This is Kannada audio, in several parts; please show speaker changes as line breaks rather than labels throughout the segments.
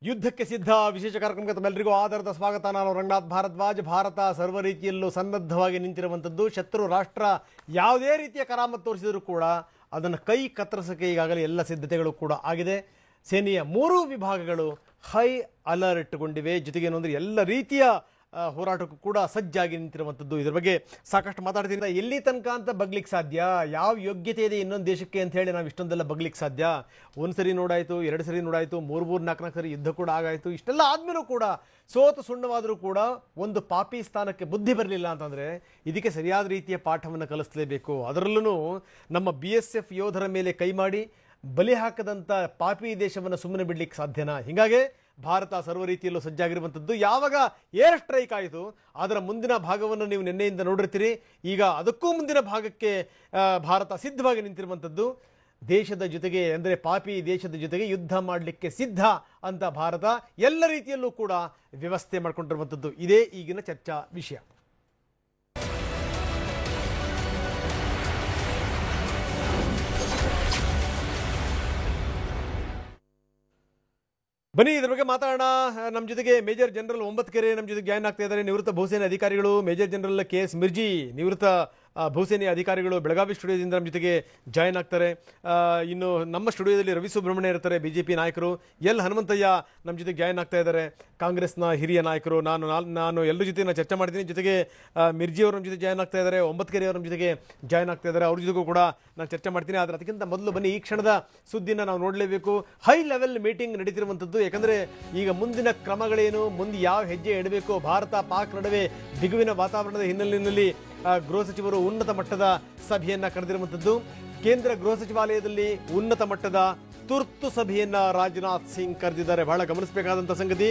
ಯುದ್ಧಕ್ಕೆ ಸಿದ್ಧ ವಿಶೇಷ ಕಾರ್ಯಕ್ರಮಕ್ಕೆ ತಮ್ಮೆಲ್ಲರಿಗೂ ಆಧಾರದ ಸ್ವಾಗತ. ನಾನು ರಂಗನಾಥ್ ಭಾರದ್ವಾಜ್. ಭಾರತ ಸರ್ವ ರೀತಿಯಲ್ಲೂ ಸನ್ನದ್ಧವಾಗಿ ನಿಂತಿರುವಂಥದ್ದು. ಶತ್ರು ರಾಷ್ಟ್ರ ಯಾವುದೇ ರೀತಿಯ ಕರಾಮತ್ತು ತೋರಿಸಿದರೂ ಕೂಡ ಅದನ್ನು ಕೈ ಕತ್ತರಿಸೋಕ್ಕೆ ಈಗಾಗಲೇ ಎಲ್ಲ ಸಿದ್ಧತೆಗಳು ಕೂಡ ಆಗಿದೆ. ಸೇನೆಯ 3 ವಿಭಾಗಗಳು ಹೈ ಅಲರ್ಟ್ಗೊಂಡಿವೆ. ಜೊತೆಗೇನು ಅಂದರೆ ಎಲ್ಲ ರೀತಿಯ ಹೋರಾಟಕ್ಕೂ ಕೂಡ ಸಜ್ಜಾಗಿ ನಿಂತಿರುವಂಥದ್ದು. ಇದ್ರ ಬಗ್ಗೆ ಸಾಕಷ್ಟು ಮಾತಾಡ್ತೀನಿ. ಎಲ್ಲಿ ತನಕ ಅಂತ ಬಗ್ಲಿಕ್ಕೆ ಸಾಧ್ಯ, ಯಾವ ಯೋಗ್ಯತೆ ಇದೆ ಇನ್ನೊಂದು ದೇಶಕ್ಕೆ ಅಂತ ಹೇಳಿ ನಾವು ಇಷ್ಟೊಂದೆಲ್ಲ ಬಗ್ಲಿಕ್ಕೆ ಸಾಧ್ಯ? ಒಂದು ಸರಿ ನೋಡಾಯಿತು, 2 ಸರಿ ನೋಡಾಯಿತು, 3 4 ಸರಿ ಯುದ್ಧ ಕೂಡ ಆಗಾಯಿತು. ಇಷ್ಟೆಲ್ಲ ಆದಮೇಲೂ ಕೂಡ ಸೋತು ಸುಣ್ಣವಾದರೂ ಕೂಡ ಒಂದು ಪಾಕಿಸ್ತಾನಕ್ಕೆ ಬುದ್ಧಿ ಬರಲಿಲ್ಲ ಅಂತಂದರೆ ಇದಕ್ಕೆ ಸರಿಯಾದ ರೀತಿಯ ಪಾಠವನ್ನು ಕಲಿಸಲೇಬೇಕು. ಅದರಲ್ಲೂ ನಮ್ಮ BSF ಯೋಧರ ಮೇಲೆ ಕೈ ಮಾಡಿ ಬಲಿ ಹಾಕದಂಥ ಪಾಪಿ ದೇಶವನ್ನು ಸುಮ್ಮನೆ ಬಿಡಲಿಕ್ಕೆ ಸಾಧ್ಯನಾ? ಹೀಗಾಗಿ ಭಾರತ ಸರ್ವ ರೀತಿಯಲ್ಲೂ ಸಜ್ಜಾಗಿರುವಂಥದ್ದು. ಯಾವಾಗ ಏರ್ ಸ್ಟ್ರೈಕ್ ಆಯಿತು ಅದರ ಮುಂದಿನ ಭಾಗವನ್ನು ನೀವು ನಿನ್ನೆಯಿಂದ ನೋಡಿರ್ತೀರಿ. ಈಗ ಅದಕ್ಕೂ ಮುಂದಿನ ಭಾಗಕ್ಕೆ ಭಾರತ ಸಿದ್ಧವಾಗಿ ನಿಂತಿರುವಂಥದ್ದು. ದೇಶದ ಜೊತೆಗೆ ಅಂದರೆ ಪಾಪಿ ದೇಶದ ಜೊತೆಗೆ ಯುದ್ಧ ಮಾಡಲಿಕ್ಕೆ ಸಿದ್ಧ ಅಂತ ಭಾರತ ಎಲ್ಲ ರೀತಿಯಲ್ಲೂ ಕೂಡ ವ್ಯವಸ್ಥೆ ಮಾಡಿಕೊಂಡಿರುವಂಥದ್ದು. ಇದೇ ಈಗಿನ ಚರ್ಚಾ ವಿಷಯ. ಬನ್ನಿ ಇದ್ರ ಬಗ್ಗೆ ಮಾತಾಡೋಣ. ನಮ್ಮ ಜೊತೆಗೆ ಮೇಜರ್ ಜನರಲ್ ಒಂಬತ್ಕೆರೆ ನಮ್ಮ ಜೊತೆಗೆ ಜಾಯ್ನ್ ಆಗ್ತಾ ಇದ್ದಾರೆ. ನಿವೃತ್ತ ಭೂಸೇನೆ ಅಧಿಕಾರಿಗಳು. ಮೇಜರ್ ಜನರಲ್ KS ಮಿರ್ಜಿ ನಿವೃತ್ತ ಭೂಸೇನೆ ಅಧಿಕಾರಿಗಳು ಬೆಳಗಾವಿ ಸ್ಟುಡಿಯೋದಿಂದ ನಮ್ಮ ಜೊತೆಗೆ ಜಾಯ್ನ್ ಆಗ್ತಾರೆ. ಇನ್ನು ನಮ್ಮ ಸ್ಟುಡಿಯೋದಲ್ಲಿ ರವಿ ಸುಬ್ರಹ್ಮಣ್ಯ ಇರ್ತಾರೆ, BJP ನಾಯಕರು. ಎಲ್ ಹನುಮಂತಯ್ಯ ನಮ್ಮ ಜೊತೆಗೆ ಜಾಯ್ನ್ ಆಗ್ತಾ ಇದ್ದಾರೆ, ಕಾಂಗ್ರೆಸ್ನ ಹಿರಿಯ ನಾಯಕರು. ನಾನು ಎಲ್ಲರ ಜೊತೆ ನಾನು ಚರ್ಚೆ ಮಾಡ್ತೀನಿ. ಜೊತೆಗೆ ಮಿರ್ಜಿ ಅವರು ನಮ್ಮ ಜೊತೆ ಜಾಯ್ನ್ ಆಗ್ತಾ ಇದ್ದಾರೆ, ಒಂಬತ್ಕೆರೆ ಅವರು ನಮ್ಮ ಜೊತೆಗೆ ಜಾಯ್ನ್ ಆಗ್ತಾ ಇದ್ದಾರೆ. ಅವ್ರ ಜೊತೆಗೂ ಕೂಡ ನಾನು ಚರ್ಚೆ ಮಾಡ್ತೀನಿ. ಆದರೆ ಅದಕ್ಕಿಂತ ಮೊದಲು ಬನ್ನಿ ಈ ಕ್ಷಣದ ಸುದ್ದಿನ ನಾವು ನೋಡಲೇಬೇಕು. ಹೈ ಲೆವೆಲ್ ಮೀಟಿಂಗ್ ನಡೀತಿರುವಂಥದ್ದು. ಯಾಕಂದರೆ ಈಗ ಮುಂದಿನ ಕ್ರಮಗಳೇನು, ಮುಂದೆ ಯಾವ ಹೆಜ್ಜೆ ಇಡಬೇಕು, ಭಾರತ ಪಾಕ್ ನಡುವೆ ಬಿಗುವಿನ ವಾತಾವರಣದ ಹಿನ್ನೆಲೆಯಲ್ಲಿ ಗೃಹ ಸಚಿವರು ಉನ್ನತ ಮಟ್ಟದ ಸಭೆಯನ್ನ ಕರೆದಿರುವಂಥದ್ದು. ಕೇಂದ್ರ ಗೃಹ ಸಚಿವಾಲಯದಲ್ಲಿ ಉನ್ನತ ಮಟ್ಟದ ತುರ್ತು ಸಭೆಯನ್ನ ರಾಜನಾಥ್ ಸಿಂಗ್ ಕರೆದಿದ್ದಾರೆ. ಬಹಳ ಗಮನಿಸಬೇಕಾದಂಥ ಸಂಗತಿ.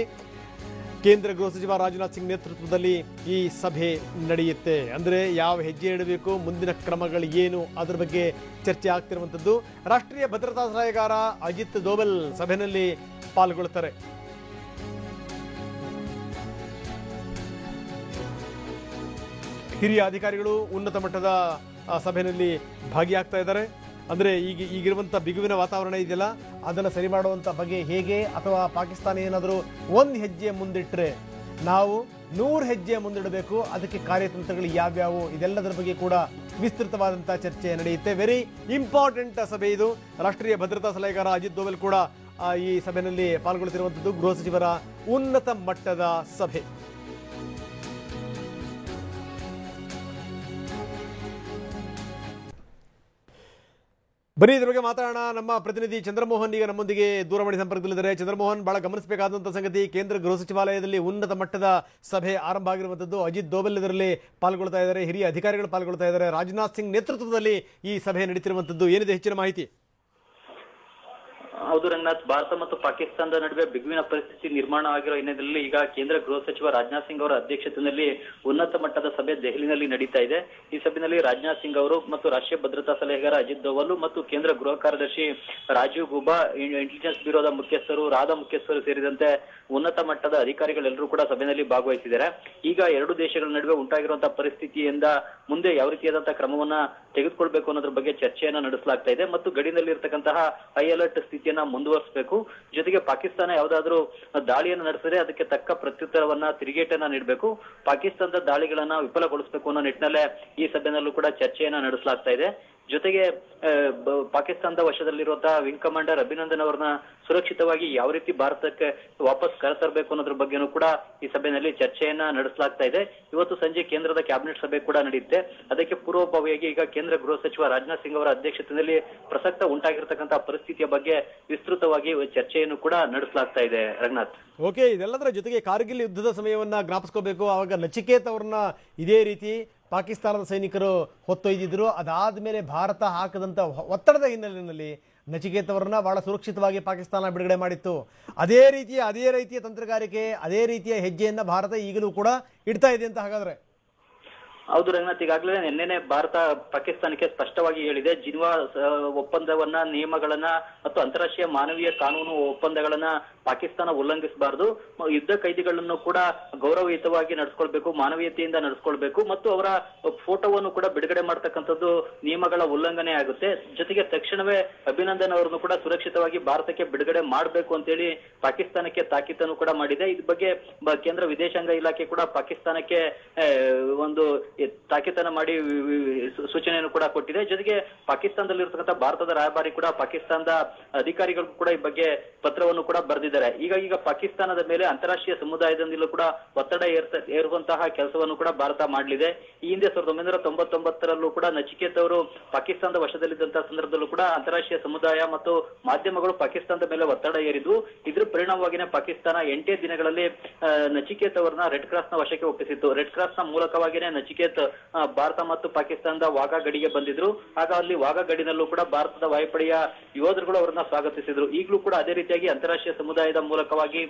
ಕೇಂದ್ರ ಗೃಹ ಸಚಿವ ರಾಜನಾಥ್ ಸಿಂಗ್ ನೇತೃತ್ವದಲ್ಲಿ ಈ ಸಭೆ ನಡೆಯುತ್ತೆ. ಅಂದರೆ ಯಾವ ಹೆಜ್ಜೆ ಇಡಬೇಕು, ಮುಂದಿನ ಕ್ರಮಗಳು ಏನು, ಅದರ ಬಗ್ಗೆ ಚರ್ಚೆ ಆಗ್ತಿರುವಂಥದ್ದು. ರಾಷ್ಟ್ರೀಯ ಭದ್ರತಾ ಸಲಹೆಗಾರ ಅಜಿತ್ ದೋವಲ್ ಸಭೆಯಲ್ಲಿ ಪಾಲ್ಗೊಳ್ಳುತ್ತಾರೆ. ಹಿರಿಯ ಅಧಿಕಾರಿಗಳು ಉನ್ನತ ಮಟ್ಟದ ಸಭೆಯಲ್ಲಿ ಭಾಗಿಯಾಗ್ತಾ ಇದ್ದಾರೆ. ಅಂದರೆ ಈಗಿರುವಂಥ ಬಿಗುವಿನ ವಾತಾವರಣ ಇದೆಯಲ್ಲ, ಅದನ್ನು ಸರಿ ಮಾಡುವಂಥ ಬಗ್ಗೆ ಹೇಗೆ, ಅಥವಾ ಪಾಕಿಸ್ತಾನ ಏನಾದರೂ 1 ಹೆಜ್ಜೆ ಮುಂದಿಟ್ಟರೆ ನಾವು 100 ಹೆಜ್ಜೆ ಮುಂದಿಡಬೇಕು, ಅದಕ್ಕೆ ಕಾರ್ಯತಂತ್ರಗಳು ಯಾವ್ಯಾವು, ಇದೆಲ್ಲದರ ಬಗ್ಗೆ ಕೂಡ ವಿಸ್ತೃತವಾದಂಥ ಚರ್ಚೆ ನಡೆಯುತ್ತೆ. ವೆರಿ ಇಂಪಾರ್ಟೆಂಟ್ ಸಭೆ ಇದು. ರಾಷ್ಟ್ರೀಯ ಭದ್ರತಾ ಸಲಹೆಗಾರ ಅಜಿತ್ ದೋವಲ್ ಕೂಡ ಈ ಸಭೆಯಲ್ಲಿ ಪಾಲ್ಗೊಳ್ಳುತ್ತಿರುವಂಥದ್ದು. ಗೃಹ ಸಚಿವರ ಉನ್ನತ ಮಟ್ಟದ ಸಭೆ. ಬನ್ನಿ ಇದ್ರ ಬಗ್ಗೆ ಮಾತಾಡೋಣ. ನಮ್ಮ ಪ್ರತಿನಿಧಿ ಚಂದ್ರಮೋಹನ್ ಈಗ ನಮ್ಮೊಂದಿಗೆ ದೂರವಾಣಿ ಸಂಪರ್ಕದಲ್ಲಿದ್ದಾರೆ. ಚಂದ್ರಮೋಹನ್, ಬಹಳ ಗಮನಿಸಬೇಕಾದಂಥ ಸಂಗತಿ, ಕೇಂದ್ರ ಗೃಹ ಸಚಿವಾಲಯದಲ್ಲಿ ಉನ್ನತ ಮಟ್ಟದ ಸಭೆ ಆರಂಭ ಆಗಿರುವಂಥದ್ದು. ಅಜಿತ್ ದೋವಲ್ ಇದರಲ್ಲಿ ಪಾಲ್ಗೊಳ್ತಾ ಇದ್ದಾರೆ, ಹಿರಿಯ ಅಧಿಕಾರಿಗಳು ಪಾಲ್ಗೊಳ್ತಾ ಇದ್ದಾರೆ. ರಾಜನಾಥ್ ಸಿಂಗ್ ನೇತೃತ್ವದಲ್ಲಿ ಈ ಸಭೆ ನಡೀತಿರುವಂಥದ್ದು. ಏನಿದೆ ಹೆಚ್ಚಿನ ಮಾಹಿತಿ?
ಹೌದು ರಂಗನಾಥ್, ಭಾರತ ಮತ್ತು ಪಾಕಿಸ್ತಾನದ ನಡುವೆ ಬಿಗುವಿನ ಪರಿಸ್ಥಿತಿ ನಿರ್ಮಾಣ ಆಗಿರೋ ಹಿನ್ನೆಲೆಯಲ್ಲಿ ಈಗ ಕೇಂದ್ರ ಗೃಹ ಸಚಿವ ರಾಜನಾಥ್ ಸಿಂಗ್ ಅವರ ಅಧ್ಯಕ್ಷತೆಯಲ್ಲಿ ಉನ್ನತ ಮಟ್ಟದ ಸಭೆ ದೆಹಲಿನಲ್ಲಿ ನಡೀತಾ ಇದೆ. ಈ ಸಭೆಯಲ್ಲಿ ರಾಜನಾಥ್ ಸಿಂಗ್ ಅವರು ಮತ್ತು ರಾಷ್ಟ್ರೀಯ ಭದ್ರತಾ ಸಲಹೆಗಾರ ಅಜಿತ್ ದೋವಲ್ ಮತ್ತು ಕೇಂದ್ರ ಗೃಹ ಕಾರ್ಯದರ್ಶಿ ರಾಜೀವ್ ಗೌಬಾ, ಇಂಟೆಲಿಜೆನ್ಸ್ ಬ್ಯೂರೋದ ಮುಖ್ಯಸ್ಥರು, ರಾದ ಮುಖ್ಯಸ್ಥರು ಸೇರಿದಂತೆ ಉನ್ನತ ಮಟ್ಟದ ಅಧಿಕಾರಿಗಳೆಲ್ಲರೂ ಕೂಡ ಸಭೆಯಲ್ಲಿ ಭಾಗವಹಿಸಿದ್ದಾರೆ. ಈಗ 2 ದೇಶಗಳ ನಡುವೆ ಉಂಟಾಗಿರುವಂತಹ ಪರಿಸ್ಥಿತಿಯಿಂದ ಮುಂದೆ ಯಾವ ರೀತಿಯಾದಂತಹ ಕ್ರಮವನ್ನ ತೆಗೆದುಕೊಳ್ಬೇಕು ಅನ್ನೋದ್ರ ಬಗ್ಗೆ ಚರ್ಚೆಯನ್ನ ನಡೆಸಲಾಗ್ತಾ ಇದೆ. ಮತ್ತು ಗಡಿನಲ್ಲಿ ಇರತಕ್ಕಂತಹ ಹೈ ಅಲರ್ಟ್ ಸ್ಥಿತಿಯನ್ನ ಮುಂದುವರಿಸಬೇಕು. ಜೊತೆಗೆ ಪಾಕಿಸ್ತಾನ ಯಾವುದಾದ್ರೂ ದಾಳಿಯನ್ನು ನಡೆಸಿದ್ರೆ ಅದಕ್ಕೆ ತಕ್ಕ ಪ್ರತ್ಯುತ್ತರವನ್ನ, ತಿರುಗೇಟನ್ನ ನೀಡಬೇಕು. ಪಾಕಿಸ್ತಾನದ ದಾಳಿಗಳನ್ನ ವಿಫಲಗೊಳಿಸಬೇಕು ಅನ್ನೋ ನಿಟ್ಟಿನಲ್ಲೇ ಈ ಸಭೆಯಲ್ಲೂ ಕೂಡ ಚರ್ಚೆಯನ್ನ ನಡೆಸಲಾಗ್ತಾ ಇದೆ. ಜೊತೆಗೆ ಪಾಕಿಸ್ತಾನದ ವಶದಲ್ಲಿರುವಂತಹ ವಿಂಗ್ ಕಮಾಂಡರ್ ಅಭಿನಂದನ್ ಅವರನ್ನ ಸುರಕ್ಷಿತವಾಗಿ ಯಾವ ರೀತಿ ಭಾರತಕ್ಕೆ ವಾಪಸ್ ಕರೆತರಬೇಕು ಅನ್ನೋದ್ರ ಬಗ್ಗೆನೂ ಕೂಡ ಈ ಸಭೆಯಲ್ಲಿ ಚರ್ಚೆಯನ್ನ ನಡೆಸಲಾಗ್ತಾ ಇದೆ. ಇವತ್ತು ಸಂಜೆ ಕೇಂದ್ರದ ಕ್ಯಾಬಿನೆಟ್ ಸಭೆ ಕೂಡ ನಡೆಯುತ್ತೆ. ಅದಕ್ಕೆ ಪೂರ್ವಭಾವಿಯಾಗಿ ಈಗ ಕೇಂದ್ರ ಗೃಹ ಸಚಿವ ರಾಜನಾಥ್ ಸಿಂಗ್ ಅವರ ಅಧ್ಯಕ್ಷತೆಯಲ್ಲಿ ಪ್ರಸಕ್ತ ಉಂಟಾಗಿರ್ತಕ್ಕಂತಹ ಪರಿಸ್ಥಿತಿಯ ಬಗ್ಗೆ ವಿಸ್ತೃತವಾಗಿ ಚರ್ಚೆಯನ್ನು ಕೂಡ ನಡೆಸಲಾಗ್ತಾ ಇದೆ. ರಂಗನಾಥ್,
ಓಕೆ, ಇದೆಲ್ಲದರ ಜೊತೆಗೆ ಕಾರ್ಗಿಲ್ ಯುದ್ಧದ ಸಮಯವನ್ನ ಜ್ಞಾಪಿಸ್ಕೋಬೇಕು. ಆವಾಗ ನಚಿಕೇತ್ ಅವ್ರನ್ನ ಇದೇ ರೀತಿ ಪಾಕಿಸ್ತಾನದ ಸೈನಿಕರು ಹೊತ್ತೊಯ್ದಿದ್ರು. ಅದಾದ ಮೇಲೆ ಭಾರತ ಹಾಕದಂಥ ಒತ್ತಡದ ಹಿನ್ನೆಲೆಯಲ್ಲಿ ನಚಿಕೇತ್ ಅವರನ್ನ ಬಹಳ ಸುರಕ್ಷಿತವಾಗಿ ಪಾಕಿಸ್ತಾನ ಬಿಡುಗಡೆ ಮಾಡಿತ್ತು. ಅದೇ ರೀತಿಯ ತಂತ್ರಗಾರಿಕೆ, ಅದೇ ರೀತಿಯ ಹೆಜ್ಜೆಯನ್ನ ಭಾರತ ಈಗಲೂ ಕೂಡ ಇಡ್ತಾ ಇದೆ ಅಂತ ಹಾಗಾದ್ರೆ?
ಹೌದು ರಂಗನಾಥ್, ಈಗಾಗಲೇ ನಿನ್ನೆನೆ ಭಾರತ ಪಾಕಿಸ್ತಾನಕ್ಕೆ ಸ್ಪಷ್ಟವಾಗಿ ಹೇಳಿದೆ, ಜಿನ್ವಾ ಒಪ್ಪಂದವನ್ನ, ನಿಯಮಗಳನ್ನ ಮತ್ತು ಅಂತಾರಾಷ್ಟ್ರೀಯ ಮಾನವೀಯ ಕಾನೂನು ಒಪ್ಪಂದಗಳನ್ನ ಪಾಕಿಸ್ತಾನ ಉಲ್ಲಂಘಿಸಬಾರದು. ಯುದ್ಧ ಕೈದಿಗಳನ್ನು ಕೂಡ ಗೌರವಯುತವಾಗಿ ನಡೆಸ್ಕೊಳ್ಬೇಕು, ಮಾನವೀಯತೆಯಿಂದ ನಡೆಸ್ಕೊಳ್ಬೇಕು ಮತ್ತು ಅವರ ಫೋಟೋವನ್ನು ಕೂಡ ಬಿಡುಗಡೆ ಮಾಡ್ತಕ್ಕಂಥದ್ದು ನಿಯಮಗಳ ಉಲ್ಲಂಘನೆ ಆಗುತ್ತೆ. ಜೊತೆಗೆ ತಕ್ಷಣವೇ ಅಭಿನಂದನ್ ಅವರನ್ನು ಕೂಡ ಸುರಕ್ಷಿತವಾಗಿ ಭಾರತಕ್ಕೆ ಬಿಡುಗಡೆ ಮಾಡಬೇಕು ಅಂತೇಳಿ ಪಾಕಿಸ್ತಾನಕ್ಕೆ ತಾಕೀತನ್ನು ಕೂಡ ಮಾಡಿದೆ. ಇದ್ರ ಬಗ್ಗೆ ಕೇಂದ್ರ ವಿದೇಶಾಂಗ ಇಲಾಖೆ ಕೂಡ ಪಾಕಿಸ್ತಾನಕ್ಕೆ ಒಂದು ತಾಕೀತನ ಮಾಡಿ ಸೂಚನೆಯನ್ನು ಕೂಡ ಕೊಟ್ಟಿದೆ. ಜೊತೆಗೆ ಪಾಕಿಸ್ತಾನದಲ್ಲಿರ್ತಕ್ಕಂಥ ಭಾರತದ ರಾಯಭಾರಿ ಕೂಡ ಪಾಕಿಸ್ತಾನದ ಅಧಿಕಾರಿಗಳಿಗೂ ಕೂಡ ಈ ಬಗ್ಗೆ ಪತ್ರವನ್ನು ಕೂಡ ಬರೆದಿದ್ದಾರೆ. ಈಗ ಪಾಕಿಸ್ತಾನದ ಮೇಲೆ ಅಂತಾರಾಷ್ಟ್ರೀಯ ಸಮುದಾಯದಿಂದಲೂ ಕೂಡ ಒತ್ತಡ ಏರುವಂತಹ ಕೆಲಸವನ್ನು ಕೂಡ ಭಾರತ ಮಾಡಲಿದೆ. ಈ ಹಿಂದೆ 1999ರಲ್ಲೂ ಕೂಡ ನಚಿಕೇತ್ ಅವರು ಪಾಕಿಸ್ತಾನದ ವಶದಲ್ಲಿದ್ದಂತಹ ಸಂದರ್ಭದಲ್ಲೂ ಕೂಡ ಅಂತಾರಾಷ್ಟ್ರೀಯ ಸಮುದಾಯ ಮತ್ತು ಮಾಧ್ಯಮಗಳು ಪಾಕಿಸ್ತಾನದ ಮೇಲೆ ಒತ್ತಡ ಏರಿದ್ವು. ಇದ್ರ ಪರಿಣಾಮವಾಗಿನೇ ಪಾಕಿಸ್ತಾನ 8 ದಿನಗಳಲ್ಲಿ ನಚಿಕೇತ್ ಅವರನ್ನ ರೆಡ್ ಕ್ರಾಸ್ ನ ವಶಕ್ಕೆ ಒಪ್ಪಿಸಿತ್ತು. ರೆಡ್ ಕ್ರಾಸ್ ನ ಮೂಲಕವಾಗಿನೇ ನಚಿಕೇತ್ ಭಾರತ ಮತ್ತು ಪಾಕಿಸ್ತಾನದ ವಾಘಾ ಗಡಿಗೆ ಬಂದಿದ್ರು. ಆಗ ಅಲ್ಲಿ ವಾಘಾ ಗಡಿನಲ್ಲೂ ಕೂಡ ಭಾರತದ ವಾಯುಪಡೆಯ ಯೋಧರುಗಳು ಅವರನ್ನ ಸ್ವಾಗತಿಸಿದ್ರು. ಈಗಲೂ ಕೂಡ ಅದೇ ರೀತಿಯಾಗಿ ಅಂತಾರಾಷ್ಟ್ರೀಯ ಸಮುದಾಯದ ಮೂಲಕವಾಗಿ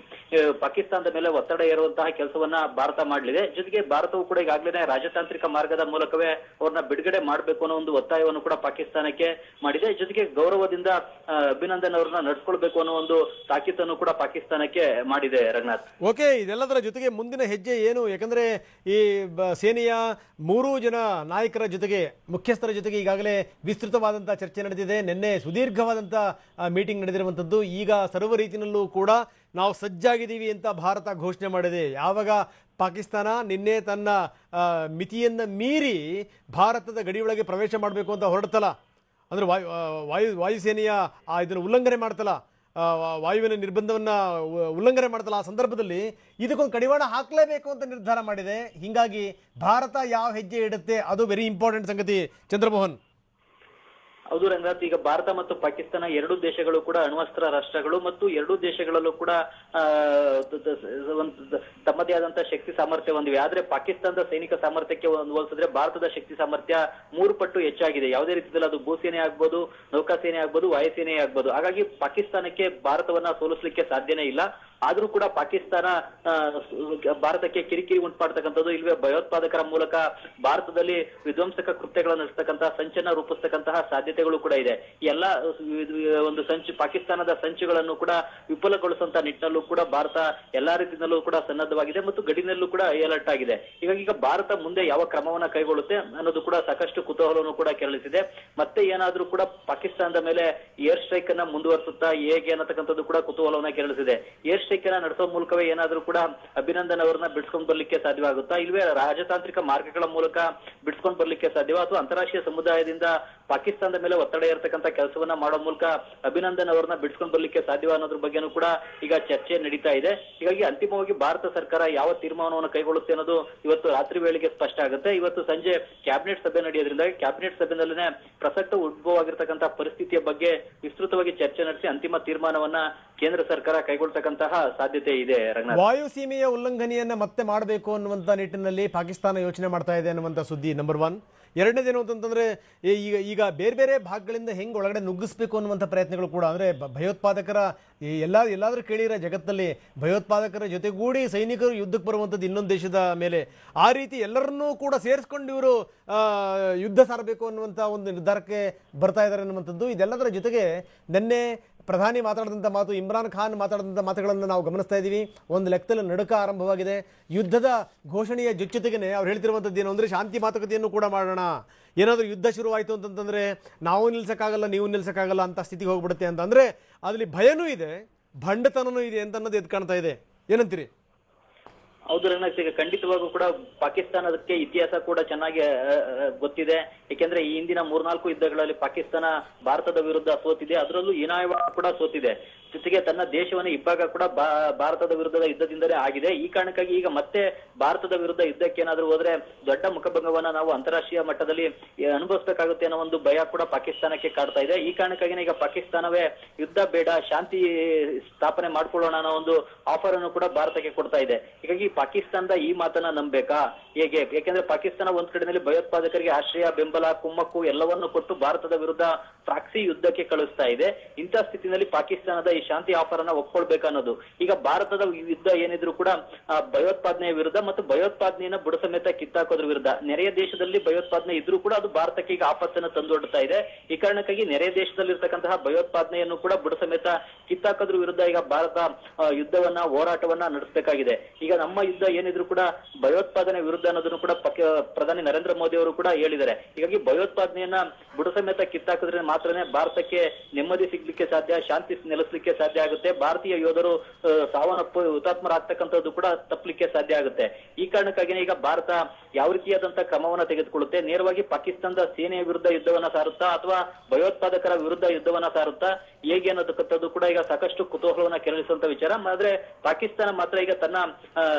ಪಾಕಿಸ್ತಾನದ ಮೇಲೆ ಒತ್ತಡ ಏರುವಂತಹ ಕೆಲಸವನ್ನ ಭಾರತ ಮಾಡಲಿದೆ. ಜೊತೆಗೆ ಭಾರತವು ಕೂಡ ಈಗಾಗಲೇ ರಾಜತಾಂತ್ರಿಕ ಮಾರ್ಗದ ಮೂಲಕವೇ ಅವ್ರನ್ನ ಬಿಡುಗಡೆ ಮಾಡಬೇಕು ಅನ್ನೋ ಒಂದು ಒತ್ತಾಯವನ್ನು ಕೂಡ ಪಾಕಿಸ್ತಾನಕ್ಕೆ ಮಾಡಿದೆ. ಜೊತೆಗೆ ಗೌರವದಿಂದ ಅಭಿನಂದನ್ ಅವ್ರನ್ನ ನಡೆಸ್ಕೊಳ್ಬೇಕು ಅನ್ನೋ ಒಂದು ತಾಕೀತನ್ನು ಕೂಡ ಪಾಕಿಸ್ತಾನಕ್ಕೆ ಮಾಡಿದೆ. ರಂಗನಾಥ್,
ಓಕೆ, ಇದೆಲ್ಲದರ ಜೊತೆಗೆ ಮುಂದಿನ ಹೆಜ್ಜೆ ಏನು? ಯಾಕಂದ್ರೆ ಈ ಸೇನೆಯ 3 ಜನ ನಾಯಕರ ಜೊತೆಗೆ, ಮುಖ್ಯಸ್ಥರ ಜೊತೆಗೆ ಈಗಾಗಲೇ ವಿಸ್ತೃತವಾದಂತಹ ಚರ್ಚೆ ನಡೆದಿದೆ. ನಿನ್ನೆ ಸುದೀರ್ಘವಾದಂತಹ ಮೀಟಿಂಗ್ ನಡೆದಿರುವಂತದ್ದು. ಈಗ ಸರ್ವ ರೀತಿಯಲ್ಲೂ ಕೂಡ ನಾವು ಸಜ್ಜಾಗಿದ್ದೀವಿ ಅಂತ ಭಾರತ ಘೋಷಣೆ ಮಾಡಿದೆ. ಯಾವಾಗ ಪಾಕಿಸ್ತಾನ ನಿನ್ನೆ ತನ್ನ ಮಿತಿಯನ್ನ ಮೀರಿ ಭಾರತದ ಗಡಿಯೊಳಗೆ ಪ್ರವೇಶ ಮಾಡಬೇಕು ಅಂತ ಹೊರಡ್ತಲ್ಲ, ಅಂದ್ರೆ ವಾಯುಸೇನೆಯ ಇದನ್ನು ಉಲ್ಲಂಘನೆ ಮಾಡ್ತಲ್ಲ, ವಾಯುವಿನ ನಿರ್ಬಂಧವನ್ನ ಉಲ್ಲಂಘನೆ ಮಾಡ್ತಲ್ಲ, ಆ ಸಂದರ್ಭದಲ್ಲಿ ಇದಕ್ಕೊಂದು ಕಡಿವಾಣ ಹಾಕಲೇಬೇಕು ಅಂತ ನಿರ್ಧಾರ ಮಾಡಿದೆ. ಹೀಗಾಗಿ ಭಾರತ ಯಾವ ಹೆಜ್ಜೆ ಇಡುತ್ತೆ ಅದು ವೆರಿ ಇಂಪಾರ್ಟೆಂಟ್ ಸಂಗತಿ. ಚಂದ್ರಮೋಹನ್.
ಹೌದು ರಂಗನಾಥ್, ಈಗ ಭಾರತ ಮತ್ತು ಪಾಕಿಸ್ತಾನ 2 ದೇಶಗಳು ಕೂಡ ಅಣ್ವಸ್ತ್ರ ರಾಷ್ಟ್ರಗಳು ಮತ್ತು 2 ದೇಶಗಳಲ್ಲೂ ಕೂಡ ತಮ್ಮದೇ ಆದಂತಹ ಶಕ್ತಿ ಸಾಮರ್ಥ್ಯ ಹೊಂದಿವೆ. ಆದ್ರೆ ಪಾಕಿಸ್ತಾನದ ಸೈನಿಕ ಸಾಮರ್ಥ್ಯಕ್ಕೆ ಹೋಲಿಸಿದ್ರೆ ಭಾರತದ ಶಕ್ತಿ ಸಾಮರ್ಥ್ಯ 3 ಪಟ್ಟು ಹೆಚ್ಚಾಗಿದೆ. ಯಾವುದೇ ರೀತಿಯಲ್ಲಿ ಅದು ಭೂಸೇನೆ ಆಗ್ಬೋದು, ನೌಕಾಸೇನೆ ಆಗ್ಬೋದು, ವಾಯುಸೇನೆ ಆಗ್ಬೋದು. ಹಾಗಾಗಿ ಪಾಕಿಸ್ತಾನಕ್ಕೆ ಭಾರತವನ್ನ ಸೋಲಿಸಲಿಕ್ಕೆ ಸಾಧ್ಯನೇ ಇಲ್ಲ. ಆದ್ರೂ ಕೂಡ ಪಾಕಿಸ್ತಾನ ಭಾರತಕ್ಕೆ ಕಿರಿಕಿರಿ ಉಂಟು ಮಾಡ್ತಕ್ಕಂಥದ್ದು, ಇಲ್ವೇ ಭಯೋತ್ಪಾದಕರ ಮೂಲಕ ಭಾರತದಲ್ಲಿ ವಿಧ್ವಂಸಕ ಕೃತ್ಯಗಳನ್ನು ನಡೆಸ್ತಕ್ಕಂತಹ ಸಂಚನ್ನ ರೂಪಿಸ್ತಕ್ಕಂತಹ ಸಾಧ್ಯತೆಗಳು ಕೂಡ ಇದೆ. ಎಲ್ಲ ಒಂದು ಪಾಕಿಸ್ತಾನದ ಸಂಚುಗಳನ್ನು ಕೂಡ ವಿಫಲಗೊಳಿಸುವಂತ ನಿಟ್ಟಿನಲ್ಲೂ ಕೂಡ ಭಾರತ ಎಲ್ಲಾ ರೀತಿಯಲ್ಲೂ ಕೂಡ ಸನ್ನದ್ಧವಾಗಿದೆ ಮತ್ತು ಗಡಿನಲ್ಲೂ ಕೂಡ ಅಲರ್ಟ್ ಆಗಿದೆ. ಹೀಗಾಗಿ ಈಗ ಭಾರತ ಮುಂದೆ ಯಾವ ಕ್ರಮವನ್ನ ಕೈಗೊಳ್ಳುತ್ತೆ ಅನ್ನೋದು ಕೂಡ ಸಾಕಷ್ಟು ಕುತೂಹಲವನ್ನು ಕೂಡ ಕೆರಳಿಸಿದೆ. ಮತ್ತೆ ಏನಾದ್ರೂ ಕೂಡ ಪಾಕಿಸ್ತಾನದ ಮೇಲೆ ಏರ್ ಸ್ಟ್ರೈಕ್ ಅನ್ನ ಮುಂದುವರಿಸುತ್ತಾ ಹೇಗೆ ಅನ್ನತಕ್ಕಂಥದ್ದು ಕೂಡ ಕುತೂಹಲವನ್ನ ಕೆರಳಿಸಿದೆ. ಏರ್ ಸ್ಟ್ರೈಕ್ ಅನ್ನ ನಡೆಸೋ ಮೂಲಕವೇ ಏನಾದ್ರೂ ಕೂಡ ಅಭಿನಂದನ್ ಅವರನ್ನ ಬಿಡಿಸ್ಕೊಂಡು ಬರ್ಲಿಕ್ಕೆ ಸಾಧ್ಯವಾಗುತ್ತಾ, ಇಲ್ವೇ ರಾಜತಾಂತ್ರಿಕ ಮಾರ್ಗಗಳ ಮೂಲಕ ಬಿಡಿಸ್ಕೊಂಡು ಬರ್ಲಿಕ್ಕೆ ಸಾಧ್ಯವಾ, ಅಥವಾ ಅಂತಾರಾಷ್ಟ್ರೀಯ ಸಮುದಾಯದಿಂದ ಪಾಕಿಸ್ತಾನದ ಮೇಲೆ ಒತ್ತಡ ಇರತಕ್ಕಂತ ಕೆಲಸವನ್ನ ಮಾಡೋ ಮೂಲಕ ಅಭಿನಂದನ್ ಅವರನ್ನ ಬಿಡಿಸ್ಕೊಂಡು ಬರ್ಲಿಕ್ಕೆ ಸಾಧ್ಯವಾ ಅನ್ನೋದ್ರ ಬಗ್ಗೆನೂ ಕೂಡ ಈಗ ಚರ್ಚೆ ನಡೀತಾ ಇದೆ. ಹೀಗಾಗಿ ಅಂತಿಮವಾಗಿ ಭಾರತ ಸರ್ಕಾರ ಯಾವ ತೀರ್ಮಾನವನ್ನು ಕೈಗೊಳ್ಳುತ್ತೆ ಅನ್ನೋದು ಇವತ್ತು ರಾತ್ರಿ ವೇಳೆಗೆ ಸ್ಪಷ್ಟ ಆಗುತ್ತೆ. ಇವತ್ತು ಸಂಜೆ ಕ್ಯಾಬಿನೆಟ್ ಸಭೆ ನಡೆಯೋದ್ರಿಂದ ಕ್ಯಾಬಿನೆಟ್ ಸಭೆನಲ್ಲೇ ಪ್ರಸಕ್ತ ಉದ್ಭವ ಆಗಿರ್ತಕ್ಕಂತಹ ಪರಿಸ್ಥಿತಿಯ ಬಗ್ಗೆ ವಿಸ್ತೃತವಾಗಿ ಚರ್ಚೆ ನಡೆಸಿ ಅಂತಿಮ ತೀರ್ಮಾನವನ್ನ ಕೇಂದ್ರ ಸರ್ಕಾರ ಕೈಗೊಳ್ತಕ್ಕಂತಹ ಸಾಧ್ಯತೆ ಇದೆ.
ವಾಯು ಸೀಮೆಯ ಉಲ್ಲಂಘನೆಯನ್ನ ಮತ್ತೆ ಮಾಡಬೇಕು ಅನ್ನುವಂತ ನಿಟ್ಟಿನಲ್ಲಿ ಪಾಕಿಸ್ತಾನ ಯೋಚನೆ ಮಾಡ್ತಾ ಇದೆ ಅನ್ನುವಂತ ಸುದ್ದಿ ನಂಬರ್ 1. ಎರಡನೇದೇನು ಅಂತಂದ್ರೆ ಈಗ ಬೇರೆ ಬೇರೆ ಭಾಗಗಳಿಂದ ಹೆಂಗ್ ಒಳಗಡೆ ನುಗ್ಗಿಸ್ಬೇಕು ಅನ್ನುವಂಥ ಪ್ರಯತ್ನಗಳು ಕೂಡ, ಅಂದ್ರೆ ಭಯೋತ್ಪಾದಕರ ಎಲ್ಲಾದ್ರೂ ಕೇಳಿರೋ ಜಗತ್ತಲ್ಲಿ ಭಯೋತ್ಪಾದಕರ ಜೊತೆಗೂಡಿ ಸೈನಿಕರು ಯುದ್ಧಕ್ಕೆ ಬರುವಂಥದ್ದು ಇನ್ನೊಂದು ದೇಶದ ಮೇಲೆ, ಆ ರೀತಿ ಎಲ್ಲರನ್ನೂ ಕೂಡ ಸೇರಿಸ್ಕೊಂಡು ಇವರು ಯುದ್ಧ ಸಾರಬೇಕು ಅನ್ನುವಂಥ ಒಂದು ನಿರ್ಧಾರಕ್ಕೆ ಬರ್ತಾ ಇದ್ದಾರೆ ಅನ್ನುವಂಥದ್ದು. ಇದೆಲ್ಲದರ ಜೊತೆಗೆ ನಿನ್ನೆ ಪ್ರಧಾನಿ ಮಾತಾಡಿದಂಥ ಮಾತು, ಇಮ್ರಾನ್ ಖಾನ್ ಮಾತಾಡಿದಂಥ ಮಾತುಗಳನ್ನು ನಾವು ಗಮನಿಸ್ತಾ ಇದ್ದೀವಿ. ಒಂದು ಲೆಕ್ಕದಲ್ಲಿ ನಡುಕ ಆರಂಭವಾಗಿದೆ. ಯುದ್ಧದ ಘೋಷಣೆಯ ಜೊತೆಗೇನೆ ಅವ್ರು ಹೇಳ್ತಿರುವಂಥದ್ದು ಏನು ಅಂದರೆ ಶಾಂತಿ ಮಾತುಕತೆಯನ್ನು ಕೂಡ ಮಾಡೋಣ, ಏನಾದರೂ ಯುದ್ಧ ಶುರುವಾಯಿತು ಅಂತಂತಂದರೆ ನಾವು ನಿಲ್ಸಕ್ಕಾಗಲ್ಲ, ನೀವು ನಿಲ್ಸಕ್ಕಾಗಲ್ಲ ಅಂತ ಸ್ಥಿತಿಗೆ ಹೋಗ್ಬಿಡುತ್ತೆ ಅಂತ. ಅಂದರೆ ಅದರಲ್ಲಿ ಭಯನೂ ಇದೆ, ಭಂಡತನೂ ಇದೆ ಅಂತ ಅನ್ನೋದು ಎದ್ದು ಕಾಣ್ತಾ ಇದೆ. ಏನಂತೀರಿ?
ಹೌದು ರಂಗನಾಥ್, ಈಗ ಖಂಡಿತವಾಗೂ ಕೂಡ ಪಾಕಿಸ್ತಾನಕ್ಕೆ ಇತಿಹಾಸ ಕೂಡ ಚೆನ್ನಾಗಿ ಗೊತ್ತಿದೆ. ಏಕೆಂದ್ರೆ ಈ ಹಿಂದಿನ 3-4 ಯುದ್ಧಗಳಲ್ಲಿ ಪಾಕಿಸ್ತಾನ ಭಾರತದ ವಿರುದ್ಧ ಸೋತಿದೆ, ಅದರಲ್ಲೂ ಹೀನಾಯವಾಗಿ ಕೂಡ ಸೋತಿದೆ. ಜೊತೆಗೆ ತನ್ನ ದೇಶವನ್ನ ಇಬ್ಬಾಗ ಕೂಡ ಭಾರತದ ವಿರುದ್ಧದ ಯುದ್ಧದಿಂದಲೇ ಆಗಿದೆ. ಈ ಕಾರಣಕ್ಕಾಗಿ ಈಗ ಮತ್ತೆ ಭಾರತದ ವಿರುದ್ಧ ಯುದ್ಧಕ್ಕೆ ಏನಾದ್ರೂ ಹೋದ್ರೆ ದೊಡ್ಡ ಮುಖಭಂಗವನ್ನ ನಾವು ಅಂತಾರಾಷ್ಟ್ರೀಯ ಮಟ್ಟದಲ್ಲಿ ಅನುಭವಿಸಬೇಕಾಗುತ್ತೆ ಅನ್ನೋ ಒಂದು ಭಯ ಕೂಡ ಪಾಕಿಸ್ತಾನಕ್ಕೆ ಕಾಡ್ತಾ ಇದೆ. ಈ ಕಾರಣಕ್ಕಾಗಿನೇ ಈಗ ಪಾಕಿಸ್ತಾನವೇ ಯುದ್ಧ ಬೇಡ, ಶಾಂತಿ ಸ್ಥಾಪನೆ ಮಾಡ್ಕೊಳ್ಳೋಣ ಅನ್ನೋ ಒಂದು ಆಫರ್ ಅನ್ನು ಕೂಡ ಭಾರತಕ್ಕೆ ಕೊಡ್ತಾ ಇದೆ. ಹೀಗಾಗಿ ಪಾಕಿಸ್ತಾನದ ಈ ಮಾತನ್ನ ನಂಬೇಕಾ ಹೇಗೆ? ಯಾಕೆಂದ್ರೆ ಪಾಕಿಸ್ತಾನ ಒಂದ್ ಕಡೆಯಲ್ಲಿ ಭಯೋತ್ಪಾದಕರಿಗೆ ಆಶ್ರಯ, ಬೆಂಬಲ, ಕುಮ್ಮಕ್ಕು ಎಲ್ಲವನ್ನು ಕೊಟ್ಟು ಭಾರತದ ವಿರುದ್ಧ ಪ್ರಾಕ್ಸಿ ಯುದ್ಧಕ್ಕೆ ಕಳಿಸ್ತಾ ಇದೆ. ಇಂಥ ಸ್ಥಿತಿನಲ್ಲಿ ಪಾಕಿಸ್ತಾನದ ಈ ಶಾಂತಿ ಆಫರ್ ಅನ್ನ ಒಪ್ಕೊಳ್ಬೇಕು ಅನ್ನೋದು. ಈಗ ಭಾರತದ ಯುದ್ಧ ಏನಿದ್ರು ಕೂಡ ಭಯೋತ್ಪಾದನೆಯ ವಿರುದ್ಧ ಮತ್ತು ಭಯೋತ್ಪಾದನೆಯನ್ನ ಬುಡ ಸಮೇತ ಕಿತ್ತಾಕೋದ್ರ ವಿರುದ್ಧ. ನೆರೆಯ ದೇಶದಲ್ಲಿ ಭಯೋತ್ಪಾದನೆ ಇದ್ರೂ ಕೂಡ ಅದು ಭಾರತಕ್ಕೆ ಈಗ ಆಪತ್ತನ್ನು ತಂದೊಡ್ತಾ ಇದೆ. ಈ ಕಾರಣಕ್ಕಾಗಿ ನೆರೆಯ ದೇಶದಲ್ಲಿರ್ತಕ್ಕಂತಹ ಭಯೋತ್ಪಾದನೆಯನ್ನು ಕೂಡ ಬುಡ ಸಮೇತ ಕಿತ್ತಾಕೋದ್ರ ವಿರುದ್ಧ ಈಗ ಭಾರತ ಯುದ್ಧವನ್ನ ಹೋರಾಟವನ್ನ ನಡೆಸಬೇಕಾಗಿದೆ. ಈಗ ನಮ್ಮ ಯುದ್ಧ ಏನಿದ್ರು ಕೂಡ ಭಯೋತ್ಪಾದನೆ ವಿರುದ್ಧ ಅನ್ನೋದನ್ನು ಕೂಡ ಪ್ರಧಾನಿ ನರೇಂದ್ರ ಮೋದಿ ಅವರು ಕೂಡ ಹೇಳಿದ್ದಾರೆ. ಹೀಗಾಗಿ ಭಯೋತ್ಪಾದನೆಯನ್ನ ಬುಡ ಸಮೇತ ಕಿತ್ತಾಕಿದ್ರೆ ಮಾತ್ರನೇ ಭಾರತಕ್ಕೆ ನೆಮ್ಮದಿ ಸಿಗ್ಲಿಕ್ಕೆ ಸಾಧ್ಯ, ಶಾಂತಿ ನೆಲೆಸಲಿಕ್ಕೆ ಸಾಧ್ಯ ಆಗುತ್ತೆ. ಭಾರತೀಯ ಯೋಧರು ಸಾವನ್ನಪ್ಪು ಹುತಾತ್ಮರಾಗ್ತಕ್ಕಂಥದ್ದು ಕೂಡ ತಪ್ಪಲಿಕ್ಕೆ ಸಾಧ್ಯ ಆಗುತ್ತೆ. ಈ ಕಾರಣಕ್ಕಾಗಿನೇ ಈಗ ಭಾರತ ಯಾವ ರೀತಿಯಾದಂತಹ ಕ್ರಮವನ್ನ ತೆಗೆದುಕೊಳ್ಳುತ್ತೆ, ನೇರವಾಗಿ ಪಾಕಿಸ್ತಾನದ ಸೇನೆಯ ವಿರುದ್ಧ ಯುದ್ಧವನ್ನ ಸಾರುತ್ತಾ ಅಥವಾ ಭಯೋತ್ಪಾದಕರ ವಿರುದ್ಧ ಯುದ್ಧವನ್ನ ಸಾರುತ್ತಾ ಹೇಗೆ ಅನ್ನೋದಕ್ಕಂಥದ್ದು ಕೂಡ ಈಗ ಸಾಕಷ್ಟು ಕುತೂಹಲವನ್ನ ಕೆರಳಿಸುವಂತ ವಿಚಾರ. ಆದ್ರೆ ಪಾಕಿಸ್ತಾನ ಮಾತ್ರ ಈಗ ತನ್ನ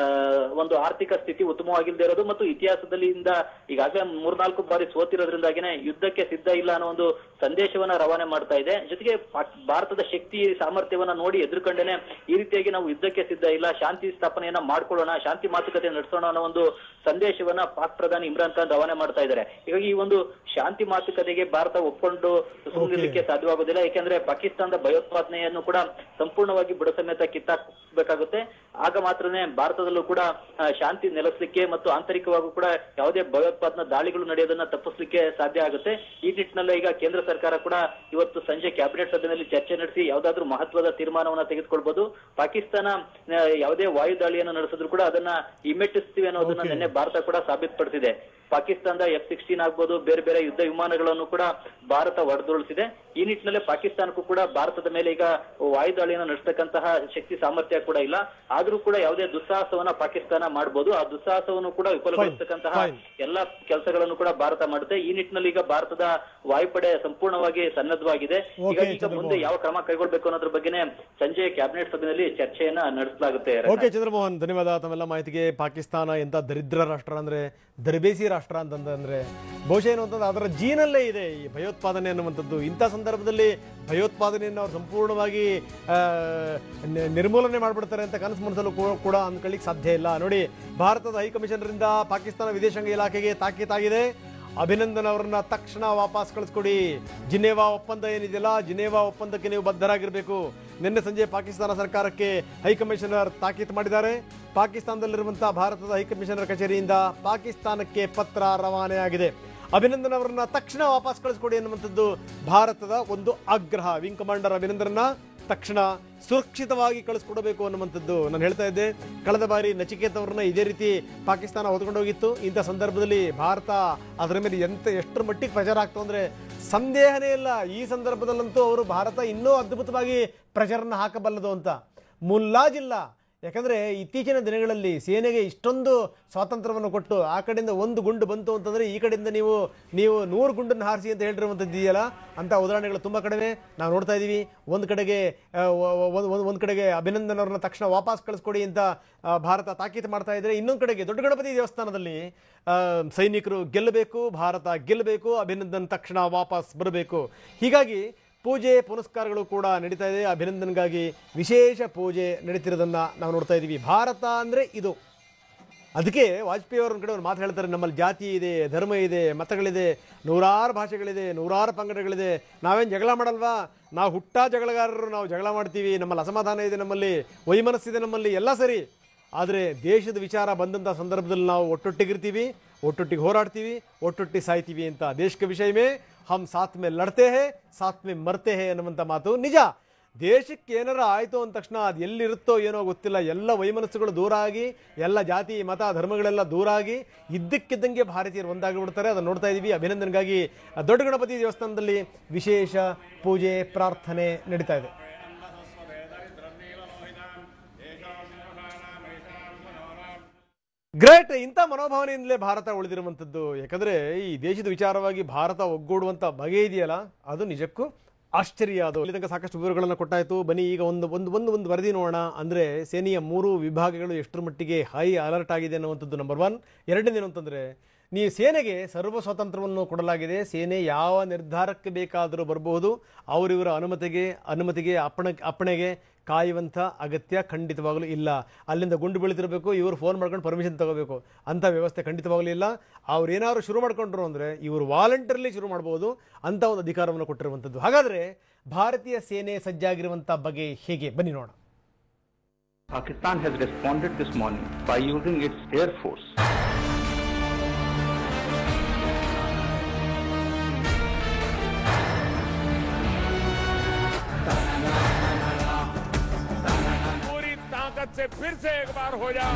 ಒಂದು ಆರ್ಥಿಕ ಸ್ಥಿತಿ ಉತ್ತಮವಾಗಿಲ್ಲದೆ ಇರೋದು ಮತ್ತು ಇತಿಹಾಸದಲ್ಲಿ ಈಗಾಗಲೇ 3-4 ಬಾರಿ ಸೋತಿರೋದ್ರಿಂದಾಗಿನೇ ಯುದ್ಧಕ್ಕೆ ಸಿದ್ಧ ಇಲ್ಲ ಅನ್ನೋ ಒಂದು ಸಂದೇಶವನ್ನ ರವಾನೆ ಮಾಡ್ತಾ ಇದೆ. ಜೊತೆಗೆ ಭಾರತದ ಶಕ್ತಿ ಸಾಮರ್ಥ್ಯವನ್ನ ನೋಡಿ ಎದುರುಕೊಂಡೇನೆ ಈ ರೀತಿಯಾಗಿ ನಾವು ಯುದ್ಧಕ್ಕೆ ಸಿದ್ಧ ಇಲ್ಲ, ಶಾಂತಿ ಸ್ಥಾಪನೆಯನ್ನ ಮಾಡ್ಕೊಳ್ಳೋಣ, ಶಾಂತಿ ಮಾತುಕತೆ ನಡೆಸೋಣ ಅನ್ನೋ ಒಂದು ಸಂದೇಶವನ್ನ ಪಾಕ್ ಪ್ರಧಾನಿ ಇಮ್ರಾನ್ ಖಾನ್ ರವಾನೆ ಮಾಡ್ತಾ ಇದ್ದಾರೆ. ಹೀಗಾಗಿ ಈ ಒಂದು ಶಾಂತಿ ಮಾತುಕತೆಗೆ ಭಾರತ ಒಪ್ಕೊಂಡು ಸುಮ್ಮನಿರ್ಲಿಕ್ಕೆ ಸಾಧ್ಯವಾಗುವುದಿಲ್ಲ. ಯಾಕೆಂದ್ರೆ ಪಾಕಿಸ್ತಾನದ ಭಯೋತ್ಪಾದನೆಯನ್ನು ಕೂಡ ಸಂಪೂರ್ಣವಾಗಿ ಬುಡ ಸಮೇತ ಕಿತ್ತಾಕಬೇಕಾಗುತ್ತೆ. ಆಗ ಮಾತ್ರನೇ ಭಾರತದಲ್ಲೂ ಕೂಡ ಶಾಂತಿ ನೆಲೆಸಲಿಕ್ಕೆ ಮತ್ತು ಆಂತರಿಕವಾಗೂ ಕೂಡ ಯಾವುದೇ ಭಯೋತ್ಪಾದನಾ ದಾಳಿಗಳು ನಡೆಯೋದನ್ನ ತಪ್ಪಿಸಲಿಕ್ಕೆ ಸಾಧ್ಯ ಆಗುತ್ತೆ. ಈ ನಿಟ್ಟಿನಲ್ಲಿ ಈಗ ಕೇಂದ್ರ ಸರ್ಕಾರ ಕೂಡ ಇವತ್ತು ಸಂಜೆ ಕ್ಯಾಬಿನೆಟ್ ಸಭೆಯಲ್ಲಿ ಚರ್ಚೆ ನಡೆಸಿ ಯಾವುದಾದ್ರೂ ಮಹತ್ವದ ತೀರ್ಮಾನವನ್ನ ತೆಗೆದುಕೊಳ್ಬಹುದು. ಪಾಕಿಸ್ತಾನ ಯಾವುದೇ ವಾಯು ದಾಳಿಯನ್ನು ನಡೆಸಿದ್ರು ಕೂಡ ಅದನ್ನ ಹಿಮ್ಮೆಟ್ಟಿಸ್ತೀವಿ ಅನ್ನೋದನ್ನ ನಿನ್ನೆ ಭಾರತ ಕೂಡ ಸಾಬೀತುಪಡಿಸಿದೆ. ಪಾಕಿಸ್ತಾನದ F-16 ಆಗ್ಬೋದು, ಬೇರೆ ಬೇರೆ ಯುದ್ಧ ವಿಮಾನಗಳನ್ನು ಕೂಡ ಭಾರತ ಹೊಡೆದುರುಳಿಸಿದೆ. ಈ ನಿಟ್ಟಿನಲ್ಲಿ ಪಾಕಿಸ್ತಾನಕ್ಕೂ ಕೂಡ ಭಾರತದ ಮೇಲೆ ಈಗ ವಾಯುದಾಳಿಯನ್ನು ನಡೆಸತಕ್ಕಂತಹ ಶಕ್ತಿ ಸಾಮರ್ಥ್ಯ ಕೂಡ ಇಲ್ಲ. ಆದ್ರೂ ಕೂಡ ಯಾವುದೇ ದುಸ್ಸಾಹಸವನ್ನ ಪಾಕಿಸ್ತಾನ ಮಾಡಬಹುದು. ಆ ದುಸ್ಸಾಹಸವನ್ನು ಕೂಡ ವಿಫಲಗೊಳಿಸತಕ್ಕಂತಹ ಎಲ್ಲಾ ಕೆಲಸಗಳನ್ನು ಕೂಡ ಭಾರತ ಮಾಡುತ್ತೆ. ಈ ನಿಟ್ಟಿನಲ್ಲಿ ಈಗ ಭಾರತದ ವಾಯುಪಡೆ ಸಂಪೂರ್ಣವಾಗಿ ಸನ್ನದ್ಧವಾಗಿದೆ. ಈಗ ಮುಂದೆ ಯಾವ ಕ್ರಮ ಕೈಗೊಳ್ಳಬೇಕು ಅನ್ನೋದ್ರ ಬಗ್ಗೆನೇ ಸಂಜೆ ಕ್ಯಾಬಿನೆಟ್ ಸಭೆಯಲ್ಲಿ ಚರ್ಚೆಯನ್ನ ನಡೆಸಲಾಗುತ್ತೆ.
ಓಕೆ ಚಂದ್ರಮೋಹನ್, ಧನ್ಯವಾದ ತಮ್ಮೆಲ್ಲ ಮಾಹಿತಿಗೆ. ಪಾಕಿಸ್ತಾನ ಎಂತ ದರಿದ್ರ ರಾಷ್ಟ್ರ ಅಂದ್ರೆ, ದರ್ಬೇಸಿ ರಾಷ್ಟ್ರ ಅಂತಂದ್ರೆ ಬಹುಶಃ ಏನು ಅಂತಂದ್ರೆ ಅದರ ಜೀನಲ್ಲೇ ಇದೆ ಈ ಭಯೋತ್ಪಾದನೆ ಅನ್ನುವಂಥದ್ದು. ಇಂಥ ಸಂದರ್ಭದಲ್ಲಿ ಭಯೋತ್ಪಾದನೆಯನ್ನು ಅವ್ರು ಸಂಪೂರ್ಣವಾಗಿ ನಿರ್ಮೂಲನೆ ಮಾಡಿಬಿಡ್ತಾರೆ ಅಂತ ಕನಸು ಮನಸ್ಸಲ್ಲೂ ಕೂಡ ಅಂದ್ಕೊಳ್ಳಿಕ್ಕೆ ಸಾಧ್ಯ ಇಲ್ಲ. ನೋಡಿ, ಭಾರತದ ಹೈಕಮಿಷನರಿಂದ ಪಾಕಿಸ್ತಾನ ವಿದೇಶಾಂಗ ಇಲಾಖೆಗೆ ತಾಕೀತಾಗಿದೆ. ಅಭಿನಂದನ್ ಅವರನ್ನ ತಕ್ಷಣ ವಾಪಸ್ ಕಳಿಸ್ಕೊಡಿ. ಜಿನೇವಾ ಒಪ್ಪಂದ ಏನಿದೆಯಲ್ಲ, ಜಿನೇವಾ ಒಪ್ಪಂದಕ್ಕೆ ನೀವು ಬದ್ಧರಾಗಿರಬೇಕು. ನಿನ್ನೆ ಸಂಜೆ ಪಾಕಿಸ್ತಾನ ಸರ್ಕಾರಕ್ಕೆ ಹೈಕಮಿಷನರ್ ತಾಕೀತು ಮಾಡಿದ್ದಾರೆ. ಪಾಕಿಸ್ತಾನದಲ್ಲಿರುವಂತಹ ಭಾರತದ ಹೈಕಮಿಷನರ್ ಕಚೇರಿಯಿಂದ ಪಾಕಿಸ್ತಾನಕ್ಕೆ ಪತ್ರ ರವಾನೆಯಾಗಿದೆ. ಅಭಿನಂದನ್ ಅವರನ್ನ ತಕ್ಷಣ ವಾಪಸ್ ಕಳಿಸ್ಕೊಡಿ ಅನ್ನುವಂಥದ್ದು ಭಾರತದ ಒಂದು ಆಗ್ರಹ. ವಿಂಗ್ ಕಮಾಂಡರ್ ಅಭಿನಂದನ್ನ ತಕ್ಷಣ ಸುರಕ್ಷಿತವಾಗಿ ಕಳಿಸ್ಕೊಡಬೇಕು ಅನ್ನುವಂಥದ್ದು ನಾನು ಹೇಳ್ತಾ ಇದ್ದೆ. ಕಳೆದ ಬಾರಿ ನಚಿಕೇತ್ ಅವ್ರನ್ನ ಇದೇ ರೀತಿ ಪಾಕಿಸ್ತಾನ ಹೊತ್ಕೊಂಡು ಹೋಗಿತ್ತು. ಇಂಥ ಸಂದರ್ಭದಲ್ಲಿ ಭಾರತ ಅದರ ಮೇಲೆ ಎಷ್ಟರ ಮಟ್ಟಿಗೆ ಪ್ರೆಷರ್ ಆಗ್ತು ಅಂದರೆ ಸಂದೇಹನೇ ಇಲ್ಲ. ಈ ಸಂದರ್ಭದಲ್ಲಂತೂ ಅವರು ಭಾರತ ಇನ್ನೂ ಅದ್ಭುತವಾಗಿ ಪ್ರೆಷರ್ನ ಹಾಕಬಲ್ಲದು ಅಂತ ಮುಲ್ಲಾಜಿಲ್ಲ. ಯಾಕಂದರೆ ಇತ್ತೀಚಿನ ದಿನಗಳಲ್ಲಿ ಸೇನೆಗೆ ಇಷ್ಟೊಂದು ಸ್ವಾತಂತ್ರ್ಯವನ್ನು ಕೊಟ್ಟು ಆ ಕಡೆಯಿಂದ ಒಂದು ಗುಂಡು ಬಂತು ಅಂತಂದರೆ ಈ ಕಡೆಯಿಂದ ನೀವು 100 ಗುಂಡನ್ನು ಹಾರಿಸಿ ಅಂತ ಹೇಳಿರುವಂಥದ್ದು ಇದೆಯಲ್ಲ, ಅಂಥ ಉದಾಹರಣೆಗಳು ತುಂಬ ಕಡಿಮೆ ನಾವು ನೋಡ್ತಾ ಇದ್ದೀವಿ. ಒಂದು ಕಡೆಗೆ ಅಭಿನಂದನ್ ಅವ್ರನ್ನ ತಕ್ಷಣ ವಾಪಸ್ ಕಳಿಸ್ಕೊಡಿ ಅಂತ ಭಾರತ ತಾಕೀತು ಮಾಡ್ತಾ ಇದ್ದರೆ, ಇನ್ನೊಂದು ಕಡೆಗೆ ದೊಡ್ಡ ಗಣಪತಿ ದೇವಸ್ಥಾನದಲ್ಲಿ ಸೈನಿಕರು ಗೆಲ್ಲಬೇಕು, ಭಾರತ ಗೆಲ್ಲಬೇಕು, ಅಭಿನಂದನ್ ತಕ್ಷಣ ವಾಪಸ್ ಬರಬೇಕು. ಹೀಗಾಗಿ ಪೂಜೆ ಪುನಸ್ಕಾರಗಳು ಕೂಡ ನಡೀತಾ ಇದೆ. ಅಭಿನಂದನ್ಗಾಗಿ ವಿಶೇಷ ಪೂಜೆ ನಡೀತಿರೋದನ್ನು ನಾವು ನೋಡ್ತಾ ಇದ್ದೀವಿ. ಭಾರತ ಅಂದರೆ ಇದು. ಅದಕ್ಕೆ ವಾಜಪೇಯಿ ಅವ್ರ ಕಡೆ ಒಂದು ಮಾತು ಹೇಳ್ತಾರೆ, ನಮ್ಮಲ್ಲಿ ಜಾತಿ ಇದೆ, ಧರ್ಮ ಇದೆ, ಮತಗಳಿದೆ, 100 ಭಾಷೆಗಳಿದೆ, 100 ಪಂಗಡಗಳಿದೆ, ನಾವೇನು ಜಗಳ ಮಾಡಲ್ವಾ? ನಾವು ಜಗಳಗಾರರು, ನಾವು ಜಗಳ ಮಾಡ್ತೀವಿ, ನಮ್ಮಲ್ಲಿ ಅಸಮಾಧಾನ ಇದೆ, ನಮ್ಮಲ್ಲಿ ವೈಮನಸ್ಸಿದೆ, ನಮ್ಮಲ್ಲಿ ಎಲ್ಲ ಸರಿ. ಆದರೆ ದೇಶದ ವಿಚಾರ ಬಂದಂಥ ಸಂದರ್ಭದಲ್ಲಿ ನಾವು ಒಟ್ಟೊಟ್ಟಿಗಿರ್ತೀವಿ, ಒಟ್ಟೊಟ್ಟಿಗೆ ಹೋರಾಡ್ತೀವಿ, ಒಟ್ಟೊಟ್ಟಿಗೆ ಸಾಯ್ತೀವಿ ಅಂತ. ದೇಶಕ್ಕೆ ವಿಷಯವೇ ಹಮ್ ಸಾಥ್ ಮೇ ಲಡ್ತೆ ಹೇ, ಸಾಥ್ ಮೇ ಮರ್ತೆ ಹೇ ಅನ್ನುವಂಥ ಮಾತು ನಿಜ. ದೇಶಕ್ಕೆ ಏನಾರ ಆಯಿತು ಅಂದ ತಕ್ಷಣ ಅದು ಎಲ್ಲಿರುತ್ತೋ ಏನೋ ಗೊತ್ತಿಲ್ಲ, ಎಲ್ಲ ವೈಮನಸ್ಸುಗಳು ದೂರ ಆಗಿ, ಎಲ್ಲ ಜಾತಿ ಮತ ಧರ್ಮಗಳೆಲ್ಲ ದೂರ ಆಗಿ ಇದ್ದಕ್ಕಿದ್ದಂಗೆ ಭಾರತೀಯರು ಒಂದಾಗಿಬಿಡ್ತಾರೆ. ಅದನ್ನು ನೋಡ್ತಾ ಇದ್ದೀವಿ. ಅಭಿನಂದನ್ಗಾಗಿ ದೊಡ್ಡ ಗಣಪತಿ ದೇವಸ್ಥಾನದಲ್ಲಿ ವಿಶೇಷ ಪೂಜೆ ಪ್ರಾರ್ಥನೆ ನಡೀತಾ ಇದೆ. ಗ್ರೇಟ್. ಇಂಥ ಮನೋಭಾವನೆಯಿಂದಲೇ ಭಾರತ ಉಳಿದಿರುವಂಥದ್ದು. ಯಾಕಂದರೆ ಈ ದೇಶದ ವಿಚಾರವಾಗಿ ಭಾರತ ಒಗ್ಗೂಡುವಂಥ ಬಗೆ ಇದೆಯಲ್ಲ, ಅದು ನಿಜಕ್ಕೂ ಆಶ್ಚರ್ಯ. ಅದು ಇಲ್ಲಿ ತನಕ ಸಾಕಷ್ಟು ವಿವರಗಳನ್ನು ಕೊಟ್ಟಾಯಿತು. ಬನ್ನಿ ಈಗ ಒಂದು ವರದಿ ನೋಡೋಣ. ಅಂದರೆ ಸೇನೆಯ 3 ವಿಭಾಗಗಳು ಎಷ್ಟರ ಮಟ್ಟಿಗೆ ಹೈ ಅಲರ್ಟ್ ಆಗಿದೆ ಅನ್ನುವಂಥದ್ದು ನಂಬರ್ 1. ಎರಡನೇನು ಅಂತಂದರೆ, ನೀವು ಸೇನೆಗೆ ಸರ್ವ ಸ್ವಾತಂತ್ರ್ಯವನ್ನು ಕೊಡಲಾಗಿದೆ. ಸೇನೆ ಯಾವ ನಿರ್ಧಾರಕ್ಕೆ ಬೇಕಾದರೂ ಬರಬಹುದು. ಅವರಿವರ ಅನುಮತಿಗೆ ಅಪ್ಪಣೆಗೆ ಕಾಯುವಂಥ ಅಗತ್ಯ ಖಂಡಿತವಾಗಲೂ ಇಲ್ಲ. ಅಲ್ಲಿಂದ ಗುಂಡು ಬೀಳ್ತಿರಬೇಕು, ಇವರು ಫೋನ್ ಮಾಡ್ಕೊಂಡು ಪರ್ಮಿಷನ್ ತಗೋಬೇಕು ಅಂಥ ವ್ಯವಸ್ಥೆ ಖಂಡಿತವಾಗಲೂ ಇಲ್ಲ. ಅವ್ರು ಏನಾದ್ರು ಶುರು ಮಾಡ್ಕೊಂಡ್ರು ಅಂದರೆ ಇವರು ವಾಲಂಟರಿಲಿ ಶುರು ಮಾಡ್ಬೋದು ಅಂತ ಒಂದು ಅಧಿಕಾರವನ್ನು ಕೊಟ್ಟಿರುವಂಥದ್ದು. ಹಾಗಾದರೆ ಭಾರತೀಯ ಸೇನೆ ಸಜ್ಜಾಗಿರುವಂಥ ಬಗೆ ಹೇಗೆ, ಬನ್ನಿ ನೋಡೋಣ.
Pakistan has responded this morning by using its air force.
पूरी ताकत से फिर से एक बार हो जाए.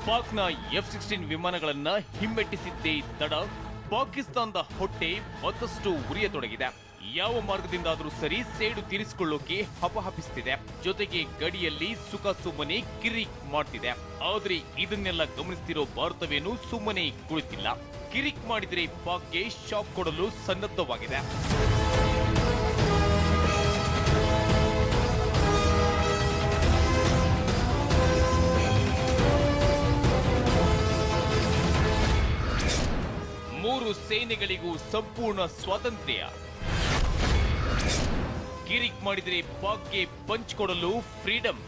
ಪಾಕ್ನ F-16 ವಿಮಾನಗಳನ್ನ ಹಿಮ್ಮೆಟ್ಟಿಸಿದ್ದೇ ತಡ ಪಾಕಿಸ್ತಾನದ ಹೊಟ್ಟೆ ಮತ್ತಷ್ಟು ಉರಿಯತೊಡಗಿದೆ. ಯಾವ ಮಾರ್ಗದಿಂದಾದರೂ ಸರಿ ಸೇಡು ತೀರಿಸಿಕೊಳ್ಳೋಕೆ ಹಪಹಪಿಸುತ್ತಿದೆ. ಜೊತೆಗೆ ಗಡಿಯಲ್ಲಿ ಸುಖ ಸುಮ್ಮನೆ ಕಿರಿಕ್ ಮಾಡ್ತಿದೆ. ಆದ್ರೆ ಇದನ್ನೆಲ್ಲ ಗಮನಿಸ್ತಿರೋ ಭಾರತವೇನು ಸುಮ್ಮನೆ ಕುಳಿತಿಲ್ಲ. ಕಿರಿಕ್ ಮಾಡಿದ್ರೆ ಪಾಕ್ಗೆ ಶಾಕ್ ಕೊಡಲು ಸನ್ನದ್ಧವಾಗಿದೆ. ಮೂರು ಸೇನೆಗಳಿಗೂ ಸಂಪೂರ್ಣ ಸ್ವಾತಂತ್ರ್ಯ. ಕಿರಿಕ್ ಮಾಡಿದರೆ ಪಾಕ್ಗೆ ಪಂಚ್ ಕೊಡಲು ಫ್ರೀಡಂ.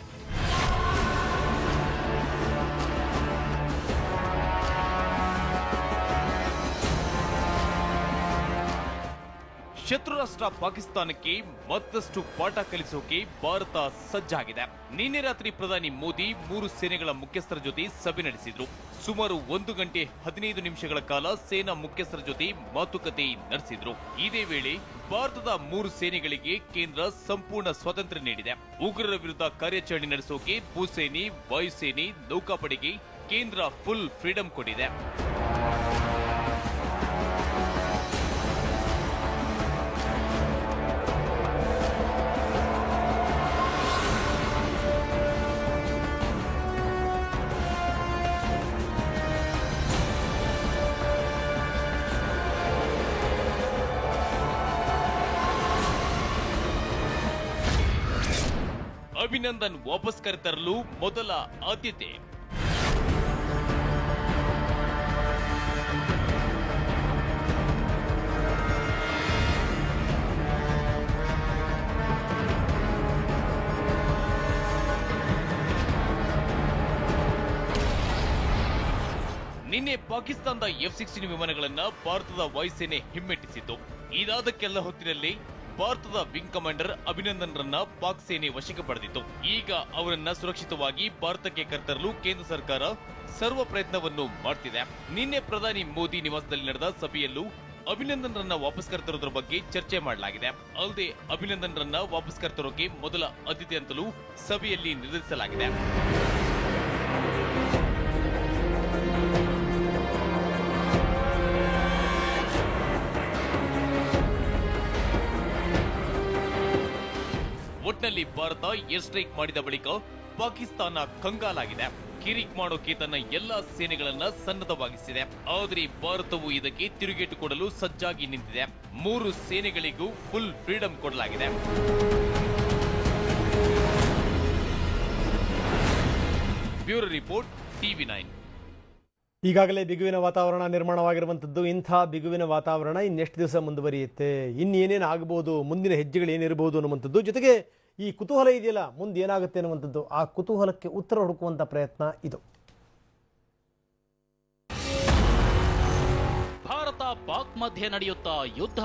ಶತ್ರು ರಾಷ್ಟ್ರ ಪಾಕಿಸ್ತಾನಕ್ಕೆ ಮತ್ತಷ್ಟು ಪಾಠ ಕಲಿಸೋಕೆ ಭಾರತ ಸಜ್ಜಾಗಿದೆ. ನಿನ್ನೆ ರಾತ್ರಿ ಪ್ರಧಾನಿ ಮೋದಿ ಮೂರು ಸೇನೆಗಳ ಮುಖ್ಯಸ್ಥರ ಜೊತೆ ಸಭೆ ನಡೆಸಿದ್ರು. ಸುಮಾರು 1 ಗಂಟೆ 15 ನಿಮಿಷಗಳ ಕಾಲ ಸೇನಾ ಮುಖ್ಯಸ್ಥರ ಜೊತೆ ಮಾತುಕತೆ ನಡೆಸಿದ್ರು. ಇದೇ ವೇಳೆ ಭಾರತದ ಮೂರು ಸೇನೆಗಳಿಗೆ ಕೇಂದ್ರ ಸಂಪೂರ್ಣ ಸ್ವಾತಂತ್ರ್ಯ ನೀಡಿದೆ. ಉಗ್ರರ ವಿರುದ್ಧ ಕಾರ್ಯಾಚರಣೆ ನಡೆಸೋಕೆ ಭೂಸೇನೆ, ವಾಯುಸೇನೆ, ನೌಕಾಪಡೆಗೆ ಕೇಂದ್ರ ಫುಲ್ ಫ್ರೀಡಂ ಕೊಟ್ಟಿದೆ. ಅಭಿನಂದನ್ ವಾಪಸ್ ಕರೆತರಲು ಮೊದಲ ಆದ್ಯತೆ. ನಿನ್ನೆ ಪಾಕಿಸ್ತಾನದ F-16 ವಿಮಾನಗಳನ್ನ ಭಾರತದ ವಾಯುಸೇನೆ ಹಿಮ್ಮೆಟ್ಟಿಸಿತ್ತು. ಇದಾದ ಕೆಲ ಹೊತ್ತಿನಲ್ಲಿ ಭಾರತದ ವಿಂಗ್ ಕಮಾಂಡರ್ ಅಭಿನಂದನ್ ರನ್ನ ಪಾಕ್ ಸೇನೆ ವಶಕ್ಕೆ ಪಡೆದಿತ್ತು. ಈಗ ಅವರನ್ನ ಸುರಕ್ಷಿತವಾಗಿ ಭಾರತಕ್ಕೆ ಕರೆತರಲು ಕೇಂದ್ರ ಸರ್ಕಾರ ಸರ್ವ ಪ್ರಯತ್ನವನ್ನು ಮಾಡ್ತಿದೆ. ನಿನ್ನೆ ಪ್ರಧಾನಿ ಮೋದಿ ನಿವಾಸದಲ್ಲಿ ನಡೆದ ಸಭೆಯಲ್ಲೂ ಅಭಿನಂದನ್ ರನ್ನ ವಾಪಸ್ ಕರೆತರೋದ್ರ ಬಗ್ಗೆ ಚರ್ಚೆ ಮಾಡಲಾಗಿದೆ. ಅಲ್ಲದೆ ಅಭಿನಂದನ್ ರನ್ನ ವಾಪಸ್ ಕರೆತರೋಕೆ ಮೊದಲ ಆದ್ಯತೆ ಅಂತಲೂ ಸಭೆಯಲ್ಲಿ ನಿರ್ಧರಿಸಲಾಗಿದೆ. ಒಟ್ನಲ್ಲಿ ಭಾರತ ಏರ್ ಸ್ಟ್ರೈಕ್ ಮಾಡಿದ ಬಳಿಕ ಪಾಕಿಸ್ತಾನ ಕಂಗಾಲಾಗಿದೆ. ಕಿರಿಕ್ ಮಾಡೋಕೆ ತನ್ನ ಎಲ್ಲಾ ಸೇನೆಗಳನ್ನ ಸನ್ನದ್ಧವಾಗಿಸಿದೆ. ಆದರೆ ಭಾರತವು ಇದಕ್ಕೆ ತಿರುಗೇಟು ಕೊಡಲು ಸಜ್ಜಾಗಿ ನಿಂತಿದೆ. ಮೂರು ಸೇನೆಗಳಿಗೂ ಫುಲ್ ಫ್ರೀಡಂ ಕೊಡಲಾಗಿದೆ. Bureau report, TV9.
ಈಗಾಗಲೇ ಬಿಗುವಿನ ವಾತಾವರಣ ನಿರ್ಮಾಣವಾಗಿರುವಂಥದ್ದು. ಇಂಥ ಬಿಗುವಿನ ವಾತಾವರಣ ಇನ್ನೆಷ್ಟು ದಿವಸ ಮುಂದುವರಿಯುತ್ತೆ, ಇನ್ನೇನೇನು ಆಗ್ಬೋದು, ಮುಂದಿನ ಹೆಜ್ಜೆಗಳು ಏನಿರಬಹುದು ಅನ್ನುವಂಥದ್ದು, ಜೊತೆಗೆ ಈ ಕುತೂಹಲ ಇದೆಯಲ್ಲ ಮುಂದೆ ಏನಾಗುತ್ತೆ ಅನ್ನುವಂಥದ್ದು, ಆ ಕುತೂಹಲಕ್ಕೆ ಉತ್ತರ ಹುಡುಕುವಂಥ ಪ್ರಯತ್ನ ಇದು.
ಭಾರತ ಪಾಕ್ ಮಧ್ಯೆ ನಡೆಯುತ್ತಾ ಯುದ್ಧ.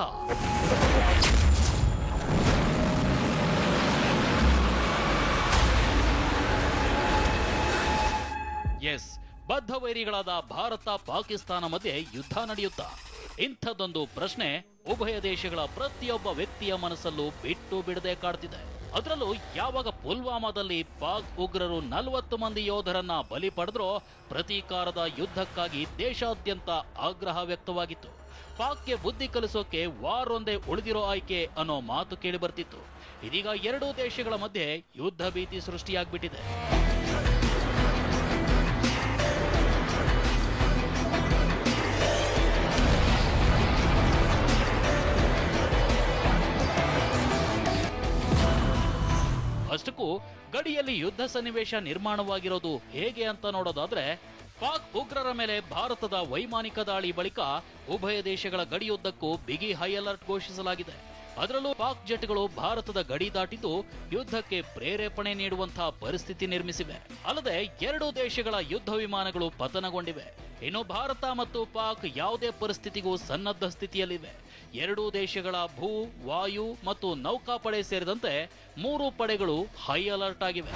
ಎಸ್, ಬದ್ಧ ವೈರಿಗಳಾದ ಭಾರತ ಪಾಕಿಸ್ತಾನ ಮಧ್ಯೆ ಯುದ್ಧ ನಡೆಯುತ್ತಾ? ಇಂಥದ್ದೊಂದು ಪ್ರಶ್ನೆ ಉಭಯ ದೇಶಗಳ ಪ್ರತಿಯೊಬ್ಬ ವ್ಯಕ್ತಿಯ ಮನಸ್ಸಲ್ಲೂ ಬಿಟ್ಟು ಬಿಡದೆ ಕಾಡ್ತಿದೆ. ಅದರಲ್ಲೂ ಯಾವಾಗ ಪುಲ್ವಾಮಾದಲ್ಲಿ ಪಾಕ್ ಉಗ್ರರು 40 ಮಂದಿ ಯೋಧರನ್ನ ಬಲಿ ಪಡೆದ್ರೋ ಪ್ರತೀಕಾರದ ಯುದ್ಧಕ್ಕಾಗಿ ದೇಶಾದ್ಯಂತ ಆಗ್ರಹ ವ್ಯಕ್ತವಾಗಿತ್ತು. ಪಾಕ್ಗೆ ಬುದ್ಧಿ ಕಲಿಸೋಕೆ ವಾರ್ ಒಂದೇ ಉಳಿದಿರೋ ಆಯ್ಕೆ ಅನ್ನೋ ಮಾತು ಕೇಳಿ ಬರ್ತಿತ್ತು. ಇದೀಗ ಎರಡೂ ದೇಶಗಳ ಮಧ್ಯೆ ಯುದ್ಧ ಭೀತಿ ಸೃಷ್ಟಿಯಾಗ್ಬಿಟ್ಟಿದೆ. ಅಷ್ಟಕ್ಕೂ ಗಡಿಯಲ್ಲಿ ಯುದ್ಧ ಸನ್ನಿವೇಶ ನಿರ್ಮಾಣವಾಗಿರೋದು ಹೇಗೆ ಅಂತ ನೋಡೋದಾದ್ರೆ, ಪಾಕ್ ಉಗ್ರರ ಮೇಲೆ ಭಾರತದ ವೈಮಾನಿಕ ದಾಳಿ ಬಳಿಕ ಉಭಯ ದೇಶಗಳ ಗಡಿಯುದ್ದಕ್ಕೂ ಬಿಗಿ ಹೈ ಅಲರ್ಟ್ ಘೋಷಿಸಲಾಗಿದೆ. ಅದರಲ್ಲೂ ಪಾಕ್ ಜೆಟ್ಗಳು ಭಾರತದ ಗಡಿ ದಾಟಿದ್ದು ಯುದ್ಧಕ್ಕೆ ಪ್ರೇರೇಪಣೆ ನೀಡುವಂತಹ ಪರಿಸ್ಥಿತಿ ನಿರ್ಮಿಸಿವೆ. ಅಲ್ಲದೆ ಎರಡೂ ದೇಶಗಳ ಯುದ್ಧ ವಿಮಾನಗಳು ಪತನಗೊಂಡಿವೆ. ಇನ್ನು ಭಾರತ ಮತ್ತು ಪಾಕ್ ಯಾವುದೇ ಪರಿಸ್ಥಿತಿಗೂ ಸನ್ನದ್ಧ ಸ್ಥಿತಿಯಲ್ಲಿವೆ. ಎರಡೂ ದೇಶಗಳ ಭೂ, ವಾಯು ಮತ್ತು ನೌಕಾಪಡೆ ಸೇರಿದಂತೆ 3 ಪಡೆಗಳು ಹೈ ಅಲರ್ಟ್ ಆಗಿವೆ.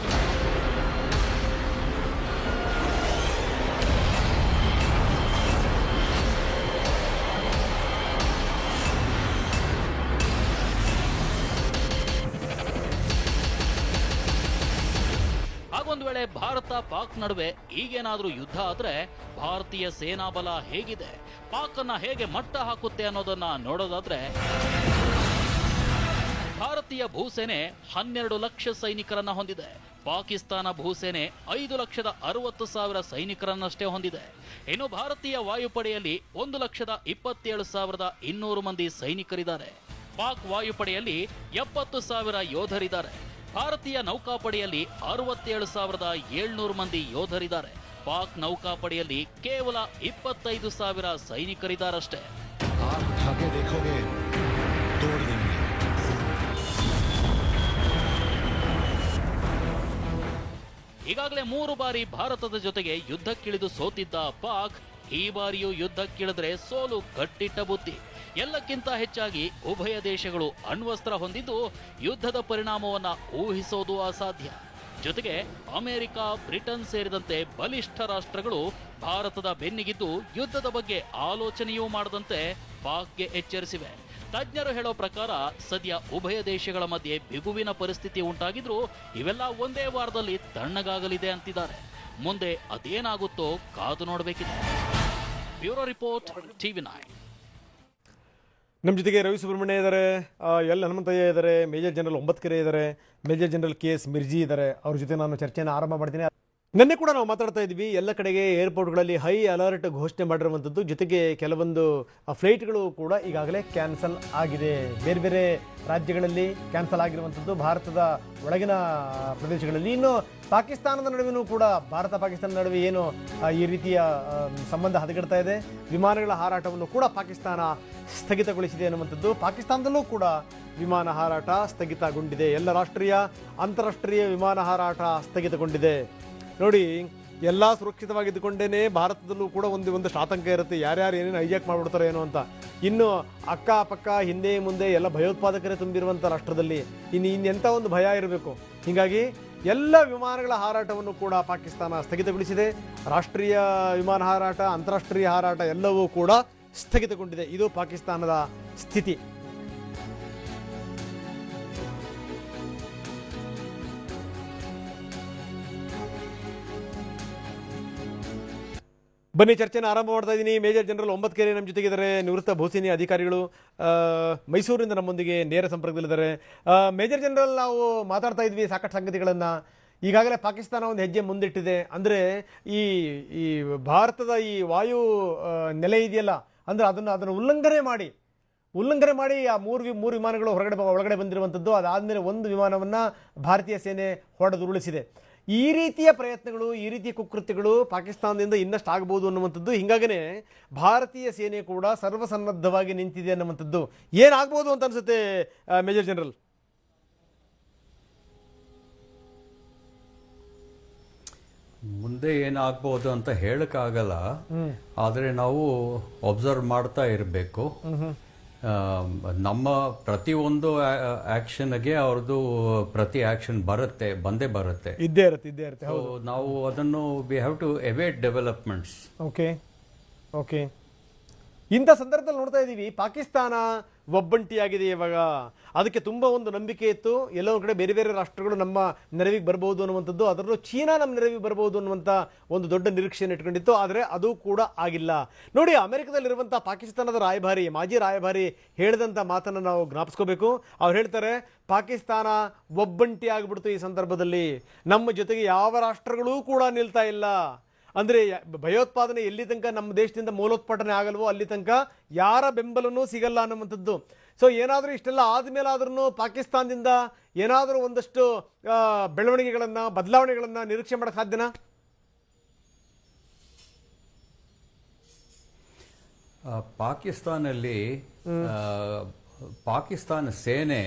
ಹಾಗೊಂದು ವೇಳೆ ಭಾರತ ಪಾಕ್ ನಡುವೆ ಈಗೇನಾದ್ರೂ ಯುದ್ಧ ಆದ್ರೆ ಭಾರತೀಯ ಸೇನಾ ಬಲ ಹೇಗಿದೆ, ಪಾಕ್ ಅನ್ನ ಹೇಗೆ ಮಟ್ಟ ಹಾಕುತ್ತೆ ಅನ್ನೋದನ್ನ ನೋಡೋದಾದ್ರೆ, ಭಾರತೀಯ ಭೂಸೇನೆ 12 ಲಕ್ಷ ಸೈನಿಕರನ್ನ ಹೊಂದಿದೆ. ಪಾಕಿಸ್ತಾನ ಭೂಸೇನೆ 5,60,000 ಸೈನಿಕರನ್ನಷ್ಟೇ ಹೊಂದಿದೆ. ಇನ್ನು ಭಾರತೀಯ ವಾಯುಪಡೆಯಲ್ಲಿ 1,27,200 ಮಂದಿ ಸೈನಿಕರಿದ್ದಾರೆ. ಪಾಕ್ ವಾಯುಪಡೆಯಲ್ಲಿ 70,000 ಯೋಧರಿದ್ದಾರೆ. ಭಾರತೀಯ ನೌಕಾಪಡೆಯಲ್ಲಿ 67,700 ಮಂದಿ ಯೋಧರಿದ್ದಾರೆ. ಪಾಕ್ ನೌಕಾಪಡೆಯಲ್ಲಿ ಕೇವಲ 25,000 ಸೈನಿಕರಿದ್ದಾರಷ್ಟೇ. ಈಗಾಗಲೇ 3 ಬಾರಿ ಭಾರತದ ಜೊತೆಗೆ ಯುದ್ಧಕ್ಕಿಳಿದು ಸೋತಿದ್ದ ಪಾಕ್ ಈ ಬಾರಿಯೂ ಯುದ್ಧಕ್ಕಿಳಿದ್ರೆ ಸೋಲು ಕಟ್ಟಿಟ್ಟ ಬುತ್ತಿ. ಎಲ್ಲಕ್ಕಿಂತ ಹೆಚ್ಚಾಗಿ ಉಭಯ ದೇಶಗಳು ಅಣ್ವಸ್ತ್ರ ಹೊಂದಿದ್ದು ಯುದ್ಧದ ಪರಿಣಾಮವನ್ನ ಊಹಿಸೋದು ಅಸಾಧ್ಯ. ಜೊತೆಗೆ ಅಮೆರಿಕ, ಬ್ರಿಟನ್ ಸೇರಿದಂತೆ ಬಲಿಷ್ಠ ರಾಷ್ಟ್ರಗಳು ಭಾರತದ ಬೆನ್ನಿಗಿದ್ದು ಯುದ್ಧದ ಬಗ್ಗೆ ಆಲೋಚನೆಯೂ ಮಾಡದಂತೆ ಪಾಕ್ಗೆ ಎಚ್ಚರಿಸಿವೆ. ತಜ್ಞರು ಹೇಳೋ ಪ್ರಕಾರ ಸದ್ಯ ಉಭಯ ದೇಶಗಳ ಮಧ್ಯೆ ಬಿಗುವಿನ ಪರಿಸ್ಥಿತಿ ಉಂಟಾಗಿದ್ರೂ ಇವೆಲ್ಲ ಒಂದೇ ವಾರದಲ್ಲಿ ತಣ್ಣಗಾಗಲಿದೆ ಅಂತಿದ್ದಾರೆ. ಮುಂದೆ ಅದೇನಾಗುತ್ತೋ ಕಾದು ನೋಡಬೇಕಿದೆ. Bureau report, TV9.
ನಮ್ಮ ಜೊತೆಗೆ ರವಿ ಸುಬ್ರಹ್ಮಣ್ಯ ಇದ್ದಾರೆ, ಎಲ್ ಹನುಮಂತಯ್ಯ ಇದ್ದಾರೆ, ಮೇಜರ್ ಜನರಲ್ ಒಂಬತ್ಕೆರೆ ಇದ್ದಾರೆ, ಮೇಜರ್ ಜನರಲ್ KS ಮಿರ್ಜಿ ಇದ್ದಾರೆ. ಅವ್ರ ಜೊತೆ ನಾನು ಚರ್ಚೆಯನ್ನು ಆರಂಭ ಮಾಡ್ತೀನಿ. ನಿನ್ನೆ ಕೂಡ ನಾವು ಮಾತಾಡ್ತಾ ಇದ್ವಿ, ಎಲ್ಲ ಕಡೆಗೆ ಏರ್ಪೋರ್ಟ್ಗಳಲ್ಲಿ ಹೈ ಅಲರ್ಟ್ ಘೋಷಣೆ ಮಾಡಿರುವಂಥದ್ದು. ಜೊತೆಗೆ ಕೆಲವೊಂದು ಫ್ಲೈಟ್ಗಳು ಕೂಡ ಈಗಾಗಲೇ ಕ್ಯಾನ್ಸಲ್ ಆಗಿದೆ. ಬೇರೆ ಬೇರೆ ರಾಜ್ಯಗಳಲ್ಲಿ ಕ್ಯಾನ್ಸಲ್ ಆಗಿರುವಂಥದ್ದು, ಭಾರತದ ಒಳಗಿನ ಪ್ರದೇಶಗಳಲ್ಲಿ. ಇನ್ನು ಪಾಕಿಸ್ತಾನದ ನಡುವೆನೂ ಕೂಡ ಭಾರತ ಪಾಕಿಸ್ತಾನ ನಡುವೆ ಏನು ಈ ರೀತಿಯ ಸಂಬಂಧ ಹದಗೆಡ್ತಾ ಇದೆ. ವಿಮಾನಗಳ ಹಾರಾಟವನ್ನು ಕೂಡ ಪಾಕಿಸ್ತಾನ ಸ್ಥಗಿತಗೊಳಿಸಿದೆ ಅನ್ನುವಂಥದ್ದು. ಪಾಕಿಸ್ತಾನದಲ್ಲೂ ಕೂಡ ವಿಮಾನ ಹಾರಾಟ ಸ್ಥಗಿತಗೊಂಡಿದೆ. ಎಲ್ಲ ರಾಷ್ಟ್ರೀಯ ಅಂತಾರಾಷ್ಟ್ರೀಯ ವಿಮಾನ ಹಾರಾಟ ಸ್ಥಗಿತಗೊಂಡಿದೆ. ನೋಡಿ, ಎಲ್ಲ ಸುರಕ್ಷಿತವಾಗಿದ್ದುಕೊಂಡೇನೆ ಭಾರತದಲ್ಲೂ ಕೂಡ ಒಂದಷ್ಟು ಆತಂಕ ಇರುತ್ತೆ, ಯಾರ್ಯಾರು ಏನೇನು ಹೈಜಾಕ್ ಮಾಡಿಬಿಡ್ತಾರೆ ಏನೋ ಅಂತ. ಇನ್ನು ಅಕ್ಕಪಕ್ಕ ಹಿಂದೆ ಮುಂದೆ ಎಲ್ಲ ಭಯೋತ್ಪಾದಕರೇ ತುಂಬಿರುವಂಥ ರಾಷ್ಟ್ರದಲ್ಲಿ ಇನ್ನೆಂಥ ಒಂದು ಭಯ ಇರಬೇಕು. ಹೀಗಾಗಿ ಎಲ್ಲ ವಿಮಾನಗಳ ಹಾರಾಟವನ್ನು ಕೂಡ ಪಾಕಿಸ್ತಾನ ಸ್ಥಗಿತಗೊಳಿಸಿದೆ. ರಾಷ್ಟ್ರೀಯ ವಿಮಾನ ಹಾರಾಟ, ಅಂತಾರಾಷ್ಟ್ರೀಯ ಹಾರಾಟ ಎಲ್ಲವೂ ಕೂಡ ಸ್ಥಗಿತಗೊಂಡಿದೆ. ಇದು ಪಾಕಿಸ್ತಾನದ ಸ್ಥಿತಿ. ಬನ್ನಿ ಚರ್ಚೆನ ಆರಂಭ ಮಾಡ್ತಾ ಇದ್ದೀನಿ. ಮೇಜರ್ ಜನರಲ್ ಒಂಬತ್ಕೆರೆ ನಮ್ಮ ಜೊತೆಗಿದ್ದಾರೆ, ನಿವೃತ್ತ ಭೂಸೇನೆ ಅಧಿಕಾರಿಗಳು, ಮೈಸೂರಿನಿಂದ ನಮ್ಮೊಂದಿಗೆ ನೇರ ಸಂಪರ್ಕದಲ್ಲಿದ್ದಾರೆ. ಮೇಜರ್ ಜನರಲ್, ನಾವು ಮಾತಾಡ್ತಾ ಇದ್ವಿ ಸಾಕಷ್ಟು ಸಂಗತಿಗಳನ್ನು. ಈಗಾಗಲೇ ಪಾಕಿಸ್ತಾನ ಒಂದು ಹೆಜ್ಜೆ ಮುಂದಿಟ್ಟಿದೆ. ಅಂದರೆ ಈ ಭಾರತದ ಈ ವಾಯು ನೆಲೆ ಇದೆಯಲ್ಲ, ಅಂದರೆ ಅದನ್ನು ಉಲ್ಲಂಘನೆ ಮಾಡಿ ಆ ಮೂರು ವಿಮಾನಗಳು ಒಳಗಡೆ ಬಂದಿರುವಂಥದ್ದು. ಅದಾದಮೇಲೆ ಒಂದು ವಿಮಾನವನ್ನು ಭಾರತೀಯ ಸೇನೆ ಹೊಡೆದುರುಳಿಸಿದೆ. ಈ ರೀತಿಯ ಪ್ರಯತ್ನಗಳು, ಈ ರೀತಿಯ ಕುಕೃತ್ಯಗಳು ಪಾಕಿಸ್ತಾನದಿಂದ ಇನ್ನಷ್ಟು ಆಗಬಹುದು ಅನ್ನುವಂಥದ್ದು. ಹೀಗಾಗನೇ ಭಾರತೀಯ ಸೇನೆ ಕೂಡ ಸರ್ವಸನ್ನದ್ಧವಾಗಿ ನಿಂತಿದೆ ಅನ್ನುವಂಥದ್ದು. ಏನಾಗ್ಬೋದು ಅಂತ ಅನ್ಸುತ್ತೆ ಮೇಜರ್ ಜನರಲ್?
ಮುಂದೆ ಏನಾಗ್ಬೋದು ಅಂತ ಹೇಳಕ್ಕಾಗಲ್ಲ, ಆದರೆ ನಾವು ಒಬ್ಸರ್ವ್ ಮಾಡ್ತಾ ಇರಬೇಕು. ನಮ್ಮ ಪ್ರತಿಯೊಂದು ಆಕ್ಷನ್ಗೆ ಅವ್ರದ್ದು ಪ್ರತಿ ಆಕ್ಷನ್ ಬಂದೇ ಬರುತ್ತೆ,
ಇದ್ದೇ ಇರುತ್ತೆ.
ನಾವು ಅದನ್ನು we have to await developments.
Okay. ಇಂಥ ಸಂದರ್ಭದಲ್ಲಿ ನೋಡ್ತಾ ಇದ್ದೀವಿ, ಪಾಕಿಸ್ತಾನ ಒಬ್ಬಂಟಿಯಾಗಿದೆ ಇವಾಗ. ಅದಕ್ಕೆ ತುಂಬ ಒಂದು ನಂಬಿಕೆ ಇತ್ತು, ಎಲ್ಲೋ ಒಂದು ಕಡೆ ಬೇರೆ ಬೇರೆ ರಾಷ್ಟ್ರಗಳು ನಮ್ಮ ನೆರವಿಗೆ ಬರ್ಬೋದು ಅನ್ನುವಂಥದ್ದು, ಅದರಲ್ಲೂ ಚೀನಾ ನಮ್ಮ ನೆರವಿಗೆ ಬರ್ಬೋದು ಅನ್ನುವಂಥ ಒಂದು ದೊಡ್ಡ ನಿರೀಕ್ಷೆಯನ್ನು ಇಟ್ಕೊಂಡಿತ್ತು. ಆದರೆ ಅದು ಕೂಡ ಆಗಿಲ್ಲ. ನೋಡಿ, ಅಮೆರಿಕದಲ್ಲಿರುವಂಥ ಪಾಕಿಸ್ತಾನದ ರಾಯಭಾರಿ, ಮಾಜಿ ರಾಯಭಾರಿ ಹೇಳಿದಂಥ ಮಾತನ್ನು ನಾವು ಜ್ಞಾಪಿಸ್ಕೋಬೇಕು. ಅವ್ರು ಹೇಳ್ತಾರೆ, ಪಾಕಿಸ್ತಾನ ಒಬ್ಬಂಟಿ ಆಗಿಬಿಡ್ತು ಈ ಸಂದರ್ಭದಲ್ಲಿ, ನಮ್ಮ ಜೊತೆಗೆ ಯಾವ ರಾಷ್ಟ್ರಗಳೂ ಕೂಡ ನಿಲ್ತಾ ಇಲ್ಲ. ಅಂದರೆ ಭಯೋತ್ಪಾದನೆ ಎಲ್ಲಿ ತನಕ ನಮ್ಮ ದೇಶದಿಂದ ಮೂಲೋತ್ಪಾದನೆ ಆಗಲ್ವೋ ಅಲ್ಲಿ ತನಕ ಯಾರ ಬೆಂಬಲನೂ ಸಿಗಲ್ಲ ಅನ್ನುವಂಥದ್ದು. ಸೊ ಏನಾದರೂ ಇಷ್ಟೆಲ್ಲ ಆದಮೇಲಾದ್ರೂ ಪಾಕಿಸ್ತಾನದಿಂದ ಏನಾದರೂ ಒಂದಷ್ಟು ಬದಲಾವಣೆಗಳನ್ನು ನಿರೀಕ್ಷೆ ಮಾಡೋಕ್ಕೆ ಸಾಧ್ಯನಾ?
ಪಾಕಿಸ್ತಾನಲ್ಲಿ ಪಾಕಿಸ್ತಾನ ಸೇನೆ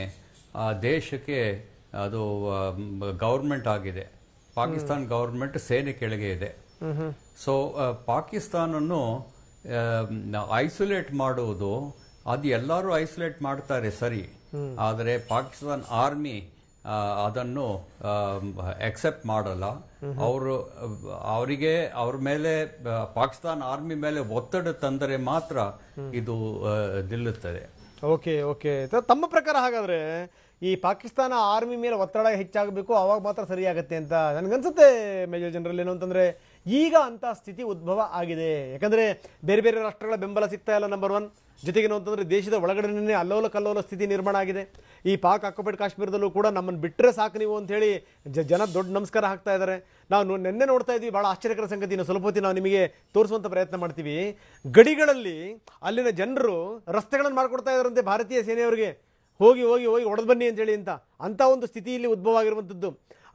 ಆ ದೇಶಕ್ಕೆ ಅದು ಗವರ್ಮೆಂಟ್ ಆಗಿದೆ. ಪಾಕಿಸ್ತಾನ ಗವರ್ಮೆಂಟ್ ಸೇನೆ ಕೆಳಗೆ ಇದೆ. ಸೊ ಪಾಕಿಸ್ತಾನನ್ನು ಐಸೋಲೇಟ್ ಮಾಡುವುದು, ಅದು ಎಲ್ಲರೂ ಐಸೋಲೇಟ್ ಮಾಡ್ತಾರೆ ಸರಿ, ಆದರೆ ಪಾಕಿಸ್ತಾನ ಆರ್ಮಿ ಅದನ್ನು ಎಕ್ಸೆಪ್ಟ್ ಮಾಡಲ್ಲ. ಅವರಿಗೆ ಅವ್ರ ಮೇಲೆ ಪಾಕಿಸ್ತಾನ ಆರ್ಮಿ ಮೇಲೆ ಒತ್ತಡ ತಂದರೆ ಮಾತ್ರ ಇದು ನಿಲ್ಲುತ್ತದೆ.
Okay okay. ತಮ್ಮ ಪ್ರಕಾರ ಹಾಗಾದ್ರೆ ಈ ಪಾಕಿಸ್ತಾನ ಆರ್ಮಿ ಮೇಲೆ ಒತ್ತಡ ಹೆಚ್ಚಾಗಬೇಕು, ಅವಾಗ ಮಾತ್ರ ಸರಿಯಾಗತ್ತೆ ಅಂತ ನನಗನ್ಸುತ್ತೆ ಮೇಜರ್ ಜನರಲ್. ಏನು ಅಂತಂದ್ರೆ ಈಗ ಅಂತ ಸ್ಥಿತಿ ಉದ್ಭವ ಆಗಿದೆ. ಯಾಕಂದ್ರೆ ಬೇರೆ ಬೇರೆ ರಾಷ್ಟ್ರಗಳ ಬೆಂಬಲ ಸಿಗ್ತಾ ಇಲ್ಲ, ನಂಬರ್ 1. ಜೊತೆಗೇನು ಅಂತಂದ್ರೆ ದೇಶದ ಒಳಗಡೆನೇ ಅಲ್ಲೋಲ ಕಲ್ಲೋಲ ಸ್ಥಿತಿ ನಿರ್ಮಾಣ ಆಗಿದೆ. ಈ ಪಾಕ್ ಆಕ್ಯುಪೈಡ್ ಕಾಶ್ಮೀರದಲ್ಲೂ ಕೂಡ ನಮ್ಮನ್ನು ಬಿಟ್ಟರೆ ಸಾಕು ನೀವು ಅಂತ ಹೇಳಿ ಜನ ದೊಡ್ಡ ನಮಸ್ಕಾರ ಹಾಕ್ತಾ ಇದ್ದಾರೆ. ನಾವು ನಿನ್ನೆ ನೋಡ್ತಾ ಇದ್ವಿ, ಬಹಳ ಆಶ್ಚರ್ಯಕರ ಸಂಗತಿನ ಸ್ವಲ್ಪ ಹೊತ್ತಿ ನಾವು ನಿಮಗೆ ತೋರಿಸುವಂತ ಪ್ರಯತ್ನ ಮಾಡ್ತೀವಿ. ಗಡಿಗಳಲ್ಲಿ ಅಲ್ಲಿನ ಜನರು ರಸ್ತೆಗಳನ್ನು ಮಾಡ್ಕೊಡ್ತಾ ಇದ್ದಾರಂತೆ ಭಾರತೀಯ ಸೇನೆಯವರಿಗೆ, ಹೋಗಿ ಹೋಗಿ ಹೋಗಿ ಹೊಡೆದು ಬನ್ನಿ ಅಂತೇಳಿ ಅಂತ ಒಂದು ಸ್ಥಿತಿ ಇಲ್ಲಿ ಉದ್ಭವ ಆಗಿರುವಂಥದ್ದು.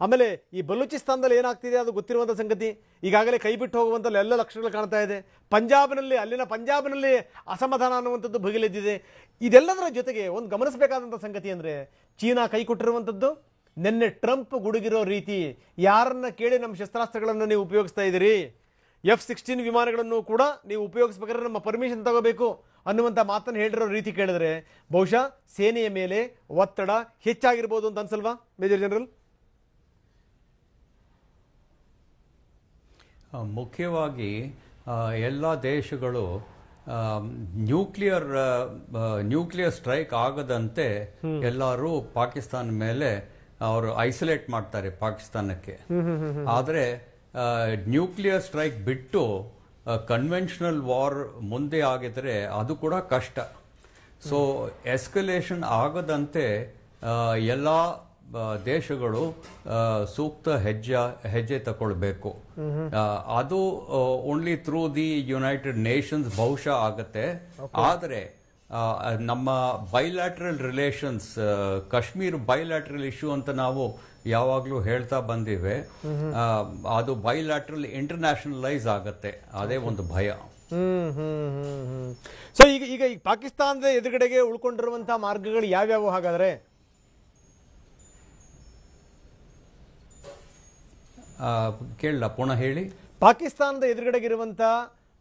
ಆಮೇಲೆ ಈ ಬಲೂಚಿಸ್ತಾನದಲ್ಲಿ ಏನಾಗ್ತಿದೆ ಅದು ಗೊತ್ತಿರುವಂಥ ಸಂಗತಿ. ಈಗಾಗಲೇ ಕೈ ಬಿಟ್ಟು ಹೋಗುವಂಥ ಎಲ್ಲ ಲಕ್ಷಣಗಳು ಕಾಣ್ತಾ ಇದೆ. ಅಲ್ಲಿನ ಪಂಜಾಬ್ನಲ್ಲಿ ಅಸಮಾಧಾನ ಅನ್ನುವಂಥದ್ದು ಭುಗಿಲೆದ್ದಿದೆ. ಇದೆಲ್ಲದರ ಜೊತೆಗೆ ಒಂದು ಗಮನಿಸಬೇಕಾದಂಥ ಸಂಗತಿ ಅಂದರೆ ಚೀನಾ ಕೈ ಕೊಟ್ಟಿರುವಂಥದ್ದು. ನಿನ್ನೆ ಟ್ರಂಪ್ ಗುಡುಗಿರೋ ರೀತಿ, ಯಾರನ್ನ ಕೇಳಿ ನಮ್ಮ ಶಸ್ತ್ರಾಸ್ತ್ರಗಳನ್ನು ನೀವು ಉಪಯೋಗಿಸ್ತಾ ಇದ್ದೀರಿ, F-16 ವಿಮಾನಗಳನ್ನು ಕೂಡ ನೀವು ಉಪಯೋಗಿಸ್ಬೇಕಾದ್ರೆ ನಮ್ಮ ಪರ್ಮಿಷನ್ ತಗೋಬೇಕು ಅನ್ನುವಂಥ ಮಾತನ್ನು ಹೇಳಿರೋ ರೀತಿ ಕೇಳಿದ್ರೆ ಬಹುಶಃ ಸೇನೆಯ ಮೇಲೆ ಒತ್ತಡ ಹೆಚ್ಚಾಗಿರ್ಬೋದು ಅಂತ ಅನ್ಸಲ್ವಾ ಮೇಜರ್ ಜನರಲ್?
ಮುಖ್ಯವಾಗಿ ಎಲ್ಲ ದೇಶಗಳು ನ್ಯೂಕ್ಲಿಯರ್ ಸ್ಟ್ರೈಕ್ ಆಗದಂತೆ ಎಲ್ಲರೂ ಪಾಕಿಸ್ತಾನ ಮೇಲೆ ಅವರು ಐಸೋಲೇಟ್ ಮಾಡ್ತಾರೆ ಪಾಕಿಸ್ತಾನಕ್ಕೆ. ಆದರೆ ನ್ಯೂಕ್ಲಿಯರ್ ಸ್ಟ್ರೈಕ್ ಬಿಟ್ಟು ಕನ್ವೆನ್ಷನಲ್ ವಾರ್ ಮುಂದೆ ಆಗಿದ್ರೆ ಅದು ಕೂಡ ಕಷ್ಟ. ಸೊ ಎಸ್ಕಲೇಷನ್ ಆಗದಂತೆ ಎಲ್ಲ ದೇಶಗಳು ಸೂಕ್ತ ಹೆಜ್ಜೆ ತಗೊಳ್ಬೇಕು. ಅದು only through the United Nations ಬಹುಶಃ ಆಗತ್ತೆ. ಆದರೆ ನಮ್ಮ bilateral relations, Kashmir bilateral issue ಅಂತ ನಾವು ಯಾವಾಗಲೂ ಹೇಳ್ತಾ ಬಂದಿವೆ, ಅದು ಬೈಲ್ಯಾಟ್ರಲ್ ಇಂಟರ್ನ್ಯಾಷನಲೈಸ್ ಆಗತ್ತೆ, ಅದೇ ಒಂದು ಭಯ.
ಸೊ ಈಗ ಪಾಕಿಸ್ತಾನದ ಎದುರುಗಡೆಗೆ ಉಳ್ಕೊಂಡಿರುವಂತಹ ಮಾರ್ಗಗಳು ಯಾವ್ಯಾವು ಹಾಗಾದ್ರೆ?
ಕೇಳಲ್ಲ, ಪುನಃ ಹೇಳಿ.
ಪಾಕಿಸ್ತಾನದ ಎದುರುಗಡೆಗಿರುವಂತ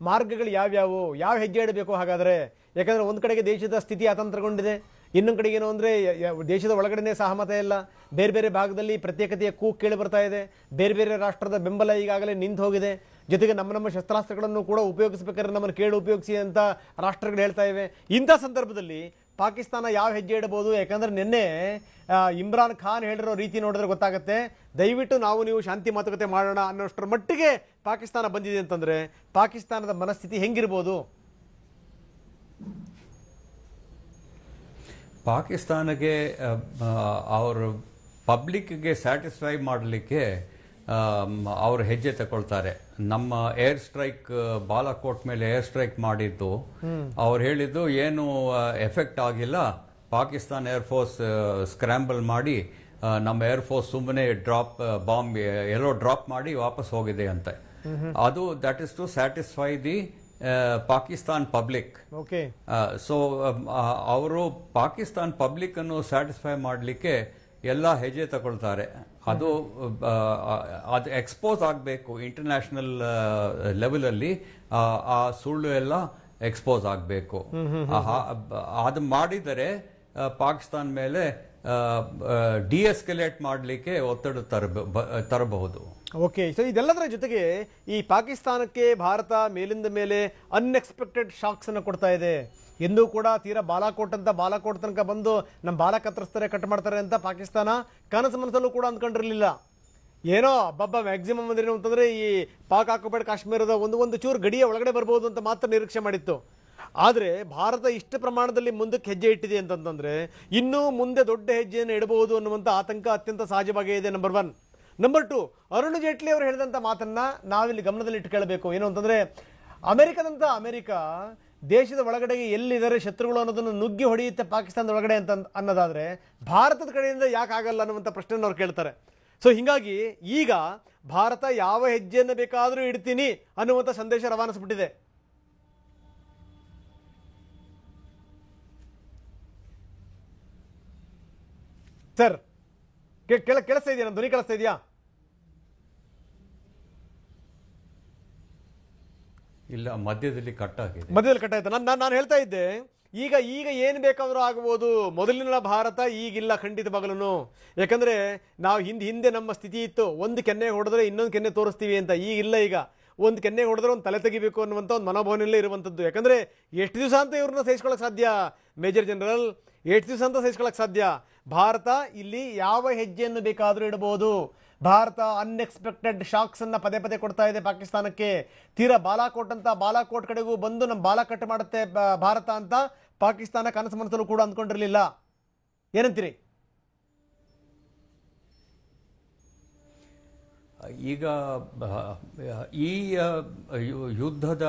ಮಾರ್ಗಗಳು ಯಾವ್ಯಾವು, ಯಾವ ಹೆಜ್ಜೆ ಇಡಬೇಕು ಹಾಗಾದ್ರೆ? ಯಾಕಂದ್ರೆ ಒಂದ್ ಕಡೆಗೆ ದೇಶದ ಸ್ಥಿತಿ ಅತಂತ್ರಗೊಂಡಿದೆ, ಇನ್ನೊಂದು ಕಡೆಗೆ ಏನು ಅಂದ್ರೆ ದೇಶದ ಒಳಗಡೆನೆ ಸಹಮತ ಇಲ್ಲ, ಬೇರೆ ಬೇರೆ ಭಾಗದಲ್ಲಿ ಪ್ರತ್ಯೇಕತೆಯ ಕೂಗು ಕೇಳಿ ಬರ್ತಾ ಇದೆ, ಬೇರೆ ಬೇರೆ ರಾಷ್ಟ್ರದ ಬೆಂಬಲ ಈಗಾಗಲೇ ನಿಂತು ಹೋಗಿದೆ. ಜೊತೆಗೆ ನಮ್ಮ ಶಸ್ತ್ರಾಸ್ತ್ರಗಳನ್ನು ಕೂಡ ಉಪಯೋಗಿಸಬೇಕಾದ್ರೆ ನಮ್ಮನ್ನು ಕೇಳಿ ಉಪಯೋಗಿಸಿ ಅಂತ ರಾಷ್ಟ್ರಗಳು ಹೇಳ್ತಾ ಇವೆ. ಇಂಥ ಸಂದರ್ಭದಲ್ಲಿ ಪಾಕಿಸ್ತಾನ ಯಾವ ಹೆಜ್ಜೆ ಇಡಬಹುದು? ಯಾಕಂದ್ರೆ ನಿನ್ನೆ ಇಮ್ರಾನ್ ಖಾನ್ ಹೇಳಿರೋ ರೀತಿ ನೋಡಿದ್ರೆ ಗೊತ್ತಾಗುತ್ತೆ, ದಯವಿಟ್ಟು ನೀವು ಶಾಂತಿ ಮಾತುಕತೆ ಮಾಡೋಣ ಅನ್ನೋಷ್ಟರ ಮಟ್ಟಿಗೆ ಪಾಕಿಸ್ತಾನ ಬಂದಿದೆ ಅಂತಂದ್ರೆ ಪಾಕಿಸ್ತಾನದ ಮನಸ್ಥಿತಿ ಹೆಂಗಿರ್ಬೋದು?
ಪಾಕಿಸ್ತಾನಕ್ಕೆ ಅವ್ರ ಪಬ್ಲಿಕ್ಗೆ ಸ್ಯಾಟಿಸ್ಫೈ ಮಾಡಲಿಕ್ಕೆ ಅವರು ಹೆಜ್ಜೆ ತಗೊಳ್ತಾರೆ. ನಮ್ಮ ಏರ್ ಸ್ಟ್ರೈಕ್, ಬಾಲಾಕೋಟ್ ಮೇಲೆ ಏರ್ ಸ್ಟ್ರೈಕ್ ಮಾಡಿದ್ದು ಅವ್ರು ಹೇಳಿದ್ದು ಏನು ಎಫೆಕ್ಟ್ ಆಗಿಲ್ಲ, ಪಾಕಿಸ್ತಾನ ಏರ್ಫೋರ್ಸ್ ಸ್ಕ್ರಾಂಬಲ್ ಮಾಡಿ ನಮ್ಮ ಏರ್ಫೋರ್ಸ್ ಸುಮ್ಮನೆ ಬಾಂಬ್ ಎಲ್ಲೋ ಡ್ರಾಪ್ ಮಾಡಿ ವಾಪಸ್ ಹೋಗಿದೆ ಅಂತ. ಅದು that is to satisfy the Pakistan public. So ಅವರು ಪಾಕಿಸ್ತಾನ್ ಪಬ್ಲಿಕ್ ಅನ್ನು ಸ್ಯಾಟಿಸ್ಫೈ ಮಾಡಲಿಕ್ಕೆ ಎಲ್ಲ ಹೆಜ್ಜೆ ತಗೊಳ್ತಾರೆ. ಅದು ಎಕ್ಸ್ಪೋಸ್ ಆಗಬೇಕು ಇಂಟರ್ನ್ಯಾಷನಲ್ ಲೆವೆಲ್ ಅಲ್ಲಿ, ಆ ಸುಳ್ಳು ಎಲ್ಲ ಎಕ್ಸ್ಪೋಸ್ ಆಗಬೇಕು. ಅದು ಮಾಡಿದರೆ ಪಾಕಿಸ್ತಾನ ಮೇಲೆ ಡಿಎಸ್ಕಲೇಟ್ ಮಾಡಲಿಕ್ಕೆ ಒತ್ತಡ ತರಬಹುದು.
ಓಕೆ. ಸೊ ಇದೆಲ್ಲದರ ಜೊತೆಗೆ ಈ ಪಾಕಿಸ್ತಾನಕ್ಕೆ ಭಾರತ ಮೇಲಿಂದ ಮೇಲೆ ಅನ್ಎಕ್ಸ್ಪೆಕ್ಟೆಡ್ ಶಾಕ್ಸ್ ಅನ್ನು ಕೊಡ್ತಾ ಇದೆ. ಎಂದೂ ಕೂಡ ತೀರಾ ಬಾಲಾಕೋಟ್ ತನಕ ಬಂದು ನಮ್ಮ ಬಾಲ ಕತ್ತರಿಸ್ತಾರೆ, ಕಟ್ ಮಾಡ್ತಾರೆ ಅಂತ ಪಾಕಿಸ್ತಾನ ಕನಸು ಮನಸ್ಸಲ್ಲೂ ಕೂಡ ಅಂದ್ಕೊಂಡಿರಲಿಲ್ಲ. ಏನೋ ಮ್ಯಾಕ್ಸಿಮಮ್ ಅಂದ್ರೆ ಅಂತಂದ್ರೆ ಈ ಪಾಕ್ ಆಕ್ಯುಪೈಡ್ ಕಾಶ್ಮೀರದ ಒಂದು ಚೂರು ಗಡಿಯ ಒಳಗಡೆ ಬರ್ಬೋದು ಅಂತ ಮಾತ್ರ ನಿರೀಕ್ಷೆ ಮಾಡಿತ್ತು. ಆದರೆ ಭಾರತ ಇಷ್ಟು ಪ್ರಮಾಣದಲ್ಲಿ ಮುಂದಕ್ಕೆ ಹೆಜ್ಜೆ ಇಟ್ಟಿದೆ ಅಂತಂದ್ರೆ ಇನ್ನೂ ಮುಂದೆ ದೊಡ್ಡ ಹೆಜ್ಜೆಯನ್ನು ಇಡಬಹುದು ಅನ್ನುವಂಥ ಆತಂಕ ಅತ್ಯಂತ ಸಹಜವಾಗೇ ಇದೆ. ನಂಬರ್ 1. ನಂಬರ್ 2, ಅರುಣ್ ಜೇಟ್ಲಿ ಅವರು ಹೇಳಿದಂಥ ಮಾತನ್ನ ನಾವಿಲ್ಲಿ ಗಮನದಲ್ಲಿ ಇಟ್ಟುಕೊಳ್ಳಬೇಕು. ಏನು ಅಂತಂದ್ರೆ ಅಮೆರಿಕ ದೇಶದ ಒಳಗಡೆಗೆ ಎಲ್ಲಿದ್ದಾರೆ ಶತ್ರುಗಳು ಅನ್ನೋದನ್ನು ನುಗ್ಗಿ ಹೊಡೆಯುತ್ತೆ ಪಾಕಿಸ್ತಾನದ ಒಳಗಡೆ ಅಂತ ಅನ್ನೋದಾದ್ರೆ ಭಾರತದ ಕಡೆಯಿಂದ ಯಾಕೆ ಆಗಲ್ಲ ಅನ್ನುವಂಥ ಪ್ರಶ್ನೆಯನ್ನು ಅವ್ರು ಕೇಳ್ತಾರೆ. ಸೊ ಹೀಗಾಗಿ ಈಗ ಭಾರತ ಯಾವ ಹೆಜ್ಜೆಯನ್ನು ಬೇಕಾದರೂ ಇಡ್ತೀನಿ ಅನ್ನುವಂಥ ಸಂದೇಶ ರವಾನಿಸ್ಬಿಟ್ಟಿದೆ. ಸರ್ ಕೇಳಿಸ್ತಾ ಇದೆಯಾ? ನನ್ನ ಧ್ವನಿ ಕೇಳಿಸ್ತಾ ಇದೆಯಾ?
ಇಲ್ಲ, ಮಧ್ಯದಲ್ಲಿ ಕಟ್ ಆಗಿದೆ.
ಮಧ್ಯದಲ್ಲಿ ಕಟ್ ಆಯ್ತು. ನಾನು ಹೇಳ್ತಾ ಇದ್ದೆ, ಈಗ ಏನು ಬೇಕಾದರೂ ಆಗಬಹುದು. ಮೊದಲಿನ ಭಾರತ ಈಗಿಲ್ಲ ಖಂಡಿತವಾಗಲೂ. ಯಾಕಂದ್ರೆ ನಾವು ಹಿಂದೆ ನಮ್ಮ ಸ್ಥಿತಿ ಇತ್ತು, ಒಂದು ಕೆನ್ನೆ ಹೊಡೆದ್ರೆ ಇನ್ನೊಂದು ಕೆನ್ನೆ ತೋರಿಸ್ತೀವಿ ಅಂತ. ಈಗಿಲ್ಲ. ಈಗ ಒಂದು ಕೆನ್ನೆ ಹೊಡೆದ್ರೆ ಒಂದು ತಲೆ ತೆಗಿಬೇಕು ಅನ್ನುವಂಥ ಒಂದು ಮನೋಭಾವನೆಯಲ್ಲೇ ಇರುವಂಥದ್ದು. ಯಾಕಂದ್ರೆ ಎಷ್ಟು ದಿವಸ ಅಂತ ಇವ್ರನ್ನ ಸಹಿಸ್ಕೊಳ್ಳೋಕೆ ಸಾಧ್ಯ ಮೇಜರ್ ಜನರಲ್? ಎಷ್ಟು ದಿವಸ ಅಂತ ಸಹಿಸ್ಕೊಳ್ಳೋಕೆ ಸಾಧ್ಯ? ಭಾರತ ಇಲ್ಲಿ ಯಾವ ಹೆಜ್ಜೆಯನ್ನು ಬೇಕಾದರೂ ಇಡಬಹುದು. ಭಾರತ ಅನ್ಎಕ್ಸ್ಪೆಕ್ಟೆಡ್ ಶಾಕ್ಸ್ ಅನ್ನ ಪದೇ ಪದೇ ಕೊಡ್ತಾ ಇದೆ ಪಾಕಿಸ್ತಾನಕ್ಕೆ. ತೀರಾ ಬಾಲಾಕೋಟ್ ಕಡೆಗೂ ಬಂದು ನಮ್ಮ ಬಾಲ ಕಟ್ ಮಾಡುತ್ತೆ ಭಾರತ ಅಂತ ಪಾಕಿಸ್ತಾನ ಕನಸು ಮನಸ್ಸಲ್ಲೂ ಕೂಡ ಅಂದ್ಕೊಂಡಿರಲಿಲ್ಲ. ಏನಂತೀರಿ?
ಈಗ ಈ ಯುದ್ಧದ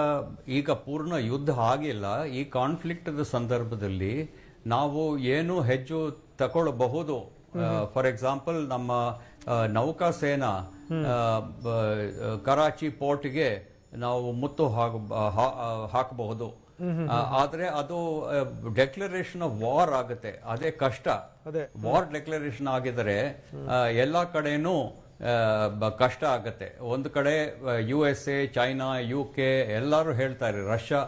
ಈಗ ಪೂರ್ಣ ಯುದ್ಧ ಆಗಿಲ್ಲ. ಈ ಕಾನ್ಫ್ಲಿಕ್ಟ್ ಸಂದರ್ಭದಲ್ಲಿ ನಾವು ಏನು ಹೆಜ್ಜೆ ತಗೊಳ್ಳಬಹುದು. ಫಾರ್ ಎಕ್ಸಾಂಪಲ್, ನಮ್ಮ ನೌಕಾಸೇನಾ ಕರಾಚಿ ಪೋರ್ಟ್ಗೆ ನಾವು ಮುತ್ತು ಹಾಕಬಹುದು. ಆದ್ರೆ ಅದು ಡೆಕ್ಲರೇಷನ್ ಆಫ್ ವಾರ್ ಆಗುತ್ತೆ. ಅದೇ ಕಷ್ಟ. ವಾರ್ ಡೆಕ್ಲರೇಷನ್ ಆಗಿದ್ರೆ ಎಲ್ಲಾ ಕಡೆನೂ ಕಷ್ಟ ಆಗತ್ತೆ. ಒಂದು ಕಡೆ USA, ಚೈನಾ, UK ಎಲ್ಲರೂ ಹೇಳ್ತಾರೆ ರಷ್ಯಾ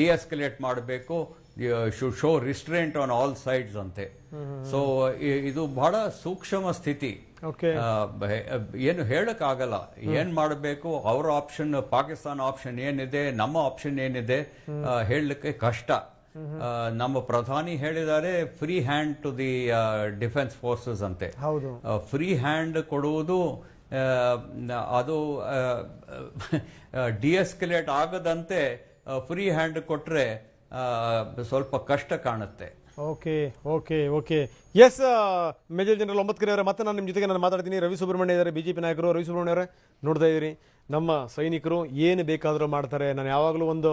ಡಿಎಸ್ಕಲೇಟ್ ಮಾಡಬೇಕು, should show ರಿಸ್ಟ್ರೇಂಟ್ on all sides ಅಂತೆ. ಸೊ ಇದು ಬಹಳ ಸೂಕ್ಷ್ಮ ಸ್ಥಿತಿ. ಏನು ಹೇಳಕ್ ಆಗಲ್ಲ. ಏನ್ ಮಾಡಬೇಕು, ಅವರ ಆಪ್ಷನ್, ಪಾಕಿಸ್ತಾನ ಆಪ್ಷನ್ ಏನಿದೆ, ನಮ್ಮ ಆಪ್ಷನ್ ಏನಿದೆ ಹೇಳಲಿಕ್ಕೆ ಕಷ್ಟ. ನಮ್ಮ ಪ್ರಧಾನಿ ಹೇಳಿದ್ದಾರೆ free hand to the defence forces ಅಂತೆ. ಫ್ರೀ ಹ್ಯಾಂಡ್ ಕೊಡುವುದು ಅದು ಡಿಎಸ್ಕಲೇಟ್ ಆಗದಂತೆ ಫ್ರೀ ಹ್ಯಾಂಡ್ ಕೊಟ್ರೆ ಸ್ವಲ್ಪ ಕಷ್ಟ ಕಾಣುತ್ತೆ.
ಓಕೆ ಎಸ್ ಮೇಜರ್ ಜನರಲ್ ಒಂಬತ್ಕರೆ ಅವರೇ, ಮತ್ತೆ ನಾನು ನಿಮ್ಮ ಜೊತೆಗೆ ನಾನು ಮಾತಾಡ್ತೀನಿ. ರವಿ ಸುಬ್ರಹ್ಮಣ್ಯ ಇದ್ದಾರೆ, ಬಿಜೆಪಿ ನಾಯಕರು. ರವಿ ಸುಬ್ರಹ್ಮಣ್ಯ ಅವರೇ, ನೋಡ್ತಾ ಇದ್ದೀರಿ ನಮ್ಮ ಸೈನಿಕರು ಏನು ಬೇಕಾದರೂ ಮಾಡ್ತಾರೆ. ನಾನು ಯಾವಾಗಲೂ ಒಂದು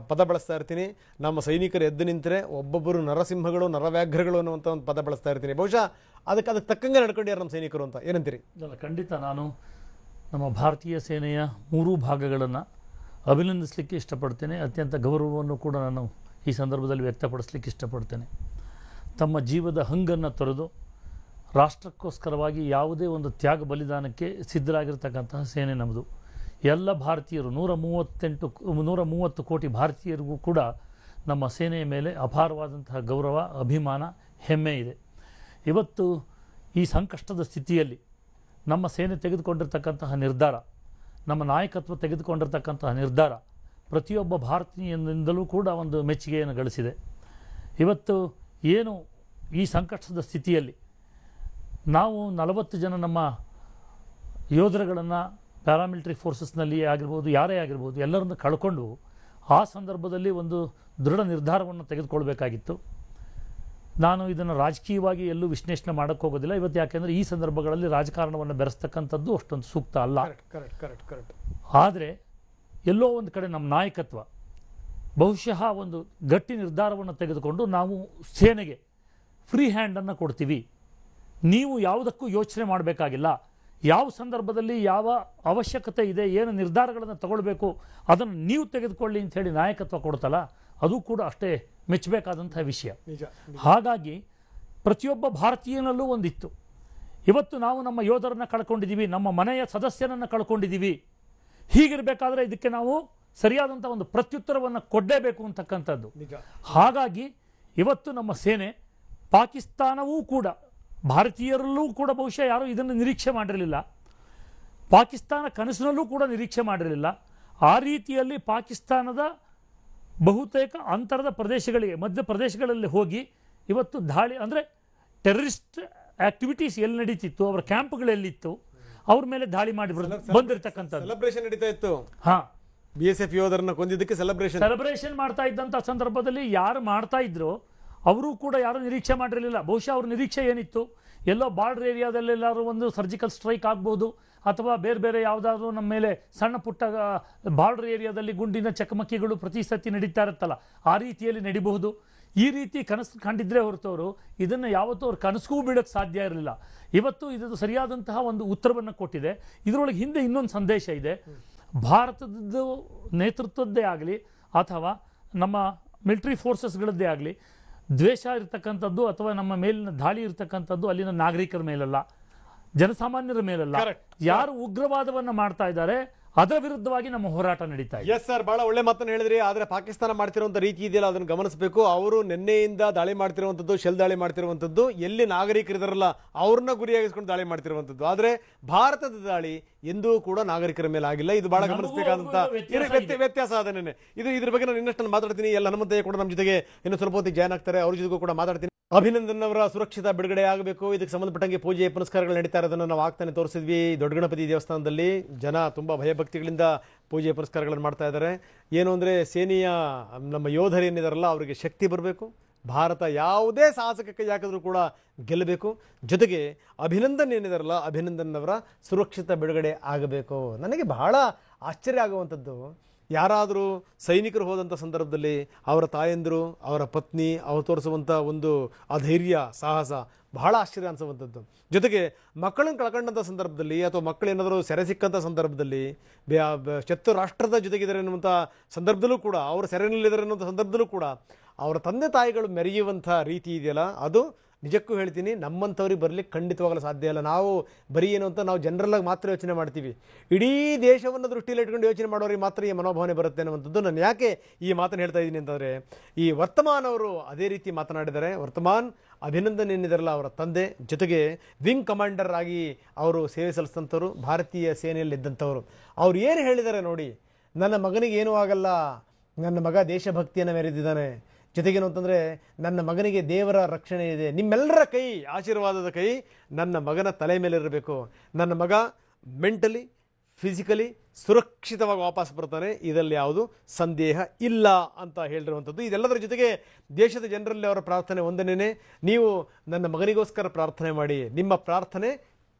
ಪದ ಬಳಸ್ತಾ ಇರ್ತೀನಿ, ನಮ್ಮ ಸೈನಿಕರು ಎದ್ದು ನಿಂತರೆ ಒಬ್ಬೊಬ್ಬರು ನರಸಿಂಹಗಳು, ನರವ್ಯಾಘ್ರಗಳು ಅನ್ನುವಂಥ ಒಂದು ಪದ ಬಳಸ್ತಾ ಇರ್ತೀನಿ. ಬಹುಶಃ ಅದಕ್ಕೆ ತಕ್ಕಂಗೆ ನಡ್ಕೊಂಡಿದ್ದಾರೆ ನಮ್ಮ ಸೈನಿಕರು ಅಂತ. ಏನಂತೀರಿ?
ಖಂಡಿತ ನಾನು ನಮ್ಮ ಭಾರತೀಯ ಸೇನೆಯ 3 ಭಾಗಗಳನ್ನು ಅಭಿನಂದಿಸಲಿಕ್ಕೆ ಇಷ್ಟಪಡ್ತೇನೆ. ಅತ್ಯಂತ ಗೌರವವನ್ನು ಕೂಡ ನಾನು ಈ ಸಂದರ್ಭದಲ್ಲಿ ವ್ಯಕ್ತಪಡಿಸಲಿಕ್ಕೆ ಇಷ್ಟಪಡ್ತೇನೆ. ತಮ್ಮ ಜೀವದ ಹಂಗನ್ನು ತೊರೆದು ರಾಷ್ಟ್ರಕ್ಕೋಸ್ಕರವಾಗಿ ಯಾವುದೇ ಒಂದು ತ್ಯಾಗ ಬಲಿದಾನಕ್ಕೆ ಸಿದ್ಧರಾಗಿರ್ತಕ್ಕಂತಹ ಸೇನೆ ನಮ್ಮದು. ಎಲ್ಲ ಭಾರತೀಯರು 130 ಕೋಟಿ ಭಾರತೀಯರಿಗೂ ಕೂಡ ನಮ್ಮ ಸೇನೆಯ ಮೇಲೆ ಅಪಾರವಾದಂತಹ ಗೌರವ, ಅಭಿಮಾನ, ಹೆಮ್ಮೆ ಇದೆ. ಇವತ್ತು ಈ ಸಂಕಷ್ಟದ ಸ್ಥಿತಿಯಲ್ಲಿ ನಮ್ಮ ಸೇನೆ ತೆಗೆದುಕೊಂಡಿರ್ತಕ್ಕಂತಹ ನಿರ್ಧಾರ, ನಮ್ಮ ನಾಯಕತ್ವ ತೆಗೆದುಕೊಂಡಿರ್ತಕ್ಕಂತಹ ನಿರ್ಧಾರ ಪ್ರತಿಯೊಬ್ಬ ಭಾರತೀಯನಿಂದಲೂ ಕೂಡ ಒಂದು ಮೆಚ್ಚುಗೆಯನ್ನು ಗಳಿಸಿದೆ. ಇವತ್ತು ಏನು ಈ ಸಂಕಷ್ಟದ ಸ್ಥಿತಿಯಲ್ಲಿ ನಾವು 40 ಜನ ನಮ್ಮ ಯೋಧರುಗಳನ್ನು ಪ್ಯಾರಾಮಿಲಿಟರಿ ಫೋರ್ಸಸ್ನಲ್ಲಿ ಆಗಿರ್ಬೋದು, ಯಾರೇ ಆಗಿರ್ಬೋದು, ಎಲ್ಲರನ್ನು ಕಳ್ಕೊಂಡು ಆ ಸಂದರ್ಭದಲ್ಲಿ ಒಂದು ದೃಢ ನಿರ್ಧಾರವನ್ನು ತೆಗೆದುಕೊಳ್ಬೇಕಾಗಿತ್ತು. ನಾನು ಇದನ್ನು ರಾಜಕೀಯವಾಗಿ ಎಲ್ಲೂ ವಿಶ್ಲೇಷಣೆ ಮಾಡೋಕ್ಕೆ ಹೋಗೋದಿಲ್ಲ ಇವತ್ತು. ಯಾಕೆಂದರೆ ಈ ಸಂದರ್ಭಗಳಲ್ಲಿ ರಾಜಕಾರಣವನ್ನು ಬೆರೆಸ್ತಕ್ಕಂಥದ್ದು ಅಷ್ಟೊಂದು ಸೂಕ್ತ ಅಲ್ಲ. ಆದರೆ ಎಲ್ಲೋ ಒಂದು ಕಡೆ ನಮ್ಮ ನಾಯಕತ್ವ ಬಹುಶಃ ಒಂದು ಗಟ್ಟಿ ನಿರ್ಧಾರವನ್ನು ತೆಗೆದುಕೊಂಡು ನಾವು ಸೇನೆಗೆ ಫ್ರೀ ಹ್ಯಾಂಡನ್ನು ಕೊಡ್ತೀವಿ, ನೀವು ಯಾವುದಕ್ಕೂ ಯೋಚನೆ ಮಾಡಬೇಕಾಗಿಲ್ಲ, ಯಾವ ಸಂದರ್ಭದಲ್ಲಿ ಯಾವ ಅವಶ್ಯಕತೆ ಇದೆ, ಏನು ನಿರ್ಧಾರಗಳನ್ನು ತಗೊಳ್ಬೇಕು ಅದನ್ನು ನೀವು ತೆಗೆದುಕೊಳ್ಳಿ ಅಂಥೇಳಿ ನಾಯಕತ್ವ ಕೊಡ್ತಲ್ಲ, ಅದು ಕೂಡ ಅಷ್ಟೇ ಮೆಚ್ಚಬೇಕಾದಂಥ ವಿಷಯ. ಹಾಗಾಗಿ ಪ್ರತಿಯೊಬ್ಬ ಭಾರತೀಯನಲ್ಲೂ ಒಂದಿತ್ತು. ಇವತ್ತು ನಾವು ನಮ್ಮ ಯೋಧರನ್ನು ಕಳ್ಕೊಂಡಿದ್ದೀವಿ, ನಮ್ಮ ಮನೆಯ ಸದಸ್ಯನನ್ನು ಕಳ್ಕೊಂಡಿದ್ದೀವಿ. ಹೀಗಿರಬೇಕಾದ್ರೆ ಇದಕ್ಕೆ ನಾವು ಸರಿಯಾದಂಥ ಒಂದು ಪ್ರತ್ಯುತ್ತರವನ್ನು ಕೊಡಲೇಬೇಕು ಅಂತಕ್ಕಂಥದ್ದು. ಹಾಗಾಗಿ ಇವತ್ತು ನಮ್ಮ ಸೇನೆ, ಪಾಕಿಸ್ತಾನವೂ ಕೂಡ, ಭಾರತೀಯರಲ್ಲೂ ಕೂಡ ಬಹುಶಃ ಯಾರೂ ಇದನ್ನು ನಿರೀಕ್ಷೆ ಮಾಡಿರಲಿಲ್ಲ, ಪಾಕಿಸ್ತಾನ ಕನಸಿನಲ್ಲೂ ಕೂಡ ನಿರೀಕ್ಷೆ ಮಾಡಿರಲಿಲ್ಲ. ಆ ರೀತಿಯಲ್ಲಿ ಪಾಕಿಸ್ತಾನದ ಬಹುತೇಕ ಅಂತರದ ಪ್ರದೇಶಗಳಿಗೆ, ಮಧ್ಯ ಪ್ರದೇಶಗಳಲ್ಲಿ ಹೋಗಿ ಇವತ್ತು ದಾಳಿ, ಅಂದರೆ ಟೆರರಿಸ್ಟ್ ಆಕ್ಟಿವಿಟೀಸ್ ಎಲ್ಲಿ ನಡೀತಿತ್ತು, ಅವರ ಕ್ಯಾಂಪ್ಗಳೆಲ್ಲಿತ್ತು, ಅವ್ರ ಮೇಲೆ ದಾಳಿ ಮಾಡಿ ಬಂದಿರತಕ್ಕಂಥದ್ದು
ಸೆಲೆಬ್ರೇಷನ್ ನಡೀತಾ ಇತ್ತು.
BSF
ಯೋಧರನ್ನ ಕೊಂದಿದ್ದಕ್ಕೆ
ಸೆಲೆಬ್ರೇಷನ್ ಮಾಡ್ತಾ ಇದ್ದಂಥ ಸಂದರ್ಭದಲ್ಲಿ ಯಾರು ಮಾಡ್ತಾ ಇದ್ರು ಅವರು ಕೂಡ ಯಾರು ನಿರೀಕ್ಷೆ ಮಾಡಿರಲಿಲ್ಲ. ಬಹುಶಃ ಅವ್ರ ನಿರೀಕ್ಷೆ ಏನಿತ್ತು, ಎಲ್ಲೋ ಬಾರ್ಡರ್ ಏರಿಯಾದಲ್ಲೆಲ್ಲಾದ್ರೂ ಒಂದು ಸರ್ಜಿಕಲ್ ಸ್ಟ್ರೈಕ್ ಆಗ್ಬೋದು, ಅಥವಾ ಬೇರೆ ಬೇರೆ ಯಾವುದಾದ್ರೂ ನಮ್ಮ ಮೇಲೆ ಸಣ್ಣ ಪುಟ್ಟ ಬಾರ್ಡರ್ ಏರಿಯಾದಲ್ಲಿ ಗುಂಡಿನ ಚಕಮಕಿಗಳು ಪ್ರತಿ ಸತಿ ನಡೀತಾ ಇರುತ್ತಲ್ಲ, ಆ ರೀತಿಯಲ್ಲಿ ನಡಿಬಹುದು. ಈ ರೀತಿ ಕನಸು ಕಂಡಿದ್ರೆ ಹೊರತವರು ಇದನ್ನು ಯಾವತ್ತೂ ಅವ್ರ ಕನಸಿಗೂ ಬಿಡೋಕ್ಕೆ ಸಾಧ್ಯ ಇರಲಿಲ್ಲ. ಇವತ್ತು ಇದು ಸರಿಯಾದಂತಹ ಒಂದು ಉತ್ತರವನ್ನು ಕೊಟ್ಟಿದೆ. ಇದರೊಳಗೆ ಹಿಂದೆ ಇನ್ನೊಂದು ಸಂದೇಶ ಇದೆ. ಭಾರತದ ನೇತೃತ್ವದ್ದೇ ಆಗಲಿ ಅಥವಾ ನಮ್ಮ ಮಿಲಿಟರಿ ಫೋರ್ಸಸ್ಗಳದ್ದೇ ಆಗಲಿ, ದ್ವೇಷ ಇರ್ತಕ್ಕಂಥದ್ದು ಅಥವಾ ನಮ್ಮ ಮೇಲಿನ ದಾಳಿ ಇರ್ತಕ್ಕಂಥದ್ದು ಅಲ್ಲಿನ ನಾಗರಿಕರ ಮೇಲಲ್ಲ, ಜನಸಾಮಾನ್ಯರ ಮೇಲಲ್ಲ. ಯಾರು ಉಗ್ರವಾದವನ್ನ ಮಾಡ್ತಾ ಇದ್ದಾರೆ ಅದರ ವಿರುದ್ಧವಾಗಿ ನಮ್ಮ ಹೋರಾಟ ನಡೀತಾ ಇದೆ.
ಎಸ್ ಸರ್, ಬಹಳ ಒಳ್ಳೆ ಮಾತನ್ನು ಹೇಳಿದ್ರಿ. ಆದ್ರೆ ಪಾಕಿಸ್ತಾನ ಮಾಡ್ತಿರುವಂತ ರೀತಿ ಇದೆಯಲ್ಲ, ಅದನ್ನು ಗಮನಿಸಬೇಕು. ಅವರು ನಿನ್ನೆಯಿಂದ ದಾಳಿ ಮಾಡ್ತಿರುವಂತದ್ದು, ಶೆಲ್ ದಾಳಿ ಮಾಡ್ತಿರುವಂತದ್ದು, ಎಲ್ಲಿ ನಾಗರಿಕರಿದಾರಲ್ಲ ಅವ್ರನ್ನ ಗುರಿಯಾಗಿಸ್ಕೊಂಡು ದಾಳಿ ಮಾಡ್ತಿರುವಂತದ್ದು. ಆದ್ರೆ ಭಾರತದ ದಾಳಿ ಎಂದೂ ಕೂಡ ನಾಗರಿಕರ ಮೇಲೆ ಆಗಿಲ್ಲ. ಇದು ಬಹಳ ಗಮನಿಸಬೇಕಾದಂತ ವ್ಯತ್ಯಾಸ ಅದನ್ನೇ. ಇದ್ರ ಬಗ್ಗೆ ನಾನು ಇನ್ನಷ್ಟು ಮಾತಾಡ್ತೀನಿ. ಎಲ್ಲ ಹನುಮಂತಯ್ಯ ಕೂಡ ನಮ್ಮ ಜೊತೆಗೆ ಇನ್ನು ಸ್ವಲ್ಪ ಹೊತ್ತಿಗೆ ಜಾಯ್ನ್ ಆಗ್ತಾರೆ, ಅವ್ರ ಜೊತೆಗೂ ಕೂಡ ಮಾತಾಡ್ತೀನಿ. ಅಭಿನಂದನ್ ಅವರ ಸುರಕ್ಷಿತ ಬಿಡುಗಡೆ ಆಗಬೇಕು. ಇದಕ್ಕೆ ಸಂಬಂಧಪಟ್ಟಂಗೆ ಪೂಜೆ ಪುನಸ್ಕಾರಗಳು ನಡೀತಾ ಇರೋದನ್ನು ನಾವು ಆಗ್ತಾನೆ ತೋರಿಸಿದ್ವಿ. ದೊಡ್ಡ ಗಣಪತಿ ದೇವಸ್ಥಾನದಲ್ಲಿ ಜನ ತುಂಬಾ ಭಯಭಕ್ತಿಗಳಿಂದ ಪೂಜೆ ಪುನಸ್ಕಾರಗಳನ್ನು ಮಾಡ್ತಾ ಇದ್ದಾರೆ. ಏನು ಅಂದರೆ ಸೇನೆಯ ನಮ್ಮ ಯೋಧರು ಏನಿದಾರಲ್ಲ ಅವರಿಗೆ ಶಕ್ತಿ ಬರಬೇಕು. ಭಾರತ ಯಾವುದೇ ಸಾಹಸಕ್ಕೆ ಕೈ ಹಾಕಿದ್ರೂ ಕೂಡ ಗೆಲ್ಲಬೇಕು. ಜೊತೆಗೆ ಅಭಿನಂದನ್ ಏನಿದಾರಲ್ಲ, ಅಭಿನಂದನ್ ಅವರ ಸುರಕ್ಷಿತ ಬಿಡುಗಡೆ ಆಗಬೇಕು. ನನಗೆ ಬಹಳ ಆಶ್ಚರ್ಯ ಆಗುವಂಥದ್ದು, ಯಾರಾದರೂ ಸೈನಿಕರು ಹೋದಂಥ ಸಂದರ್ಭದಲ್ಲಿ ಅವರ ತಾಯಂದಿರು, ಅವರ ಪತ್ನಿ ಅವರು ತೋರಿಸುವಂಥ ಒಂದು ಅಧೈರ್ಯ, ಸಾಹಸ ಬಹಳ ಆಶ್ಚರ್ಯ ಅನಿಸುವಂಥದ್ದು. ಜೊತೆಗೆ ಮಕ್ಕಳನ್ನು ಕಳ್ಕೊಂಡಂಥ ಸಂದರ್ಭದಲ್ಲಿ ಅಥವಾ ಮಕ್ಕಳೇನಾದರೂ ಸೆರೆ ಸಿಕ್ಕಂಥ ಸಂದರ್ಭದಲ್ಲಿ ಶತ್ರು ರಾಷ್ಟ್ರದ ಜೊತೆಗಿದ್ದಾರೆ ಅನ್ನುವಂಥ ಸಂದರ್ಭದಲ್ಲೂ ಕೂಡ, ಅವರು ಸೆರೆನಲ್ಲಿದ್ದಾರೆ ಅನ್ನುವಂಥ ಸಂದರ್ಭದಲ್ಲೂ ಕೂಡ ಅವರ ತಂದೆ ತಾಯಿಗಳು ಮೆರೆಯುವಂಥ ರೀತಿ ಇದೆಯಲ್ಲ, ಅದು ನಿಜಕ್ಕೂ ಹೇಳ್ತೀನಿ ನಮ್ಮಂಥವ್ರಿಗೆ ಬರಲಿಕ್ಕೆ ಖಂಡಿತವಾಗಲು ಸಾಧ್ಯ ಇಲ್ಲ. ನಾವು ಬರೀ ಏನು ಅಂತ ನಾವು ಜನರಲ್ಲಾಗಿ ಮಾತ್ರ ಯೋಚನೆ ಮಾಡ್ತೀವಿ. ಇಡೀ ದೇಶವನ್ನು ದೃಷ್ಟಿಯಲ್ಲಿ ಇಟ್ಕೊಂಡು ಯೋಚನೆ ಮಾಡೋರಿಗೆ ಮಾತ್ರ ಈ ಮನೋಭಾವನೆ ಬರುತ್ತೆ ಅನ್ನುವಂಥದ್ದು. ನಾನು ಯಾಕೆ ಈ ಮಾತನ್ನು ಹೇಳ್ತಾ ಇದ್ದೀನಿ ಅಂತಂದರೆ, ಈ ವರ್ತಮಾನ್ ಅವರು ಅದೇ ರೀತಿ ಮಾತನಾಡಿದ್ದಾರೆ. ವರ್ತಮಾನ್ ಅಭಿನಂದನ್ ಏನಿದಾರಲ್ಲ ಅವರ ತಂದೆ, ಜೊತೆಗೆ ವಿಂಗ್ ಕಮಾಂಡರ್ ಆಗಿ ಅವರು ಸೇವೆ ಸಲ್ಲಿಸಿದಂಥವ್ರು, ಭಾರತೀಯ ಸೇನೆಯಲ್ಲಿದ್ದಂಥವ್ರು. ಅವ್ರು ಏನು ಹೇಳಿದ್ದಾರೆ ನೋಡಿ, ನನ್ನ ಮಗನಿಗೆ ಏನೂ ಆಗಲ್ಲ, ನನ್ನ ಮಗ ದೇಶಭಕ್ತಿಯನ್ನು ಮೆರೆದಿದ್ದಾನೆ, ಜೊತೆಗೇನು ಅಂತಂದರೆ ನನ್ನ ಮಗನಿಗೆ ದೇವರ ರಕ್ಷಣೆ ಇದೆ, ನಿಮ್ಮೆಲ್ಲರ ಕೈ, ಆಶೀರ್ವಾದದ ಕೈ ನನ್ನ ಮಗನ ತಲೆ ಮೇಲಿರಬೇಕು, ನನ್ನ ಮಗ ಮೆಂಟಲಿ ಫಿಸಿಕಲಿ ಸುರಕ್ಷಿತವಾಗಿ ವಾಪಸ್ ಬರ್ತಾನೆ, ಇದರಲ್ಲಿ ಯಾವುದು ಸಂದೇಹ ಇಲ್ಲ ಅಂತ ಹೇಳಿರುವಂಥದ್ದು. ಇದೆಲ್ಲದರ ಜೊತೆಗೆ ದೇಶದ ಜನರಲ್ಲಿ ಅವರ ಪ್ರಾರ್ಥನೆ ಒಂದನೇ, ನೀವು ನನ್ನ ಮಗನಿಗೋಸ್ಕರ ಪ್ರಾರ್ಥನೆ ಮಾಡಿ, ನಿಮ್ಮ ಪ್ರಾರ್ಥನೆ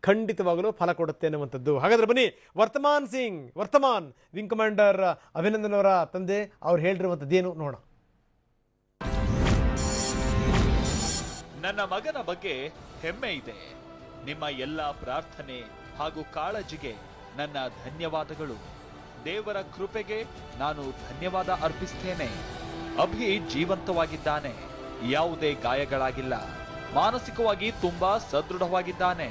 ಖಂಡಿತವಾಗಲೂ ಫಲ ಕೊಡುತ್ತೆ ಅನ್ನುವಂಥದ್ದು. ಹಾಗಾದ್ರೆ ಬನ್ನಿ, ವರ್ತಮಾನ್ ವಿಂಗ್ ಕಮಾಂಡರ್ ಅಭಿನಂದನ್ ಅವರ ತಂದೆ ಅವ್ರು ಹೇಳಿರುವಂಥದ್ದೇನು ನೋಡೋಣ.
ನನ್ನ ಮಗನ ಬಗ್ಗೆ ಹೆಮ್ಮೆ ಇದೆ. ನಿಮ್ಮ ಎಲ್ಲ ಪ್ರಾರ್ಥನೆ ಹಾಗೂ ಕಾಳಜಿಗೆ ನನ್ನ ಧನ್ಯವಾದಗಳು. ದೇವರ ಕೃಪೆಗೆ ನಾನು ಧನ್ಯವಾದ ಅರ್ಪಿಸ್ತೇನೆ. ಅಭಿ ಜೀವಂತವಾಗಿದ್ದಾನೆ, ಯಾವುದೇ ಗಾಯಗಳಾಗಿಲ್ಲ, ಮಾನಸಿಕವಾಗಿ ತುಂಬಾ ಸದೃಢವಾಗಿದ್ದಾನೆ.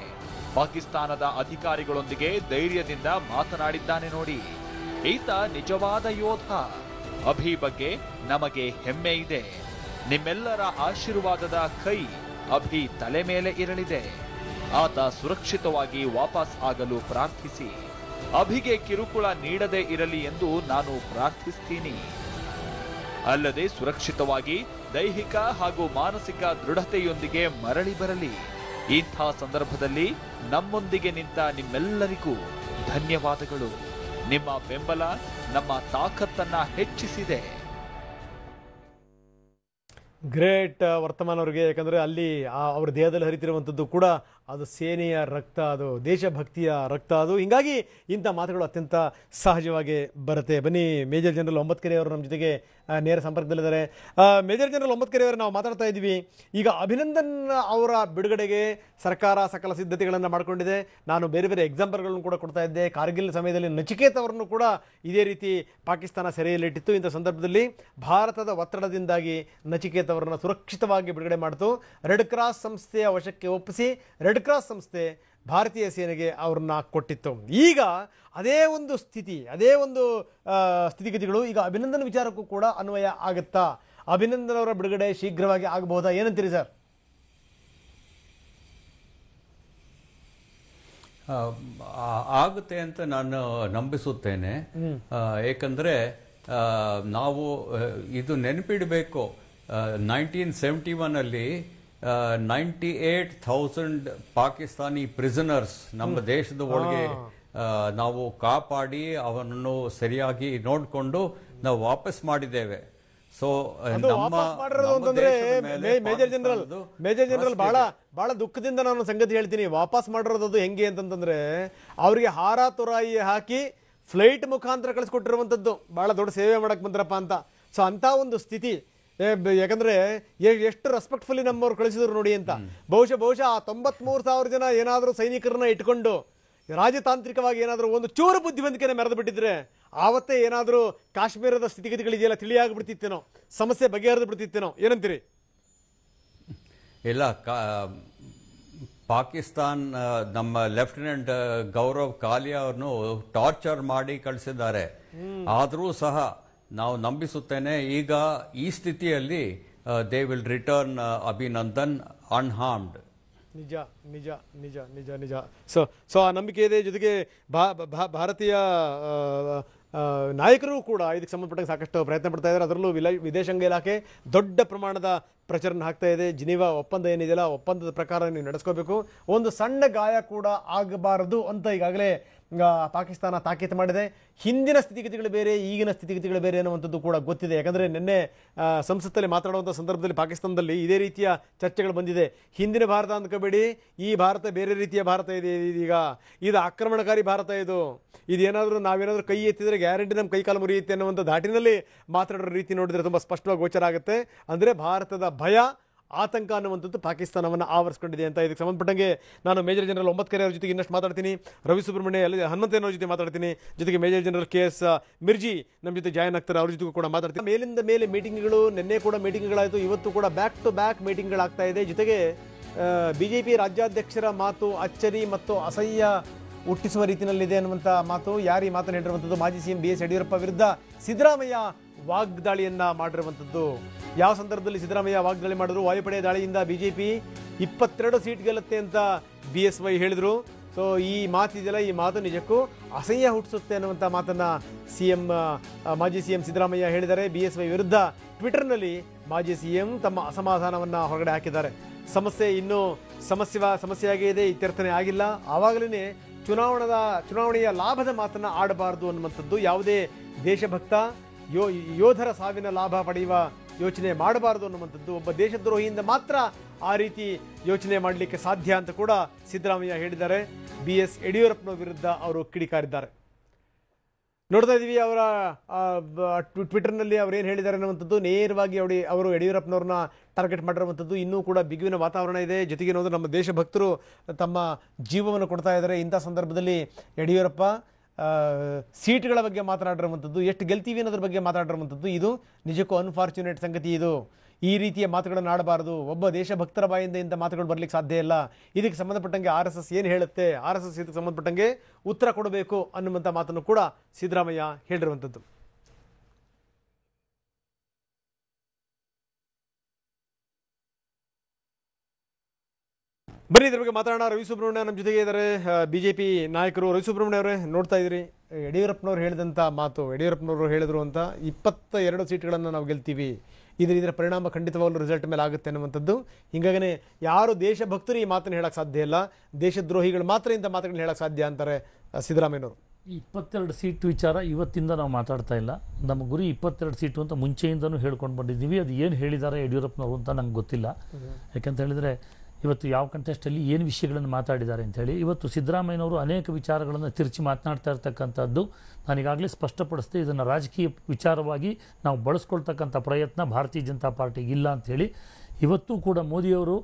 ಪಾಕಿಸ್ತಾನದ ಅಧಿಕಾರಿಗಳೊಂದಿಗೆ ಧೈರ್ಯದಿಂದ ಮಾತನಾಡಿದ್ದಾನೆ ನೋಡಿ, ಈತ ನಿಜವಾದ ಯೋಧ. ಅಭಿ ಬಗ್ಗೆ ನಮಗೆ ಹೆಮ್ಮೆ ಇದೆ. ನಿಮ್ಮೆಲ್ಲರ ಆಶೀರ್ವಾದದ ಕೈ ಅಭಿ ತಲೆ ಮೇಲೆ ಇರಲಿದೆ. ಆತ ಸುರಕ್ಷಿತವಾಗಿ ವಾಪಸ್ ಆಗಲು ಪ್ರಾರ್ಥಿಸಿ. ಅಭಿಗೆ ಕಿರುಕುಳ ನೀಡದೇ ಇರಲಿ ಎಂದು ನಾನು ಪ್ರಾರ್ಥಿಸ್ತೀನಿ. ಅಲ್ಲದೆ ಸುರಕ್ಷಿತವಾಗಿ ದೈಹಿಕ ಹಾಗೂ ಮಾನಸಿಕ ದೃಢತೆಯೊಂದಿಗೆ ಮರಳಿ ಬರಲಿ. ಇಂಥ ಸಂದರ್ಭದಲ್ಲಿ ನಮ್ಮೊಂದಿಗೆ ನಿಂತ ನಿಮ್ಮೆಲ್ಲರಿಗೂ ಧನ್ಯವಾದಗಳು. ನಿಮ್ಮ ಬೆಂಬಲ ನಮ್ಮ ತಾಕತ್ತನ್ನ ಹೆಚ್ಚಿಸಿದೆ.
ಗ್ರೇಟ್ ವರ್ತಮಾನ್ ಅವರಿಗೆ. ಯಾಕಂದರೆ ಅಲ್ಲಿ ಅವರ ದೇಹದಲ್ಲಿ ಹರಿತಿರುವಂಥದ್ದು ಕೂಡ ಅದು ಸೇನೆಯ ರಕ್ತ, ಅದು ದೇಶಭಕ್ತಿಯ ರಕ್ತ ಅದು. ಹೀಗಾಗಿ ಇಂಥ ಮಾತುಗಳು ಅತ್ಯಂತ ಸಹಜವಾಗಿ ಬರುತ್ತೆ. ಬನ್ನಿ, ಮೇಜರ್ ಜನರಲ್ ಒಂಬತ್ಕೆರೆ ಅವರು ನಮ್ಮ ಜೊತೆಗೆ ನೇರ ಸಂಪರ್ಕದಲ್ಲಿದ್ದಾರೆ. ಮೇಜರ್ ಜನರಲ್ ಒಂಬತ್ಕೆರೆ ಅವರು, ನಾವು ಮಾತಾಡ್ತಾ ಇದ್ವಿ, ಈಗ ಅಭಿನಂದನ್ ಅವರ ಬಿಡುಗಡೆಗೆ ಸರ್ಕಾರ ಸಕಲ ಸಿದ್ಧತೆಗಳನ್ನು ಮಾಡಿಕೊಂಡಿದೆ. ನಾನು ಬೇರೆ ಬೇರೆ ಎಕ್ಸಾಂಪಲ್ಗಳನ್ನು ಕೂಡ ಕೊಡ್ತಾ ಇದ್ದೆ. ಕಾರ್ಗಿಲ್ ಸಮಯದಲ್ಲಿ ನಚಿಕೇತ್ ಅವರನ್ನು ಕೂಡ ಇದೇ ರೀತಿ ಪಾಕಿಸ್ತಾನ ಸೆರೆಯಲ್ಲಿಟ್ಟಿತ್ತು. ಇಂಥ ಸಂದರ್ಭದಲ್ಲಿ ಭಾರತದ ಒತ್ತಡದಿಂದಾಗಿ ನಚಿಕೇತ್ ಅವರನ್ನು ಸುರಕ್ಷಿತವಾಗಿ ಬಿಡುಗಡೆ ಮಾಡಿತು. ರೆಡ್ ಕ್ರಾಸ್ ಸಂಸ್ಥೆಯ ವಶಕ್ಕೆ ಒಪ್ಪಿಸಿ ರೆಡ್ ಕ್ರಾಸ್ ಸಂಸ್ಥೆ ಭಾರತೀಯ ಸೇನೆಗೆ ಅವ್ರನ್ನ ಕೊಟ್ಟಿತ್ತು. ಈಗ ಅದೇ ಒಂದು ಸ್ಥಿತಿಗತಿಗಳು ಈಗ ಅಭಿನಂದನ್ ವಿಚಾರಕ್ಕೂ ಕೂಡ ಅನ್ವಯ ಆಗುತ್ತಾ? ಅಭಿನಂದನ್ ಅವರ ಬಿಡುಗಡೆ ಶೀಘ್ರವಾಗಿ ಆಗಬಹುದಾ? ಏನಂತೀರಿ ಸರ್?
ಆಗುತ್ತೆ ಅಂತ ನಾನು ನಂಬಿಸುತ್ತೇನೆ. ಏಕೆಂದರೆ ನಾವು ಇದು ನೆನಪಿಡಬೇಕು, 1971 98,000 ಪಾಕಿಸ್ತಾನಿ ಪ್ರಿಸನರ್ಸ್ ನಮ್ಮ ದೇಶದ ಒಳಗೆ ನಾವು ಕಾಪಾಡಿ ಅವನನ್ನು ಸರಿಯಾಗಿ ನೋಡಿಕೊಂಡು ನಾವು ವಾಪಸ್ ಮಾಡಿದ್ದೇವೆ. ಸೊ
ಮೇಜರ್ ಜನರಲ್ ಬಹಳ ದುಃಖದಿಂದ ನಾನು ಸಂಗತಿ ಹೇಳ್ತೀನಿ. ವಾಪಸ್ ಮಾಡಿರೋದು ಹೆಂಗೆ ಅಂತಂದ್ರೆ, ಅವರಿಗೆ ಹಾರ ತುರಾಯಿ ಹಾಕಿ ಫ್ಲೈಟ್ ಮುಖಾಂತರ ಕಳಿಸ್ಕೊಟ್ಟಿರುವಂತದ್ದು, ಬಹಳ ದೊಡ್ಡ ಸೇವೆ ಮಾಡಕ್ ಬಂದ್ರಪ್ಪ ಅಂತ. ಸೊ ಅಂತ ಒಂದು ಸ್ಥಿತಿ. ಯಾಕಂದ್ರೆ ಎಷ್ಟು ರೆಸ್ಪೆಕ್ಟ್ಫುಲಿ ನಮ್ಮವ್ರು ಕಳಿಸಿದ್ರು ನೋಡಿ ಅಂತ. ಬಹುಶಃ ಆ 93,000 ಜನ ಏನಾದರೂ ಸೈನಿಕರನ್ನ ಇಟ್ಕೊಂಡು ರಾಜತಾಂತ್ರಿಕವಾಗಿ ಏನಾದರೂ ಒಂದು ಚೂರು ಬುದ್ಧಿವಂತಿಕೆನ ಮೆರೆದು ಬಿಟ್ಟಿದ್ರೆ ಆವತ್ತೇ ಏನಾದರೂ ಕಾಶ್ಮೀರದ ಸ್ಥಿತಿಗತಿಗಳಿದೆಯಲ್ಲ ತಿಳಿಯಾಗ್ಬಿಡ್ತಿತ್ತೇನೋ, ಸಮಸ್ಯೆ ಬಗೆಹರಿದು ಬಿಡ್ತಿತ್ತೇನೋ. ಏನಂತೀರಿ?
ಇಲ್ಲ ಪಾಕಿಸ್ತಾನ್ ನಮ್ಮ ಲೆಫ್ಟಿನೆಂಟ್ ಗೌರವ್ ಕಾಲಿಯಾ ಅವ್ರನ್ನು ಟಾರ್ಚರ್ ಮಾಡಿ ಕಳಿಸಿದ್ದಾರೆ. ಆದರೂ ಸಹ ನಾವು ನಂಬಿಸುತ್ತೇನೆ ಈಗ ಈ ಸ್ಥಿತಿಯಲ್ಲಿ ದೇ ವಿಲ್ ರಿಟರ್ನ್ ಅಭಿನಂದನ್ ಅನ್ಹಾರ್ಮ್ಡ್.
ನಿಜ ನಿಜ ನಿಜ ನಿಜ ನಿಜ. ಸೊ ಆ ನಂಬಿಕೆ ಇದೆ. ಜೊತೆಗೆ ಭಾರತೀಯ ನಾಯಕರು ಕೂಡ ಇದಕ್ಕೆ ಸಂಬಂಧಪಟ್ಟ ಸಾಕಷ್ಟು ಪ್ರಯತ್ನ ಪಡ್ತಾ ಇದ್ದಾರೆ. ಅದರಲ್ಲೂ ವಿದೇಶಾಂಗ ಇಲಾಖೆ ದೊಡ್ಡ ಪ್ರಮಾಣದ ಪ್ರಚಾರ ಹಾಕ್ತಾ ಇದೆ. ಜಿನೀವಾ ಒಪ್ಪಂದ ಏನಿದೆಯಲ್ಲ, ಒಪ್ಪಂದದ ಪ್ರಕಾರ ನೀವು ನಡೆಸ್ಕೋಬೇಕು, ಒಂದು ಸಣ್ಣ ಗಾಯ ಕೂಡ ಆಗಬಾರದು ಅಂತ ಈಗಾಗಲೇ ಪಾಕಿಸ್ತಾನ ತಾಕೀತು ಮಾಡಿದೆ. ಹಿಂದಿನ ಸ್ಥಿತಿಗತಿಗಳು ಬೇರೆ, ಈಗಿನ ಸ್ಥಿತಿಗತಿಗಳು ಬೇರೆ ಅನ್ನುವಂಥದ್ದು ಕೂಡ ಗೊತ್ತಿದೆ. ಯಾಕಂದರೆ ನಿನ್ನೆ ಸಂಸತ್ತಲ್ಲಿ ಮಾತನಾಡುವಂಥ ಸಂದರ್ಭದಲ್ಲಿ ಪಾಕಿಸ್ತಾನದಲ್ಲಿ ಇದೇ ರೀತಿಯ ಚರ್ಚೆಗಳು ಬಂದಿದೆ. ಹಿಂದಿನ ಭಾರತ ಅಂದ್ಕೋಬೇಡಿ, ಈ ಭಾರತ ಬೇರೆ ರೀತಿಯ ಭಾರತ ಇದೆ. ಈಗ ಇದು ಆಕ್ರಮಣಕಾರಿ ಭಾರತ. ಇದೇನಾದರೂ ನಾವೇನಾದರೂ ಕೈ ಎತ್ತಿದರೆ ಗ್ಯಾರಂಟಿ ನಮ್ಮ ಕೈಕಾಲು ಮುರಿಯುತ್ತೆ ಅನ್ನುವಂಥ ಧಾಟಿನಲ್ಲಿ ಮಾತಾಡೋ ರೀತಿ ನೋಡಿದರೆ ತುಂಬ ಸ್ಪಷ್ಟವಾಗಿ ಗೋಚರ ಆಗುತ್ತೆ. ಅಂದರೆ ಭಾರತದ ಭಯ, ಆತಂಕ ಅನ್ನುವಂಥದ್ದು ಪಾಕಿಸ್ತಾನವನ್ನು ಆವರಿಸ್ಕೊಂಡಿದೆ ಅಂತ. ಇದಕ್ಕೆ ಸಂಬಂಧಪಟ್ಟಂಗೆ ನಾನು ಮೇಜರ್ ಜನರಲ್ ಒಂಬತ್ತು ಕೆರೆ ಅವ್ರ ಜೊತೆಗೆ ಇನ್ನಷ್ಟು ಮಾತಾಡ್ತೀನಿ, ರವಿ ಸುಬ್ರಹ್ಮಣ್ಯ ಹನುಮಂತಯ್ಯನವ್ರ ಜೊತೆ ಮಾತಾಡ್ತೀನಿ, ಜೊತೆಗೆ ಮೇಜರ್ ಜನರಲ್ KS ಮಿರ್ಜಿ ನಮ್ಮ ಜೊತೆ ಜಾಯ್ನ್ ಆಗ್ತಾರೆ, ಅವ್ರ ಜೊತೆಗೂ ಕೂಡ ಮಾತಾಡ್ತೀನಿ. ಮೇಲಿಂದ ಮೇಲೆ ಮೀಟಿಂಗ್ಗಳು, ನಿನ್ನೆ ಕೂಡ ಮೀಟಿಂಗ್ಗಳಾಯಿತು, ಇವತ್ತು ಕೂಡ ಬ್ಯಾಕ್ ಟು ಬ್ಯಾಕ್ ಮೀಟಿಂಗ್ಗಳಾಗ್ತಾ ಇದೆ. ಜೊತೆಗೆ BJP ರಾಜ್ಯಾಧ್ಯಕ್ಷರ ಮಾತು ಅಚ್ಚರಿ ಮತ್ತು ಅಸಹ್ಯ ಹುಟ್ಟಿಸುವ ರೀತಿಯಲ್ಲಿದೆ ಅನ್ನುವಂಥ ಮಾತು. ಯಾರು ಈ ಮಾತನ್ನು ಹೇಳಿರುವಂಥದ್ದು? ಮಾಜಿ CM BS ಯಡಿಯೂರಪ್ಪ ವಿರುದ್ಧ ಸಿದ್ದರಾಮಯ್ಯ ವಾಗ್ದಾಳಿಯನ್ನ ಮಾಡಿರುವಂಥದ್ದು. ಯಾವ ಸಂದರ್ಭದಲ್ಲಿ ಸಿದ್ದರಾಮಯ್ಯ ವಾಗ್ದಾಳಿ ಮಾಡಿದ್ರು? ವಾಯುಪಡೆಯ ದಾಳಿಯಿಂದ BJP 22 ಸೀಟ್ ಗೆಲ್ಲುತ್ತೆ ಅಂತ BSY ಹೇಳಿದ್ರು. ಸೊ ಈ ಮಾತಿದೆಯಲ್ಲ, ಈ ಮಾತು ನಿಜಕ್ಕೂ ಅಸಹ್ಯ ಹುಟ್ಟಿಸುತ್ತೆ ಅನ್ನುವಂಥ ಮಾತನ್ನ ಮಾಜಿ CM ಸಿದ್ದರಾಮಯ್ಯ ಹೇಳಿದ್ದಾರೆ. BSY ವಿರುದ್ಧ ಟ್ವಿಟರ್ನಲ್ಲಿ ಮಾಜಿ CM ತಮ್ಮ ಅಸಮಾಧಾನವನ್ನ ಹೊರಗಡೆ ಹಾಕಿದ್ದಾರೆ. ಸಮಸ್ಯೆ ಇನ್ನೂ ಸಮಸ್ಯೆಯಾಗೇ ಇದೆ, ಇತ್ಯರ್ಥನೆ ಆಗಿಲ್ಲ. ಆವಾಗಲೇ ಚುನಾವಣೆಯ ಲಾಭದ ಮಾತನ್ನ ಆಡಬಾರದು ಅನ್ನುವಂಥದ್ದು. ಯಾವುದೇ ದೇಶಭಕ್ತ ಯೋಧರ ಸಾವಿನ ಲಾಭ ಪಡೆಯುವ ಯೋಚನೆ ಮಾಡಬಾರದು ಅನ್ನುವಂಥದ್ದು. ಒಬ್ಬ ದೇಶದ್ರೋಹಿಯಿಂದ ಮಾತ್ರ ಆ ರೀತಿ ಯೋಚನೆ ಮಾಡಲಿಕ್ಕೆ ಸಾಧ್ಯ ಅಂತ ಕೂಡ ಸಿದ್ದರಾಮಯ್ಯ ಹೇಳಿದ್ದಾರೆ. BS ಯಡಿಯೂರಪ್ಪನವರ ವಿರುದ್ಧ ಅವರು ಕಿಡಿಕಾರಿದ್ದಾರೆ. ನೋಡ್ತಾ ಇದ್ದೀವಿ ಅವರ ಟ್ವಿಟರ್ನಲ್ಲಿ ಅವ್ರು ಏನು ಹೇಳಿದ್ದಾರೆ ಅನ್ನುವಂಥದ್ದು. ನೇರವಾಗಿ ಅವರು ಯಡಿಯೂರಪ್ಪನವ್ರನ್ನ ಟಾರ್ಗೆಟ್ ಮಾಡಿರುವಂಥದ್ದು. ಇನ್ನೂ ಕೂಡ ಬಿಗುವಿನ ವಾತಾವರಣ ಇದೆ. ಜೊತೆಗೆ ನೋಡಿದ್ರೆ ನಮ್ಮ ದೇಶಭಕ್ತರು ತಮ್ಮ ಜೀವವನ್ನು ಕೊಡ್ತಾ ಇದ್ದಾರೆ. ಇಂಥ ಸಂದರ್ಭದಲ್ಲಿ ಯಡಿಯೂರಪ್ಪ ಸೀಟ್ಗಳ ಬಗ್ಗೆ ಮಾತನಾಡಿರುವಂಥದ್ದು, ಎಷ್ಟು ಗೆಲ್ತೀವಿ ಅನ್ನೋದ್ರ ಬಗ್ಗೆ ಮಾತಾಡಿರುವಂಥದ್ದು, ಇದು ನಿಜಕ್ಕೂ ಅನ್ಫಾರ್ಚುನೇಟ್ ಸಂಗತಿ. ಇದು ಈ ರೀತಿಯ ಮಾತುಗಳನ್ನು ಆಡಬಾರದು. ಒಬ್ಬ ದೇಶಭಕ್ತರ ಬಾಯಿಂದ ಇಂಥ ಮಾತುಗಳು ಬರಲಿಕ್ಕೆ ಸಾಧ್ಯ ಇಲ್ಲ. ಇದಕ್ಕೆ ಸಂಬಂಧಪಟ್ಟಂಗೆ RSS ಏನು ಹೇಳುತ್ತೆ, RSS ಇದಕ್ಕೆ ಸಂಬಂಧಪಟ್ಟಂಗೆ ಉತ್ತರ ಕೊಡಬೇಕು ಅನ್ನುವಂಥ ಮಾತನ್ನು ಕೂಡ ಸಿದ್ದರಾಮಯ್ಯ ಹೇಳಿರುವಂಥದ್ದು. ಬನ್ನಿ ಇದ್ರ ಬಗ್ಗೆ ಮಾತಾಡೋಣ. ರವಿ ಸುಬ್ರಹ್ಮಣ್ಯ ನಮ್ಮ ಜೊತೆಗೆ ಇದ್ದಾರೆ, BJP ನಾಯಕರು. ರವಿ ಸುಬ್ರಹ್ಮಣ್ಯ ಅವರೇ, ನೋಡ್ತಾ ಇದ್ರಿ ಯಡಿಯೂರಪ್ಪನವ್ರು ಹೇಳಿದಂಥ ಮಾತು. ಯಡಿಯೂರಪ್ಪನವರು ಹೇಳಿದ್ರು ಅಂತ 22 ಸೀಟ್ಗಳನ್ನು ನಾವು ಗೆಲ್ತೀವಿ, ಇದರ ಪರಿಣಾಮ ಖಂಡಿತವಾಗ್ಲೂ ರಿಸಲ್ಟ್ ಮೇಲೆ ಆಗುತ್ತೆ ಅನ್ನುವಂಥದ್ದು. ಹೀಗಾಗನೇ ಯಾರು ದೇಶಭಕ್ತರು ಈ ಮಾತನ್ನು ಹೇಳಕ್ಕೆ ಸಾಧ್ಯ ಇಲ್ಲ, ದೇಶದ್ರೋಹಿಗಳು ಮಾತ್ರ ಇಂಥ ಮಾತುಗಳನ್ನ ಹೇಳಕ್ಕೆ ಸಾಧ್ಯ ಅಂತಾರೆ ಸಿದ್ದರಾಮಯ್ಯನವರು.
22 ಸೀಟ್ ವಿಚಾರ ಇವತ್ತಿಂದ ನಾವು ಮಾತಾಡ್ತಾ ಇಲ್ಲ. ನಮ್ಮ ಗುರಿ 22 ಸೀಟು ಅಂತ ಮುಂಚೆಯಿಂದನೂ ಹೇಳ್ಕೊಂಡು ಬಂದಿದ್ದೀವಿ. ಅದು ಏನು ಹೇಳಿದ್ದಾರೆ ಯಡಿಯೂರಪ್ಪನವರು ಅಂತ ನಂಗೆ ಗೊತ್ತಿಲ್ಲ. ಯಾಕಂತ ಹೇಳಿದರೆ ಇವತ್ತು ಯಾವ ಕಂಟೆಸ್ಟಲ್ಲಿ ಏನು ವಿಷಯಗಳನ್ನು ಮಾತಾಡಿದ್ದಾರೆ ಅಂಥೇಳಿ ಇವತ್ತು ಸಿದ್ದರಾಮಯ್ಯನವರು ಅನೇಕ ವಿಚಾರಗಳನ್ನು ತಿರುಚಿ ಮಾತನಾಡ್ತಾ ಇರ್ತಕ್ಕಂಥದ್ದು ನಾನೀಗಾಗಲೇ ಸ್ಪಷ್ಟಪಡಿಸ್ದೆ. ಇದನ್ನು ರಾಜಕೀಯ ವಿಚಾರವಾಗಿ ನಾವು ಬಳಸ್ಕೊಳ್ತಕ್ಕಂಥ ಪ್ರಯತ್ನ ಭಾರತೀಯ ಜನತಾ ಪಾರ್ಟಿಗೆ ಇಲ್ಲ ಅಂಥೇಳಿ ಇವತ್ತು ಕೂಡ ಮೋದಿಯವರು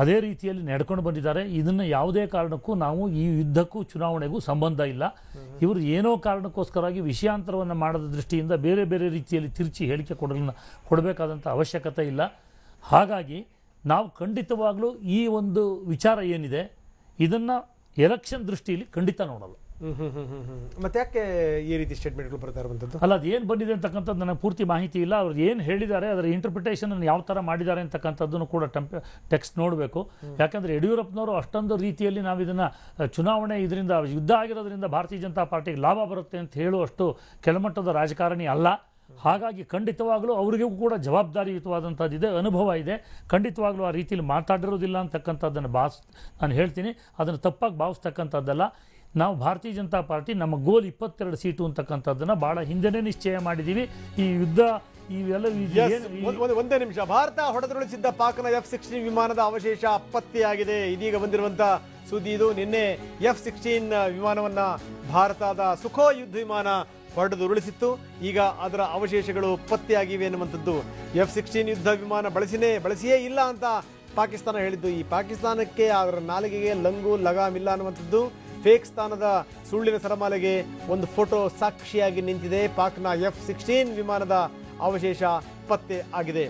ಅದೇ ರೀತಿಯಲ್ಲಿ ನಡ್ಕೊಂಡು ಬಂದಿದ್ದಾರೆ. ಇದನ್ನು ಯಾವುದೇ ಕಾರಣಕ್ಕೂ ನಾವು ಈ ಯುದ್ಧಕ್ಕೂ ಚುನಾವಣೆಗೂ ಸಂಬಂಧ ಇಲ್ಲ. ಇವರು ಏನೋ ಕಾರಣಕ್ಕೋಸ್ಕರವಾಗಿ ವಿಷಯಾಂತರವನ್ನು ಮಾಡೋದ ದೃಷ್ಟಿಯಿಂದ ಬೇರೆ ಬೇರೆ ರೀತಿಯಲ್ಲಿ ತಿರುಚಿ ಹೇಳಿಕೆ ಕೊಡಬೇಕಾದಂಥ ಅವಶ್ಯಕತೆ ಇಲ್ಲ. ಹಾಗಾಗಿ ನಾವು ಖಂಡಿತವಾಗ್ಲೂ ಈ ಒಂದು ವಿಚಾರ ಏನಿದೆ ಇದನ್ನು ಎಲೆಕ್ಷನ್ ದೃಷ್ಟಿಯಲ್ಲಿ ಖಂಡಿತ ನೋಡಲ್ಲ.
ಮತ್ತೆ ಯಾಕೆ ಈ ರೀತಿ ಸ್ಟೇಟ್ಮೆಂಟ್ಗಳು ಬರ್ತಾ ಇರುವಂಥದ್ದು?
ಅಲ್ಲ, ಅದು ಏನು ಬಂದಿದೆ ಅಂತಕ್ಕಂಥದ್ದು ನನಗೆ ಪೂರ್ತಿ ಮಾಹಿತಿ ಇಲ್ಲ. ಅವ್ರು ಏನು ಹೇಳಿದ್ದಾರೆ ಅದರ ಇಂಟರ್ಪ್ರಿಟೇಷನ್ ಯಾವ ಥರ ಮಾಡಿದ್ದಾರೆ ಅಂತಕ್ಕಂಥದ್ದನ್ನು ಕೂಡ ಟೆಕ್ಸ್ಟ್ ನೋಡಬೇಕು. ಯಾಕಂದರೆ ಯಡಿಯೂರಪ್ಪನವರು ಅಷ್ಟೊಂದು ರೀತಿಯಲ್ಲಿ ನಾವು ಇದನ್ನು ಚುನಾವಣೆ ಇದರಿಂದ ಯುದ್ಧ ಆಗಿರೋದ್ರಿಂದ ಭಾರತೀಯ ಜನತಾ ಪಾರ್ಟಿಗೆ ಲಾಭ ಬರುತ್ತೆ ಅಂತ ಹೇಳುವಷ್ಟು ಕೆಳಮಟ್ಟದ ರಾಜಕಾರಣಿ ಅಲ್ಲ. ಹಾಗಾಗಿ ಖಂಡಿತವಾಗಲೂ ಅವರಿಗೂ ಕೂಡ ಜವಾಬ್ದಾರಿಯುತವಾದಂಥದ್ದಿದೆ, ಅನುಭವ ಇದೆ. ಖಂಡಿತವಾಗ್ಲೂ ಆ ರೀತಿಯಲ್ಲಿ ಮಾತಾಡಿರೋದಿಲ್ಲ ಅಂತಕ್ಕಂಥದ್ದನ್ನು ನಾನು ಹೇಳ್ತೀನಿ. ಅದನ್ನು ತಪ್ಪಾಗಿ ಭಾವಿಸ್ತಕ್ಕಂಥದ್ದಲ್ಲ. ನಾವು ಭಾರತೀಯ ಜನತಾ ಪಾರ್ಟಿ ನಮ್ಮ ಗೋಲ್ 22 ಸೀಟು ಅಂತಕ್ಕಂಥದ್ದನ್ನು ಭಾಳ ಹಿಂದೆನೇ ನಿಶ್ಚಯ ಮಾಡಿದ್ದೀವಿ. ಈ ಯುದ್ಧ
ಒಂದೇ ನಿಮಿಷ. ಭಾರತ ಹೊಡೆದುರುಳಿಸಿದ್ದ ಪಾಕ್ನ F-16 ವಿಮಾನದ ಅವಶೇಷ ಪತ್ತೆಯಾಗಿದೆ. ಇದೀಗ ಬಂದಿರುವಂತ ಸುದ್ದಿ ಇದು. ನಿನ್ನೆ F-16 ವಿಮಾನವನ್ನ ಭಾರತದ ಸುಖೋಯ್ ಯುದ್ಧ ವಿಮಾನ ಹೊಡೆದುರುಳಿಸಿತ್ತು. ಈಗ ಅದರ ಅವಶೇಷಗಳು ಪತ್ತೆಯಾಗಿವೆ ಅನ್ನುವಂಥದ್ದು. F-16 ಯುದ್ಧ ವಿಮಾನ ಬಳಸಿಯೇ ಇಲ್ಲ ಅಂತ ಪಾಕಿಸ್ತಾನ ಹೇಳಿದ್ದು. ಈ ಪಾಕಿಸ್ತಾನಕ್ಕೆ ಅದರ ನಾಲಿಗೆಗೆ ಲಂಗು ಲಗಾಮಿಲ್ಲ ಅನ್ನುವಂಥದ್ದು. ಫೇಕ್ ಸ್ಥಾನದ ಸುಳ್ಳಿನ ಸರಮಾಲೆಗೆ ಒಂದು ಫೋಟೋ ಸಾಕ್ಷಿಯಾಗಿ ನಿಂತಿದೆ. ಪಾಕ್ನ F-16 ವಿಮಾನದ ಅವಶೇಷ ಪತ್ತೆ ಆಗಿದೆ.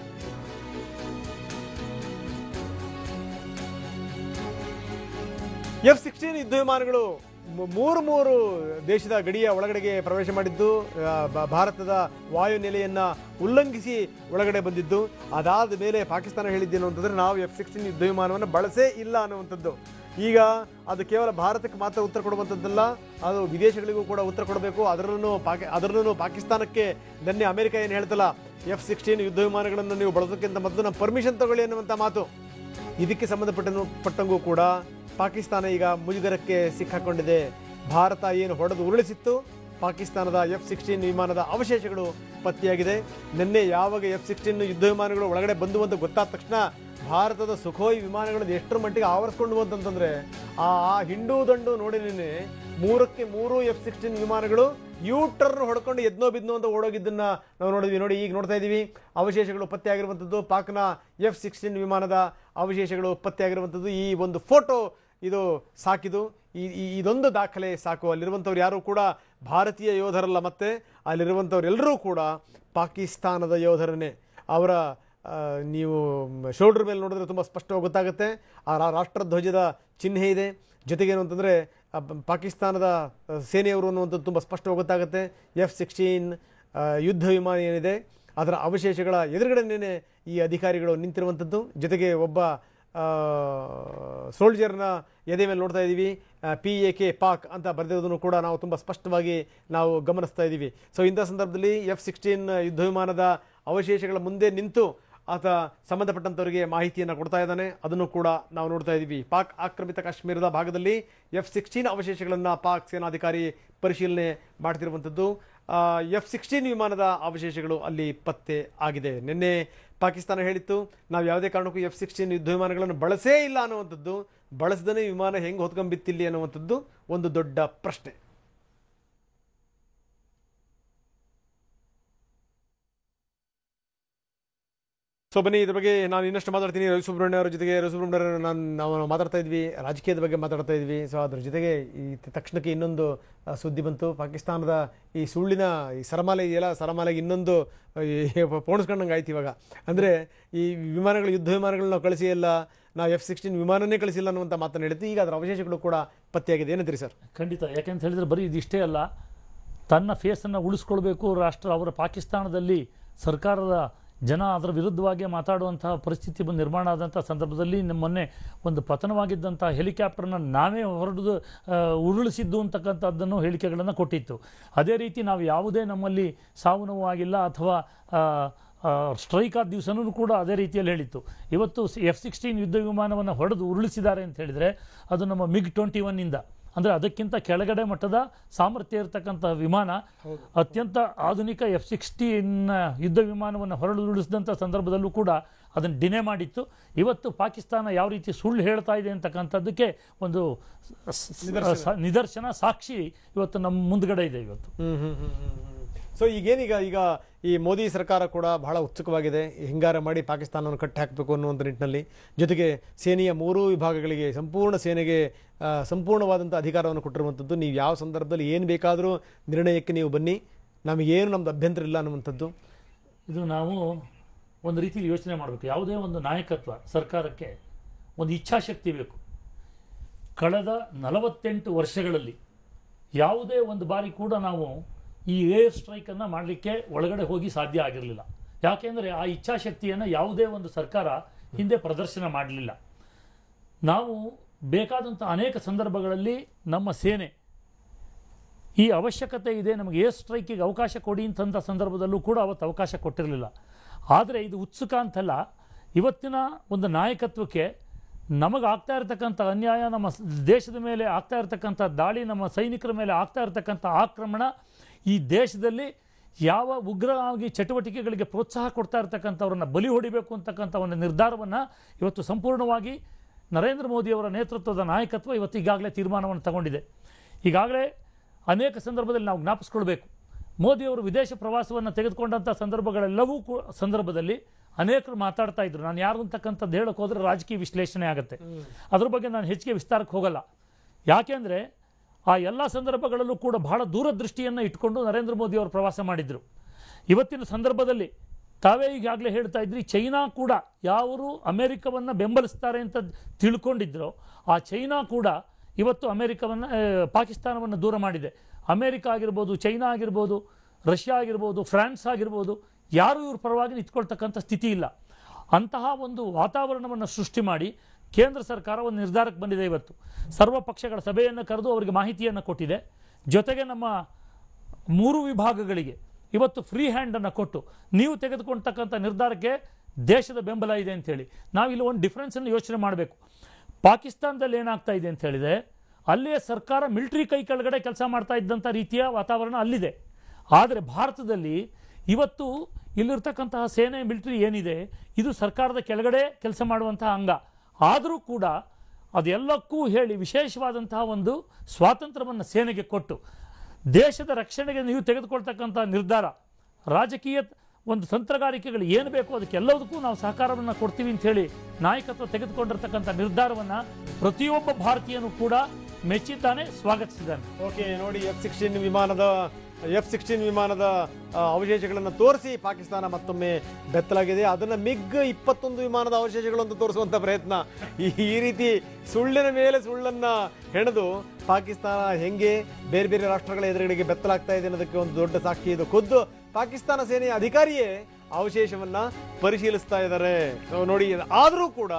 F-16 ಯುದ್ಧ ವಿಮಾನಗಳು ಮೂರು ದೇಶದ ಗಡಿಯ ಒಳಗಡೆಗೆ ಪ್ರವೇಶ ಮಾಡಿದ್ದು, ಭಾರತದ ವಾಯುನೆಲೆಯನ್ನ ಉಲ್ಲಂಘಿಸಿ ಒಳಗಡೆ ಬಂದಿದ್ದು. ಅದಾದ ಮೇಲೆ ಪಾಕಿಸ್ತಾನ ಹೇಳಿದ್ದೇನು ಅಂತಂದ್ರೆ ನಾವು F-16 ಯುದ್ಧ ವಿಮಾನವನ್ನು ಬಳಸೇ ಇಲ್ಲ ಅನ್ನುವಂಥದ್ದು. ಈಗ ಅದು ಕೇವಲ ಭಾರತಕ್ಕೆ ಮಾತ್ರ ಉತ್ತರ ಕೊಡುವಂಥದ್ದಲ್ಲ, ಅದು ವಿದೇಶಗಳಿಗೂ ಕೂಡ ಉತ್ತರ ಕೊಡಬೇಕು. ಅದರಲ್ಲೂ ಪಾಕಿಸ್ತಾನಕ್ಕೆ ನಿನ್ನೆ ಅಮೆರಿಕ ಏನು ಹೇಳ್ತಲ್ಲ, F-16 ಯುದ್ಧ ವಿಮಾನಗಳನ್ನು ನೀವು ಬಳಸೋಕ್ಕಿಂತ ಮೊದಲು ನಮ್ಮ ಪರ್ಮಿಷನ್ ತಗೊಳ್ಳಿ ಅನ್ನುವಂಥ ಮಾತು. ಇದಕ್ಕೆ ಸಂಬಂಧಪಟ್ಟಂಗೂ ಕೂಡ ಪಾಕಿಸ್ತಾನ ಈಗ ಮುಜುಗರಕ್ಕೆ ಸಿಕ್ಕಾಕೊಂಡಿದೆ. ಭಾರತ ಏನು ಹೊಡೆದು ಉರುಳಿಸಿತ್ತು, ಪಾಕಿಸ್ತಾನದ F-16 ವಿಮಾನದ ಅವಶೇಷಗಳು ಪತ್ತೆಯಾಗಿದೆ. ನಿನ್ನೆ ಯಾವಾಗ F-16 ಯುದ್ಧ ವಿಮಾನಗಳು ಒಳಗಡೆ ಬಂದು ಅಂತ ಗೊತ್ತಾದ ತಕ್ಷಣ ಭಾರತದ ಸುಖೋಯ್ ವಿಮಾನಗಳನ್ನು ಎಷ್ಟರ ಮಟ್ಟಿಗೆ ಆವರಿಸ್ಕೊಂಡು ಅಂತಂದ್ರೆ ಆ ಹಿಂಡು ದಂಡು ನೋಡಿ ನಿನ್ನೆ 3ಕ್ಕೆ 3 F-16 ವಿಮಾನಗಳು ಟರ್ನ್ ಹೊಡ್ಕೊಂಡು ಎದ್ನೋ ಬಿದ್ನೋ ಅಂತ ಓಡೋಗಿದ್ದನ್ನ ನಾವು ನೋಡಿದ್ವಿ. ನೋಡಿ ಈಗ ನೋಡ್ತಾ ಇದ್ದೀವಿ ಅವಶೇಷಗಳು ಪತ್ತೆಯಾಗಿರುವಂಥದ್ದು, ಪಾಕ್ನ F-16 ವಿಮಾನದ ಅವಶೇಷಗಳು ಪತ್ತೆಯಾಗಿರುವಂಥದ್ದು. ಈ ಒಂದು ಫೋಟೋ ಇದು ಸಾಕಿದು, ಇದೊಂದು ದಾಖಲೆ ಸಾಕು. ಅಲ್ಲಿರುವಂಥವ್ರು ಯಾರು ಕೂಡ ಭಾರತೀಯ ಯೋಧರಲ್ಲ, ಮತ್ತೆ ಅಲ್ಲಿರುವಂಥವ್ರೆಲ್ಲರೂ ಕೂಡ ಪಾಕಿಸ್ತಾನದ ಯೋಧರನ್ನೇ. ಅವರ ನೀವು ಶೋಲ್ಡರ್ ಮೇಲೆ ನೋಡಿದ್ರೆ ತುಂಬ ಸ್ಪಷ್ಟವಾಗಿ ಗೊತ್ತಾಗುತ್ತೆ. ಆ ರಾಷ್ಟ್ರಧ್ವಜದ ಚಿಹ್ನೆ ಇದೆ. ಜೊತೆಗೇನು ಅಂತಂದರೆ ಪಾಕಿಸ್ತಾನದ ಸೇನೆಯವರು ಅನ್ನುವಂಥದ್ದು ತುಂಬ ಸ್ಪಷ್ಟವಾಗಿ ಗೊತ್ತಾಗುತ್ತೆ. F-16 ಯುದ್ಧ ವಿಮಾನ ಏನಿದೆ ಅದರ ಅವಶೇಷಗಳ ಎದುರುಗಡೆನೇ ಈ ಅಧಿಕಾರಿಗಳು ನಿಂತಿರುವಂಥದ್ದು. ಜೊತೆಗೆ ಒಬ್ಬ ಸೋಲ್ಜರ್ನ ಎದೆ ಮೇಲೆ ನೋಡ್ತಾ ಇದ್ದೀವಿ, PAK ಪಾಕ್ ಅಂತ ಬರೆದಿರೋದನ್ನು ಕೂಡ ನಾವು ತುಂಬ ಸ್ಪಷ್ಟವಾಗಿ ನಾವು ಗಮನಿಸ್ತಾ ಇದ್ದೀವಿ. ಸೊ ಇಂಥ ಸಂದರ್ಭದಲ್ಲಿ F-16 ಯುದ್ಧ ವಿಮಾನದ ಅವಶೇಷಗಳ ಮುಂದೆ ನಿಂತು ಆತ ಸಂಬಂಧಪಟ್ಟಂಥವರಿಗೆ ಮಾಹಿತಿಯನ್ನು ಕೊಡ್ತಾ ಇದ್ದಾನೆ. ಅದನ್ನು ಕೂಡ ನಾವು ನೋಡ್ತಾ ಇದ್ದೀವಿ. ಪಾಕ್ ಆಕ್ರಮಿತ ಕಾಶ್ಮೀರದ ಭಾಗದಲ್ಲಿ F-16 ಅವಶೇಷಗಳನ್ನು ಪಾಕ್ ಸೇನಾಧಿಕಾರಿ ಪರಿಶೀಲನೆ ಮಾಡ್ತಿರುವಂಥದ್ದು. F-16 ವಿಮಾನದ ಅವಶೇಷಗಳು ಅಲ್ಲಿ ಪತ್ತೆ ಆಗಿದೆ. ನಿನ್ನೆ ಪಾಕಿಸ್ತಾನ ಹೇಳಿತ್ತು ನಾವು ಯಾವುದೇ ಕಾರಣಕ್ಕೂ F-16 ಯುದ್ಧ ವಿಮಾನಗಳನ್ನು ಬಳಸೇ ಇಲ್ಲ ಅನ್ನುವಂಥದ್ದು. ಬಳಸದೇ ವಿಮಾನ ಹೆಂಗೆ ಹೊತ್ಕೊಂಡ್ಬಿತ್ತಿಲ್ಲಿ ಅನ್ನುವಂಥದ್ದು ಒಂದು ದೊಡ್ಡ ಪ್ರಶ್ನೆ. ಸೊ ಬನ್ನಿ, ಇದ್ರ ಬಗ್ಗೆ ನಾನು ಇನ್ನಷ್ಟು ಮಾತಾಡ್ತೀನಿ. ರವಿಸುಬ್ರಹ್ಮಣ್ಯ ಅವರ ಜೊತೆಗೆ. ರವಿಸುಬ್ರಹ್ಮಣ್ಯ ನಾವು ಮಾತಾಡ್ತಾ ಇದ್ವಿ, ರಾಜಕೀಯದ ಬಗ್ಗೆ ಮಾತಾಡ್ತಾ ಇದ್ವಿ. ಸೊ ಅದ್ರ ಜೊತೆಗೆ ಈ ತಕ್ಷಣಕ್ಕೆ ಇನ್ನೊಂದು ಸುದ್ದಿ ಬಂತು. ಪಾಕಿಸ್ತಾನದ ಈ ಸುಳ್ಳಿನ ಈ ಸರಮಾಲೆ ಇದೆಯಲ್ಲ, ಸರಮಾಲೆಗೆ ಇನ್ನೊಂದು ಪೋಣಿಸ್ಕೊಂಡಂಗೆ ಆಯ್ತು ಇವಾಗ. ಅಂದರೆ ಈ ವಿಮಾನಗಳು ಯುದ್ಧ ವಿಮಾನಗಳನ್ನ ನಾವು ಕಳಿಸಿ ಇಲ್ಲ, ನಾವು F-16 ವಿಮಾನನೇ ಕಳಿಸಿಲ್ಲ ಅನ್ನುವಂಥ ಮಾತನ್ನು ಹೇಳಿದ್ದು. ಈಗ ಅದರ ಅವಶೇಷಗಳು ಕೂಡ ಪತ್ತೆಯಾಗಿದೆ. ಏನಂತೀರಿ ಸರ್?
ಖಂಡಿತ. ಯಾಕೆಂತ ಹೇಳಿದರೆ ಬರೀ ಇದಿಷ್ಟೇ ಅಲ್ಲ, ತನ್ನ ಫೇಸನ್ನು ಉಳಿಸ್ಕೊಳ್ಬೇಕು ಅವರ ಪಾಕಿಸ್ತಾನದಲ್ಲಿ ಸರ್ಕಾರದ ಜನ ಅದರ ವಿರುದ್ಧವಾಗಿ ಮಾತಾಡುವಂತಹ ಪರಿಸ್ಥಿತಿ ನಿರ್ಮಾಣ ಆದಂಥ ಸಂದರ್ಭದಲ್ಲಿ ಮೊನ್ನೆ ಒಂದು ಪತನವಾಗಿದ್ದಂಥ ಹೆಲಿಕಾಪ್ಟರ್ನ ನಾವೇ ಹೊರಡು ಉರುಳಿಸಿದ್ದು ಅಂತಕ್ಕಂಥದ್ದನ್ನು ಹೇಳಿಕೆಗಳನ್ನು ಕೊಟ್ಟಿತ್ತು. ಅದೇ ರೀತಿ ನಾವು ಯಾವುದೇ ನಮ್ಮಲ್ಲಿ ಸಾವು ನೋವು ಆಗಿಲ್ಲ ಅಥವಾ ಸ್ಟ್ರೈಕ್ ಆದ ದಿವಸನೂ ಕೂಡ ಅದೇ ರೀತಿಯಲ್ಲಿ ಹೇಳಿತ್ತು. ಇವತ್ತು F-16 ಯುದ್ಧ ವಿಮಾನವನ್ನು ಹೊಡೆದು ಉರುಳಿಸಿದ್ದಾರೆ ಅಂತ ಹೇಳಿದರೆ ಅದು ನಮ್ಮ MiG-21 ಅಂದರೆ ಅದಕ್ಕಿಂತ ಕೆಳಗಡೆ ಮಟ್ಟದ ಸಾಮರ್ಥ್ಯ ಇರತಕ್ಕಂಥ ವಿಮಾನ. ಅತ್ಯಂತ ಆಧುನಿಕ F-16 ಯುದ್ಧ ವಿಮಾನವನ್ನು ಉರುಳಿಸಿದಂಥ ಸಂದರ್ಭದಲ್ಲೂ ಕೂಡ ಅದನ್ನು ಡಿನೇ ಮಾಡಿತ್ತು. ಇವತ್ತು ಪಾಕಿಸ್ತಾನ ಯಾವ ರೀತಿ ಸುಳ್ಳು ಹೇಳ್ತಾ ಇದೆ ಅಂತಕ್ಕಂಥದ್ದಕ್ಕೆ ಒಂದು ನಿದರ್ಶನ, ಸಾಕ್ಷಿ ಇವತ್ತು ನಮ್ಮ ಮುಂದ್ಗಡೆ ಇದೆ ಇವತ್ತು.
ಸೊ ಈಗ ಈ ಮೋದಿ ಸರ್ಕಾರ ಕೂಡ ಬಹಳ ಉತ್ಸುಕವಾಗಿದೆ, ಹಿಂಗಾರ ಮಾಡಿ ಪಾಕಿಸ್ತಾನವನ್ನು ಕಟ್ಟಿ ಹಾಕಬೇಕು ಅನ್ನುವಂಥ ನಿಟ್ಟಿನಲ್ಲಿ. ಜೊತೆಗೆ ಸೇನೆಯ 3 ವಿಭಾಗಗಳಿಗೆ, ಸಂಪೂರ್ಣ ಸೇನೆಗೆ ಸಂಪೂರ್ಣವಾದಂಥ ಅಧಿಕಾರವನ್ನು ಕೊಟ್ಟಿರುವಂಥದ್ದು. ನೀವು ಯಾವ ಸಂದರ್ಭದಲ್ಲಿ ಏನು ಬೇಕಾದರೂ ನಿರ್ಣಯಕ್ಕೆ ನೀವು ಬನ್ನಿ, ನಮ್ಮದು ಅಭ್ಯಂತರ ಇಲ್ಲ ಅನ್ನುವಂಥದ್ದು.
ಇದು ನಾವು ಒಂದು ರೀತಿಯಲ್ಲಿ ಯೋಚನೆ ಮಾಡಬೇಕು. ಯಾವುದೇ ಒಂದು ನಾಯಕತ್ವ ಸರ್ಕಾರಕ್ಕೆ ಒಂದು ಇಚ್ಛಾಶಕ್ತಿ ಬೇಕು. ಕಳೆದ 48 ವರ್ಷಗಳಲ್ಲಿ ಯಾವುದೇ ಒಂದು ಬಾರಿ ಕೂಡ ನಾವು ಈ ಏರ್ ಸ್ಟ್ರೈಕನ್ನು ಮಾಡಲಿಕ್ಕೆ ಒಳಗಡೆ ಹೋಗಿ ಸಾಧ್ಯ ಆಗಿರಲಿಲ್ಲ. ಯಾಕೆಂದರೆ ಆ ಇಚ್ಛಾಶಕ್ತಿಯನ್ನು ಯಾವುದೇ ಒಂದು ಸರ್ಕಾರ ಹಿಂದೆ ಪ್ರದರ್ಶನ ಮಾಡಲಿಲ್ಲ. ನಾವು ಬೇಕಾದಂಥ ಅನೇಕ ಸಂದರ್ಭಗಳಲ್ಲಿ ನಮ್ಮ ಸೇನೆ ಈ ಅವಶ್ಯಕತೆ ಇದೆ, ನಮಗೆ ಏರ್ ಸ್ಟ್ರೈಕಿಗೆ ಅವಕಾಶ ಕೊಡಿ ಅಂತಂಥ ಸಂದರ್ಭದಲ್ಲೂ ಕೂಡ ಅವತ್ತು ಅವಕಾಶ ಕೊಟ್ಟಿರಲಿಲ್ಲ. ಆದರೆ ಇದು ಉತ್ಸುಕ ಅಂತಲ್ಲ, ಇವತ್ತಿನ ಒಂದು ನಾಯಕತ್ವಕ್ಕೆ ನಮಗಾಗ್ತಾ ಇರತಕ್ಕಂಥ ಅನ್ಯಾಯ, ನಮ್ಮ ದೇಶದ ಮೇಲೆ ಆಗ್ತಾ ಇರತಕ್ಕಂಥ ದಾಳಿ, ನಮ್ಮ ಸೈನಿಕರ ಮೇಲೆ ಆಗ್ತಾ ಇರತಕ್ಕಂಥ ಆಕ್ರಮಣ, ಈ ದೇಶದಲ್ಲಿ ಯಾವ ಉಗ್ರವಾಗಿ ಚಟುವಟಿಕೆಗಳಿಗೆ ಪ್ರೋತ್ಸಾಹ ಕೊಡ್ತಾ ಇರ್ತಕ್ಕಂಥವ್ರನ್ನ ಬಲಿ ಹೊಡಿಬೇಕು ಅಂತಕ್ಕಂಥ ಒಂದು ನಿರ್ಧಾರವನ್ನು ಇವತ್ತು ಸಂಪೂರ್ಣವಾಗಿ ನರೇಂದ್ರ ಮೋದಿಯವರ ನೇತೃತ್ವದ ನಾಯಕತ್ವ ಇವತ್ತು ಈಗಾಗಲೇ ತೀರ್ಮಾನವನ್ನು ತಗೊಂಡಿದೆ. ಈಗಾಗಲೇ ಅನೇಕ ಸಂದರ್ಭದಲ್ಲಿ ನಾವು ಜ್ಞಾಪಿಸ್ಕೊಳ್ಬೇಕು, ಮೋದಿಯವರು ವಿದೇಶ ಪ್ರವಾಸವನ್ನು ತೆಗೆದುಕೊಂಡಂಥ ಸಂದರ್ಭದಲ್ಲಿ ಅನೇಕರು ಮಾತಾಡ್ತಾ ಇದ್ರು. ನಾನು ಯಾರು ಅಂತಕ್ಕಂಥದ್ದು ಹೇಳೋಕೆ ಹೋದರೆ ರಾಜಕೀಯ ವಿಶ್ಲೇಷಣೆ ಆಗುತ್ತೆ. ಅದ್ರ ಬಗ್ಗೆ ನಾನು ಹೆಚ್ಚಿಗೆ ವಿಸ್ತಾರಕ್ಕೆ ಹೋಗಲ್ಲ. ಯಾಕೆಂದರೆ ಆ ಎಲ್ಲ ಸಂದರ್ಭಗಳಲ್ಲೂ ಕೂಡ ಬಹಳ ದೂರದೃಷ್ಟಿಯನ್ನು ಇಟ್ಕೊಂಡು ನರೇಂದ್ರ ಮೋದಿಯವರು ಪ್ರವಾಸ ಮಾಡಿದರು. ಇವತ್ತಿನ ಸಂದರ್ಭದಲ್ಲಿ ತಾವೇ ಈಗಾಗಲೇ ಹೇಳ್ತಾ ಇದ್ರಿ, ಚೈನಾ ಕೂಡ ಯಾರು ಅಮೆರಿಕವನ್ನು ಬೆಂಬಲಿಸ್ತಾರೆ ಅಂತ ತಿಳ್ಕೊಂಡಿದ್ರು, ಆ ಚೈನಾ ಕೂಡ ಇವತ್ತು ಪಾಕಿಸ್ತಾನವನ್ನು ದೂರ ಮಾಡಿದೆ. ಅಮೆರಿಕ ಆಗಿರ್ಬೋದು, ಚೈನಾ ಆಗಿರ್ಬೋದು, ರಷ್ಯಾ ಆಗಿರ್ಬೋದು, ಫ್ರಾನ್ಸ್ ಆಗಿರ್ಬೋದು, ಯಾರೂ ಇವ್ರ ಪರವಾಗಿ ನಿಂತ್ಕೊಳ್ತಕ್ಕಂಥ ಸ್ಥಿತಿ ಇಲ್ಲ. ಅಂತಹ ಒಂದು ವಾತಾವರಣವನ್ನು ಸೃಷ್ಟಿ ಮಾಡಿ ಕೇಂದ್ರ ಸರ್ಕಾರ ಒಂದು ನಿರ್ಧಾರಕ್ಕೆ ಬಂದಿದೆ. ಇವತ್ತು ಸರ್ವ ಪಕ್ಷಗಳ ಸಭೆಯನ್ನು ಕರೆದು ಅವರಿಗೆ ಮಾಹಿತಿಯನ್ನು ಕೊಟ್ಟಿದೆ. ಜೊತೆಗೆ ನಮ್ಮ 3 ವಿಭಾಗಗಳಿಗೆ ಇವತ್ತು ಫ್ರೀ ಹ್ಯಾಂಡನ್ನು ಕೊಟ್ಟು ನೀವು ತೆಗೆದುಕೊಳ್ತಕ್ಕಂಥ ನಿರ್ಧಾರಕ್ಕೆ ದೇಶದ ಬೆಂಬಲ ಇದೆ ಅಂಥೇಳಿ. ನಾವಿಲ್ಲಿ ಒಂದು ಡಿಫ್ರೆನ್ಸನ್ನು ಯೋಚನೆ ಮಾಡಬೇಕು. ಪಾಕಿಸ್ತಾನದಲ್ಲಿ ಏನಾಗ್ತಾ ಇದೆ ಅಂತ ಹೇಳಿದರೆ, ಅಲ್ಲಿಯ ಸರ್ಕಾರ ಮಿಲಿಟರಿ ಕೈ ಕೆಳಗಡೆ ಕೆಲಸ ಮಾಡ್ತಾ ಇದ್ದಂಥ ರೀತಿಯ ವಾತಾವರಣ ಅಲ್ಲಿದೆ. ಆದರೆ ಭಾರತದಲ್ಲಿ ಇವತ್ತು ಇಲ್ಲಿರ್ತಕ್ಕಂತಹ ಸೇನೆ ಮಿಲಿಟರಿ ಏನಿದೆ, ಇದು ಸರ್ಕಾರದ ಕೆಳಗಡೆ ಕೆಲಸ ಮಾಡುವಂತಹ ಅಂಗ. ಆದರೂ ಕೂಡ ಅದೆಲ್ಲಕ್ಕೂ ಹೇಳಿ ವಿಶೇಷವಾದಂತಹ ಒಂದು ಸ್ವಾತಂತ್ರ್ಯವನ್ನು ಸೇನೆಗೆ ಕೊಟ್ಟು ದೇಶದ ರಕ್ಷಣೆಗೆ ನೀವು ತೆಗೆದುಕೊಳ್ತಕ್ಕಂಥ ನಿರ್ಧಾರ, ರಾಜಕೀಯ ಒಂದು ತಂತ್ರಗಾರಿಕೆಗಳು ಏನು ಬೇಕೋ ಅದಕ್ಕೆಲ್ಲದಕ್ಕೂ ನಾವು ಸಹಕಾರವನ್ನು ಕೊಡ್ತೀವಿ ಅಂಥೇಳಿ ನಾಯಕತ್ವ ತೆಗೆದುಕೊಂಡಿರ್ತಕ್ಕಂಥ ನಿರ್ಧಾರವನ್ನು ಪ್ರತಿಯೊಬ್ಬ ಭಾರತೀಯನೂ ಕೂಡ ಮೆಚ್ಚಿದ್ದಾನೆ, ಸ್ವಾಗತಿಸಿದ್ದಾನೆ.
ಓಕೆ, ನೋಡಿ F-16 ವಿಮಾನದ ಅವಶೇಷಗಳನ್ನು ತೋರಿಸಿ ಪಾಕಿಸ್ತಾನ ಮತ್ತೊಮ್ಮೆ ಬೆತ್ತಲಾಗಿದೆ. ಅದನ್ನು MiG-21 ವಿಮಾನದ ಅವಶೇಷಗಳು ಅಂತ ತೋರಿಸುವಂಥ ಪ್ರಯತ್ನ. ಈ ರೀತಿ ಸುಳ್ಳಿನ ಮೇಲೆ ಸುಳ್ಳನ್ನು ಹೆಣೆದು ಪಾಕಿಸ್ತಾನ ಹೆಂಗೆ ಬೇರೆ ಬೇರೆ ರಾಷ್ಟ್ರಗಳ ಎದುರುಗಡೆಗೆ ಬೆತ್ತಲಾಗ್ತಾ ಇದೆ ಅನ್ನೋದಕ್ಕೆ ಒಂದು ದೊಡ್ಡ ಸಾಕ್ಷಿ ಇದು. ಖುದ್ದು ಪಾಕಿಸ್ತಾನ ಸೇನೆಯ ಅಧಿಕಾರಿಯೇ ಅವಶೇಷವನ್ನ ಪರಿಶೀಲಿಸ್ತಾ ಇದ್ದಾರೆ. ನೋಡಿ, ಆದರೂ ಕೂಡ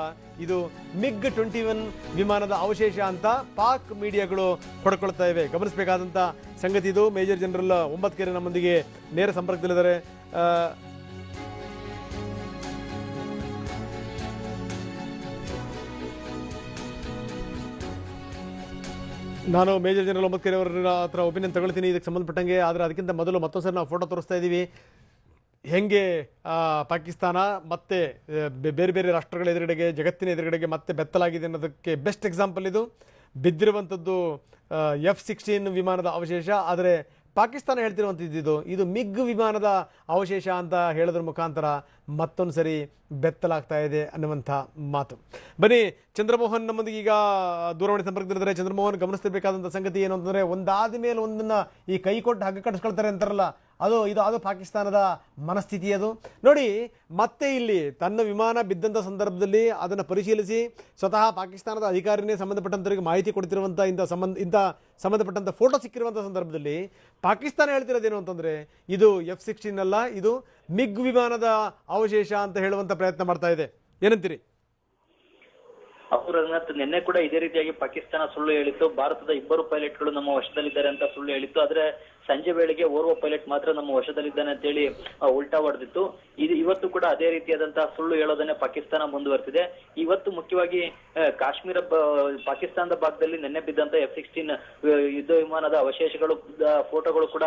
ಇದು MiG-21 ವಿಮಾನದ ಅವಶೇಷ ಅಂತ ಪಾಕ್ ಮೀಡಿಯಾಗಳು ಹೊಡ್ಕೊಳ್ತಾ ಇವೆ. ಗಮನಿಸಬೇಕಾದಂಥ ಸಂಗತಿ ಇದು. ಮೇಜರ್ ಜನರಲ್ ಒಂಬತ್ಕೆರೆ ನಮ್ಮೊಂದಿಗೆ ನೇರ ಸಂಪರ್ಕದಲ್ಲಿದ್ದಾರೆ. ನಾನು ಮೇಜರ್ ಜನರಲ್ ಒಂಬತ್ಕೆರೆ ಅವರ ಹತ್ರ ಒಪಿನಿಯನ್ ತಗೊಳ್ತೀನಿ ಇದಕ್ಕೆ ಸಂಬಂಧಪಟ್ಟಂಗೆ. ಆದರೆ ಅದಕ್ಕಿಂತ ಮೊದಲು ಮತ್ತೊಂದ್ಸರಿ ನಾವು ಫೋಟೋ ತೋರಿಸ್ತಾ ಇದ್ದೀವಿ. ಹೆಂಗೆ ಪಾಕಿಸ್ತಾನ ಮತ್ತೆ ಬೇರೆ ಬೇರೆ ರಾಷ್ಟ್ರಗಳ ಎದುರುಗಡೆಗೆ, ಜಗತ್ತಿನ ಎದುರುಗಡೆಗೆ ಮತ್ತೆ ಬೆತ್ತಲಾಗಿದೆ ಅನ್ನೋದಕ್ಕೆ ಬೆಸ್ಟ್ ಎಕ್ಸಾಂಪಲ್ ಇದು. ಬಿದ್ದಿರುವಂಥದ್ದು F-16 ವಿಮಾನದ ಅವಶೇಷ. ಆದರೆ ಪಾಕಿಸ್ತಾನ ಹೇಳ್ತಿರುವಂಥದ್ದು ಇದು MiG ವಿಮಾನದ ಅವಶೇಷ ಅಂತ ಹೇಳೋದ್ರ ಮುಖಾಂತರ ಮತ್ತೊಂದು ಸರಿ ಬೆತ್ತಲಾಗ್ತಾ ಇದೆ ಅನ್ನುವಂಥ ಮಾತು. ಬನ್ನಿ, ಚಂದ್ರಮೋಹನ್ ನಮ್ಮೊಂದಿಗೆ ಈಗ ದೂರವಾಣಿ ಸಂಪರ್ಕದಲ್ಲಿದ್ದಾರೆ. ಚಂದ್ರಮೋಹನ್, ಗಮನಿಸಬೇಕಾದಂಥ ಸಂಗತಿ ಏನು ಅಂತಂದರೆ, ಒಂದಾದ ಮೇಲೆ ಒಂದನ್ನು ಈ ಕೈ ಕೊಟ್ಟು ಹಗ್ಗ ಕಟ್ಟಿಸ್ಕೊಳ್ತಾರೆ ಅಂತಾರಲ್ಲ, ಅದು ಪಾಕಿಸ್ತಾನದ ಮನಸ್ಥಿತಿ. ಅದು ನೋಡಿ, ಮತ್ತೆ ಇಲ್ಲಿ ತನ್ನ ವಿಮಾನ ಬಿದ್ದಂಥ ಸಂದರ್ಭದಲ್ಲಿ ಅದನ್ನು ಪರಿಶೀಲಿಸಿ ಸ್ವತಃ ಪಾಕಿಸ್ತಾನದ ಅಧಿಕಾರಿನೇ ಸಂಬಂಧಪಟ್ಟಂಥವರಿಗೆ ಮಾಹಿತಿ ಕೊಡ್ತಿರುವಂಥ ಇಂಥ ಸಂಬಂಧಪಟ್ಟಂಥ ಫೋಟೋ ಸಿಕ್ಕಿರುವಂಥ ಸಂದರ್ಭದಲ್ಲಿ ಪಾಕಿಸ್ತಾನ ಹೇಳ್ತಿರೋದೇನು ಅಂತಂದರೆ, ಇದು F-16 ಅಲ್ಲ, ಇದು MiG ವಿಮಾನದ ಅವಶೇಷ ಅಂತ ಹೇಳುವಂಥ ಪ್ರಯತ್ನ ಮಾಡ್ತಾ ಇದೆ. ಏನಂತೀರಿ?
ರಂಗನಾಥ್, ನಿನ್ನೆ ಕೂಡ ಇದೇ ರೀತಿಯಾಗಿ ಪಾಕಿಸ್ತಾನ ಸುಳ್ಳು ಹೇಳಿತ್ತು. ಭಾರತದ 2 ಪೈಲಟ್ಗಳು ನಮ್ಮ ವಶದಲ್ಲಿದ್ದಾರೆ ಅಂತ ಸುಳ್ಳು ಹೇಳಿತ್ತು. ಆದ್ರೆ ಸಂಜೆ ವೇಳೆಗೆ ಓರ್ವ ಪೈಲಟ್ ಮಾತ್ರ ನಮ್ಮ ವಶದಲ್ಲಿದ್ದಾನೆ ಅಂತ ಹೇಳಿ ಉಲ್ಟಾ ಹೊಡೆದಿತ್ತು. ಇವತ್ತು ಕೂಡ ಅದೇ ರೀತಿಯಾದಂತಹ ಸುಳ್ಳು ಹೇಳೋದನ್ನೇ ಪಾಕಿಸ್ತಾನ ಮುಂದುವರೆಸಿದೆ. ಇವತ್ತು ಮುಖ್ಯವಾಗಿ ಪಾಕಿಸ್ತಾನದ ಭಾಗದಲ್ಲಿ ನಿನ್ನೆ ಬಿದ್ದಂತ F-16 ಯುದ್ಧ ವಿಮಾನದ ಅವಶೇಷಗಳು, ಫೋಟೋಗಳು ಕೂಡ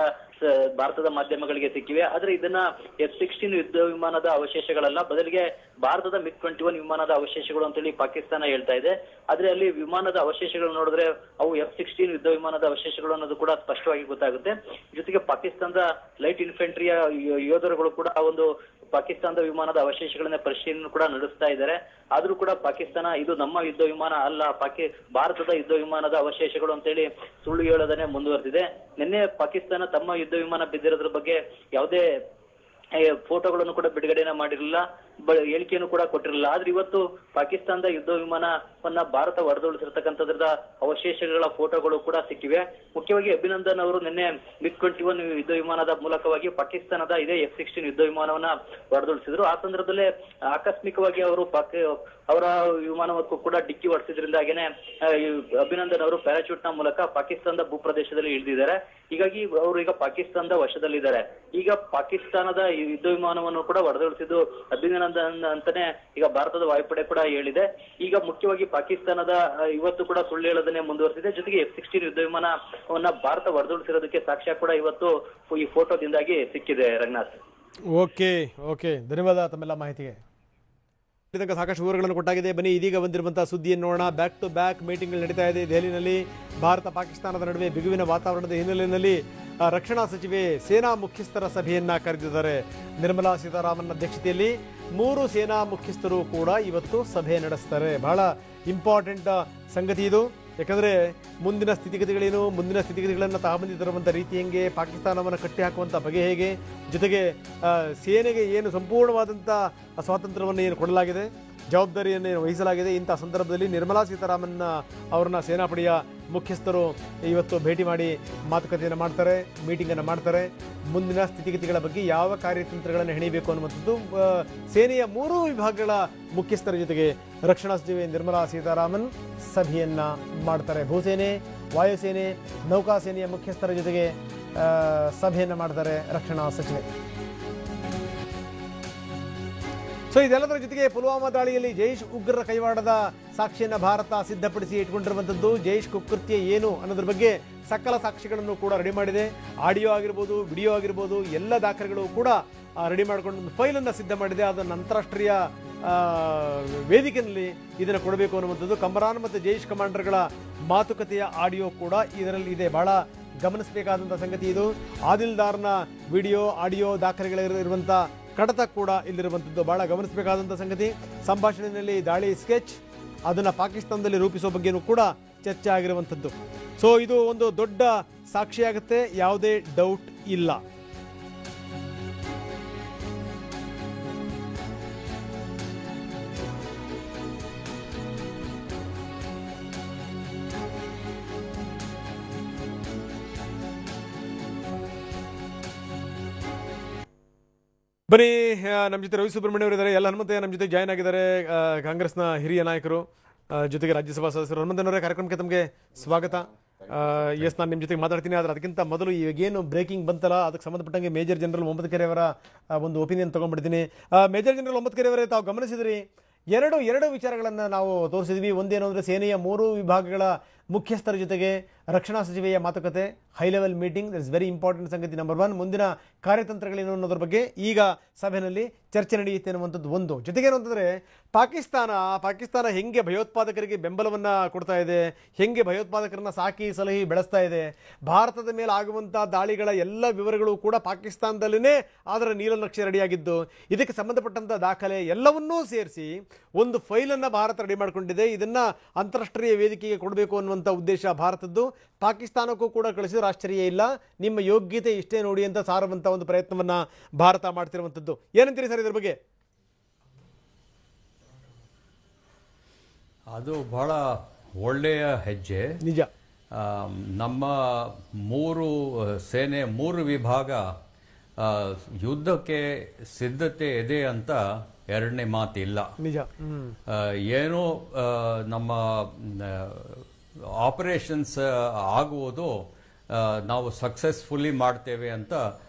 ಭಾರತದ ಮಾಧ್ಯಮಗಳಿಗೆ ಸಿಕ್ಕಿವೆ. ಆದ್ರೆ ಇದನ್ನ F-16 ಯುದ್ಧ ವಿಮಾನದ ಅವಶೇಷಗಳಲ್ಲ, ಬದಲಿಗೆ ಭಾರತದ MiG-21 ವಿಮಾನದ ಅವಶೇಷಗಳು ಅಂತೇಳಿ ಪಾಕಿಸ್ತಾನ ಹೇಳ್ತಾ ಇದೆ. ಆದ್ರೆ ಅಲ್ಲಿ ವಿಮಾನದ ಅವಶೇಷಗಳು ನೋಡಿದ್ರೆ ಅವು F-16 ಯುದ್ಧ ವಿಮಾನದ ಅವಶೇಷಗಳು ಅನ್ನೋದು ಕೂಡ ಸ್ಪಷ್ಟವಾಗಿ ಗೊತ್ತಾಗುತ್ತೆ. ಜೊತೆಗೆ ಪಾಕಿಸ್ತಾನದ ಲೈಟ್ ಇನ್ಫೆಂಟ್ರಿಯ ಯೋಧರುಗಳು ಕೂಡ ಒಂದು ಪಾಕಿಸ್ತಾನದ ವಿಮಾನದ ಅವಶೇಷಗಳನ್ನ ಪರಿಶೀಲನೆ ಕೂಡ ನಡೆಸ್ತಾ ಇದ್ದಾರೆ. ಆದ್ರೂ ಕೂಡ ಪಾಕಿಸ್ತಾನ ಇದು ನಮ್ಮ ಯುದ್ಧ ವಿಮಾನ ಅಲ್ಲ, ಭಾರತದ ಯುದ್ಧ ವಿಮಾನದ ಅವಶೇಷಗಳು ಅಂತೇಳಿ ಸುಳ್ಳು ಹೇಳೋದನ್ನೇ ಮುಂದುವರೆದಿದೆ. ನಿನ್ನೆ ಪಾಕಿಸ್ತಾನ ತಮ್ಮ ಯುದ್ಧ ವಿಮಾನ ಬಿದ್ದಿರೋದ್ರ ಬಗ್ಗೆ ಯಾವುದೇ ಫೋಟೋಗಳನ್ನು ಕೂಡ ಬಿಡುಗಡೆನ ಮಾಡಿರಲಿಲ್ಲ, ಹೇಳಿಕೆಯನ್ನು ಕೂಡ ಕೊಟ್ಟಿರಲಿಲ್ಲ. ಆದ್ರೆ ಇವತ್ತು ಪಾಕಿಸ್ತಾನದ ಯುದ್ಧ ವಿಮಾನವನ್ನ ಭಾರತ ಹೊಡೆದುಳಿಸಿರ್ತಕ್ಕಂಥದ್ರದ ಅವಶೇಷಗಳ ಫೋಟೋಗಳು ಕೂಡ ಸಿಕ್ಕಿವೆ. ಮುಖ್ಯವಾಗಿ ಅಭಿನಂದನ್ ಅವರು ನಿನ್ನೆ MiG-21 ಯುದ್ಧ ವಿಮಾನದ ಮೂಲಕವಾಗಿ ಪಾಕಿಸ್ತಾನದ ಇದೇ F-16 ಯುದ್ಧ ವಿಮಾನವನ್ನ ಹೊಡೆದುಳಿಸಿದ್ರು. ಆ ಸಂದರ್ಭದಲ್ಲೇ ಆಕಸ್ಮಿಕವಾಗಿ ಅವರು ಅವರ ವಿಮಾನಕ್ಕೂ ಕೂಡ ಡಿಕ್ಕಿ ಹೊಡೆಸಿದ್ರಿಂದಾಗೇನೆ ಅಭಿನಂದನ್ ಅವರು ಪ್ಯಾರಾಚೂಟ್ ನ ಮೂಲಕ ಪಾಕಿಸ್ತಾನದ ಭೂಪ್ರದೇಶದಲ್ಲಿ ಇಳಿದಿದ್ದಾರೆ. ಹೀಗಾಗಿ ಅವರು ಈಗ ಪಾಕಿಸ್ತಾನದ ವಶದಲ್ಲಿದ್ದಾರೆ. ಈಗ ಪಾಕಿಸ್ತಾನದ ಯುದ್ಧ ವಿಮಾನವನ್ನು ಕೂಡ ಹೊಡೆದುಳಿಸಿದ್ದು ಅಭಿನಂದನ್ ಅಂತಾನೆ ಈಗ ಭಾರತದ ವಾಯುಪಡೆ ಕೂಡ ಹೇಳಿದೆ. ಈಗ ಮುಖ್ಯವಾಗಿ ಪಾಕಿಸ್ತಾನದ ಇವತ್ತು ಕೂಡ ಸುಳ್ಳು ಹೇಳೋದನ್ನೇ ಮುಂದುವರೆಸಿದೆ. ಜೊತೆಗೆ F-16 ಯುದ್ಧ ವಿಮಾನವನ್ನ ಭಾರತ ಹೊಡೆದುಳಿಸಿರೋದಕ್ಕೆ ಸಾಕ್ಷ್ಯ ಕೂಡ ಇವತ್ತು ಈ ಫೋಟೋದಿಂದಾಗಿ ಸಿಕ್ಕಿದೆ. ರಂಗನಾಥ್,
ಓಕೆ, ಧನ್ಯವಾದ ತಮ್ಮೆಲ್ಲ ಮಾಹಿತಿಗೆ. ಸಾಕಷ್ಟು ವಿವರಗಳನ್ನು ಕೊಟ್ಟಾಗಿದೆ. ಬನ್ನಿ, ಇದೀಗ ಬಂದಿರುವಂತಹ ಸುದ್ದಿಯನ್ನು ನೋಡೋಣ. ಬ್ಯಾಕ್ ಟು ಬ್ಯಾಕ್ ಮೀಟಿಂಗ್ಗಳು ನಡೀತಾ ಇದೆ ದೆಹಲಿನಲ್ಲಿ. ಭಾರತ ಪಾಕಿಸ್ತಾನದ ನಡುವೆ ಬಿಗುವಿನ ವಾತಾವರಣದ ಹಿನ್ನೆಲೆಯಲ್ಲಿ ರಕ್ಷಣಾ ಸಚಿವೆ ಸೇನಾ ಮುಖ್ಯಸ್ಥರ ಸಭೆಯನ್ನ ಕರೆದಿದ್ದಾರೆ. ನಿರ್ಮಲಾ ಸೀತಾರಾಮನ್ ಅಧ್ಯಕ್ಷತೆಯಲ್ಲಿ 3 ಸೇನಾ ಮುಖ್ಯಸ್ಥರು ಕೂಡ ಇವತ್ತು ಸಭೆ ನಡೆಸ್ತಾರೆ. ಬಹಳ ಇಂಪಾರ್ಟೆಂಟ್ ಸಂಗತಿ ಇದು. ಯಾಕಂದರೆ ಮುಂದಿನ ಸ್ಥಿತಿಗತಿಗಳೇನು, ಮುಂದಿನ ಸ್ಥಿತಿಗತಿಗಳನ್ನು ತಗೊಂಬಂದು ತರುವಂಥ ರೀತಿ ಹೆಂಗೆ, ಪಾಕಿಸ್ತಾನವನ್ನು ಕಟ್ಟಿ ಹಾಕುವಂಥ ಬಗೆ ಹೇಗೆ, ಜೊತೆಗೆ ಸೇನೆಗೆ ಏನು ಸಂಪೂರ್ಣವಾದಂಥ ಸ್ವಾತಂತ್ರ್ಯವನ್ನು ಏನು ಕೊಡಲಾಗಿದೆ, ಜವಾಬ್ದಾರಿಯನ್ನು ವಹಿಸಲಾಗಿದೆ. ಇಂಥ ಸಂದರ್ಭದಲ್ಲಿ ನಿರ್ಮಲಾ ಸೀತಾರಾಮನ್ ಅವರನ್ನ ಸೇನಾಪಡೆಯ ಮುಖ್ಯಸ್ಥರು ಇವತ್ತು ಭೇಟಿ ಮಾಡಿ ಮಾತುಕತೆಯನ್ನು ಮಾಡ್ತಾರೆ, ಮೀಟಿಂಗನ್ನು ಮಾಡ್ತಾರೆ. ಮುಂದಿನ ಸ್ಥಿತಿಗತಿಗಳ ಬಗ್ಗೆ ಯಾವ ಕಾರ್ಯತಂತ್ರಗಳನ್ನು ಹೆಣಿಬೇಕು ಅನ್ನುವಂಥದ್ದು ಸೇನೆಯ 3 ವಿಭಾಗಗಳ ಮುಖ್ಯಸ್ಥರ ಜೊತೆಗೆ ರಕ್ಷಣಾ ಸಚಿವೆ ನಿರ್ಮಲಾ ಸೀತಾರಾಮನ್ ಸಭೆಯನ್ನ ಮಾಡ್ತಾರೆ. ಭೂಸೇನೆ, ವಾಯುಸೇನೆ, ನೌಕಾಸೇನೆಯ ಮುಖ್ಯಸ್ಥರ ಜೊತೆಗೆ ಸಭೆಯನ್ನು ಮಾಡ್ತಾರೆ ರಕ್ಷಣಾ ಸಚಿವೆ. ಸೊ ಇದೆಲ್ಲದರ ಜೊತೆಗೆ ಪುಲ್ವಾಮಾ ದಾಳಿಯಲ್ಲಿ ಜೈಷ್ ಉಗ್ರರ ಕೈವಾಡದ ಸಾಕ್ಷಿಯನ್ನು ಭಾರತ ಸಿದ್ಧಪಡಿಸಿ ಇಟ್ಕೊಂಡಿರುವಂಥದ್ದು. ಜೈಷ್ ಕುಕೃತ್ಯ ಏನು ಅನ್ನೋದ್ರ ಬಗ್ಗೆ ಸಕಲ ಸಾಕ್ಷಿಗಳನ್ನು ಕೂಡ ರೆಡಿ ಮಾಡಿದೆ. ಆಡಿಯೋ ಆಗಿರ್ಬೋದು, ವಿಡಿಯೋ ಆಗಿರ್ಬೋದು, ಎಲ್ಲ ದಾಖಲೆಗಳು ಕೂಡ ರೆಡಿ ಮಾಡಿಕೊಂಡು ಒಂದು ಫೈಲನ್ನು ಸಿದ್ಧ ಮಾಡಿದೆ. ಅದನ್ನು ಅಂತಾರಾಷ್ಟ್ರೀಯ ವೇದಿಕೆಯಲ್ಲಿ ಇದನ್ನು ಕೊಡಬೇಕು ಅನ್ನುವಂಥದ್ದು. ಕಮರಾನ್ ಮತ್ತು ಜೈಷ್ ಕಮಾಂಡರ್ಗಳ ಮಾತುಕತೆಯ ಆಡಿಯೋ ಕೂಡ ಇದರಲ್ಲಿ ಇದೆ. ಬಹಳ ಗಮನಿಸಬೇಕಾದಂಥ ಸಂಗತಿ ಇದು. ಆದಿಲ್ದಾರ್ನ ವಿಡಿಯೋ, ಆಡಿಯೋ ದಾಖಲೆಗಳಿರುವಂಥ ಕಡತ ಕೂಡ ಇಲ್ಲಿರುವಂಥದ್ದು ಬಹಳ ಗಮನಿಸಬೇಕಾದಂಥ ಸಂಗತಿ. ಸಂಭಾಷಣೆಯಲ್ಲಿ ದಾಳಿ ಸ್ಕೆಚ್ ಅದನ್ನು ಪಾಕಿಸ್ತಾನದಲ್ಲಿ ರೂಪಿಸುವ ಬಗ್ಗೆನೂ ಕೂಡ ಚರ್ಚೆ ಆಗಿರುವಂಥದ್ದು. ಸೊ ಇದು ಒಂದು ದೊಡ್ಡ ಸಾಕ್ಷಿಯಾಗುತ್ತೆ, ಯಾವುದೇ ಡೌಟ್ ಇಲ್ಲ. ಬನ್ನಿ, ನಮ್ಮ ಜೊತೆ ರವಿ ಸುಬ್ರಹ್ಮಣ್ಯ ಅವರು ಇದ್ದಾರೆ, ಎಲ್ಲ ಹನುಮಂತಯ್ಯ ನಮ್ಮ ಜೊತೆ ಜಾಯ್ನ್ ಆಗಿದ್ದಾರೆ, ಕಾಂಗ್ರೆಸ್ನ ಹಿರಿಯ ನಾಯಕರು, ಜೊತೆಗೆ ರಾಜ್ಯಸಭಾ ಸದಸ್ಯರು. ಹನುಮಂತನವರೇ, ಕಾರ್ಯಕ್ರಮಕ್ಕೆ ತಮಗೆ ಸ್ವಾಗತ. ಎಸ್, ನಾನು ನಿಮ್ಮ ಜೊತೆಗೆ ಮಾತಾಡ್ತೀನಿ. ಆದರೆ ಅದಕ್ಕಿಂತ ಮೊದಲು ಈಗೇನು ಬ್ರೇಕಿಂಗ್ ಬಂತಲ್ಲ, ಅದಕ್ಕೆ ಸಂಬಂಧಪಟ್ಟಂಗೆ ಮೇಜರ್ ಜನರಲ್ ಮೊಹಮ್ಮದ್ ಕೆರೆ ಅವರ ಒಂದು ಒಪಿನಿಯನ್ ತೊಗೊಂಡ್ಬಿಡ್ತೀನಿ. ಮೇಜರ್ ಜನರಲ್ ಮೊಹಮ್ಮದ್ ಕೆರೆ ಅವರೇ, ತಾವು ಗಮನಿಸಿದ್ರಿ, ಎರಡು ವಿಚಾರಗಳನ್ನು ನಾವು ತೋರಿಸಿದ್ವಿ. ಒಂದೇನು ಅಂದರೆ ಸೇನೆಯ 3 ವಿಭಾಗಗಳ ಮುಖ್ಯಸ್ಥರ ಜೊತೆಗೆ ರಕ್ಷಣಾ ಸಚಿವೆಯ ಮಾತುಕತೆ, high level meeting, that is very important ಸಂಗತಿ ನಂಬರ್ 1. ಮುಂದಿನ ಕಾರ್ಯತಂತ್ರಗಳೇನು ಅನ್ನೋದ್ರ ಬಗ್ಗೆ ಈಗ ಸಭೆಯಲ್ಲಿ ಚರ್ಚೆ ನಡೆಯುತ್ತೆ ಅನ್ನುವಂಥದ್ದು ಒಂದು. ಜೊತೆಗೇನು ಅಂತಂದರೆ ಪಾಕಿಸ್ತಾನ ಹೆಂಗೆ ಭಯೋತ್ಪಾದಕರಿಗೆ ಬೆಂಬಲವನ್ನು ಕೊಡ್ತಾ ಇದೆ, ಹೆಂಗೆ ಭಯೋತ್ಪಾದಕರನ್ನ ಸಾಕಿ ಸಲಹಿ ಬೆಳೆಸ್ತಾ ಇದೆ, ಭಾರತದ ಮೇಲೆ ಆಗುವಂಥ ದಾಳಿಗಳ ಎಲ್ಲ ವಿವರಗಳು ಕೂಡ ಪಾಕಿಸ್ತಾನದಲ್ಲೇ ಅದರ ನೀಲನಕ್ಷೆ ರೆಡಿಯಾಗಿದ್ದು, ಇದಕ್ಕೆ ಸಂಬಂಧಪಟ್ಟಂಥ ದಾಖಲೆ ಎಲ್ಲವನ್ನೂ ಸೇರಿಸಿ ಒಂದು ಫೈಲನ್ನು ಭಾರತ ರೆಡಿ ಮಾಡಿಕೊಂಡಿದೆ. ಇದನ್ನು ಅಂತಾರಾಷ್ಟ್ರೀಯ ವೇದಿಕೆಗೆ ಕೊಡಬೇಕು ಅನ್ನುವಂಥ ಉದ್ದೇಶ ಭಾರತದ್ದು. ಪಾಕಿಸ್ತಾನಕ್ಕೂ ಕೂಡ ಕಳಿಸಿದ್ರೆ ಆಶ್ಚರ್ಯ ಇಲ್ಲ. ನಿಮ್ಮ ಯೋಗ್ಯತೆ ಇಷ್ಟೇ ನೋಡಿ ಅಂತ ಸಾರುವಂಥ ಒಂದು ಪ್ರಯತ್ನವನ್ನು ಭಾರತ ಮಾಡ್ತಿರುವಂಥದ್ದು. ಏನಂತೀರಿ ಸರ್ ಇದ್ರ ಬಗ್ಗೆ?
ಅದು ಬಹಳ ಒಳ್ಳೆಯ ಹೆಜ್ಜೆ, ನಿಜ. ನಮ್ಮ 3 ಸೇನೆ 3 ವಿಭಾಗ ಯುದ್ಧಕ್ಕೆ ಸಿದ್ಧತೆ ಇದೆ ಅಂತ ಎರಡನೇ ಮಾತಿಲ್ಲ, ನಿಜ. ಏನೋ ನಮ್ಮ ಆಪರೇಷನ್ಸ್ ಆಗುವುದು ನಾವು ಸಕ್ಸಸ್ಫುಲಿ ಮಾಡ್ತೇವೆ ಅಂತ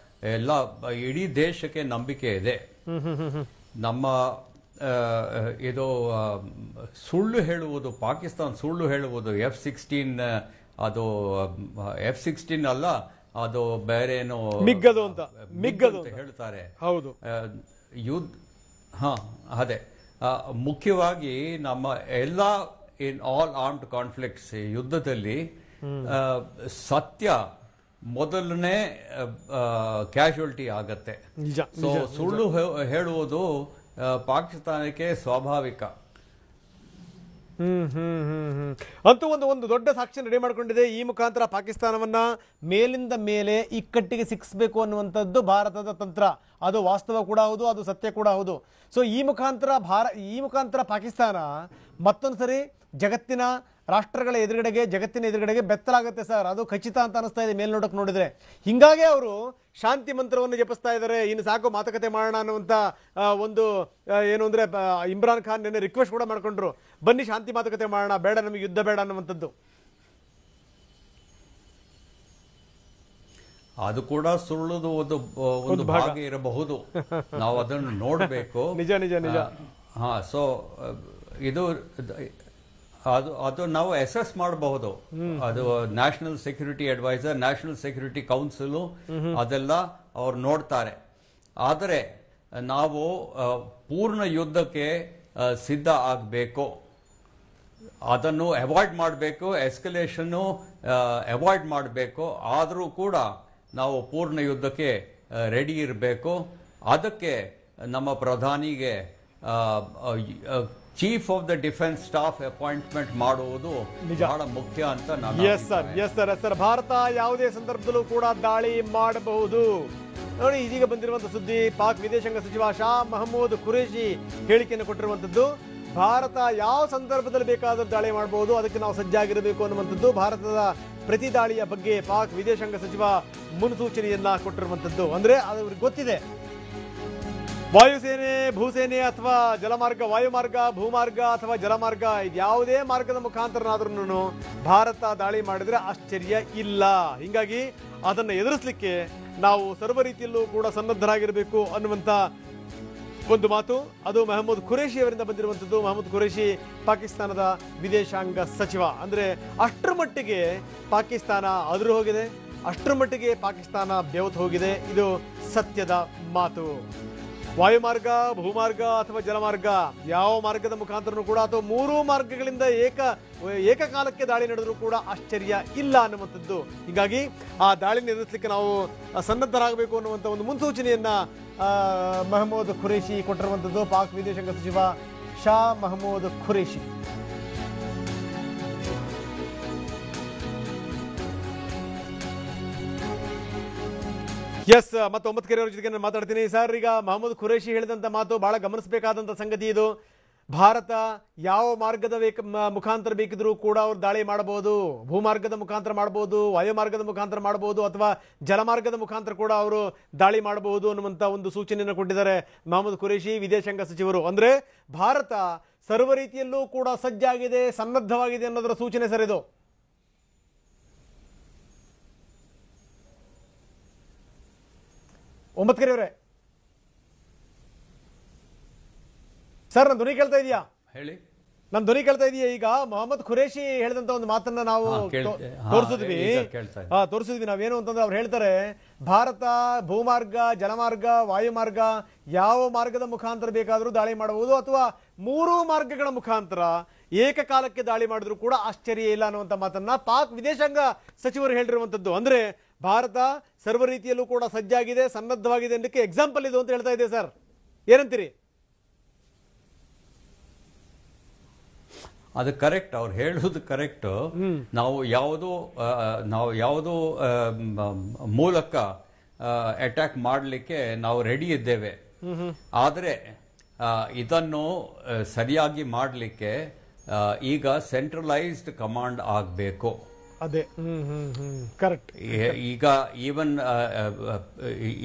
ಎಲ್ಲ ಇಡೀ ದೇಶಕ್ಕೆ ನಂಬಿಕೆ ಇದೆ. ನಮ್ಮ ಇದು ಸುಳ್ಳು ಹೇಳುವುದು, ಪಾಕಿಸ್ತಾನ ಸುಳ್ಳು ಹೇಳುವುದು, F-16 ಅದು F-16 ಅಲ್ಲ, ಅದು ಬೇರೇನೋ ಮಿಗ್ಗದು ಅಂತ ಹೇಳ್ತಾರೆ. ಹೌದು, ಅದೇ ಮುಖ್ಯವಾಗಿ ನಮ್ಮ ಎಲ್ಲ ಇನ್ ಆಲ್ ಆರ್ಮ್ಡ್ ಕಾನ್ಫ್ಲಿಕ್ಟ್ಸ್ ಯುದ್ಧದಲ್ಲಿ ಸತ್ಯ ಮೊದಲನೇ ಕ್ಯಾಶುಯಾಲಿಟಿ ಆಗತ್ತೆ. ಸೊ ಸುಳ್ಳು ಹೇಳುವುದು ಪಾಕಿಸ್ತಾನಕ್ಕೆ ಸ್ವಾಭಾವಿಕ.
ಅಂತೂ ಒಂದು ದೊಡ್ಡ ಸಾಕ್ಷಿ ರೆಡಿ ಮಾಡಿಕೊಂಡಿದೆ. ಈ ಮುಖಾಂತರ ಪಾಕಿಸ್ತಾನವನ್ನ ಮೇಲಿಂದ ಮೇಲೆ ಇಕ್ಕಟ್ಟಿಗೆ ಸಿಕ್ಕಿಸಬೇಕು ಅನ್ನುವಂಥದ್ದು ಭಾರತದ ತಂತ್ರ. ಅದು ವಾಸ್ತವ ಕೂಡ ಹೌದು, ಅದು ಸತ್ಯ ಕೂಡ ಹೌದು. ಸೊ ಈ ಮುಖಾಂತರ ಪಾಕಿಸ್ತಾನ ಮತ್ತೊಂದು ಸರಿ ಜಗತ್ತಿನ ರಾಷ್ಟ್ರಗಳ ಜಗತ್ತಿನ ಎದುರುಗಡೆಗೆ ಬೆತ್ತಲಾಗುತ್ತೆ ಸರ್. ಅದು ಖಚಿತ ಅಂತ ಅನಿಸ್ತಾ ಇದೆ ಮೇಲ್ನೋಟಕ್ಕೆ ನೋಡಿದ್ರೆ. ಹಿಂಗಾಗಿ ಅವರು ಶಾಂತಿ ಮಂತ್ರವನ್ನು ಜಪಿಸ್ತಾ ಇದ್ದಾರೆ. ಇನ್ನು ಸಾಕು, ಮಾತುಕತೆ ಮಾಡೋಣ ಅನ್ನುವಂಥ ಒಂದು ಏನು ಅಂದರೆ ಇಮ್ರಾನ್ ಖಾನ್ ನಿನ್ನೆ ರಿಕ್ವೆಸ್ಟ್ ಕೂಡ ಮಾಡ್ಕೊಂಡ್ರು, ಬನ್ನಿ ಶಾಂತಿ ಮಾತುಕತೆ ಮಾಡೋಣ, ಬೇಡ ನಮಗೆ ಯುದ್ಧ ಬೇಡ ಅನ್ನುವಂಥದ್ದು.
ಅದು ಕೂಡ ಸುಳ್ಳುದು ಒಂದು ಭಾಗ ಇರಬಹುದು, ನಾವು ಅದನ್ನು ನೋಡಬೇಕು.
ನಿಜ ನಿಜ ನಿಜ.
ಸೊ ಇದು ಅದು ನಾವು ಅಸೆಸ್ ಮಾಡಬಹುದು. ಅದು national security adviser, national security council ಅದೆಲ್ಲ ಅವ್ರು ನೋಡ್ತಾರೆ. ಆದರೆ ನಾವು ಪೂರ್ಣ ಯುದ್ಧಕ್ಕೆ ಸಿದ್ಧ ಆಗಬೇಕು, ಅದನ್ನು ಅವಾಯ್ಡ್ ಮಾಡಬೇಕು, ಎಸ್ಕಲೇಷನ್ನು ಅವಾಯ್ಡ್ ಮಾಡಬೇಕು. ಆದರೂ ಕೂಡ ನಾವು ಪೂರ್ಣ ಯುದ್ಧಕ್ಕೆ ರೆಡಿ ಇರಬೇಕು. ಅದಕ್ಕೆ ನಮ್ಮ ಪ್ರಧಾನಿಗೆ chief of the defence staff appointment ಮಾಡುವುದು ಬಹಳ ಮುಖ್ಯ ಅಂತ ನಾನು.
ಎಸ್ ಸರ್, ಭಾರತ ಯಾವುದೇ ಸಂದರ್ಭದಲ್ಲೂ ಕೂಡ ದಾಳಿ ಮಾಡಬಹುದು. ನೋಡಿ, ಇದೀಗ ಬಂದಿರುವಂತಹ ಸುದ್ದಿ, ಪಾಕ್ ವಿದೇಶಾಂಗ ಸಚಿವ ಶಾ ಮಹಮೂದ್ ಖುರೇಶಿ ಹೇಳಿಕೆಯನ್ನು ಕೊಟ್ಟಿರುವಂತದ್ದು. ಭಾರತ ಯಾವ ಸಂದರ್ಭದಲ್ಲಿ ಬೇಕಾದರೂ ದಾಳಿ ಮಾಡಬಹುದು, ಅದಕ್ಕೆ ನಾವು ಸಜ್ಜಾಗಿರಬೇಕು ಅನ್ನುವಂಥದ್ದು ಭಾರತದ ಪ್ರತಿ ದಾಳಿಯ ಬಗ್ಗೆ ಪಾಕ್ ವಿದೇಶಾಂಗ ಸಚಿವ ಮುನ್ಸೂಚನೆಯನ್ನ ಕೊಟ್ಟಿರುವಂಥದ್ದು. ಅಂದ್ರೆ ಅದು ಅವ್ರಿಗೆ ಗೊತ್ತಿದೆ, ವಾಯುಸೇನೆ, ಭೂಸೇನೆ ಅಥವಾ ಜಲಮಾರ್ಗ, ವಾಯುಮಾರ್ಗ, ಭೂಮಾರ್ಗ ಅಥವಾ ಜಲಮಾರ್ಗ, ಇದ್ಯಾವುದೇ ಮಾರ್ಗದ ಮುಖಾಂತರನಾದ್ರೂ ಭಾರತ ದಾಳಿ ಮಾಡಿದ್ರೆ ಆಶ್ಚರ್ಯ ಇಲ್ಲ. ಹೀಗಾಗಿ ಅದನ್ನು ಎದುರಿಸಲಿಕ್ಕೆ ನಾವು ಸರ್ವ ರೀತಿಯಲ್ಲೂ ಕೂಡ ಸನ್ನದ್ಧರಾಗಿರಬೇಕು ಅನ್ನುವಂಥ ಒಂದು ಮಾತು. ಅದು ಮೆಹಮೂದ್ ಖುರೇಶಿ ಅವರಿಂದ ಬಂದಿರುವಂಥದ್ದು. ಮೆಹಮೂದ್ ಖುರೇಶಿ ಪಾಕಿಸ್ತಾನದ ವಿದೇಶಾಂಗ ಸಚಿವ. ಅಂದ್ರೆ ಅಷ್ಟರ ಮಟ್ಟಿಗೆ ಪಾಕಿಸ್ತಾನ ಅದುರು ಹೋಗಿದೆ, ಅಷ್ಟರ ಮಟ್ಟಿಗೆ ಪಾಕಿಸ್ತಾನ ಬೆವತು ಹೋಗಿದೆ. ಇದು ಸತ್ಯದ ಮಾತು. ವಾಯುಮಾರ್ಗ, ಭೂಮಾರ್ಗ ಅಥವಾ ಜಲಮಾರ್ಗ, ಯಾವ ಮಾರ್ಗದ ಮುಖಾಂತರನೂ ಕೂಡ ಅಥವಾ ಮೂರೂ ಮಾರ್ಗಗಳಿಂದ ಏಕಕಾಲಕ್ಕೆ ದಾಳಿ ನಡೆದರೂ ಕೂಡ ಆಶ್ಚರ್ಯ ಇಲ್ಲ ಅನ್ನುವಂಥದ್ದು. ಹೀಗಾಗಿ ಆ ದಾಳಿನ ಎದುರಿಸಲಿಕ್ಕೆ ನಾವು ಸನ್ನದ್ಧರಾಗಬೇಕು ಅನ್ನುವಂಥ ಒಂದು ಮುನ್ಸೂಚನೆಯನ್ನ ಮೆಹಮೂದ್ ಖುರೇಶಿ ಕೊಟ್ಟಿರುವಂಥದ್ದು. ಪಾಕ್ ವಿದೇಶಾಂಗ ಸಚಿವ ಶಾ ಮೆಹಮೂದ್ ಖುರೇಶಿ. ಎಸ್, ಮತ್ತೆ 9 ಕೆರೆಯವರ ಜೊತೆಗೆ ನಾನು ಮಾತಾಡ್ತೀನಿ. ಸರ್, ಈಗ ಮೆಹಮೂದ್ ಖುರೇಶಿ ಹೇಳಿದಂಥ ಮಾತು ಬಹಳ ಗಮನಿಸಬೇಕಾದಂಥ ಸಂಗತಿ ಇದು. ಭಾರತ ಯಾವ ಮಾರ್ಗದ ಮುಖಾಂತರ ಬೇಕಿದ್ರೂ ಕೂಡ ಅವ್ರು ದಾಳಿ ಮಾಡಬಹುದು. ಭೂಮಾರ್ಗದ ಮುಖಾಂತರ ಮಾಡಬಹುದು, ವಾಯುಮಾರ್ಗದ ಮುಖಾಂತರ ಮಾಡಬಹುದು ಅಥವಾ ಜಲಮಾರ್ಗದ ಮುಖಾಂತರ ಕೂಡ ಅವರು ದಾಳಿ ಮಾಡಬಹುದು ಅನ್ನುವಂಥ ಒಂದು ಸೂಚನೆಯನ್ನು ಕೊಟ್ಟಿದ್ದಾರೆ ಮೆಹಮೂದ್ ಖುರೇಶಿ, ವಿದೇಶಾಂಗ ಸಚಿವರು. ಅಂದ್ರೆ ಭಾರತ ಸರ್ವ ರೀತಿಯಲ್ಲೂ ಕೂಡ ಸಜ್ಜಾಗಿದೆ, ಸನ್ನದ್ಧವಾಗಿದೆ ಅನ್ನೋದರ ಸೂಚನೆ ಸರ್ ಇದು. ಒಂಬತ್ಕೆರೆಯವರೇ ಸರ್, ನನ್ನ ಧ್ವನಿ ಕೇಳ್ತಾ ಇದೆಯಾ?
ಹೇಳಿ.
ನನ್ನ ಧ್ವನಿ ಕೇಳ್ತಾ ಇದೆಯಾ? ಈಗ ಮೊಹಮ್ಮದ್ ಖುರೇಶಿ ಹೇಳಿದಂತ ಒಂದು ಮಾತನ್ನ ನಾವು ತೋರಿಸಿದ್ವಿ ನಾವೇನು ಅಂತಂದ್ರೆ ಅವ್ರು ಹೇಳ್ತಾರೆ, ಭಾರತ ಭೂಮಾರ್ಗ, ಜಲಮಾರ್ಗ, ವಾಯುಮಾರ್ಗ ಯಾವ ಮಾರ್ಗದ ಮುಖಾಂತರ ಬೇಕಾದರೂ ದಾಳಿ ಮಾಡಬಹುದು ಅಥವಾ ಮೂರೂ ಮಾರ್ಗಗಳ ಮುಖಾಂತರ ಏಕಕಾಲಕ್ಕೆ ದಾಳಿ ಮಾಡಿದ್ರು ಕೂಡ ಆಶ್ಚರ್ಯ ಇಲ್ಲ ಅನ್ನುವಂಥ ಮಾತನ್ನ ಪಾಕ್ ವಿದೇಶಾಂಗ ಸಚಿವರು ಹೇಳಿರುವಂತದ್ದು. ಅಂದ್ರೆ ಭಾರತ ಸರ್ವ ರೀತಿಯಲ್ಲೂ ಕೂಡ ಸಜ್ಜಾಗಿದೆ, ಸನ್ನದ್ಧವಾಗಿದೆ ಅನ್ನಕ್ಕೆ ಎಕ್ಸಾಂಪಲ್ ಇದು ಅಂತ ಹೇಳ್ತಾ ಇದೆ ಸರ್. ಏನಂತೀರಿ?
ಅದು ಕರೆಕ್ಟ್, ಅವ್ರು ಹೇಳುವುದು ಕರೆಕ್ಟ್. ನಾವು ಯಾವುದೋ ಮೂಲಕ ಅಟ್ಯಾಕ್ ಮಾಡಲಿಕ್ಕೆ ನಾವು ರೆಡಿ ಇದ್ದೇವೆ. ಆದರೆ ಇದನ್ನು ಸರಿಯಾಗಿ ಮಾಡಲಿಕ್ಕೆ ಈಗ ಸೆಂಟ್ರಲೈಸ್ಡ್ ಕಮಾಂಡ್ ಆಗಬೇಕು.
ಅದೇ ಕರೆಕ್ಟ್.
ಈಗ ಈವನ್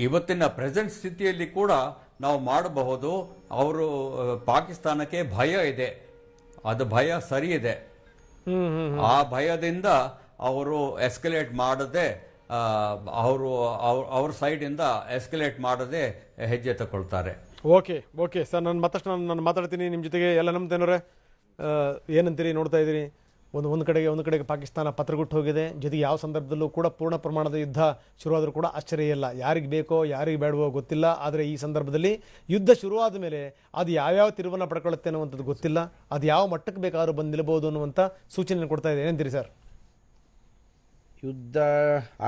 ಇವತ್ತಿನ ಪ್ರೆಸೆಂಟ್ ಸ್ಥಿತಿಯಲ್ಲಿ ಕೂಡ ನಾವು ಮಾಡಬಹುದು. ಅವರು ಪಾಕಿಸ್ತಾನಕ್ಕೆ ಭಯ ಇದೆ, ಅದು ಭಯ ಸರಿ ಇದೆ. ಆ ಭಯದಿಂದ ಅವರು ಎಸ್ಕಲೇಟ್ ಮಾಡದೆ, ಅವ್ರ ಸೈಡ್ ಇಂದ ಎಸ್ಕಲೇಟ್ ಮಾಡದೆ ಹೆಜ್ಜೆ ತಗೊಳ್ತಾರೆ.
ಓಕೆ ಸರ್, ನಾನು ಮತ್ತಷ್ಟು ನಾನು ಮಾತಾಡ್ತೀನಿ ನಿಮ್ಮ ಜೊತೆಗೆ. ಎಲ್ಲ ನಮ್ದೇನವ್ರೆ ಏನಂತೀರಿ? ನೋಡ್ತಾ ಇದ್ದೀರಿ, ಒಂದು ಕಡೆಗೆ ಪಾಕಿಸ್ತಾನ ಪತ್ರಗುಟ್ಟು ಹೋಗಿದೆ. ಜೊತೆಗೆ ಯಾವ ಸಂದರ್ಭದಲ್ಲೂ ಕೂಡ ಪೂರ್ಣ ಪ್ರಮಾಣದ ಯುದ್ಧ ಶುರುವಾದರೂ ಕೂಡ ಆಶ್ಚರ್ಯ ಇಲ್ಲ. ಯಾರಿಗೆ ಬೇಕೋ ಯಾರಿಗೆ ಬೇಡವೋ ಗೊತ್ತಿಲ್ಲ. ಆದರೆ ಈ ಸಂದರ್ಭದಲ್ಲಿ ಯುದ್ಧ ಶುರುವಾದ ಮೇಲೆ ಅದು ಯಾವ್ಯಾವ ತಿರುವನ್ನು ಪಡ್ಕೊಳ್ಳುತ್ತೆ ಅನ್ನುವಂಥದ್ದು ಗೊತ್ತಿಲ್ಲ. ಅದು ಯಾವ ಮಟ್ಟಕ್ಕೆ ಬೇಕಾದ್ರೂ ಬಂದು ನಿಲ್ಬೋದು ಅನ್ನುವಂಥ ಸೂಚನೆ ಕೊಡ್ತಾ ಇದೆ. ಏನಂತೀರಿ ಸರ್?
ಯುದ್ಧ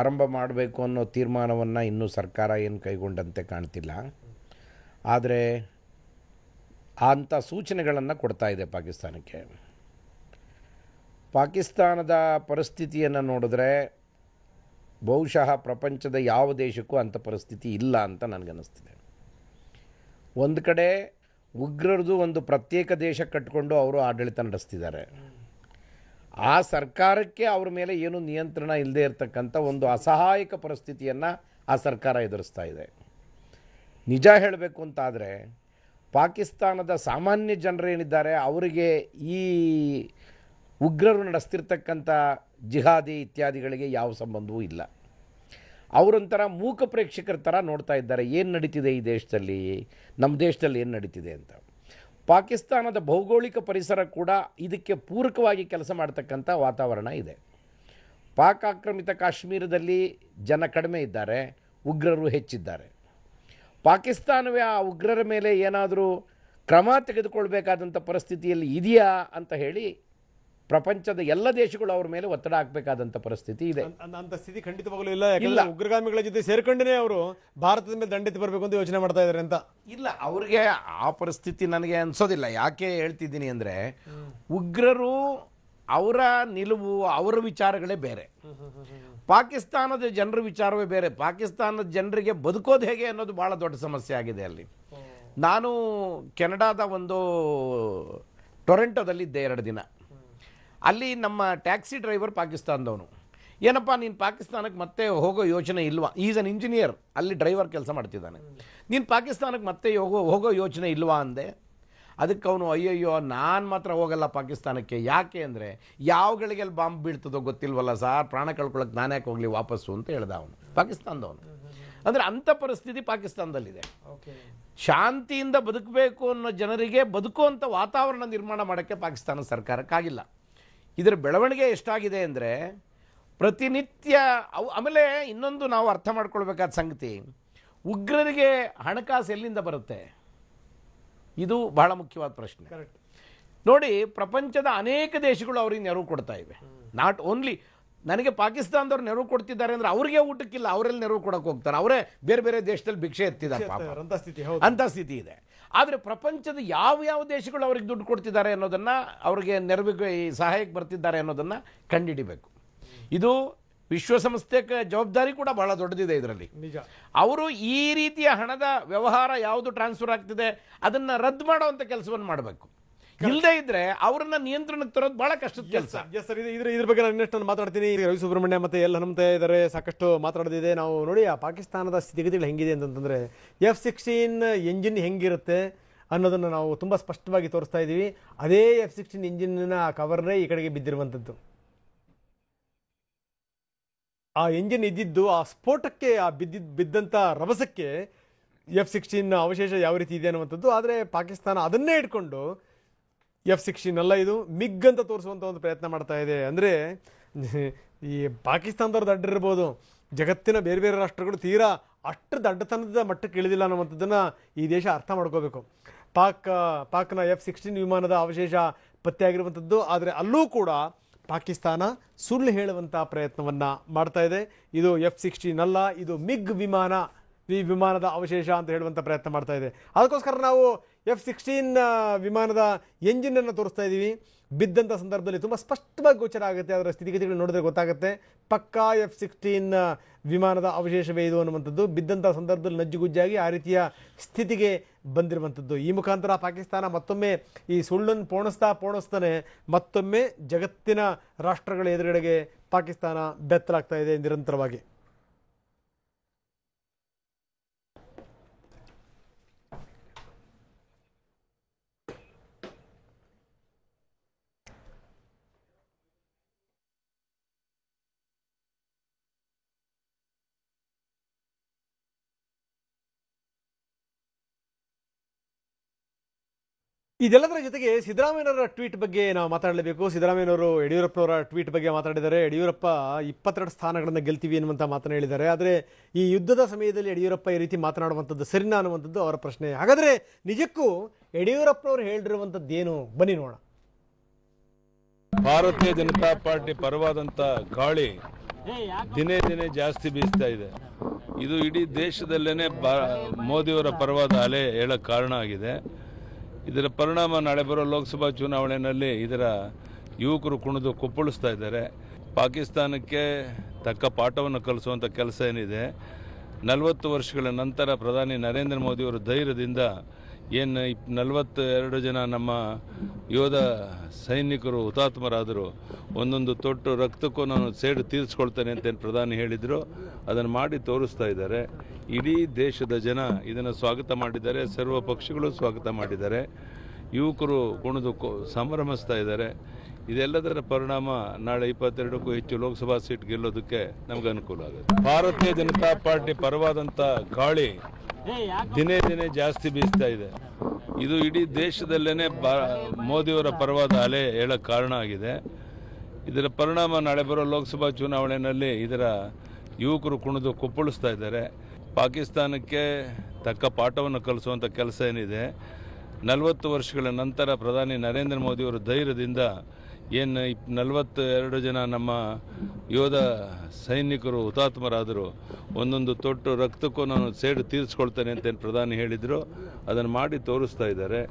ಆರಂಭ ಮಾಡಬೇಕು ಅನ್ನೋ ತೀರ್ಮಾನವನ್ನು ಇನ್ನೂ ಸರ್ಕಾರ ಏನು ಕೈಗೊಂಡಂತೆ ಕಾಣ್ತಿಲ್ಲ. ಆದರೆ ಅಂಥ ಸೂಚನೆಗಳನ್ನು ಕೊಡ್ತಾ ಇದೆ ಪಾಕಿಸ್ತಾನಕ್ಕೆ. ಪಾಕಿಸ್ತಾನದ ಪರಿಸ್ಥಿತಿಯನ್ನು ನೋಡಿದ್ರೆ ಬಹುಶಃ ಪ್ರಪಂಚದ ಯಾವ ದೇಶಕ್ಕೂ ಅಂಥ ಪರಿಸ್ಥಿತಿ ಇಲ್ಲ ಅಂತ ನನಗನ್ನಿಸ್ತಿದೆ. ಒಂದು ಕಡೆ ಉಗ್ರರದು ಒಂದು ಪ್ರತ್ಯೇಕ ದೇಶ ಕಟ್ಟಿಕೊಂಡು ಅವರು ಆಡಳಿತ ನಡೆಸ್ತಿದ್ದಾರೆ. ಆ ಸರ್ಕಾರಕ್ಕೆ ಅವ್ರ ಮೇಲೆ ಏನು ನಿಯಂತ್ರಣ ಇಲ್ಲದೆ ಇರತಕ್ಕಂಥ ಒಂದು ಅಸಹಾಯಕ ಪರಿಸ್ಥಿತಿಯನ್ನು ಆ ಸರ್ಕಾರ ಎದುರಿಸ್ತಾ ಇದೆ. ನಿಜ ಹೇಳಬೇಕು ಅಂತಾದರೆ ಪಾಕಿಸ್ತಾನದ ಸಾಮಾನ್ಯ ಜನರೇನಿದ್ದಾರೆ ಅವರಿಗೆ ಈ ಉಗ್ರರು ನಡೆಸ್ತಿರ್ತಕ್ಕಂಥ ಜಿಹಾದಿ ಇತ್ಯಾದಿಗಳಿಗೆ ಯಾವ ಸಂಬಂಧವೂ ಇಲ್ಲ. ಅವರೊಂಥರ ಮೂಕ ಪ್ರೇಕ್ಷಕರ ಥರ ನೋಡ್ತಾ ಇದ್ದಾರೆ, ಏನು ನಡೀತಿದೆ ಈ ದೇಶದಲ್ಲಿ, ನಮ್ಮ ದೇಶದಲ್ಲಿ ಏನು ನಡೀತಿದೆ ಅಂತ. ಪಾಕಿಸ್ತಾನದ ಭೌಗೋಳಿಕ ಪರಿಸರ ಕೂಡ ಇದಕ್ಕೆ ಪೂರಕವಾಗಿ ಕೆಲಸ ಮಾಡ್ತಕ್ಕಂಥ ವಾತಾವರಣ ಇದೆ. ಪಾಕ್ ಆಕ್ರಮಿತ ಕಾಶ್ಮೀರದಲ್ಲಿ ಜನ ಕಡಿಮೆ ಇದ್ದಾರೆ, ಉಗ್ರರು ಹೆಚ್ಚಿದ್ದಾರೆ. ಪಾಕಿಸ್ತಾನವೇ ಆ ಉಗ್ರರ ಮೇಲೆ ಏನಾದರೂ ಕ್ರಮ ತೆಗೆದುಕೊಳ್ಬೇಕಾದಂಥ ಪರಿಸ್ಥಿತಿಯಲ್ಲಿ ಇದೆಯಾ ಅಂತ ಹೇಳಿ ಪ್ರಪಂಚದ ಎಲ್ಲ ದೇಶಗಳು ಅವ್ರ ಮೇಲೆ ಒತ್ತಡ ಹಾಕಬೇಕಾದಂಥ ಪರಿಸ್ಥಿತಿ ಇದೆ.
ಅಂತ ಸ್ಥಿತಿ ಖಂಡಿತವಾಗಲೂ ಇಲ್ಲ. ಯಾಕಂದ್ರೆ ಉಗ್ರಗಾಮಿಗಳ ಜೊತೆ ಸೇರ್ಕೊಂಡೇ ಅವರು ಭಾರತದ ಮೇಲೆ ದಂಡೆತ್ತಿ ಬರಬೇಕು ಅಂತ ಯೋಚನೆ ಮಾಡ್ತಾ ಇದ್ದಾರೆ ಅಂತ
ಇಲ್ಲ. ಅವ್ರಿಗೆ ಆ ಪರಿಸ್ಥಿತಿ ನನಗೆ ಅನ್ಸೋದಿಲ್ಲ. ಯಾಕೆ ಹೇಳ್ತಿದ್ದೀನಿ ಅಂದರೆ, ಉಗ್ರರು ಅವರ ನಿಲುವು, ಅವರ ವಿಚಾರಗಳೇ ಬೇರೆ, ಪಾಕಿಸ್ತಾನದ ಜನರ ವಿಚಾರವೇ ಬೇರೆ. ಪಾಕಿಸ್ತಾನದ ಜನರಿಗೆ ಬದುಕೋದು ಹೇಗೆ ಅನ್ನೋದು ಭಾಳ ದೊಡ್ಡ ಸಮಸ್ಯೆ ಆಗಿದೆ ಅಲ್ಲಿ. ನಾನು ಕೆನಡಾದ ಒಂದು ಟೊರೆಂಟೋದಲ್ಲಿದ್ದೆ 2 ದಿನ. ಅಲ್ಲಿ ನಮ್ಮ ಟ್ಯಾಕ್ಸಿ ಡ್ರೈವರ್ ಪಾಕಿಸ್ತಾನದವನು. ಏನಪ್ಪ ನೀನು ಪಾಕಿಸ್ತಾನಕ್ಕೆ ಮತ್ತೆ ಹೋಗೋ ಯೋಚನೆ ಇಲ್ವಾ? ಈಸ್ ಅನ್ ಇಂಜಿನಿಯರ್, ಅಲ್ಲಿ ಡ್ರೈವರ್ ಕೆಲಸ ಮಾಡ್ತಿದ್ದಾನೆ. ನೀನು ಪಾಕಿಸ್ತಾನಕ್ಕೆ ಮತ್ತೆ ಹೋಗೋ ಯೋಚನೆ ಇಲ್ವಾ ಅಂದೆ. ಅದಕ್ಕೆ ಅವನು ಅಯ್ಯಯ್ಯೋ ನಾನು ಮಾತ್ರ ಹೋಗಲ್ಲ ಪಾಕಿಸ್ತಾನಕ್ಕೆ. ಯಾಕೆ ಅಂದರೆ ಯಾವ ಗಳಿಗೆಲ್ಲಿ ಬಾಂಬ್ ಬೀಳ್ತದೋ ಗೊತ್ತಿಲ್ವಲ್ಲ ಸಾರ್, ಪ್ರಾಣ ಕಳ್ಕೊಳ್ಳೋಕೆ ನಾನು ಯಾಕೆ ಹೋಗಲಿ ವಾಪಸ್ಸು ಅಂತ ಹೇಳ್ದ ಅವನು, ಪಾಕಿಸ್ತಾನದವನು. ಅಂದರೆ ಅಂಥ ಪರಿಸ್ಥಿತಿ ಪಾಕಿಸ್ತಾನದಲ್ಲಿದೆ. ಶಾಂತಿಯಿಂದ ಬದುಕಬೇಕು ಅನ್ನೋ ಜನರಿಗೆ ಬದುಕುವಂಥ ವಾತಾವರಣ ನಿರ್ಮಾಣ ಮಾಡೋಕ್ಕೆ ಪಾಕಿಸ್ತಾನ ಸರ್ಕಾರಕ್ಕಾಗಿಲ್ಲ. ಇದರ ಬೆಳವಣಿಗೆ ಎಷ್ಟಾಗಿದೆ ಅಂದರೆ ಪ್ರತಿನಿತ್ಯ ಆಮೇಲೆ ಇನ್ನೊಂದು ನಾವು ಅರ್ಥ ಮಾಡ್ಕೊಳ್ಬೇಕಾದ ಸಂಗತಿ, ಉಗ್ರರಿಗೆ ಹಣಕಾಸು ಎಲ್ಲಿಂದ ಬರುತ್ತೆ? ಇದು ಬಹಳ ಮುಖ್ಯವಾದ ಪ್ರಶ್ನೆ. ನೋಡಿ, ಪ್ರಪಂಚದ ಅನೇಕ ದೇಶಗಳು ಅವ್ರಿಗೆ ನೆರವು ಕೊಡ್ತಾ ಇವೆ. ನಾಟ್ ಓನ್ಲಿ ನನಗೆ ಪಾಕಿಸ್ತಾನದವ್ರು ನೆರವು ಕೊಡ್ತಿದ್ದಾರೆ ಅಂದರೆ ಅವ್ರಿಗೆ ಊಟಕ್ಕಿಲ್ಲ, ಅವರೆಲ್ಲಿ ನೆರವು ಕೊಡೋಕೆ ಹೋಗ್ತಾರೆ? ಅವರೇ ಬೇರೆ ಬೇರೆ ದೇಶದಲ್ಲಿ ಭಿಕ್ಷೆ ಎತ್ತಿದ್ದಾರೆ ಪಾಪ, ಅಂಥ ಸ್ಥಿತಿ ಇದೆ. ಆದರೆ ಪ್ರಪಂಚದ ಯಾವ ದೇಶಗಳು ಅವ್ರಿಗೆ ದುಡ್ಡು ಕೊಡ್ತಿದ್ದಾರೆ ಅನ್ನೋದನ್ನು, ಅವ್ರಿಗೆ ನೆರವಿಗೆ ಈ ಸಹಾಯಕ್ಕೆ ಬರ್ತಿದ್ದಾರೆ ಅನ್ನೋದನ್ನು ಕಂಡುಹಿಡಿಬೇಕು. ಇದು ವಿಶ್ವಸಂಸ್ಥೆ ಜವಾಬ್ದಾರಿ ಕೂಡ ಬಹಳ ದೊಡ್ಡದಿದೆ ಇದರಲ್ಲಿ. ಅವರು ಈ ರೀತಿಯ ಹಣದ ವ್ಯವಹಾರ ಯಾವುದು ಟ್ರಾನ್ಸ್ಫರ್ ಆಗ್ತಿದೆ ಅದನ್ನು ರದ್ದು ಮಾಡುವಂಥ ಕೆಲಸವನ್ನು ಮಾಡಬೇಕು. ಇಲ್ಲದೇ ಇದ್ರೆ ಅವರನ್ನ ನಿಯಂತ್ರಣಕ್ಕೆ ತರೋದು ಬಹಳ ಕಷ್ಟದ ಕೆಲಸ.
ಇದ್ರ ಬಗ್ಗೆ ನಾನು ಇನ್ನಷ್ಟು ಮಾತಾಡ್ತೀನಿ. ರವಿ ಸುಬ್ರಹ್ಮಣ್ಯ ಮತ್ತೆ ಎಲ್ ಹನುಮಂತ ಇದ್ದಾರೆ, ಸಾಕಷ್ಟು ಮಾತಾಡೋದಿದೆ. ನಾವು ನೋಡಿ ಆ ಪಾಕಿಸ್ತಾನದ ಸ್ಥಿತಿಗತಿಗಳು ಹೆಂಗಿದೆ ಅಂತಂದ್ರೆ F-16 ಎಂಜಿನ್ ಹೆಂಗಿರುತ್ತೆ ಅನ್ನೋದನ್ನು ನಾವು ತುಂಬ ಸ್ಪಷ್ಟವಾಗಿ ತೋರಿಸ್ತಾ ಇದ್ದೀವಿ. ಅದೇ F-16 ಇಂಜಿನ್ನ ಕವರ್ನೇ ಈ ಕಡೆಗೆ ಬಿದ್ದಿರುವಂಥದ್ದು. ಆ ಎಂಜಿನ್ ಇದ್ದಿದ್ದು ಆ ಸ್ಫೋಟಕ್ಕೆ, ಆ ಬಿದ್ದಂಥ ರಭಸಕ್ಕೆ F-16 ಅವಶೇಷ ಯಾವ ರೀತಿ ಇದೆ ಅನ್ನುವಂಥದ್ದು. ಆದರೆ ಪಾಕಿಸ್ತಾನ ಅದನ್ನೇ ಇಟ್ಕೊಂಡು F-16 ಅಲ್ಲ ಇದು ಮಿಗ್ ಅಂತ ತೋರಿಸುವಂಥ ಒಂದು ಪ್ರಯತ್ನ ಮಾಡ್ತಾ ಇದೆ. ಅಂದರೆ ಈ ಪಾಕಿಸ್ತಾನದವ್ರು ದಡ್ಡಿರ್ಬೋದು, ಜಗತ್ತಿನ ಬೇರೆ ಬೇರೆ ರಾಷ್ಟ್ರಗಳು ತೀರಾ ಅಷ್ಟು ದಡ್ಡತನದ ಮಟ್ಟಕ್ಕೆ ಇಳಿದಿಲ್ಲ ಅನ್ನುವಂಥದ್ದನ್ನು ಈ ದೇಶ ಅರ್ಥ ಮಾಡ್ಕೋಬೇಕು. ಪಾಕ್ನ F-16 ವಿಮಾನದ ಅವಶೇಷ ಪತ್ತೆಯಾಗಿರುವಂಥದ್ದು. ಆದರೆ ಅಲ್ಲೂ ಕೂಡ ಪಾಕಿಸ್ತಾನ ಸುಳ್ಳು ಹೇಳುವಂಥ ಪ್ರಯತ್ನವನ್ನು ಮಾಡ್ತಾ ಇದೆ. ಇದು F-16 ಅಲ್ಲ, ಇದು ಮಿಗ್ ವಿಮಾನ, ಈ ವಿಮಾನದ ಅವಶೇಷ ಅಂತ ಹೇಳುವಂಥ ಪ್ರಯತ್ನ ಮಾಡ್ತಾ ಇದೆ. ಅದಕ್ಕೋಸ್ಕರ ನಾವು F-16 ವಿಮಾನದ ಎಂಜಿನನ್ನು ತೋರಿಸ್ತಾ ಇದ್ದೀವಿ. ಬಿದ್ದಂಥ ಸಂದರ್ಭದಲ್ಲಿ ತುಂಬ ಸ್ಪಷ್ಟವಾಗಿ ಗೋಚರ ಆಗುತ್ತೆ, ಅದರ ಸ್ಥಿತಿಗತಿಗಳು ನೋಡಿದ್ರೆ ಗೊತ್ತಾಗುತ್ತೆ. ಪಕ್ಕಾ F-16 ವಿಮಾನದ ಅವಶೇಷವೇ ಇದು ಅನ್ನುವಂಥದ್ದು. ಬಿದ್ದಂಥ ಸಂದರ್ಭದಲ್ಲಿ ನಜ್ಜುಗುಜ್ಜಾಗಿ ಆ ರೀತಿಯ ಸ್ಥಿತಿಗೆ ಬಂದಿರುವಂಥದ್ದು. ಈ ಮುಖಾಂತರ ಪಾಕಿಸ್ತಾನ ಮತ್ತೊಮ್ಮೆ ಈ ಸುಳ್ಳನ್ನು ಪೋಣಿಸ್ತಾನೆ ಮತ್ತೊಮ್ಮೆ ಜಗತ್ತಿನ ರಾಷ್ಟ್ರಗಳ ಎದುರುಗಡೆಗೆ ಪಾಕಿಸ್ತಾನ ಬೆತ್ತಲಾಗ್ತಾ ಇದೆ ನಿರಂತರವಾಗಿ. ಇದೆಲ್ಲದರ ಜೊತೆಗೆ ಸಿದ್ದರಾಮಯ್ಯನವರ ಟ್ವೀಟ್ ಬಗ್ಗೆ ನಾವು ಮಾತಾಡಲೇಬೇಕು. ಸಿದ್ದರಾಮಯ್ಯನವರು ಯಡಿಯೂರಪ್ಪನವರ ಟ್ವೀಟ್ ಬಗ್ಗೆ ಮಾತಾಡಿದ್ದಾರೆ. ಯಡಿಯೂರಪ್ಪ 22 ಸ್ಥಾನಗಳನ್ನು ಗೆಲ್ತೀವಿ ಅನ್ನುವಂಥ ಮಾತನ್ನು ಹೇಳಿದ್ದಾರೆ. ಆದರೆ ಈ ಯುದ್ಧದ ಸಮಯದಲ್ಲಿ ಯಡಿಯೂರಪ್ಪ ಈ ರೀತಿ ಮಾತನಾಡುವಂಥದ್ದು ಸರಿನಾ ಅನ್ನುವಂಥದ್ದು ಅವರ ಪ್ರಶ್ನೆ. ಹಾಗಾದರೆ ನಿಜಕ್ಕೂ ಯಡಿಯೂರಪ್ಪನವರು ಹೇಳಿರುವಂಥದ್ದು ಏನು? ಬನ್ನಿ ನೋಡೋಣ.
ಭಾರತೀಯ ಜನತಾ ಪಾರ್ಟಿ ಪರವಾದಂಥ ಗಾಳಿ ದಿನೇ ದಿನೇ ಜಾಸ್ತಿ ಬೀಸ್ತಾ ಇದೆ. ಇದು ಇಡೀ ದೇಶದಲ್ಲೇನೆ ಮೋದಿಯವರ ಪರವಾದ ಅಲೆ ಹೇಳಕ್ಕೆ ಕಾರಣ ಆಗಿದೆ. ಇದರ ಪರಿಣಾಮ ನಾಳೆ ಬರೋ ಲೋಕಸಭಾ ಚುನಾವಣೆಯಲ್ಲಿ ಇದರ ಯುವಕರು ಕುಣಿದು ಕುಪ್ಪಳಿಸ್ತಾ ಇದ್ದಾರೆ. ಪಾಕಿಸ್ತಾನಕ್ಕೆ ತಕ್ಕ ಪಾಠವನ್ನು ಕಲಿಸುವಂಥ ಕೆಲಸ ಏನಿದೆ, 40 ವರ್ಷಗಳ ನಂತರ ಪ್ರಧಾನಿ ನರೇಂದ್ರ ಮೋದಿಯವರ ಧೈರ್ಯದಿಂದ ಏನು 42 ಜನ ನಮ್ಮ ಯೋಧ ಸೈನಿಕರು ಹುತಾತ್ಮರಾದರು, ಒಂದೊಂದು ತೊಟ್ಟು ರಕ್ತಕ್ಕೂ ನಾನು ಸೇಡು ತೀರಿಸ್ಕೊಳ್ತೇನೆ ಅಂತೇನು ಪ್ರಧಾನಿ ಹೇಳಿದರು, ಅದನ್ನು ಮಾಡಿ ತೋರಿಸ್ತಾ ಇದ್ದಾರೆ. ಇಡೀ ದೇಶದ ಜನ ಇದನ್ನು ಸ್ವಾಗತ ಮಾಡಿದ್ದಾರೆ, ಸರ್ವ ಪಕ್ಷಗಳು ಸ್ವಾಗತ ಮಾಡಿದ್ದಾರೆ, ಯುವಕರು ಕುಣಿದು ಸಂಭ್ರಮಿಸ್ತಾ ಇದ್ದಾರೆ. ಇದೆಲ್ಲದರ ಪರಿಣಾಮ ನಾಳೆ 22ಕ್ಕೂ ಹೆಚ್ಚು ಲೋಕಸಭಾ ಸೀಟ್ ಗೆಲ್ಲೋದಕ್ಕೆ ನಮ್ಗೆ ಅನುಕೂಲ ಆಗುತ್ತೆ. ಭಾರತೀಯ ಜನತಾ ಪಾರ್ಟಿ ಪರವಾದಂಥ ಗಾಳಿ ದಿನೇ ದಿನೇ ಜಾಸ್ತಿ ಬೀಸ್ತಾ ಇದೆ. ಇದು ಇಡೀ ದೇಶದಲ್ಲೇನೆ ಮೋದಿಯವರ ಪರವಾದ ಅಲೆ ಹೇಳಕ್ಕೆ ಕಾರಣ ಆಗಿದೆ. ಇದರ ಪರಿಣಾಮ ನಾಳೆ ಬರೋ ಲೋಕಸಭಾ ಚುನಾವಣೆಯಲ್ಲಿ ಇದರ ಯುವಕರು ಕುಣಿದು ಕುಪ್ಪಳಿಸ್ತಾ ಇದ್ದಾರೆ. ಪಾಕಿಸ್ತಾನಕ್ಕೆ ತಕ್ಕ ಪಾಠವನ್ನು ಕಲಿಸುವಂಥ ಕೆಲಸ ಏನಿದೆ, 40 ವರ್ಷಗಳ ನಂತರ ಪ್ರಧಾನಿ ನರೇಂದ್ರ ಮೋದಿಯವರ ಧೈರ್ಯದಿಂದ ಏನು 42 ಜನ ನಮ್ಮ ಯೋಧ ಸೈನಿಕರು ಹುತಾತ್ಮರಾದರು, ಒಂದೊಂದು ತೊಟ್ಟು ರಕ್ತಕ್ಕೂ ನಾನು ಸೇಡು ತೀರಿಸ್ಕೊಳ್ತೇನೆ ಅಂತೇನು ಪ್ರಧಾನಿ ಹೇಳಿದರು, ಅದನ್ನು ಮಾಡಿ ತೋರಿಸ್ತಾ ಇದ್ದಾರೆ.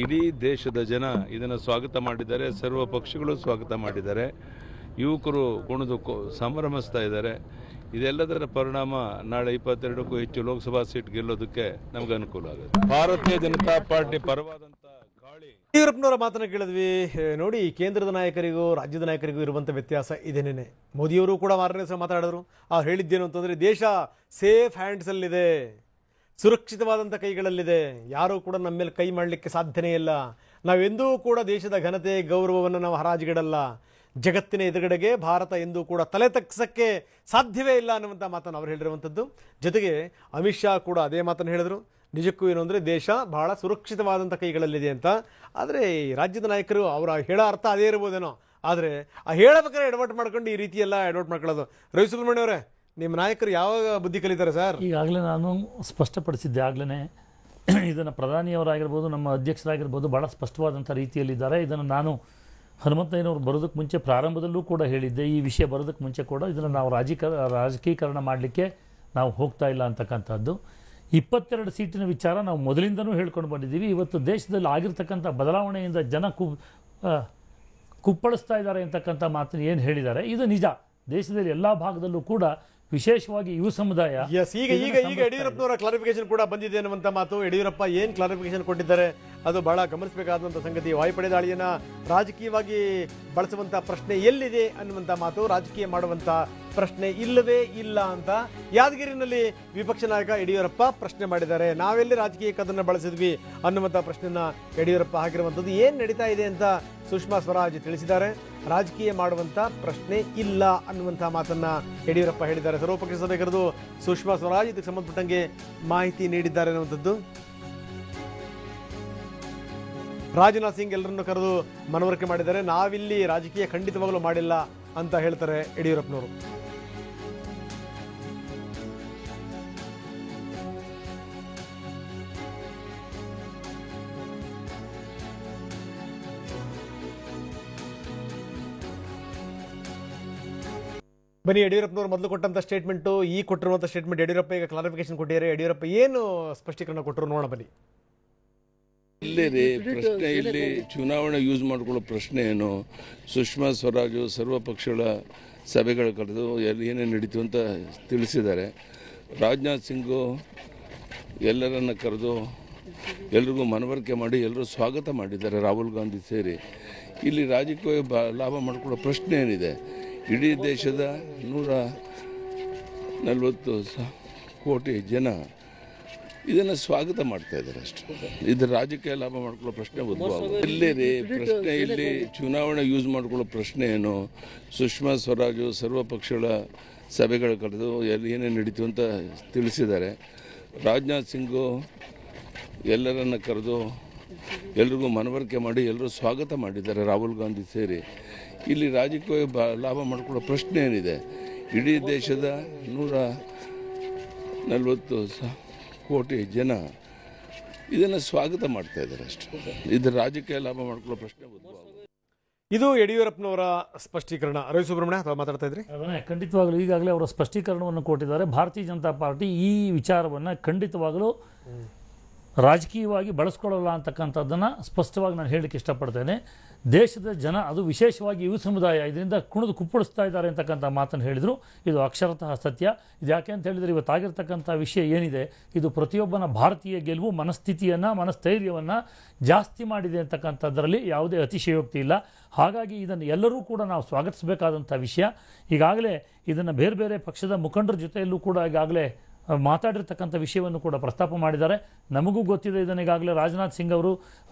ಇಡೀ ದೇಶದ ಜನ ಇದನ್ನು ಸ್ವಾಗತ ಮಾಡಿದ್ದಾರೆ, ಸರ್ವ ಪಕ್ಷಗಳು ಸ್ವಾಗತ ಮಾಡಿದ್ದಾರೆ, ಯುವಕರು ಕುಣಿದು ಸಂಭ್ರಮಿಸ್ತಾ ಇದ್ದಾರೆ. ಇದೆಲ್ಲದರ ಪರಿಣಾಮ ನಾಳೆ 22ಕ್ಕೂ ಹೆಚ್ಚು ಲೋಕಸಭಾ ಸೀಟ್ ಗೆಲ್ಲೋದಕ್ಕೆ ನಮ್ಗೆ ಅನುಕೂಲ ಆಗುತ್ತೆ. ಭಾರತೀಯ ಜನತಾ ಪಾರ್ಟಿ ಪರವಾದಂಥ
ಯಡಿಯೂರಪ್ಪನವರ ಮಾತನ್ನ ಕೇಳಿದ್ವಿ. ನೋಡಿ, ಕೇಂದ್ರದ ನಾಯಕರಿಗೂ ರಾಜ್ಯದ ನಾಯಕರಿಗೂ ಇರುವಂಥ ವ್ಯತ್ಯಾಸ ಇದೇನೇನೆ. ಮೋದಿಯವರು ಕೂಡ ಮಾರನೇ ದಿವಸ ಮಾತಾಡಿದ್ರು. ಅವ್ರು ಹೇಳಿದ್ದೇನು ಅಂತಂದರೆ, ದೇಶ ಸೇಫ್ ಹ್ಯಾಂಡ್ಸಲ್ಲಿದೆ, ಸುರಕ್ಷಿತವಾದಂಥ ಕೈಗಳಲ್ಲಿದೆ, ಯಾರೂ ಕೂಡ ನಮ್ಮ ಮೇಲೆ ಕೈ ಮಾಡಲಿಕ್ಕೆ ಸಾಧ್ಯನೇ ಇಲ್ಲ. ನಾವೆಂದೂ ಕೂಡ ದೇಶದ ಘನತೆ ಗೌರವವನ್ನು ನಾವು ಹರಾಜಿಗಿಡಲ್ಲ. ಜಗತ್ತಿನ ಎದುರುಗಡೆಗೆ ಭಾರತ ಎಂದೂ ಕೂಡ ತಲೆ ತಗ್ಸಕ್ಕೆ ಸಾಧ್ಯವೇ ಇಲ್ಲ ಅನ್ನುವಂಥ ಮಾತನ್ನು ಅವ್ರು ಹೇಳಿರುವಂಥದ್ದು. ಜೊತೆಗೆ ಅಮಿತ್ ಶಾ ಕೂಡ ಅದೇ ಮಾತನ್ನು ಹೇಳಿದರು. ನಿಜಕ್ಕೂ ಏನು ಅಂದರೆ ದೇಶ ಬಹಳ ಸುರಕ್ಷಿತವಾದಂಥ ಕೈಗಳಲ್ಲಿದೆ ಅಂತ. ಆದರೆ ರಾಜ್ಯದ ನಾಯಕರು ಅವರ ಹೇಳೋ ಅರ್ಥ ಅದೇ ಇರ್ಬೋದೇನೋ, ಆದರೆ ಆ ಹೇಳಬೇಕಾದ್ರೆ ಎಡವಟ್ ಮಾಡ್ಕೊಂಡು ಈ ರೀತಿ ಎಲ್ಲ ಎಡವಟ್ ಮಾಡ್ಕೊಳ್ಳೋದು. ರವಿ ಸುಬ್ರಹ್ಮಣ್ಯ ಅವರೇ, ನಿಮ್ಮ ನಾಯಕರು ಯಾವಾಗ ಬುದ್ಧಿ ಕಲಿತಾರೆ ಸರ್?
ಈಗಾಗಲೇ ನಾನು ಸ್ಪಷ್ಟಪಡಿಸಿದ್ದೆ. ಆಗಲೇ ಇದನ್ನು ಪ್ರಧಾನಿಯವರಾಗಿರ್ಬೋದು, ನಮ್ಮ ಅಧ್ಯಕ್ಷರಾಗಿರ್ಬೋದು ಭಾಳ ಸ್ಪಷ್ಟವಾದಂಥ ರೀತಿಯಲ್ಲಿದ್ದಾರೆ. ಇದನ್ನು ನಾನು ಹನುಮಂತಯ್ಯನವರು ಬರೋದಕ್ಕೆ ಮುಂಚೆ ಪ್ರಾರಂಭದಲ್ಲೂ ಕೂಡ ಹೇಳಿದ್ದೆ. ಈ ವಿಷಯ ಬರೋದಕ್ಕೆ ಮುಂಚೆ ಕೂಡ ಇದನ್ನು ನಾವು ರಾಜಕೀಕರಣ ಮಾಡಲಿಕ್ಕೆ ನಾವು ಹೋಗ್ತಾ ಇಲ್ಲ ಅಂತಕ್ಕಂಥದ್ದು. 22 ಸೀಟಿನ ವಿಚಾರ ನಾವು ಮೊದಲಿಂದನೂ ಹೇಳ್ಕೊಂಡು ಬಂದಿದ್ದೀವಿ. ಇವತ್ತು ದೇಶದಲ್ಲಿ ಆಗಿರ್ತಕ್ಕಂಥ ಬದಲಾವಣೆಯಿಂದ ಜನ ಕುಪ್ಪಳಿಸ್ತಾ ಇದ್ದಾರೆ ಅಂತಕ್ಕಂಥ ಮಾತನ್ನು ಏನು ಹೇಳಿದ್ದಾರೆ ಇದು ನಿಜ. ದೇಶದಲ್ಲಿ ಎಲ್ಲ ಭಾಗದಲ್ಲೂ ಕೂಡ ವಿಶೇಷವಾಗಿ ಯುವ ಸಮುದಾಯ.
ಈಗ ಯಡಿಯೂರಪ್ಪನವರ ಕ್ಲಾರಿಫಿಕೇಶನ್ ಕೂಡ ಬಂದಿದೆ ಅನ್ನುವಂಥ ಮಾತು. ಯಡಿಯೂರಪ್ಪ ಏನು ಕ್ಲಾರಿಫಿಕೇಶನ್ ಕೊಟ್ಟಿದ್ದಾರೆ ಅದು ಬಹಳ ಗಮನಿಸಬೇಕಾದಂಥ ಸಂಗತಿ. ವಾಯುಪಡೆ ದಾಳಿಯನ್ನು ರಾಜಕೀಯವಾಗಿ ಬಳಸುವಂಥ ಪ್ರಶ್ನೆ ಎಲ್ಲಿದೆ ಅನ್ನುವಂಥ ಮಾತು, ರಾಜಕೀಯ ಮಾಡುವಂಥ ಪ್ರಶ್ನೆ ಇಲ್ಲವೇ ಇಲ್ಲ ಅಂತ ಯಾದಗಿರಿನಲ್ಲಿ ವಿಪಕ್ಷ ನಾಯಕ ಯಡಿಯೂರಪ್ಪ ಪ್ರಶ್ನೆ ಮಾಡಿದ್ದಾರೆ. ನಾವೆಲ್ಲಿ ರಾಜಕೀಯಕ್ಕೆ ಅದನ್ನು ಬಳಸಿದ್ವಿ ಅನ್ನುವಂಥ ಪ್ರಶ್ನೆಯನ್ನ ಯಡಿಯೂರಪ್ಪ ಹಾಕಿರುವಂಥದ್ದು. ಏನು ನಡೀತಾ ಇದೆ ಅಂತ ಸುಷ್ಮಾ ಸ್ವರಾಜ್ ತಿಳಿಸಿದ್ದಾರೆ. ರಾಜಕೀಯ ಮಾಡುವಂಥ ಪ್ರಶ್ನೆ ಇಲ್ಲ ಅನ್ನುವಂಥ ಮಾತನ್ನ ಯಡಿಯೂರಪ್ಪ ಹೇಳಿದ್ದಾರೆ. ಸರ್ವಪಕ್ಷ ಸಭೆ ಕರೆದು ಸುಷ್ಮಾ ಸ್ವರಾಜ್ ಇದಕ್ಕೆ ಸಂಬಂಧಪಟ್ಟಂಗೆ ಮಾಹಿತಿ ನೀಡಿದ್ದಾರೆ ಅನ್ನುವಂಥದ್ದು. ರಾಜನಾಥ್ ಸಿಂಗ್ ಎಲ್ಲರನ್ನು ಕರೆದು ಮನವರಿಕೆ ಮಾಡಿದ್ದಾರೆ. ನಾವಿಲ್ಲಿ ರಾಜಕೀಯ ಖಂಡಿತವಾಗಲೂ ಮಾಡಿಲ್ಲ ಅಂತ ಹೇಳ್ತಾರೆ ಯಡಿಯೂರಪ್ಪನವರು. ಬನ್ನಿ, ಯಡಿಯೂರಪ್ಪನವರು ಮೊದಲು ಕೊಟ್ಟಂತ ಸ್ಟೇಟ್ಮೆಂಟು, ಈ ಕೊಟ್ಟಿರುವಂಥ ಸ್ಟೇಟ್ಮೆಂಟ್, ಯಡಿಯೂರಪ್ಪ ಈಗ ಕ್ಲಾರಿಫಿಕೇಶನ್ ಕೊಟ್ಟಿದ್ದಾರೆ. ಯಡಿಯೂರಪ್ಪ ಏನು ಸ್ಪಷ್ಟೀಕರಣ ಕೊಟ್ಟರು ನೋಡೋಣ ಬನ್ನಿ.
ಇಲ್ಲೇ ರೀ ಪ್ರಶ್ನೆ, ಇಲ್ಲಿ ಚುನಾವಣೆ ಯೂಸ್ ಮಾಡ್ಕೊಳ್ಳೋ ಪ್ರಶ್ನೆ ಏನು? ಸುಷ್ಮಾ ಸ್ವರಾಜು ಸರ್ವ ಪಕ್ಷಗಳ ಸಭೆಗಳು ಕರೆದು ಏನೇನು ನಡೀತು ಅಂತ ತಿಳಿಸಿದ್ದಾರೆ. ರಾಜನಾಥ್ ಸಿಂಗು ಎಲ್ಲರನ್ನ ಕರೆದು ಎಲ್ರಿಗೂ ಮನವರಿಕೆ ಮಾಡಿ ಎಲ್ಲರೂ ಸ್ವಾಗತ ಮಾಡಿದ್ದಾರೆ, ರಾಹುಲ್ ಗಾಂಧಿ ಸೇರಿ. ಇಲ್ಲಿ ರಾಜಕೀಯ ಲಾಭ ಮಾಡ್ಕೊಳ್ಳೋ ಪ್ರಶ್ನೆ ಏನಿದೆ? ಇಡೀ ದೇಶದ 140 ಕೋಟಿ ಜನ ಇದನ್ನು ಸ್ವಾಗತ ಮಾಡ್ತಾ ಇದ್ದಾರೆ ಅಷ್ಟೇ. ಇದು ರಾಜಕೀಯ ಲಾಭ ಮಾಡ್ಕೊಳ್ಳೋ ಪ್ರಶ್ನೆ ಉದ್ಭವ ಇಲ್ಲೇ ರೀ ಪ್ರಶ್ನೆ, ಇಲ್ಲಿ ಚುನಾವಣೆ ಯೂಸ್ ಮಾಡ್ಕೊಳ್ಳೋ ಪ್ರಶ್ನೆ ಏನು? ಸುಷ್ಮಾ ಸ್ವರಾಜು ಸರ್ವ ಪಕ್ಷಗಳ ಸಭೆಗಳು ಕರೆದು ಏನೇನು ನಡೀತು ಅಂತ ತಿಳಿಸಿದ್ದಾರೆ. ರಾಜನಾಥ್ ಸಿಂಗು ಎಲ್ಲರನ್ನ ಕರೆದು ಎಲ್ರಿಗೂ ಮನವರಿಕೆ ಮಾಡಿ ಎಲ್ಲರೂ ಸ್ವಾಗತ ಮಾಡಿದ್ದಾರೆ, ರಾಹುಲ್ ಗಾಂಧಿ ಸೇರಿ. ಇಲ್ಲಿ ರಾಜಕೀಯ ಲಾಭ ಮಾಡ್ಕೊಳ್ಳೋ ಪ್ರಶ್ನೆ ಏನಿದೆ? ಇಡೀ ದೇಶದ 140 ಕೋಟಿ ಜನ ಇದನ್ನು ಸ್ವಾಗತ ಮಾಡ್ತಾ ಇದ್ದಾರೆ ಅಷ್ಟೇ. ಇದು ರಾಜಕೀಯ ಲಾಭ ಮಾಡ್ಕೊಳ್ಳೋ ಪ್ರಶ್ನೆ ಉದ್ಭವ.
ಇದು ಯಡಿಯೂರಪ್ಪನವರ ಸ್ಪಷ್ಟೀಕರಣ. ರವಿ ಸುಬ್ರಹ್ಮಣ್ಯ ತಾವು ಮಾತಾಡ್ತಾ ಇದ್ರಿ.
ಅದನ್ನೇ ಖಂಡಿತವಾಗಲೂ ಈಗಾಗಲೇ ಅವರ ಸ್ಪಷ್ಟೀಕರಣವನ್ನು ಕೊಟ್ಟಿದ್ದಾರೆ. ಭಾರತೀಯ ಜನತಾ ಪಾರ್ಟಿ ಈ ವಿಚಾರವನ್ನು ಖಂಡಿತವಾಗಲೂ ರಾಜಕೀಯವಾಗಿ ಬಳಸ್ಕೊಳ್ಳಲ್ಲ ಅಂತಕ್ಕಂಥದ್ದನ್ನು ಸ್ಪಷ್ಟವಾಗಿ ನಾನು ಹೇಳಲಿಕ್ಕೆ ಇಷ್ಟಪಡ್ತೇನೆ. ದೇಶದ ಜನ, ಅದು ವಿಶೇಷವಾಗಿ ಯುವ ಸಮುದಾಯ ಇದರಿಂದ ಕುಣಿದು ಕುಪ್ಪಳಿಸ್ತಾ ಇದ್ದಾರೆ ಅಂತಕ್ಕಂಥ ಮಾತನ್ನು ಹೇಳಿದರು. ಇದು ಅಕ್ಷರತಃ ಸತ್ಯ. ಇದು ಯಾಕೆ ಅಂತ ಹೇಳಿದರೆ ಇವತ್ತಾಗಿರ್ತಕ್ಕಂಥ ವಿಷಯ ಏನಿದೆ ಇದು ಪ್ರತಿಯೊಬ್ಬನ ಭಾರತೀಯ ಗೆಲುವು ಮನಸ್ಥಿತಿಯನ್ನು, ಮನಸ್ಥೈರ್ಯವನ್ನು ಜಾಸ್ತಿ ಮಾಡಿದೆ ಅಂತಕ್ಕಂಥದ್ರಲ್ಲಿ ಯಾವುದೇ ಅತಿಶಯೋಕ್ತಿ ಇಲ್ಲ. ಹಾಗಾಗಿ ಇದನ್ನು ಎಲ್ಲರೂ ಕೂಡ ನಾವು ಸ್ವಾಗತಿಸಬೇಕಾದಂಥ ವಿಷಯ. ಈಗಾಗಲೇ ಇದನ್ನು ಬೇರೆ ಬೇರೆ ಪಕ್ಷದ ಮುಖಂಡರ ಜೊತೆಯಲ್ಲೂ ಕೂಡ ಈಗಾಗಲೇ ಮಾತಾಡಿರ್ತಕ್ಕಂಥ ವಿಷಯವನ್ನು ಕೂಡ ಪ್ರಸ್ತಾಪ ಮಾಡಿದ್ದಾರೆ. ನಮಗೂ ಗೊತ್ತಿದೆ ಇದನ್ನು. ಈಗಾಗಲೇ ರಾಜನಾಥ್ ಸಿಂಗ್ ಅವರು,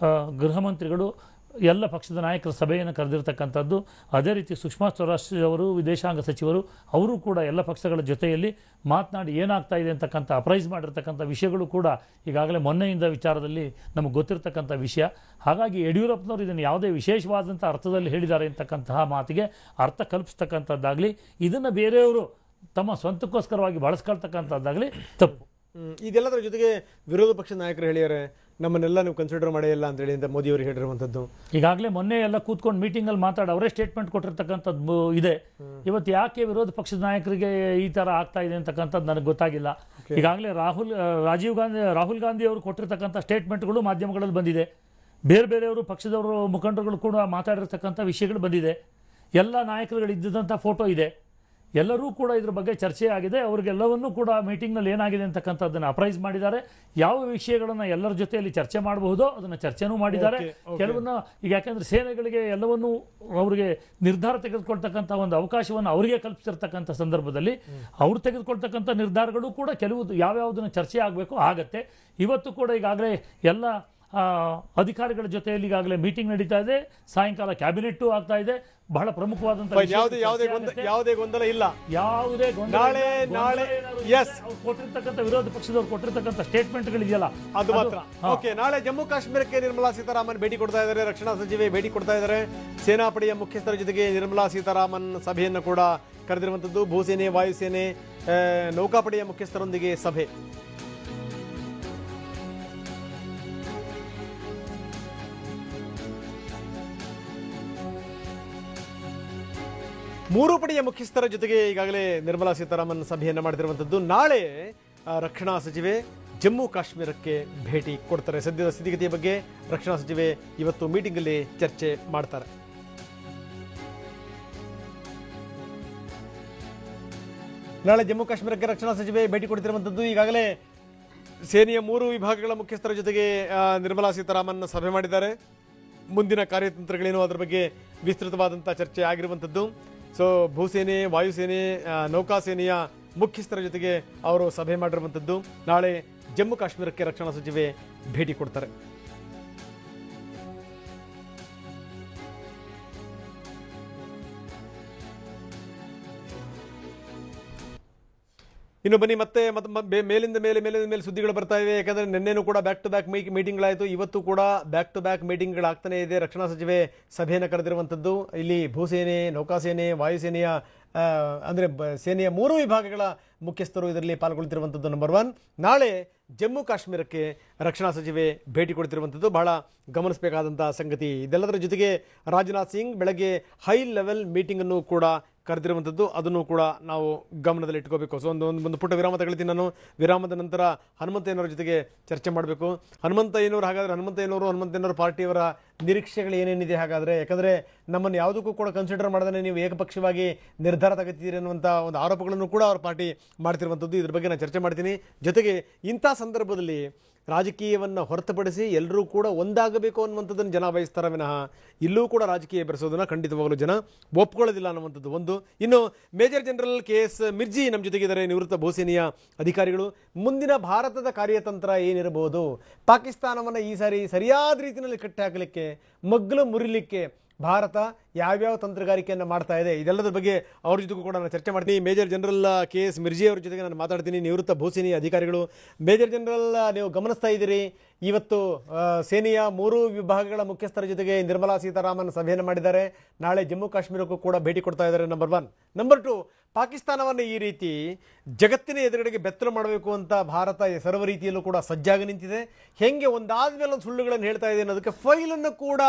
ಗೃಹ ಮಂತ್ರಿಗಳು, ಎಲ್ಲ ಪಕ್ಷದ ನಾಯಕರ ಸಭೆಯನ್ನು ಕರೆದಿರ್ತಕ್ಕಂಥದ್ದು. ಅದೇ ರೀತಿ ಸುಷ್ಮಾ ಸ್ವರಾಜ್ ಅವರು, ವಿದೇಶಾಂಗ ಸಚಿವರು, ಅವರು ಕೂಡ ಎಲ್ಲ ಪಕ್ಷಗಳ ಜೊತೆಯಲ್ಲಿ ಮಾತನಾಡಿ ಏನಾಗ್ತಾ ಇದೆ ಅಂತಕ್ಕಂಥ ಅಪ್ರೈಸ್ ಮಾಡಿರ್ತಕ್ಕಂಥ ವಿಷಯಗಳು ಕೂಡ ಈಗಾಗಲೇ ಮೊನ್ನೆಯಿಂದ ವಿಚಾರದಲ್ಲಿ ನಮಗೆ ಗೊತ್ತಿರತಕ್ಕಂಥ ವಿಷಯ. ಹಾಗಾಗಿ ಯಡಿಯೂರಪ್ಪನವರು ಇದನ್ನು ಯಾವುದೇ ವಿಶೇಷವಾದಂಥ ಅರ್ಥದಲ್ಲಿ ಹೇಳಿದ್ದಾರೆ ಅಂತಕ್ಕಂತಹ ಮಾತಿಗೆ ಅರ್ಥ ಕಲ್ಪಿಸ್ತಕ್ಕಂಥದ್ದಾಗಲಿ, ಇದನ್ನು ಬೇರೆಯವರು ತಮ್ಮ ಸ್ವಂತಕ್ಕೋಸ್ಕರವಾಗಿ ಬಳಸ್ಕೊಳ್ತಕ್ಕಂಥದ್ದಾಗಲಿ ತಪ್ಪು.
ಇದೆಲ್ಲದರ ಜೊತೆಗೆ ವಿರೋಧ ಪಕ್ಷದ ನಾಯಕರು ಹೇಳಿದ್ದಾರೆ, ನಮ್ಮನ್ನೆಲ್ಲ ನೀವು ಕನ್ಸಿಡರ್ ಮಾಡೇ ಇಲ್ಲ ಅಂತೇಳಿ ಅಂತ ಮೋದಿಯವರು ಹೇಳಿರುವಂಥದ್ದು.
ಈಗಾಗಲೇ ಮೊನ್ನೆ ಎಲ್ಲ ಕೂತ್ಕೊಂಡು ಮೀಟಿಂಗಲ್ಲಿ ಮಾತಾಡಿ ಅವರೇ ಸ್ಟೇಟ್ಮೆಂಟ್ ಕೊಟ್ಟಿರ್ತಕ್ಕಂಥದ್ದು ಇದೆ. ಇವತ್ತು ಯಾಕೆ ವಿರೋಧ ಪಕ್ಷದ ನಾಯಕರಿಗೆ ಈ ಥರ ಆಗ್ತಾ ಇದೆ ಅಂತಕ್ಕಂಥದ್ದು ನನಗೆ ಗೊತ್ತಾಗಿಲ್ಲ. ಈಗಾಗಲೇ ರಾಹುಲ್ ಗಾಂಧಿ ಅವರು ಕೊಟ್ಟಿರ್ತಕ್ಕಂಥ ಸ್ಟೇಟ್ಮೆಂಟ್ಗಳು ಮಾಧ್ಯಮಗಳಲ್ಲಿ ಬಂದಿದೆ. ಬೇರೆ ಬೇರೆಯವರು ಪಕ್ಷದವರು ಮುಖಂಡರುಗಳು ಕೂಡ ಮಾತಾಡಿರ್ತಕ್ಕಂಥ ವಿಷಯಗಳು ಬಂದಿದೆ. ಎಲ್ಲ ನಾಯಕರುಗಳು ಇದ್ದಂಥ ಫೋಟೋ ಇದೆ. ಎಲ್ಲರೂ ಕೂಡ ಇದ್ರ ಬಗ್ಗೆ ಚರ್ಚೆ ಆಗಿದೆ. ಅವ್ರಿಗೆಲ್ಲವನ್ನೂ ಕೂಡ ಮೀಟಿಂಗ್ನಲ್ಲಿ ಏನಾಗಿದೆ ಅಂತಕ್ಕಂಥದ್ದನ್ನು ಅಪ್ರೈಸ್ ಮಾಡಿದ್ದಾರೆ. ಯಾವ ವಿಷಯಗಳನ್ನು ಎಲ್ಲರ ಜೊತೆಯಲ್ಲಿ ಚರ್ಚೆ ಮಾಡಬಹುದೋ ಅದನ್ನು ಚರ್ಚೆನೂ ಮಾಡಿದ್ದಾರೆ. ಕೆಲವನ್ನ ಈಗ ಯಾಕೆಂದರೆ ಸೇನೆಗಳಿಗೆ ಎಲ್ಲವನ್ನೂ ಅವರಿಗೆ ನಿರ್ಧಾರ ತೆಗೆದುಕೊಳ್ತಕ್ಕಂಥ ಒಂದು ಅವಕಾಶವನ್ನು ಅವರಿಗೆ ಕಲ್ಪಿಸಿರ್ತಕ್ಕಂಥ ಸಂದರ್ಭದಲ್ಲಿ ಅವ್ರು ತೆಗೆದುಕೊಳ್ತಕ್ಕಂಥ ನಿರ್ಧಾರಗಳು ಕೂಡ ಕೆಲವು ಯಾವ್ಯಾವುದನ್ನು ಚರ್ಚೆ ಆಗಬೇಕು ಆಗತ್ತೆ. ಇವತ್ತು ಕೂಡ ಈಗಾಗಲೇ ಎಲ್ಲ ಅಧಿಕಾರಿಗಳ ಜೊತೆಯಲ್ಲಿ ಈಗಾಗಲೇ ಮೀಟಿಂಗ್ ನಡೀತಾ ಇದೆ. ಸಾಯಂಕಾಲ ಕ್ಯಾಬಿನೆಟ್ ಆಗ್ತಾ ಇದೆ. ಬಹಳ ಪ್ರಮುಖವಾದಂತಹ
ಯಾವುದೇ ಗೊಂದಲ ಇಲ್ಲ.
ಯಾವುದೇ
ನಾಳೆ
ಕೊಟ್ಟಿರ್ತಕ್ಕಂಥ ವಿರೋಧ ಪಕ್ಷದವರು ಕೊಟ್ಟಿರ್ತಕ್ಕಂಥ ಸ್ಟೇಟ್ಮೆಂಟ್ಗಳಿದೆಯಲ್ಲ
ಅದು ಮಾತ್ರ. ಓಕೆ, ನಾಳೆ ಜಮ್ಮು ಕಾಶ್ಮೀರಕ್ಕೆ ನಿರ್ಮಲಾ ಸೀತಾರಾಮನ್ ಭೇಟಿ ಕೊಡ್ತಾ ಇದ್ದಾರೆ. ರಕ್ಷಣಾ ಸಚಿವೆ ಭೇಟಿ ಕೊಡ್ತಾ ಇದ್ದಾರೆ. ಸೇನಾಪಡೆಯ ಮುಖ್ಯಸ್ಥರ ಜೊತೆಗೆ ನಿರ್ಮಲಾ ಸೀತಾರಾಮನ್ ಸಭೆಯನ್ನು ಕೂಡ ಕರೆದಿರುವಂತದ್ದು. ಭೂಸೇನೆ, ವಾಯುಸೇನೆ, ನೌಕಾಪಡೆಯ ಮುಖ್ಯಸ್ಥರೊಂದಿಗೆ ಸಭೆ. ಮೂರು ಪಡೆಯ ಮುಖ್ಯಸ್ಥರ ಜೊತೆಗೆ ಈಗಾಗಲೇ ನಿರ್ಮಲಾ ಸೀತಾರಾಮನ್ ಸಭೆಯನ್ನು ಮಾಡಿದಿರುವಂಥದ್ದು. ನಾಳೆ ರಕ್ಷಣಾ ಸಚಿವೆ ಜಮ್ಮು ಕಾಶ್ಮೀರಕ್ಕೆ ಭೇಟಿ ಕೊಡ್ತಾರೆ. ಸದ್ಯದ ಸ್ಥಿತಿಗತಿಯ ಬಗ್ಗೆ ರಕ್ಷಣಾ ಸಚಿವೆ ಇವತ್ತು ಮೀಟಿಂಗ್ ಅಲ್ಲಿ ಚರ್ಚೆ ಮಾಡ್ತಾರೆ. ನಾಳೆ ಜಮ್ಮು ಕಾಶ್ಮೀರಕ್ಕೆ ರಕ್ಷಣಾ ಸಚಿವೆ ಭೇಟಿ ಕೊಡ್ತಿರುವಂಥದ್ದು. ಈಗಾಗಲೇ ಸೇನೆಯ 3 ವಿಭಾಗಗಳ ಮುಖ್ಯಸ್ಥರ ಜೊತೆಗೆ ನಿರ್ಮಲಾ ಸೀತಾರಾಮನ್ ಸಭೆ ಮಾಡಿದ್ದಾರೆ. ಮುಂದಿನ ಕಾರ್ಯತಂತ್ರಗಳೇನು ಅದರ ಬಗ್ಗೆ ವಿಸ್ತೃತವಾದಂಥ ಚರ್ಚೆ ಆಗಿರುವಂಥದ್ದು. ಸೊ ಭೂಸೇನೆ, ವಾಯುಸೇನೆ, ನೌಕಾಸೇನೆಯ ಮುಖ್ಯಸ್ಥರ ಜೊತೆಗೆ ಅವರು ಸಭೆ ಮಾಡಿರುವಂಥದ್ದು. ನಾಳೆ ಜಮ್ಮು ಕಾಶ್ಮೀರಕ್ಕೆ ರಕ್ಷಣಾ ಸಚಿವೆ ಭೇಟಿ ಕೊಡ್ತಾರೆ. ಇನ್ನು ಬನ್ನಿ ಮತ್ತೆ ಮೇಲಿಂದ ಮೇಲೆ ಸುದ್ದಿಗಳು ಬರ್ತಾ ಇವೆ. ಯಾಕಂದ್ರೆ ನಿನ್ನೆನೂ ಕೂಡ ಬ್ಯಾಕ್ ಟು ಬ್ಯಾಕ್ ಮೀಟಿಂಗ್ಗಳಾಯಿತು. ಇವತ್ತು ಕೂಡ ಬ್ಯಾಕ್ ಟು ಬ್ಯಾಕ್ ಮೀಟಿಂಗ್ಗಳಾಗ್ತಾನೆ ಇದೆ. ರಕ್ಷಣಾ ಸಚಿವೆ ಸಭೆಯನ್ನು ಕರೆದಿರುವಂಥದ್ದು. ಇಲ್ಲಿ ಭೂಸೇನೆ, ನೌಕಾಸೇನೆ, ವಾಯುಸೇನೆಯ ಅಂದರೆ ಸೇನೆಯ 3 ವಿಭಾಗಗಳ ಮುಖ್ಯಸ್ಥರು ಇದರಲ್ಲಿ ಪಾಲ್ಗೊಳ್ತಿರುವಂಥದ್ದು. ನಂಬರ್ 1. ನಾಳೆ ಜಮ್ಮು ಕಾಶ್ಮೀರಕ್ಕೆ ರಕ್ಷಣಾ ಸಚಿವೆ ಭೇಟಿ ಕೊಡ್ತಿರುವಂಥದ್ದು ಬಹಳ ಗಮನಿಸಬೇಕಾದಂಥ ಸಂಗತಿ. ಇದೆಲ್ಲದರ ಜೊತೆಗೆ ರಾಜನಾಥ್ ಸಿಂಗ್ ಬೆಳಗ್ಗೆ ಹೈ ಲೆವೆಲ್ ಮೀಟಿಂಗನ್ನು ಕೂಡ ಕರೆದಿರುವಂಥದ್ದು. ಅದನ್ನು ಕೂಡ ನಾವು ಗಮನದಲ್ಲಿ ಇಟ್ಕೋಬೇಕು. ಸೊ ಒಂದು ಪುಟ್ಟ ವಿರಾಮ ತಗೊಳ್ತೀನಿ ನಾನು. ವಿರಾಮದ ನಂತರ ಹನುಮಂತಯ್ಯನವರ ಜೊತೆಗೆ ಚರ್ಚೆ ಮಾಡಬೇಕು. ಹನುಮಂತಯ್ಯನವರು ಹಾಗಾದರೆ ಹನುಮಂತಯ್ಯನವರು ಪಾರ್ಟಿಯವರ ನಿರೀಕ್ಷೆಗಳು ಏನೇನಿದೆ ಹಾಗಾದರೆ? ಯಾಕಂದರೆ ನಮ್ಮನ್ನು ಯಾವುದಕ್ಕೂ ಕೂಡ ಕನ್ಸಿಡರ್ ಮಾಡದೇ ನೀವು ಏಕಪಕ್ಷವಾಗಿ ನಿರ್ಧಾರ ತಗೋತಿದ್ದೀರಿ ಅನ್ನುವಂಥ ಒಂದು ಆರೋಪಗಳನ್ನು ಕೂಡ ಅವ್ರ ಪಾರ್ಟಿ ಮಾಡ್ತಿರುವಂಥದ್ದು. ಇದ್ರ ಬಗ್ಗೆ ನಾನು ಚರ್ಚೆ ಮಾಡ್ತೀನಿ. ಜೊತೆಗೆ ಇಂಥ ಸಂದರ್ಭದಲ್ಲಿ ರಾಜಕೀಯವನ್ನು ಹೊರತುಪಡಿಸಿ ಎಲ್ಲರೂ ಕೂಡ ಒಂದಾಗಬೇಕು ಅನ್ನುವಂಥದ್ದನ್ನು ಜನ ಬಯಸ್ತಾರೆ ವಿನಃ ಇಲ್ಲೂ ಕೂಡ ರಾಜಕೀಯ ಬೆರೆಸೋದನ್ನು ಖಂಡಿತವಾಗಲೂ ಜನ ಒಪ್ಕೊಳ್ಳೋದಿಲ್ಲ ಅನ್ನುವಂಥದ್ದು ಒಂದು. ಇನ್ನು ಮೇಜರ್ ಜನರಲ್ KS ಮಿರ್ಜಿ ನಮ್ಮ ಜೊತೆಗಿದ್ದಾರೆ, ನಿವೃತ್ತ ಭೂಸೇನೆಯ ಅಧಿಕಾರಿಗಳು. ಮುಂದಿನ ಭಾರತದ ಕಾರ್ಯತಂತ್ರ ಏನಿರಬಹುದು? ಪಾಕಿಸ್ತಾನವನ್ನು ಈ ಸಾರಿ ಸರಿಯಾದ ರೀತಿಯಲ್ಲಿ ಕಟ್ಟಿ ಹಾಕಲಿಕ್ಕೆ, ಮಗ್ಗಲು ಮುರಿಲಿಕ್ಕೆ ಭಾರತ ಯಾವ್ಯಾವ ತಂತ್ರಗಾರಿಕೆಯನ್ನು ಮಾಡ್ತಾ ಇದೆ, ಇದೆಲ್ಲದರ ಬಗ್ಗೆ ಅವ್ರ ಜೊತೆಗೂ ಕೂಡ ನಾನು ಚರ್ಚೆ ಮಾಡ್ತೀನಿ. ಮೇಜರ್ ಜನರಲ್ KS ಮಿರ್ಜಿ ಅವ್ರ ಜೊತೆಗೆ ನಾನು ಮಾತಾಡ್ತೀನಿ, ನಿವೃತ್ತ ಭೂಸೇನೆಯ ಅಧಿಕಾರಿಗಳು. ಮೇಜರ್ ಜನರಲ್, ನೀವು ಗಮನಿಸ್ತಾ ಇದ್ದೀರಿ, ಇವತ್ತು ಸೇನೆಯ 3 ವಿಭಾಗಗಳ ಮುಖ್ಯಸ್ಥರ ಜೊತೆಗೆ ನಿರ್ಮಲಾ ಸೀತಾರಾಮನ್ ಸಭೆಯನ್ನು ಮಾಡಿದ್ದಾರೆ. ನಾಳೆ ಜಮ್ಮು ಕಾಶ್ಮೀರಕ್ಕೂ ಕೂಡ ಭೇಟಿ ಕೊಡ್ತಾ ಇದ್ದಾರೆ. ನಂಬರ್ 1. ನಂಬರ್ 2, ಪಾಕಿಸ್ತಾನವನ್ನು ಈ ರೀತಿ ಜಗತ್ತಿನ ಎದುರುಗಡೆಗೆ ಬೆತ್ತಲು ಮಾಡಬೇಕು ಅಂತ ಭಾರತ ಸರ್ವ ರೀತಿಯಲ್ಲೂ ಕೂಡ ಸಜ್ಜಾಗಿ ನಿಂತಿದೆ. ಹೆಂಗೆ ಒಂದಾದ ಮೇಲೆ ಒಂದು ಸುಳ್ಳುಗಳನ್ನು ಹೇಳ್ತಾ ಇದೆ ಅನ್ನೋದಕ್ಕೆ ಫೈಲನ್ನು ಕೂಡ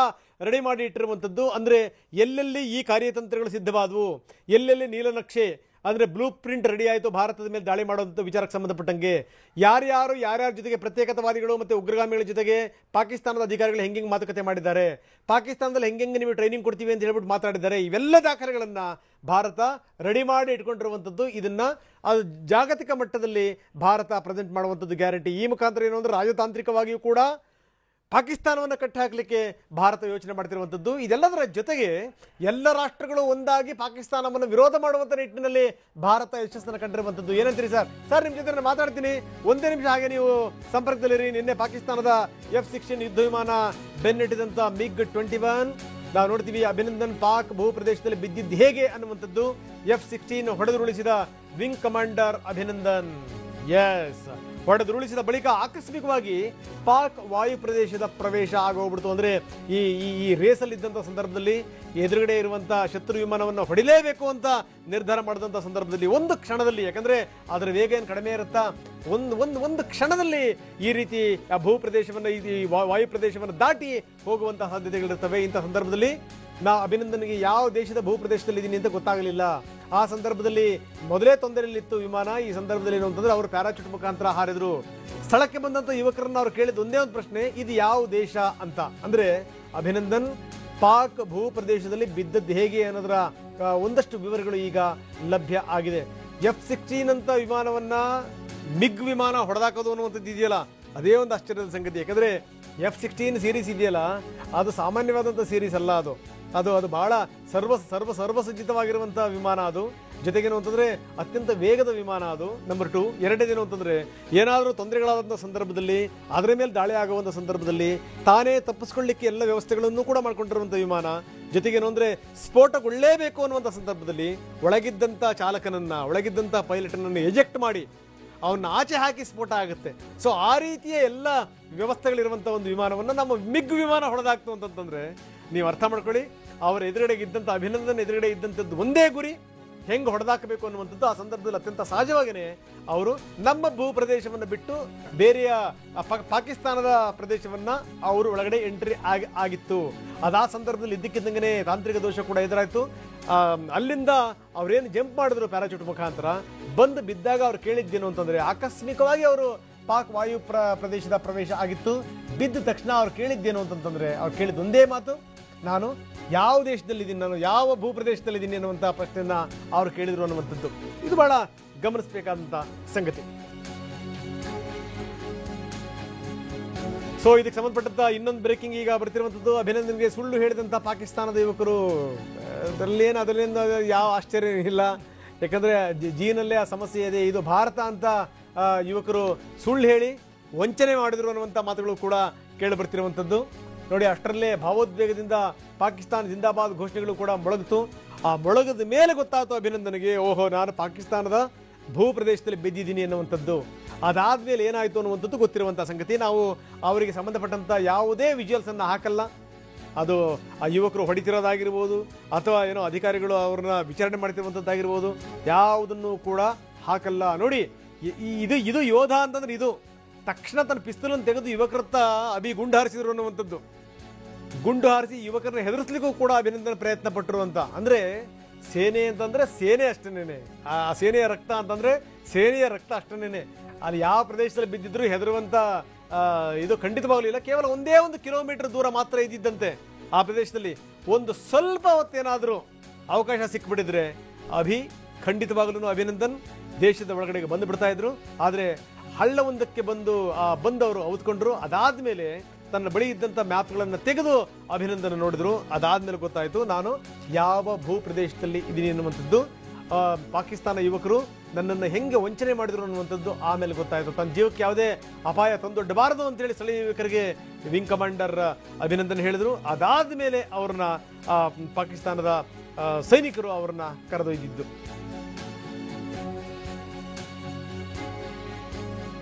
ರೆಡಿ ಮಾಡಿ ಇಟ್ಟಿರುವಂಥದ್ದು. ಅಂದರೆ ಎಲ್ಲೆಲ್ಲಿ ಈ ಕಾರ್ಯತಂತ್ರಗಳು ಸಿದ್ಧವಾದವು, ಎಲ್ಲೆಲ್ಲಿ ನೀಲನಕ್ಷೆ ಅಂದರೆ ಬ್ಲೂ ಪ್ರಿಂಟ್ ರೆಡಿ ಆಯಿತು ಭಾರತದ ಮೇಲೆ ದಾಳಿ ಮಾಡುವಂಥ ವಿಚಾರಕ್ಕೆ ಸಂಬಂಧಪಟ್ಟಂಗೆ, ಯಾರ್ಯಾರ ಜೊತೆಗೆ ಪ್ರತ್ಯೇಕತಾವಾದಿಗಳು ಮತ್ತು ಉಗ್ರಗಾಮಿಗಳ ಜೊತೆಗೆ ಪಾಕಿಸ್ತಾನದ ಅಧಿಕಾರಿಗಳು ಹೆಂಗೆ ಮಾತುಕತೆ ಮಾಡಿದ್ದಾರೆ, ಪಾಕಿಸ್ತಾನದಲ್ಲಿ ಹೆಂಗೆ ನೀವು ಟ್ರೈನಿಂಗ್ ಕೊಡ್ತೀವಿ ಅಂತ ಹೇಳ್ಬಿಟ್ಟು ಮಾತಾಡಿದ್ದಾರೆ, ಇವೆಲ್ಲ ದಾಖಲೆಗಳನ್ನು ಭಾರತ ರೆಡಿ ಮಾಡಿ ಇಟ್ಕೊಂಡಿರುವಂಥದ್ದು. ಇದನ್ನು ಅದು ಜಾಗತಿಕ ಮಟ್ಟದಲ್ಲಿ ಭಾರತ ಪ್ರೆಸೆಂಟ್ ಮಾಡುವಂಥದ್ದು ಗ್ಯಾರಂಟಿ. ಈ ಮುಖಾಂತರ ಏನು ಅಂದರೆ ರಾಜತಾಂತ್ರಿಕವಾಗಿಯೂ ಕೂಡ ಪಾಕಿಸ್ತಾನವನ್ನು ಕಟ್ಟಿಹಾಕಲಿಕ್ಕೆ ಭಾರತ ಯೋಚನೆ ಮಾಡ್ತಿರುವಂಥದ್ದು. ಇದೆಲ್ಲದರ ಜೊತೆಗೆ ಎಲ್ಲ ರಾಷ್ಟ್ರಗಳು ಒಂದಾಗಿ ಪಾಕಿಸ್ತಾನವನ್ನು ವಿರೋಧ ಮಾಡುವಂಥ ನಿಟ್ಟಿನಲ್ಲಿ ಭಾರತ ಯಶಸ್ಸನ್ನು ಕಂಡಿರುವಂಥದ್ದು. ಏನಂತೀರಿ ಸರ್? ನಿಮ್ಮ ಜೊತೆ ನಾನು ಮಾತಾಡ್ತೀನಿ, ಒಂದೇ ನಿಮಿಷ ಹಾಗೆ ನೀವು ಸಂಪರ್ಕದಲ್ಲಿರಿ. ನಿನ್ನೆ ಪಾಕಿಸ್ತಾನದ F-16 ಯುದ್ಧ ವಿಮಾನ ಬೆನ್ನಟ್ಟಿದಂಥ MiG-21 ನಾವು ನೋಡ್ತೀವಿ. ಅಭಿನಂದನ್ ಪಾಕ್ ಭೂ ಪ್ರದೇಶದಲ್ಲಿ ಬಿದ್ದಿದ್ದು ಹೇಗೆ ಅನ್ನುವಂಥದ್ದು. F-16 ಹೊಡೆದುರುಳಿಸಿದ ವಿಂಗ್ ಕಮಾಂಡರ್ ಅಭಿನಂದನ್ ಹೊಡೆದುರುಳಿಸಿದ ಬಳಿಕ ಆಕಸ್ಮಿಕವಾಗಿ ಪಾಕ್ ವಾಯು ಪ್ರದೇಶದ ಪ್ರವೇಶ ಆಗೋಗ್ಬಿಡ್ತು. ಅಂದರೆ ಈ ರೇಸಲ್ಲಿದ್ದಂಥ ಸಂದರ್ಭದಲ್ಲಿ ಎದುರುಗಡೆ ಇರುವಂಥ ಶತ್ರು ವಿಮಾನವನ್ನು ಹೊಡಿಲೇಬೇಕು ಅಂತ ನಿರ್ಧಾರ ಮಾಡಿದಂಥ ಸಂದರ್ಭದಲ್ಲಿ ಒಂದು ಕ್ಷಣದಲ್ಲಿ, ಯಾಕಂದರೆ ಅದರ ವೇಗ ಏನು ಕಡಿಮೆ ಇರುತ್ತಾ, ಒಂದು ಕ್ಷಣದಲ್ಲಿ ಈ ರೀತಿ ಆ ಭೂ ಪ್ರದೇಶವನ್ನು ಈ ವಾಯು ಪ್ರದೇಶವನ್ನು ದಾಟಿ ಹೋಗುವಂಥ ಸಾಧ್ಯತೆಗಳಿರ್ತವೆ. ಇಂಥ ಸಂದರ್ಭದಲ್ಲಿ ಅಭಿನಂದನ್ಗೆ ಯಾವ ದೇಶದ ಭೂ ಪ್ರದೇಶದಲ್ಲಿ ಇದ್ದೀನಿ ಅಂತ ಗೊತ್ತಾಗಲಿಲ್ಲ. ಆ ಸಂದರ್ಭದಲ್ಲಿ ಮೊದಲೇ ತೊಂದರೆಯಲ್ಲಿತ್ತು ವಿಮಾನ. ಈ ಸಂದರ್ಭದಲ್ಲಿ ಏನು ಅಂತಂದ್ರೆ ಅವರು ಪ್ಯಾರಾಚೂಟ್ ಮುಖಾಂತರ ಹಾರಿದ್ರು. ಸ್ಥಳಕ್ಕೆ ಬಂದಂಥ ಯುವಕರನ್ನ ಅವ್ರು ಕೇಳಿದ ಒಂದೇ ಒಂದು ಪ್ರಶ್ನೆ, ಇದು ಯಾವ ದೇಶ ಅಂತ. ಅಂದ್ರೆ ಅಭಿನಂದನ್ ಪಾಕ್ ಭೂ ಪ್ರದೇಶದಲ್ಲಿ ಬಿದ್ದದ್ದು ಹೇಗೆ ಅನ್ನೋದರ ಒಂದಷ್ಟು ವಿವರಗಳು ಈಗ ಲಭ್ಯ ಆಗಿದೆ. F-16 ಅಂತ ವಿಮಾನವನ್ನ ಮಿಗ್ ವಿಮಾನ ಹೊಡೆದಾಕೋದು ಅನ್ನುವಂಥದ್ದು ಇದೆಯಲ್ಲ, ಅದೇ ಒಂದು ಆಶ್ಚರ್ಯದ ಸಂಗತಿ. ಯಾಕಂದರೆ F-16 ಸೀರೀಸ್ ಇದೆಯಲ್ಲ, ಅದು ಸಾಮಾನ್ಯವಾದಂಥ ಸೀರೀಸ್ ಅಲ್ಲ. ಅದು ಬಹಳ ಸರ್ವಸಜ್ಜಿತವಾಗಿರುವಂಥ ವಿಮಾನ. ಅದು ಜೊತೆಗೇನು ಅಂತಂದರೆ ಅತ್ಯಂತ ವೇಗದ ವಿಮಾನ. ಅದು ನಂಬರ್ 2. ಎರಡನೇದೇನು ಅಂತಂದರೆ ಏನಾದರೂ ತೊಂದರೆಗಳಾದಂಥ ಸಂದರ್ಭದಲ್ಲಿ, ಅದರ ಮೇಲೆ ದಾಳಿ ಆಗುವಂಥ ಸಂದರ್ಭದಲ್ಲಿ ತಾನೇ ತಪ್ಪಿಸ್ಕೊಳ್ಳಿಕ್ಕೆ ಎಲ್ಲ ವ್ಯವಸ್ಥೆಗಳನ್ನು ಕೂಡ ಮಾಡ್ಕೊಂಡಿರುವಂಥ ವಿಮಾನ. ಜೊತೆಗೇನು ಅಂದರೆ ಸ್ಫೋಟಗೊಳ್ಳಲೇಬೇಕು ಅನ್ನುವಂಥ ಸಂದರ್ಭದಲ್ಲಿ ಒಳಗಿದ್ದಂಥ ಚಾಲಕನನ್ನು, ಒಳಗಿದ್ದಂಥ ಪೈಲಟನನ್ನು ಎಜೆಕ್ಟ್ ಮಾಡಿ ಅವನ್ನ ಆಚೆ ಹಾಕಿ ಸ್ಫೋಟ ಆಗುತ್ತೆ. ಸೊ ಆ ರೀತಿಯ ಎಲ್ಲ ವ್ಯವಸ್ಥೆಗಳಿರುವಂಥ ಒಂದು ವಿಮಾನವನ್ನು ನಮ್ಮ ಮಿಗ್ ವಿಮಾನ ಹೊಡೆದಾಕ್ತು ಅಂತಂತಂದರೆ ನೀವು ಅರ್ಥ ಮಾಡ್ಕೊಳ್ಳಿ, ಅವರ ಎದುರುಗಡೆಗೆ ಇದ್ದಂಥ ಅಭಿನಂದನ್ ಎದುರುಗಡೆ ಇದ್ದಂಥದ್ದು ಒಂದೇ ಗುರಿ, ಹೆಂಗೆ ಹೊಡೆದಾಕಬೇಕು ಅನ್ನುವಂಥದ್ದು. ಆ ಸಂದರ್ಭದಲ್ಲಿ ಅತ್ಯಂತ ಸಹಜವಾಗಿಯೇ ಅವರು ನಮ್ಮ ಭೂ ಪ್ರದೇಶವನ್ನು ಬಿಟ್ಟು ಬೇರೆಯ ಪಾಕಿಸ್ತಾನದ ಪ್ರದೇಶವನ್ನು ಅವರು ಒಳಗಡೆ ಎಂಟ್ರಿ ಆಗಿತ್ತು. ಆ ಸಂದರ್ಭದಲ್ಲಿ ಇದ್ದಕ್ಕಿದ್ದಂಗೆ ತಾಂತ್ರಿಕ ದೋಷ ಕೂಡ ಎದುರಾಯಿತು. ಅಲ್ಲಿಂದ ಅವರೇನು ಜಂಪ್ ಮಾಡಿದ್ರು ಪ್ಯಾರಾಚೂಟ್ ಮುಖಾಂತರ, ಬಂದು ಬಿದ್ದಾಗ ಅವ್ರು ಕೇಳಿದ್ದೇನು ಅಂತಂದರೆ, ಆಕಸ್ಮಿಕವಾಗಿ ಅವರು ಪಾಕ್ ವಾಯು ಪ್ರದೇಶದ ಪ್ರವೇಶ ಆಗಿತ್ತು. ಬಿದ್ದ ತಕ್ಷಣ ಅವ್ರು ಕೇಳಿದ್ದೇನು ಅಂತಂತಂದರೆ, ಅವ್ರು ಕೇಳಿದ ಒಂದೇ ಮಾತು, ನಾನು ಯಾವ ದೇಶದಲ್ಲಿದ್ದೀನಿ, ನಾನು ಯಾವ ಭೂಪ್ರದೇಶದಲ್ಲಿದ್ದೀನಿ ಅನ್ನುವಂಥ ಪ್ರಶ್ನೆಯನ್ನ ಅವರು ಕೇಳಿದ್ರು ಅನ್ನುವಂಥದ್ದು. ಇದು ಬಹಳ ಗಮನಿಸಬೇಕಾದಂಥ ಸಂಗತಿ. ಸೊ ಇದಕ್ಕೆ ಸಂಬಂಧಪಟ್ಟಂತ ಇನ್ನೊಂದು ಬ್ರೇಕಿಂಗ್ ಈಗ ಬರ್ತಿರುವಂಥದ್ದು. ಅಭಿನಂದನ್ಗೆ ಸುಳ್ಳು ಹೇಳಿದಂಥ ಪಾಕಿಸ್ತಾನದ ಯುವಕರು, ಅದರಲ್ಲೇನು ಯಾವ ಆಶ್ಚರ್ಯ ಇಲ್ಲ. ಯಾಕಂದರೆ ಜೀನಲ್ಲೇ ಆ ಸಮಸ್ಯೆ ಇದೆ. ಇದು ಭಾರತ ಅಂತ ಯುವಕರು ಸುಳ್ಳು ಹೇಳಿ ವಂಚನೆ ಮಾಡಿದ್ರು ಅನ್ನುವಂಥ ಮಾತುಗಳು ಕೂಡ ಕೇಳಿಬರ್ತಿರುವಂಥದ್ದು. ನೋಡಿ, ಅಷ್ಟರಲ್ಲೇ ಭಾವೋದ್ವೇಗದಿಂದ ಪಾಕಿಸ್ತಾನ ಜಿಂದಾಬಾದ್ ಘೋಷಣೆಗಳು ಕೂಡ ಮೊಳಗಿತು. ಆ ಮೊಳಗದ ಮೇಲೆ ಗೊತ್ತಾಯ್ತು ಅಭಿನಂದನ್ಗೆ, ಓಹೋ, ನಾನು ಪಾಕಿಸ್ತಾನದ ಭೂ ಪ್ರದೇಶದಲ್ಲಿ ಬಿದ್ದಿದ್ದೀನಿ ಅನ್ನುವಂಥದ್ದು. ಅದಾದ್ಮೇಲೆ ಏನಾಯಿತು ಅನ್ನುವಂಥದ್ದು ಗೊತ್ತಿರುವಂಥ ಸಂಗತಿ. ನಾವು ಅವರಿಗೆ ಸಂಬಂಧಪಟ್ಟಂಥ ಯಾವುದೇ ವಿಜುವಲ್ಸನ್ನು ಹಾಕಲ್ಲ. ಅದು ಆ ಯುವಕರು ಹೊಡಿತಿರೋದಾಗಿರ್ಬೋದು, ಅಥವಾ ಏನೋ ಅಧಿಕಾರಿಗಳು ಅವ್ರನ್ನ ವಿಚಾರಣೆ ಮಾಡ್ತಿರುವಂಥದ್ದಾಗಿರ್ಬೋದು, ಯಾವುದನ್ನು ಕೂಡ ಹಾಕಲ್ಲ. ನೋಡಿ, ಇದು ಯೋಧ ಅಂತಂದ್ರೆ ಇದು ತಕ್ಷಣ ತನ್ನ ಪಿಸ್ತೂಲನ್ನು ತೆಗೆದು ಯುವಕರತ್ತ ಗುಂಡು ಹಾರಿಸಿದ್ರು ಅನ್ನುವಂಥದ್ದು. ಗುಂಡು ಹಾರಿಸಿ ಯುವಕರನ್ನ ಹೆದರಿಸ್ಲಿಕ್ಕೂ ಕೂಡ ಅಭಿನಂದನ ಪ್ರಯತ್ನ ಪಟ್ಟರು ಅಂತ. ಅಂದರೆ ಸೇನೆ ಅಂತಂದರೆ ಸೇನೆ ಅಷ್ಟೇನೆ, ಆ ಸೇನೆಯ ರಕ್ತ ಅಂತಂದರೆ ಸೇನೆಯ ರಕ್ತ ಅಷ್ಟೇನೆ. ಅಲ್ಲಿ ಯಾವ ಪ್ರದೇಶದಲ್ಲಿ ಬಿದ್ದಿದ್ರು ಹೆದರುವಂಥ ಇದು ಖಂಡಿತವಾಗಲೂ ಇಲ್ಲ. ಕೇವಲ ಒಂದೇ 1 ಕಿಲೋಮೀಟರ್ ದೂರ ಮಾತ್ರ ಇದ್ದಿದ್ದಂತೆ ಆ ಪ್ರದೇಶದಲ್ಲಿ. ಒಂದು ಸ್ವಲ್ಪ ಹೊತ್ತೇನಾದರೂ ಅವಕಾಶ ಸಿಕ್ಬಿಟ್ಟಿದ್ರೆ ಖಂಡಿತವಾಗಲೂ ಅಭಿನಂದನ್ ದೇಶದ ಒಳಗಡೆಗೆ ಬಂದು ಬಿಡ್ತಾ ಇದ್ರು. ಆದರೆ ಹಳ್ಳವೊಂದಕ್ಕೆ ಬಂದವರು ಅವತ್ಕೊಂಡ್ರು. ಅದಾದ್ಮೇಲೆ ತನ್ನ ಬಳಿ ಇದ್ದಂಥ ಮ್ಯಾಪ್ಗಳನ್ನು ತೆಗೆದು ಅಭಿನಂದನ ನೋಡಿದ್ರು. ಅದಾದ್ಮೇಲೆ ಗೊತ್ತಾಯಿತು, ನಾನು ಯಾವ ಭೂ ಪ್ರದೇಶದಲ್ಲಿ ಇದ್ದೀನಿ ಅನ್ನುವಂಥದ್ದು. ಪಾಕಿಸ್ತಾನ ಯುವಕರು ನನ್ನನ್ನು ಹೆಂಗೆ ವಂಚನೆ ಮಾಡಿದ್ರು ಅನ್ನುವಂಥದ್ದು ಆಮೇಲೆ ಗೊತ್ತಾಯಿತು. ತನ್ನ ಜೀವಕ್ಕೆ ಯಾವುದೇ ಅಪಾಯ ತಂದೊಡ್ಡಬಾರದು ಅಂತೇಳಿ ಸ್ಥಳೀಯ ಯುವಕರಿಗೆ ವಿಂಗ್ ಕಮಾಂಡರ್ ಅಭಿನಂದನ್ ಹೇಳಿದರು. ಅದಾದ ಮೇಲೆ ಅವ್ರನ್ನ ಪಾಕಿಸ್ತಾನದ ಸೈನಿಕರು ಅವ್ರನ್ನ ಕರೆದೊಯ್ದಿದ್ದು.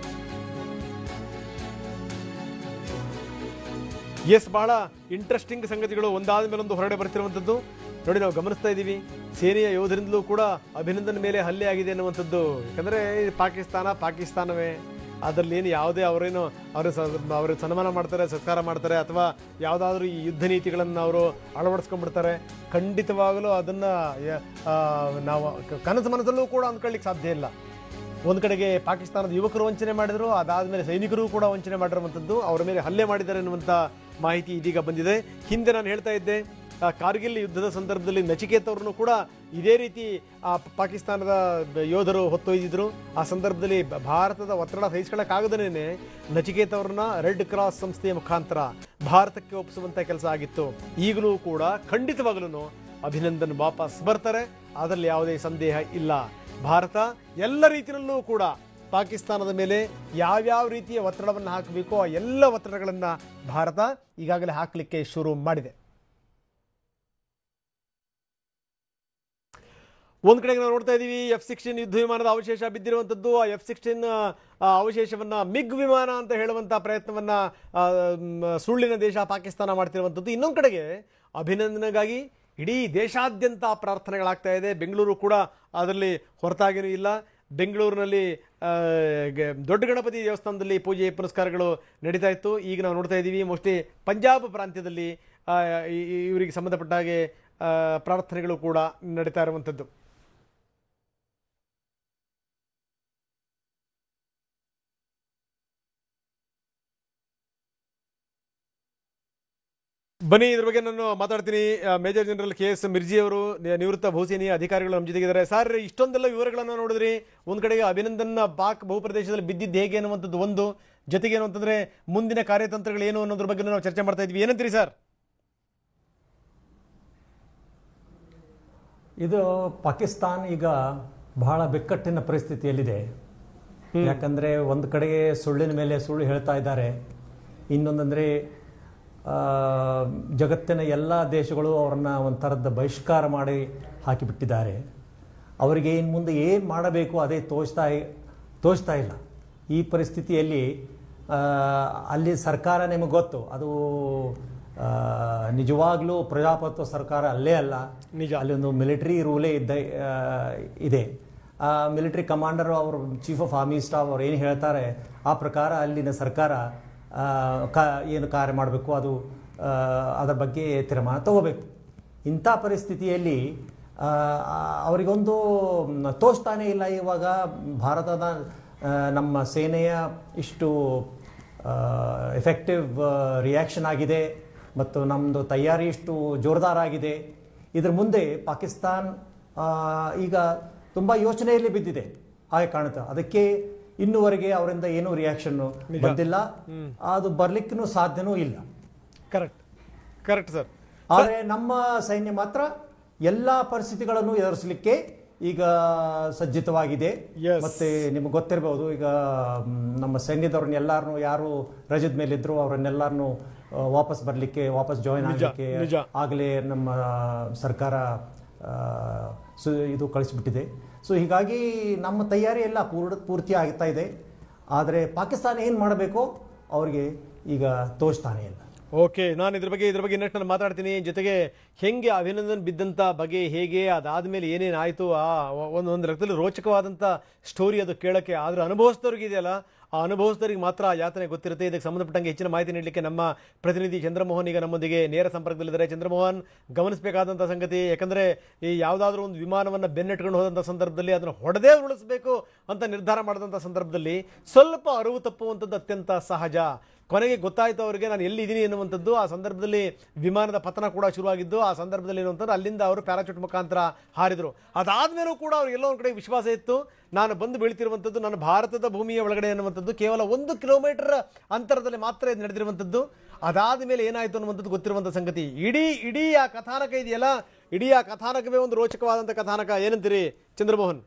ಬಹಳ ಇಂಟ್ರೆಸ್ಟಿಂಗ್ ಸಂಗತಿಗಳು ಒಂದಾದ ಮೇಲೆ ಒಂದು ಹೊರಗಡೆ ಬರ್ತಿರುವಂಥದ್ದು. ನೋಡಿ, ನಾವು ಗಮನಿಸ್ತಾ ಇದ್ದೀವಿ, ಸೇನೆಯ ಯೋಧರಿಂದಲೂ ಕೂಡ ಅಭಿನಂದನ್ ಮೇಲೆ ಹಲ್ಲೆ ಆಗಿದೆ ಅನ್ನುವಂಥದ್ದು. ಯಾಕಂದರೆ ಪಾಕಿಸ್ತಾನವೇ, ಅದರಲ್ಲಿ ಏನು ಯಾವುದೇ ಅವರು ಸನ್ಮಾನ ಮಾಡ್ತಾರೆ, ಸತ್ಕಾರ ಮಾಡ್ತಾರೆ, ಅಥವಾ ಯಾವುದಾದ್ರೂ ಈ ಯುದ್ಧ ನೀತಿಗಳನ್ನು ಅವರು ಅಳವಡಿಸ್ಕೊಂಡ್ಬಿಡ್ತಾರೆ. ಖಂಡಿತವಾಗಲೂ ಅದನ್ನು ನಾವು ಮನಸ್ಸಲ್ಲೂ ಕೂಡ ಅಂದ್ಕೊಳ್ಳಿಕ್ಕೆ ಸಾಧ್ಯ ಇಲ್ಲ. ಒಂದು ಕಡೆಗೆ ಪಾಕಿಸ್ತಾನದ ಯುವಕರು ವಂಚನೆ ಮಾಡಿದರು, ಅದಾದಮೇಲೆ ಸೈನಿಕರು ಕೂಡ ವಂಚನೆ ಮಾಡಿರುವಂಥದ್ದು, ಅವರ ಮೇಲೆ ಹಲ್ಲೆ ಮಾಡಿದ್ದಾರೆ ಅನ್ನುವಂಥ ಮಾಹಿತಿ ಇದೀಗ ಬಂದಿದೆ. ಹಿಂದೆ ನಾನು ಹೇಳ್ತಾ ಇದ್ದೆ, ಕಾರ್ಗಿಲ್ ಯುದ್ಧದ ಸಂದರ್ಭದಲ್ಲಿ ನಚಿಕೇತ್ ಅವ್ರನ್ನು ಕೂಡ ಇದೇ ರೀತಿ ಪಾಕಿಸ್ತಾನದ ಯೋಧರು ಹೊತ್ತೊಯ್ದಿದ್ರು. ಆ ಸಂದರ್ಭದಲ್ಲಿ ಭಾರತದ ಒತ್ತಡ ಸಹಿಸ್ಕೊಳ್ಳೋಕ್ಕಾಗದೇನೆ ನಚಿಕೇತ್ ಅವ್ರನ್ನ ರೆಡ್ ಕ್ರಾಸ್ ಸಂಸ್ಥೆಯ ಮುಖಾಂತರ ಭಾರತಕ್ಕೆ ಒಪ್ಪಿಸುವಂಥ ಕೆಲಸ ಆಗಿತ್ತು. ಈಗಲೂ ಕೂಡ ಖಂಡಿತವಾಗಲೂ ಅಭಿನಂದನ್ ವಾಪಸ್ ಬರ್ತಾರೆ, ಅದರಲ್ಲಿ ಯಾವುದೇ ಸಂದೇಹ ಇಲ್ಲ. ಭಾರತ ಎಲ್ಲ ರೀತಿಯಲ್ಲೂ ಕೂಡ ಪಾಕಿಸ್ತಾನದ ಮೇಲೆ ಯಾವ್ಯಾವ ರೀತಿಯ ಒತ್ತಡವನ್ನು ಹಾಕಬೇಕೋ ಆ ಎಲ್ಲ ಒತ್ತಡಗಳನ್ನು ಭಾರತ ಈಗಾಗಲೇ ಹಾಕಲಿಕ್ಕೆ ಶುರು ಮಾಡಿದೆ. ಒಂದು ಕಡೆಗೆ ನಾವು ನೋಡ್ತಾ ಇದ್ದೀವಿ, F-16 ಯುದ್ಧ ವಿಮಾನದ ಅವಶೇಷ ಬಿದ್ದಿರುವಂಥದ್ದು. ಆ F-16 ಅವಶೇಷವನ್ನು ಮಿಗ್ ವಿಮಾನ ಅಂತ ಹೇಳುವಂಥ ಪ್ರಯತ್ನವನ್ನು ಸುಳ್ಳಿನ ದೇಶ ಪಾಕಿಸ್ತಾನ ಮಾಡ್ತಿರುವಂಥದ್ದು. ಇನ್ನೊಂದು ಕಡೆಗೆ ಅಭಿನಂದನೆಗಾಗಿ ಇಡೀ ದೇಶಾದ್ಯಂತ ಪ್ರಾರ್ಥನೆಗಳಾಗ್ತಾ ಇದೆ. ಬೆಂಗಳೂರು ಕೂಡ ಅದರಲ್ಲಿ ಹೊರತಾಗಿಯೂ ಇಲ್ಲ. ಬೆಂಗಳೂರಿನಲ್ಲಿ ದೊಡ್ಡ ಗಣಪತಿ ದೇವಸ್ಥಾನದಲ್ಲಿ ಪೂಜೆ ಪುನಸ್ಕಾರಗಳು ನಡೀತಾ ಇತ್ತು. ಈಗ ನಾವು ನೋಡ್ತಾ ಇದ್ದೀವಿ, ಮೋಸ್ಟ್ಲಿ ಪಂಜಾಬ್ ಪ್ರಾಂತ್ಯದಲ್ಲಿ ಇವರಿಗೆ ಸಂಬಂಧಪಟ್ಟ ಹಾಗೆ ಪ್ರಾರ್ಥನೆಗಳು ಕೂಡ ನಡೀತಾ ಇರುವಂಥದ್ದು. ಬನ್ನಿ, ಇದ್ರ ಬಗ್ಗೆ ನಾನು ಮಾತಾಡ್ತೀನಿ. ಮೇಜರ್ ಜನರಲ್ KS ಮಿರ್ಜಿ ಅವರು, ನಿವೃತ್ತ ಭೂಸೇನೆಯ ಅಧಿಕಾರಿಗಳು ನಮ್ಮ ಜೊತೆಗಿದ್ದಾರೆ. ಸರ್, ಇಷ್ಟೊಂದೆಲ್ಲ ವಿವರಗಳನ್ನು ನೋಡಿದ್ರಿ. ಒಂದು ಕಡೆಗೆ ಅಭಿನಂದನ್ ಪಾಕ್ ಭೂಪ್ರದೇಶದಲ್ಲಿ ಬಿದ್ದಿದ್ದು ಹೇಗೆ ಅನ್ನುವಂಥದ್ದು ಒಂದು, ಜೊತೆಗೆ ಏನು ಅಂತಂದ್ರೆ ಮುಂದಿನ ಕಾರ್ಯತಂತ್ರಗಳು ಏನು ಅನ್ನೋದ್ರ ಬಗ್ಗೆ ನಾವು ಚರ್ಚೆ ಮಾಡ್ತಾ ಇದ್ವಿ. ಏನಂತೀರಿ ಸರ್?
ಇದು ಪಾಕಿಸ್ತಾನ ಈಗ ಬಹಳ ಬಿಕ್ಕಟ್ಟಿನ ಪರಿಸ್ಥಿತಿಯಲ್ಲಿದೆ. ಯಾಕಂದರೆ ಒಂದು ಕಡೆಗೆ ಸುಳ್ಳಿನ ಮೇಲೆ ಸುಳ್ಳು ಹೇಳ್ತಾ ಇದ್ದಾರೆ, ಇನ್ನೊಂದಂದರೆ ಜಗತ್ತಿನ ಎಲ್ಲ ದೇಶಗಳು ಅವ್ರನ್ನ ಒಂಥರದ ಬಹಿಷ್ಕಾರ ಮಾಡಿ ಹಾಕಿಬಿಟ್ಟಿದ್ದಾರೆ. ಅವರಿಗೆ ಇನ್ನು ಮುಂದೆ ಏನು ಮಾಡಬೇಕು ಅದೇ ತೋಚ್ತಾ ಇಲ್ಲ. ಈ ಪರಿಸ್ಥಿತಿಯಲ್ಲಿ ಅಲ್ಲಿ ಸರ್ಕಾರ ನಿಮಗೆ ಗೊತ್ತು, ಅದು ನಿಜವಾಗ್ಲೂ ಪ್ರಜಾಪ್ರಭುತ್ವ ಸರ್ಕಾರ ಅಲ್ಲೇ ಅಲ್ಲ, ಅಲ್ಲಿ ಒಂದು ಮಿಲಿಟರಿ ರೂಲೇ ಇದೆ. ಮಿಲಿಟರಿ ಕಮಾಂಡರ್ ಅವರು, ಚೀಫ್ ಆಫ್ ಆರ್ಮಿ ಸ್ಟಾಫ್ ಅವ್ರು ಏನು ಹೇಳ್ತಾರೆ ಆ ಪ್ರಕಾರ ಅಲ್ಲಿನ ಸರ್ಕಾರ ಏನು ಕಾರ್ಯ ಮಾಡಬೇಕು ಅದು ಅದರ ಬಗ್ಗೆ ತೀರ್ಮಾನ ತಗೋಬೇಕು. ಇಂಥ ಪರಿಸ್ಥಿತಿಯಲ್ಲಿ ಅವರಿಗೊಂದು ತೋಚ್ತಾನೇ ಇಲ್ಲ. ಇವಾಗ ಭಾರತದ ನಮ್ಮ ಸೇನೆಯ ಇಷ್ಟು ಎಫೆಕ್ಟಿವ್ ರಿಯಾಕ್ಷನ್ ಆಗಿದೆ ಮತ್ತು ನಮ್ಮದು ತಯಾರಿ ಇಷ್ಟು ಜೋರ್ದಾರ್ ಆಗಿದೆ. ಇದ್ರ ಮುಂದೆ ಪಾಕಿಸ್ತಾನ್ ಈಗ ತುಂಬ ಯೋಚನೆಯಲ್ಲಿ ಬಿದ್ದಿದೆ ಹಾಗೆ ಕಾಣುತ್ತೆ. ಅದಕ್ಕೆ ಇನ್ನುವರೆಗೆ ಅವರಿಂದ ಏನೂ ರಿಯಾಕ್ಷನ್ ಬಂದಿಲ್ಲ, ಅದು ಬರ್ಲಿಕ್ಕೂ ಸಾಧ್ಯನೂ ಇಲ್ಲ.
Correct sir.
ಆದರೆ ನಮ್ಮ ಸೈನ್ಯ ಮಾತ್ರ ಎಲ್ಲ ಪರಿಸ್ಥಿತಿಗಳನ್ನು ಎದುರಿಸಲಿಕ್ಕೆ ಈಗ ಸಜ್ಜಿತವಾಗಿದೆ. ಮತ್ತೆ ನಿಮಗೆ ಗೊತ್ತಿರಬಹುದು, ಈಗ ನಮ್ಮ ಸೈನ್ಯದವ್ರನ್ನ ಎಲ್ಲಾರನ್ನು ಯಾರು ರಜದ ಮೇಲಿದ್ರು ಅವರನ್ನೆಲ್ಲರನ್ನು ವಾಪಸ್ ಬರಲಿಕ್ಕೆ, ವಾಪಸ್ ಜಾಯಿನ್ ಆಗಲಿಕ್ಕೆ ಆಗಲೇ ನಮ್ಮ ಸರ್ಕಾರ ಇದು ಕಳಿಸಿಬಿಟ್ಟಿದೆ. ಸೊ ಹೀಗಾಗಿ ನಮ್ಮ ತಯಾರಿ ಎಲ್ಲ ಪೂರ್ತಿ ಆಗ್ತಾ ಇದೆ. ಆದರೆ ಪಾಕಿಸ್ತಾನ ಏನು ಮಾಡಬೇಕು ಅವ್ರಿಗೆ ಈಗ ತೋಚ್ತಾನೆ ಇಲ್ಲ.
ಓಕೆ, ನಾನು ಇದ್ರ ಬಗ್ಗೆ ಇನ್ನಷ್ಟು ನಾನು ಮಾತಾಡ್ತೀನಿ. ಜೊತೆಗೆ ಹೆಂಗೆ ಅಭಿನಂದನ್ ಬಿದ್ದಂಥ ಬಗೆ ಹೇಗೆ, ಅದಾದಮೇಲೆ ಏನೇನು ಆಯಿತು, ಒಂದು ಲೆಕ್ಕದಲ್ಲಿ ರೋಚಕವಾದಂಥ ಸ್ಟೋರಿ ಅದು ಕೇಳೋಕ್ಕೆ. ಆದರೆ ಅನುಭವಿಸಿದವ್ರಿಗೆ ಇದೆಯಲ್ಲ, ಆ ಅನುಭವಿಸಿದವರಿಗೆ ಮಾತ್ರ ಯಾತನೆ ಗೊತ್ತಿರುತ್ತೆ. ಇದಕ್ಕೆ ಸಂಬಂಧಪಟ್ಟಂಗೆ ಹೆಚ್ಚಿನ ಮಾಹಿತಿ ನೀಡಲಿಕ್ಕೆ ನಮ್ಮ ಪ್ರತಿನಿಧಿ ಚಂದ್ರಮೋಹನ್ ಈಗ ನಮ್ಮೊಂದಿಗೆ ನೇರ ಸಂಪರ್ಕದಲ್ಲಿದ್ದಾರೆ. ಚಂದ್ರಮೋಹನ್, ಗಮನಿಸಬೇಕಾದಂಥ ಸಂಗತಿ, ಯಾಕಂದರೆ ಈ ಯಾವುದಾದ್ರೂ ಒಂದು ವಿಮಾನವನ್ನು ಬೆನ್ನಟ್ಕೊಂಡು ಹೋದಂಥ ಸಂದರ್ಭದಲ್ಲಿ ಅದನ್ನು ಹೊಡೆದೇ ಉಳಿಸಬೇಕು ಅಂತ ನಿರ್ಧಾರ ಮಾಡಿದಂಥ ಸಂದರ್ಭದಲ್ಲಿ ಸ್ವಲ್ಪ ಅರಿವು ತಪ್ಪುವಂಥದ್ದು ಅತ್ಯಂತ ಸಹಜ. ಕೊನೆಗೆ ಗೊತ್ತಾಯಿತು ಅವರಿಗೆ ನಾನು ಎಲ್ಲಿದ್ದೀನಿ ಎನ್ನುವಂಥದ್ದು. ಆ ಸಂದರ್ಭದಲ್ಲಿ ವಿಮಾನದ ಪತನ ಕೂಡ ಶುರುವಾಗಿದ್ದು. ಆ ಸಂದರ್ಭದಲ್ಲಿ ಏನು ಅಂತಂದ್ರೆ ಅಲ್ಲಿಂದ ಅವರು ಪ್ಯಾರಾಚೂಟ್ ಮುಖಾಂತರ ಹಾರಿದರು. ಅದಾದಮೇಲೂ ಕೂಡ ಅವ್ರಿಗೆಲ್ಲೋ ಒಂದು ಕಡೆ ವಿಶ್ವಾಸ ಇತ್ತು, ನಾನು ಬಂದು ಬೀಳ್ತಿರುವಂಥದ್ದು ನನ್ನ ಭಾರತದ ಭೂಮಿಯ ಒಳಗಡೆ ಅನ್ನುವಂಥದ್ದು. ಕೇವಲ 1 ಕಿಲೋಮೀಟರ್ ಅಂತರದಲ್ಲಿ ಮಾತ್ರ ಇದು ನಡೆದಿರುವಂಥದ್ದು. ಅದಾದ ಮೇಲೆ ಏನಾಯಿತು ಅನ್ನುವಂಥದ್ದು ಗೊತ್ತಿರುವಂಥ ಸಂಗತಿ. ಇಡೀ ಆ ಕಥಾನಕ ಇದೆಯಲ್ಲ, ಇಡೀ ಆ ಕಥಾನಕವೇ ಒಂದು ರೋಚಕವಾದಂಥ ಕಥಾನಕ. ಏನಂತೀರಿ ಚಂದ್ರಮೋಹನ್?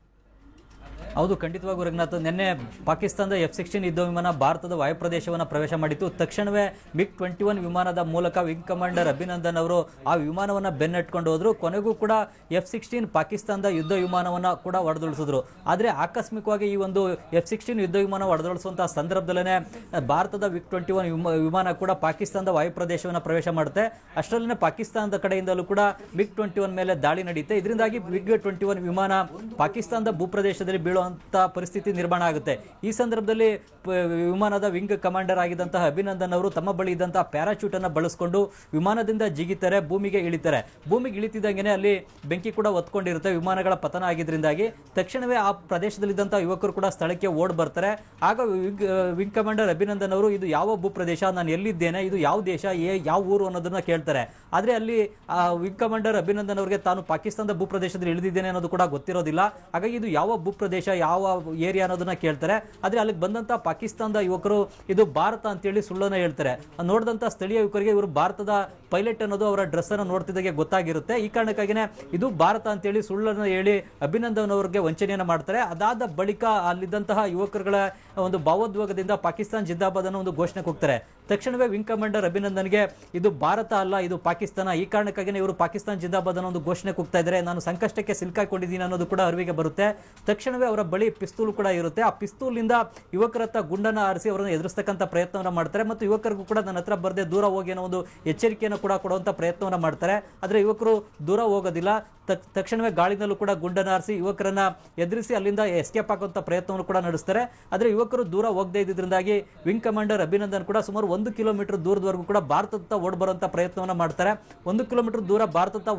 ಹೌದು, ಖಂಡಿತವಾಗೂ ರಂಗನಾಥ್. ನಿನ್ನೆ ಪಾಕಿಸ್ತಾನದ F-16 ಯುದ್ಧ ವಿಮಾನ ಭಾರತದ ವಾಯುಪ್ರದೇಶವನ್ನು ಪ್ರವೇಶ ಮಾಡಿತ್ತು. ತಕ್ಷಣವೇ MiG-21 ವಿಮಾನದ ಮೂಲಕ ವಿಂಗ್ ಕಮಾಂಡರ್ ಅಭಿನಂದನ್ ಅವರು ಆ ವಿಮಾನವನ್ನು ಬೆನ್ನಟ್ಕೊಂಡು ಹೋದ್ರು. ಕೊನೆಗೂ ಕೂಡ F-16 ಪಾಕಿಸ್ತಾನದ ಯುದ್ಧ ವಿಮಾನವನ್ನು ಕೂಡ ಹೊಡೆದುಳಿಸಿದ್ರು. ಆದರೆ ಆಕಸ್ಮಿಕವಾಗಿ ಈ ಒಂದು F-16 ಯುದ್ಧ ವಿಮಾನ ಹೊಡೆದುಳಿಸುವಂತಹ ಸಂದರ್ಭದಲ್ಲೇ ಭಾರತದ MiG-21 ವಿಮಾನ ಕೂಡ ಪಾಕಿಸ್ತಾನದ ವಾಯುಪ್ರದೇಶವನ್ನು ಪ್ರವೇಶ ಮಾಡುತ್ತೆ. ಅಷ್ಟರಲ್ಲೇ ಪಾಕಿಸ್ತಾನದ ಕಡೆಯಿಂದಲೂ ಕೂಡ MiG-21 ಮೇಲೆ ದಾಳಿ ನಡೆಯುತ್ತೆ. ಇದರಿಂದಾಗಿ MiG-21 ವಿಮಾನ ಪಾಕಿಸ್ತಾನದ ಭೂಪ್ರದೇಶದಲ್ಲಿ ಬೀಳುವಂತ ಪರಿಸ್ಥಿತಿ ನಿರ್ಮಾಣ ಆಗುತ್ತೆ. ಈ ಸಂದರ್ಭದಲ್ಲಿ ವಿಮಾನದ ವಿಂಗ್ ಕಮಾಂಡರ್ ಆಗಿದ್ದಂತಹ ಅಭಿನಂದನ್ ಅವರು ತಮ್ಮ ಬಳಿ ಇದ್ದಂತಹ ಪ್ಯಾರಾಚೂಟ್ ಅನ್ನು ಬಳಸಿಕೊಂಡು ವಿಮಾನದಿಂದ ಜಿಗಿತಾರೆ, ಭೂಮಿಗೆ ಇಳಿತಾರೆ. ಭೂಮಿಗೆ ಇಳಿತಿದ್ದಂಗೆ ಅಲ್ಲಿ ಬೆಂಕಿ ಕೂಡ ಹೊತ್ಕೊಂಡಿರುತ್ತೆ. ವಿಮಾನಗಳ ಪತನ ಆಗಿದ್ರಿಂದಾಗಿ ತಕ್ಷಣವೇ ಆ ಪ್ರದೇಶದಲ್ಲಿದ್ದಂತಹ ಯುವಕರು ಕೂಡ ಸ್ಥಳಕ್ಕೆ ಓಡ್ ಬರ್ತಾರೆ. ಆಗ ವಿಂಗ್ ಕಮಾಂಡರ್ ಅಭಿನಂದನ್ ಅವರು ಇದು ಯಾವ ಭೂಪ್ರದೇಶ, ನಾನು ಎಲ್ಲಿದ್ದೇನೆ, ಇದು ಯಾವ ದೇಶ, ಯಾವ ಊರು ಅನ್ನೋದನ್ನ ಕೇಳ್ತಾರೆ. ಆದ್ರೆ ಅಲ್ಲಿ ವಿಂಗ್ ಕಮಾಂಡರ್ ಅಭಿನಂದನ್ ಅವರಿಗೆ ತಾನು ಪಾಕಿಸ್ತಾನದ ಭೂಪ್ರದೇಶದಲ್ಲಿ ಇಳಿದಿದ್ದೇನೆ ಅನ್ನೋದು ಕೂಡ ಗೊತ್ತಿರೋದಿಲ್ಲ. ಹಾಗಾಗಿ ಇದು ಯಾವ ಭೂಪ್ರದೇಶ, ಯಾವ ಏರಿಯಾ ಅನ್ನೋದನ್ನ ಕೇಳ್ತಾರೆ. ಆದ್ರೆ ಅಲ್ಲಿಗೆ ಬಂದಂತ ಪಾಕಿಸ್ತಾನದ ಯುವಕರು ಇದು ಭಾರತ ಅಂತೇಳಿ ಸುಳ್ಳನ್ನ ಹೇಳ್ತಾರೆ. ನೋಡಿದಂತ ಸ್ಥಳೀಯ ಯುವಕರಿಗೆ ಇವರು ಭಾರತದ ಪೈಲಟ್ ಅನ್ನೋದು ಅವರ ಡ್ರೆಸ್ ಅನ್ನು ನೋಡ್ತಿದ್ದಾಗೆ ಗೊತ್ತಾಗಿರುತ್ತೆ. ಈ ಕಾರಣಕ್ಕಾಗಿನೇ ಇದು ಭಾರತ ಅಂತೇಳಿ ಸುಳ್ಳನ್ನು ಹೇಳಿ ಅಭಿನಂದನ್ ಅವರಿಗೆ ವಂಚನೆಯನ್ನ ಮಾಡ್ತಾರೆ. ಅದಾದ ಬಳಿಕ ಅಲ್ಲಿದ್ದಂತಹ ಯುವಕರುಗಳ ಒಂದು ಭಾವೋದ್ವೇಗದಿಂದ ಪಾಕಿಸ್ತಾನ ಜಿಂದಾಬಾದ್ ಅನ್ನೋ ಒಂದು ಘೋಷಣೆ ಕೂಗ್ತಾರೆ. ತಕ್ಷಣವೇ ವಿಂಗ್ ಕಮಾಂಡರ್ ಅಭಿನಂದನ್ಗೆ ಇದು ಭಾರತ ಅಲ್ಲ, ಇದು ಪಾಕಿಸ್ತಾನ, ಈ ಕಾರಣಕ್ಕಾಗಿನೇ ಇವರು ಪಾಕಿಸ್ತಾನ ಜಿಂದಾಬಾದ್ ಅನ್ನೋ ಒಂದು ಘೋಷಣೆ ಕೂಗ್ತಾ ಇದ್ದಾರೆ. ನಾನು ಸಂಕಷ್ಟಕ್ಕೆ ಸಿಲುಕಾಕೊಂಡಿದ್ದೀನಿ ಅನ್ನೋದು ಕೂಡ ಅರಿವಿಗೆ ಬರುತ್ತೆ. ತಕ್ಷಣವೇ ಅವರ ಬಳಿ ಪಿಸ್ತೂಲ್ ಕೂಡ ಇರುತ್ತೆ. ಆ ಪಿಸ್ತೂಲ್ನಿಂದ ಯುವಕರತ್ತ ಗುಂಡನ್ನು ಹಾರಿಸಿ ಅವರನ್ನು ಎದುರಿಸ್ತಕ್ಕಂಥ ಪ್ರಯತ್ನವನ್ನ ಮಾಡ್ತಾರೆ. ಮತ್ತು ಯುವಕರಿಗೂ ಕೂಡ ನನ್ನ ಹತ್ರ ಬರದೆ ದೂರ ಹೋಗಿ ಅನ್ನೋ ಒಂದು ಎಚ್ಚರಿಕೆಯನ್ನು ಕೂಡ ಕೊಡುವಂತ ಪ್ರಯತ್ನವನ್ನ ಮಾಡ್ತಾರೆ. ಆದರೆ ಯುವಕರು ದೂರ ಹೋಗೋದಿಲ್ಲ. ತಕ್ಷಣವೇ ಗಾಳಿನಲ್ಲೂ ಕೂಡ ಗುಂಡನ್ನು ಹಾರಿಸಿ ಯುವಕರನ್ನ ಎದುರಿಸಿ ಅಲ್ಲಿಂದ ಎಸ್ಕೇಪ್ ಆಗುವಂತ ಪ್ರಯತ್ನವನ್ನು ಕೂಡ ನಡೆಸ್ತಾರೆ. ಆದರೆ ಯುವಕರು ದೂರ ಹೋಗದೇ ಇದ್ರಿಂದಾಗಿ ವಿಂಗ್ ಕಮಾಂಡರ್ ಅಭಿನಂದನ್ ಕೂಡ ಸುಮಾರು 1 ಕಿಲೋಮೀಟರ್ ದೂರದವರೆಗೂ ಕೂಡ ಭಾರತದ ಓಡ್ ಬರುವಂತ ಪ್ರಯತ್ನವನ್ನ ಮಾಡ್ತಾರೆ. 1 ಕಿಲೋಮೀಟರ್ ದೂರ ಭಾರತದ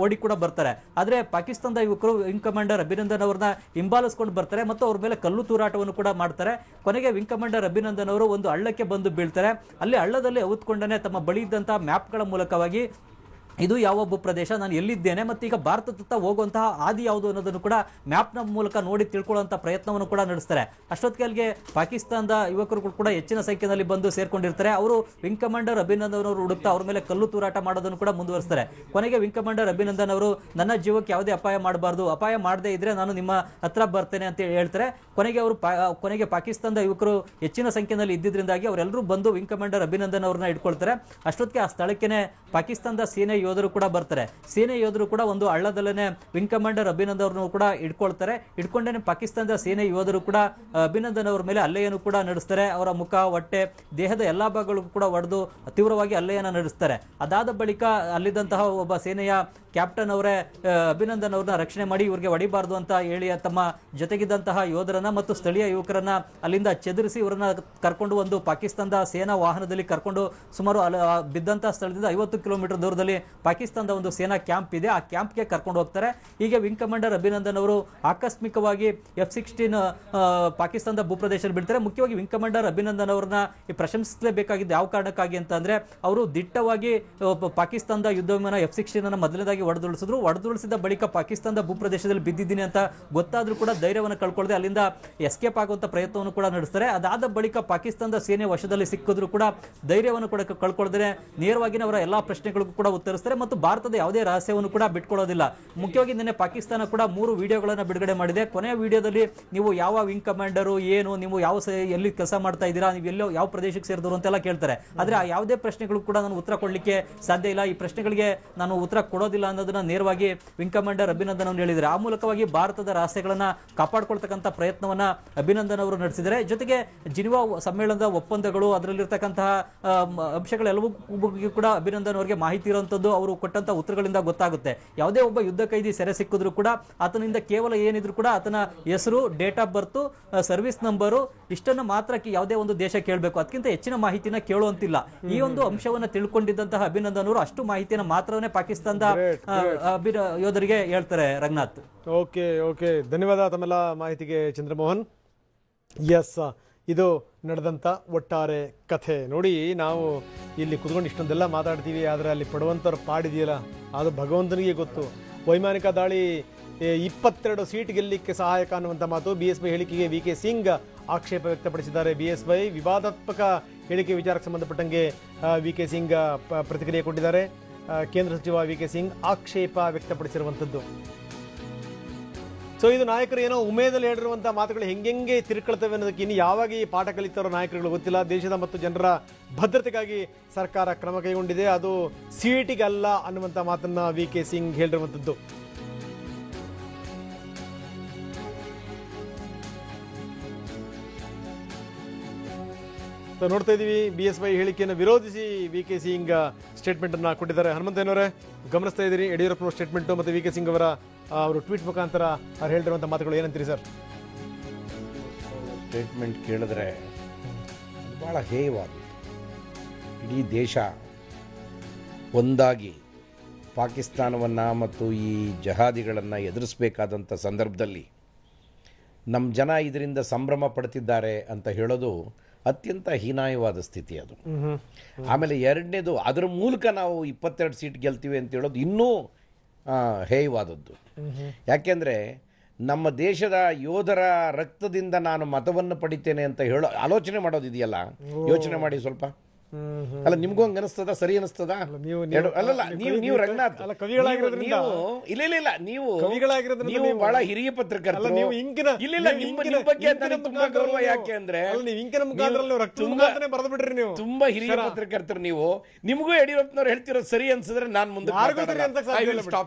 ಓಡಿ ಕೂಡ ಬರ್ತಾರೆ. ಆದ್ರೆ ಪಾಕಿಸ್ತಾನದ ಯುವಕರು ವಿಂಗ್ ಕಮಾಂಡರ್ ಅಭಿನಂದನ್ ಅವ್ರನ್ನ ಹಿಂಬಾಲಿಸ್ಕೊಂಡು ಬರ್ತಾರೆ ಮತ್ತು ಅವ್ರ ಮೇಲೆ ಕಲ್ಲು ತೂರಾಟವನ್ನು ಕೂಡ ಮಾಡ್ತಾರೆ. ಕೊನೆಗೆ ವಿಂಗ್ ಕಮಾಂಡರ್ ಅಭಿನಂದನ್ ಅವರು ಒಂದು ಹಳ್ಳಕ್ಕೆ ಬಂದು ಬೀಳ್ತಾರೆ. ಅಲ್ಲಿ ಹಳ್ಳದಲ್ಲಿ ಅವತ್ಕೊಂಡನೆ ತಮ್ಮ ಬಳಿ ಇದ್ದಂತಹ ಮ್ಯಾಪ್ಗಳ ಮೂಲಕವಾಗಿ ಇದು ಯಾವ ಭೂಪ್ರದೇಶ, ನಾನು ಎಲ್ಲಿದ್ದೇನೆ ಮತ್ತು ಈಗ ಭಾರತದತ್ತ ಹೋಗುವಂತಹ ಹಾದಿ ಯಾವುದು ಅನ್ನೋದನ್ನು ಕೂಡ ಮ್ಯಾಪ್ನ ಮೂಲಕ ನೋಡಿ ತಿಳ್ಕೊಳ್ಳುವಂಥ ಪ್ರಯತ್ನವನ್ನು ಕೂಡ ನಡೆಸ್ತಾರೆ. ಅಷ್ಟೊತ್ತಿಗೆ ಪಾಕಿಸ್ತಾನದ ಯುವಕರು ಕೂಡ ಹೆಚ್ಚಿನ ಸಂಖ್ಯೆಯಲ್ಲಿ ಬಂದು ಸೇರ್ಕೊಂಡಿರ್ತಾರೆ. ಅವರು ವಿಂಗ್ ಕಮಾಂಡರ್ ಅಭಿನಂದನ್ ಅವರು ಹುಡುಕ್ತಾ ಅವ್ರ ಮೇಲೆ ಕಲ್ಲು ತೂರಾಟ ಮಾಡೋದನ್ನು ಕೂಡ ಮುಂದುವರಿಸ್ತಾರೆ. ಕೊನೆಗೆ ವಿಂಗ್ ಕಮಾಂಡರ್ ಅಭಿನಂದನ್ ಅವರು ನನ್ನ ಜೀವಕ್ಕೆ ಯಾವುದೇ ಅಪಾಯ ಮಾಡಬಾರ್ದು, ಅಪಾಯ ಮಾಡದೇ ಇದ್ರೆ ನಾನು ನಿಮ್ಮ ಹತ್ರ ಬರ್ತೇನೆ ಅಂತ ಹೇಳ್ತಾರೆ. ಕೊನೆಗೆ ಪಾಕಿಸ್ತಾನದ ಯುವಕರು ಹೆಚ್ಚಿನ ಸಂಖ್ಯೆಯಲ್ಲಿ ಇದ್ದಿದ್ರಿಂದಾಗಿ ಅವರೆಲ್ಲರೂ ಬಂದು ವಿಂಗ್ ಕಮಾಂಡರ್ ಅಭಿನಂದನ್ ಅವ್ರನ್ನ ಇಟ್ಕೊಳ್ತಾರೆ. ಅಷ್ಟೊತ್ತಿಗೆ ಆ ಸ್ಥಳಕ್ಕೆ ಪಾಕಿಸ್ತಾನದ ಸೇನೆ ಯೋಧರು ಕೂಡ ಬರ್ತಾರೆ. ಸೇನೆ ಯೋಧರು ಕೂಡ ಒಂದು ಹಳ್ಳದಲ್ಲೇ ವಿಂಗ್ ಕಮಾಂಡರ್ ಅಭಿನಂದನ್ ಅವ್ರನ್ನು ಕೂಡ ಇಟ್ಕೊಳ್ತಾರೆ. ಇಟ್ಕೊಂಡೇನೆ ಪಾಕಿಸ್ತಾನದ ಸೇನೆ ಯೋಧರು ಕೂಡ ಅಭಿನಂದನ್ ಅವ್ರ ಮೇಲೆ ಹಲ್ಲೆಯನ್ನು ಕೂಡ ನಡೆಸ್ತಾರೆ. ಅವರ ಮುಖ, ಹೊಟ್ಟೆ, ದೇಹದ ಎಲ್ಲಾ ಭಾಗಗಳಿಗೂ ಕೂಡ ಹೊಡೆದು ತೀವ್ರವಾಗಿ ಹಲ್ಲೆಯನ್ನು ನಡೆಸ್ತಾರೆ. ಅದಾದ ಬಳಿಕ ಅಲ್ಲಿದ್ದಂತಹ ಒಬ್ಬ ಸೇನೆಯ ಕ್ಯಾಪ್ಟನ್ ಅವರೇ ಅಭಿನಂದನ್ ಅವ್ರನ್ನ ರಕ್ಷಣೆ ಮಾಡಿ ಇವ್ರಿಗೆ ಹೊಡಿಬಾರ್ದು ಅಂತ ಹೇಳಿ ತಮ್ಮ ಜೊತೆಗಿದ್ದಂತಹ ಯೋಧರನ್ನ ಮತ್ತು ಸ್ಥಳೀಯ ಯುವಕರನ್ನ ಅಲ್ಲಿಂದ ಚೆದರಿಸಿ ಇವರನ್ನ ಕರ್ಕೊಂಡು ಒಂದು ಪಾಕಿಸ್ತಾನದ ಸೇನಾ ವಾಹನದಲ್ಲಿ ಕರ್ಕೊಂಡು ಸುಮಾರು ಬಿದ್ದಂತಹ ಸ್ಥಳದಿಂದ 50 ಕಿಲೋಮೀಟರ್ ದೂರದಲ್ಲಿ ಪಾಕಿಸ್ತಾನದ ಒಂದು ಸೇನಾ ಕ್ಯಾಂಪ್ ಇದೆ, ಆ ಕ್ಯಾಂಪ್ಗೆ ಕರ್ಕೊಂಡು ಹೋಗ್ತಾರೆ. ಹೀಗೆ ವಿಂಗ್ ಕಮಾಂಡರ್ ಅಭಿನಂದನ್ ಅವರು ಆಕಸ್ಮಿಕವಾಗಿ F-16 ಪಾಕಿಸ್ತಾನದ ಭೂಪ್ರದೇಶದಲ್ಲಿ ಬಿಡ್ತಾರೆ. ಮುಖ್ಯವಾಗಿ ವಿಂಗ್ ಕಮಾಂಡರ್ ಅಭಿನಂದನ್ ಅವ್ರನ್ನ ಪ್ರಶಂಸಿಸಲೇಬೇಕಾಗಿದ್ದು ಯಾವ ಕಾರಣಕ್ಕಾಗಿ ಅಂತಂದ್ರೆ ಅವರು ದಿಟ್ಟವಾಗಿ ಪಾಕಿಸ್ತಾನದ ಯುದ್ಧ ವಿಮಾನ F-16 ಅನ್ನು ಮೊದಲನೇದಾಗಿ ಹೊಡೆದುಳಿಸಿದ ಬಳಿಕ ಪಾಕಿಸ್ತಾನದ ಭೂಪ್ರದೇಶದಲ್ಲಿ ಬಿದ್ದಿದ್ದೀನಿ ಅಂತ ಗೊತ್ತಾದ್ರೂ ಕೂಡ ಧೈರ್ಯವನ್ನು ಕಳ್ಕೊಳ್ಳದೆ ಅಲ್ಲಿಂದ ಎಸ್ಕೇಪ್ ಆಗುವಂತ ಪ್ರಯತ್ನವನ್ನು ಕೂಡ ನಡೆಸ್ತಾರೆ. ಅದಾದ ಬಳಿಕ ಪಾಕಿಸ್ತಾನದ ಸೇನೆ ವಶದಲ್ಲಿ ಸಿಕ್ಕಿದ್ರು ಕೂಡ ಧೈರ್ಯವನ್ನು ಕೂಡ ಕಳ್ಕೊಳ್ಳದೆ ನೇರವಾಗಿ ಅವರ ಎಲ್ಲಾ ಪ್ರಶ್ನೆಗಳಿಗೂ ಕೂಡ ಉತ್ತರಿಸ್ತಾರೆ ಮತ್ತು ಭಾರತದ ಯಾವುದೇ ರಹಸ್ಯವನ್ನು ಕೂಡ ಬಿಟ್ಕೊಳ್ಳೋದಿಲ್ಲ. ಮುಖ್ಯವಾಗಿ ನಿನ್ನೆ ಪಾಕಿಸ್ತಾನ ಕೂಡ 3 ವಿಡಿಯೋಗಳನ್ನು ಬಿಡುಗಡೆ ಮಾಡಿದೆ. ಕೊನೆಯ ವಿಡಿಯೋದಲ್ಲಿ ನೀವು ಯಾವ ವಿಂಗ್ ಕಮಾಂಡರು, ಏನು ನೀವು ಎಲ್ಲಿ ಕೆಲಸ ಮಾಡ್ತಾ ಇದ್ದೀರಾ, ನೀವು ಎಲ್ಲೋ ಯಾವ ಪ್ರದೇಶಕ್ಕೆ ಸೇರಿದವರು ಅಂತೆಲ್ಲ ಕೇಳ್ತಾರೆ. ಆದ್ರೆ ಆ ಯಾವುದೇ ಪ್ರಶ್ನೆಗಳು ಕೂಡ ನಾನು ಉತ್ತರ ಕೊಡ್ಲಿಕ್ಕೆ ಸಾಧ್ಯ ಇಲ್ಲ, ಈ ಪ್ರಶ್ನೆಗಳಿಗೆ ನಾನು ಉತ್ತರ ಕೊಡೋದಿಲ್ಲ ಅನ್ನೋದನ್ನ ನೇರವಾಗಿ ವಿಂಗ್ ಕಮಾಂಡರ್ ಅಭಿನಂದನ್ ಅವರು ಹೇಳಿದ್ದಾರೆ. ಆ ಮೂಲಕವಾಗಿ ಭಾರತದ ರಹಸ್ಯಗಳನ್ನ ಕಾಪಾಡಿಕೊಳ್ತಕ್ಕಂಥ ಪ್ರಯತ್ನವನ್ನ ಅಭಿನಂದನ್ ಅವರು ನಡೆಸಿದ್ದಾರೆ. ಜೊತೆಗೆ ಜಿನಿವಾ ಸಮ್ಮೇಳನದ ಒಪ್ಪಂದಗಳು, ಅದರಲ್ಲಿರ್ತಕ್ಕಂತಹ ಅಂಶಗಳೆಲ್ಲವೂ ಕೂಡ ಅಭಿನಂದನ್ ಅವರಿಗೆ ಮಾಹಿತಿ ಇರುವಂತದ್ದು ಅವರು ಕೊಟ್ಟಂತ ಉತ್ತರಗಳಿಂದ ಗೊತ್ತಾಗುತ್ತೆ. ಯಾವುದೇ ಒಬ್ಬ ಯುದ್ಧ ಕೈದಿ ಸೆರೆ ಸಿಕ್ಕಿದ್ರು ಕೂಡ ಆತನಿಂದ ಕೇವಲ ಏನಿದ್ರು ಕೂಡ ಆತನ ಹೆಸರು, date of birth, service number ಇಷ್ಟನ್ನು ಮಾತ್ರ ಯಾವುದೇ ಒಂದು ದೇಶ ಕೇಳಬೇಕು, ಅದಕ್ಕಿಂತ ಹೆಚ್ಚಿನ ಮಾಹಿತಿನ ಕೇಳುವಂತಿಲ್ಲ. ಈ ಒಂದು ಅಂಶವನ್ನ ತಿಳ್ಕೊಂಡಿದ್ದಂತಹ ಅಭಿನಂದನ್ ಅವರು ಅಷ್ಟು ಮಾಹಿತಿಯನ್ನು ಮಾತ್ರವೇ ಪಾಕಿಸ್ತಾನದ ಯೋಧರಿಗೆ ಹೇಳ್ತಾರೆ. ರಂಗನಾಥ್,
ಓಕೆ, ಧನ್ಯವಾದ ತಮ್ಮೆಲ್ಲ ಮಾಹಿತಿಗೆ ಚಂದ್ರಮೋಹನ್. ಎಸ್, ಇದು ನಡೆದಂಥ ಒಟ್ಟಾರೆ ಕಥೆ ನೋಡಿ. ನಾವು ಇಲ್ಲಿ ಕುತ್ಕೊಂಡು ಇಷ್ಟೊಂದೆಲ್ಲ ಮಾತಾಡ್ತೀವಿ, ಆದರೆ ಅಲ್ಲಿ ಪಡುವಂಥವ್ರು ಪಾಡಿದೆಯಲ್ಲ ಅದು ಭಗವಂತನಿಗೆ ಗೊತ್ತು. ವೈಮಾನಿಕ ದಾಳಿ 22 ಸೀಟ್ ಗೆಲ್ಲಲಿಕ್ಕೆ ಸಹಾಯಕ ಅನ್ನುವಂಥ ಮಾತು BSY ಹೇಳಿಕೆಗೆ VK ಸಿಂಗ್ ಆಕ್ಷೇಪ ವ್ಯಕ್ತಪಡಿಸಿದ್ದಾರೆ. BSY ವಿವಾದಾತ್ಮಕ ಹೇಳಿಕೆ ವಿಚಾರಕ್ಕೆ ಸಂಬಂಧಪಟ್ಟಂಗೆ VK ಸಿಂಗ್ ಪ್ರತಿಕ್ರಿಯೆ ಕೊಟ್ಟಿದ್ದಾರೆ. ಕೇಂದ್ರ ಸಚಿವ VK ಸಿಂಗ್ ಆಕ್ಷೇಪ ವ್ಯಕ್ತಪಡಿಸಿರುವಂಥದ್ದು. ಸೊ ಇದು ನಾಯಕರು ಏನೋ ಉಮೇದಲ್ಲಿ ಹೇಳಿರುವಂಥ ಮಾತುಗಳು ಹೆಂಗೆ ತಿರುಕೊಳ್ತವೆ ಅನ್ನೋದಕ್ಕೆ ಇನ್ನು ಯಾವಾಗ ಈ ಪಾಠ ಕಲಿತಾರೋ ನಾಯಕರುಗಳು ಗೊತ್ತಿಲ್ಲ. ದೇಶದ ಮತ್ತು ಜನರ ಭದ್ರತೆಗಾಗಿ ಸರ್ಕಾರ ಕ್ರಮ ಕೈಗೊಂಡಿದೆ, ಅದು ಸೀಟಿಗೆ ಅಲ್ಲ ಅನ್ನುವಂಥ ಮಾತನ್ನ VK ಸಿಂಗ್ ಹೇಳಿರುವಂಥದ್ದು. ನೋಡ್ತಾ ಇದೀವಿ BSY ಹೇಳಿಕೆಯನ್ನು ವಿರೋಧಿಸಿ VK ಸಿಂಗ್ ಸ್ಟೇಟ್ಮೆಂಟ್ ಅನ್ನ ಕೊಟ್ಟಿದ್ದಾರೆ. ಹನುಮಂತಯ್ಯನವರೇ, ಗಮನಿಸ್ತಾ ಇದ್ದೀರಿ ಯಡಿಯೂರಪ್ಪನವರ ಸ್ಟೇಟ್ಮೆಂಟ್ ಮತ್ತು VK ಸಿಂಗ್ ಅವರ ಅವರು ಟ್ವೀಟ್ ಮುಖಾಂತರ ಅವ್ರು ಹೇಳಿರುವಂಥ ಮಾತುಗಳು ಏನಂತೀರಿ ಸರ್?
ಸ್ಟೇಟ್ಮೆಂಟ್ ಕೇಳಿದ್ರೆ ಭಾಳ ಹೇಯವಾದ, ಇಡೀ ದೇಶ ಒಂದಾಗಿ ಪಾಕಿಸ್ತಾನವನ್ನು ಮತ್ತು ಈ ಜಹಾದಿಗಳನ್ನು ಎದುರಿಸಬೇಕಾದಂಥ ಸಂದರ್ಭದಲ್ಲಿ ನಮ್ಮ ಜನ ಇದರಿಂದ ಸಂಭ್ರಮ ಪಡ್ತಿದ್ದಾರೆ ಅಂತ ಹೇಳೋದು ಅತ್ಯಂತ ಹೀನಾಯವಾದ ಸ್ಥಿತಿ ಅದು. ಆಮೇಲೆ ಎರಡನೇದು, ಅದರ ಮೂಲಕ ನಾವು 22 ಸೀಟ್ ಗೆಲ್ತೀವಿ ಅಂತ ಹೇಳೋದು ಇನ್ನೂ ಹೇಯವಾದದ್ದು. ಯಾಕೆಂದರೆ ನಮ್ಮ ದೇಶದ ಯೋಧರ ರಕ್ತದಿಂದ ನಾನು ಮತವನ್ನು ಪಡಿತೇನೆ ಅಂತ ಹೇಳೋ ಆಲೋಚನೆ ಮಾಡೋದಿದೆಯಲ್ಲ, ಯೋಚನೆ ಮಾಡಿ ಸ್ವಲ್ಪ. ಅಲ್ಲ, ನಿಮ್ಗೂ ಹಂಗ ಅನಿಸ್ತದ? ಸರಿ ಅನಿಸ್ತದ? ಅಲ್ಲಲ್ಲ, ನೀವು ರಂಗನಾಥ್ ನೀವು ಬಹಳ ಹಿರಿಯ ಪತ್ರಕರ್ತರು. ತುಂಬಾ ಗೌರವ. ಯಾಕೆ ಅಂದ್ರೆ ತುಂಬಾ ಹಿರಿಯ ಪತ್ರಕರ್ತರು ನೀವು. ನಿಮಗೂ ಯಡಿಯೂರಪ್ಪನವ್ರು ಹೇಳ್ತಿರೋ ಸರಿ ಅನ್ಸಿದ್ರೆ ನಾನು ಮುಂದೆ
ಯಾರಿಗೂ ಸರಿ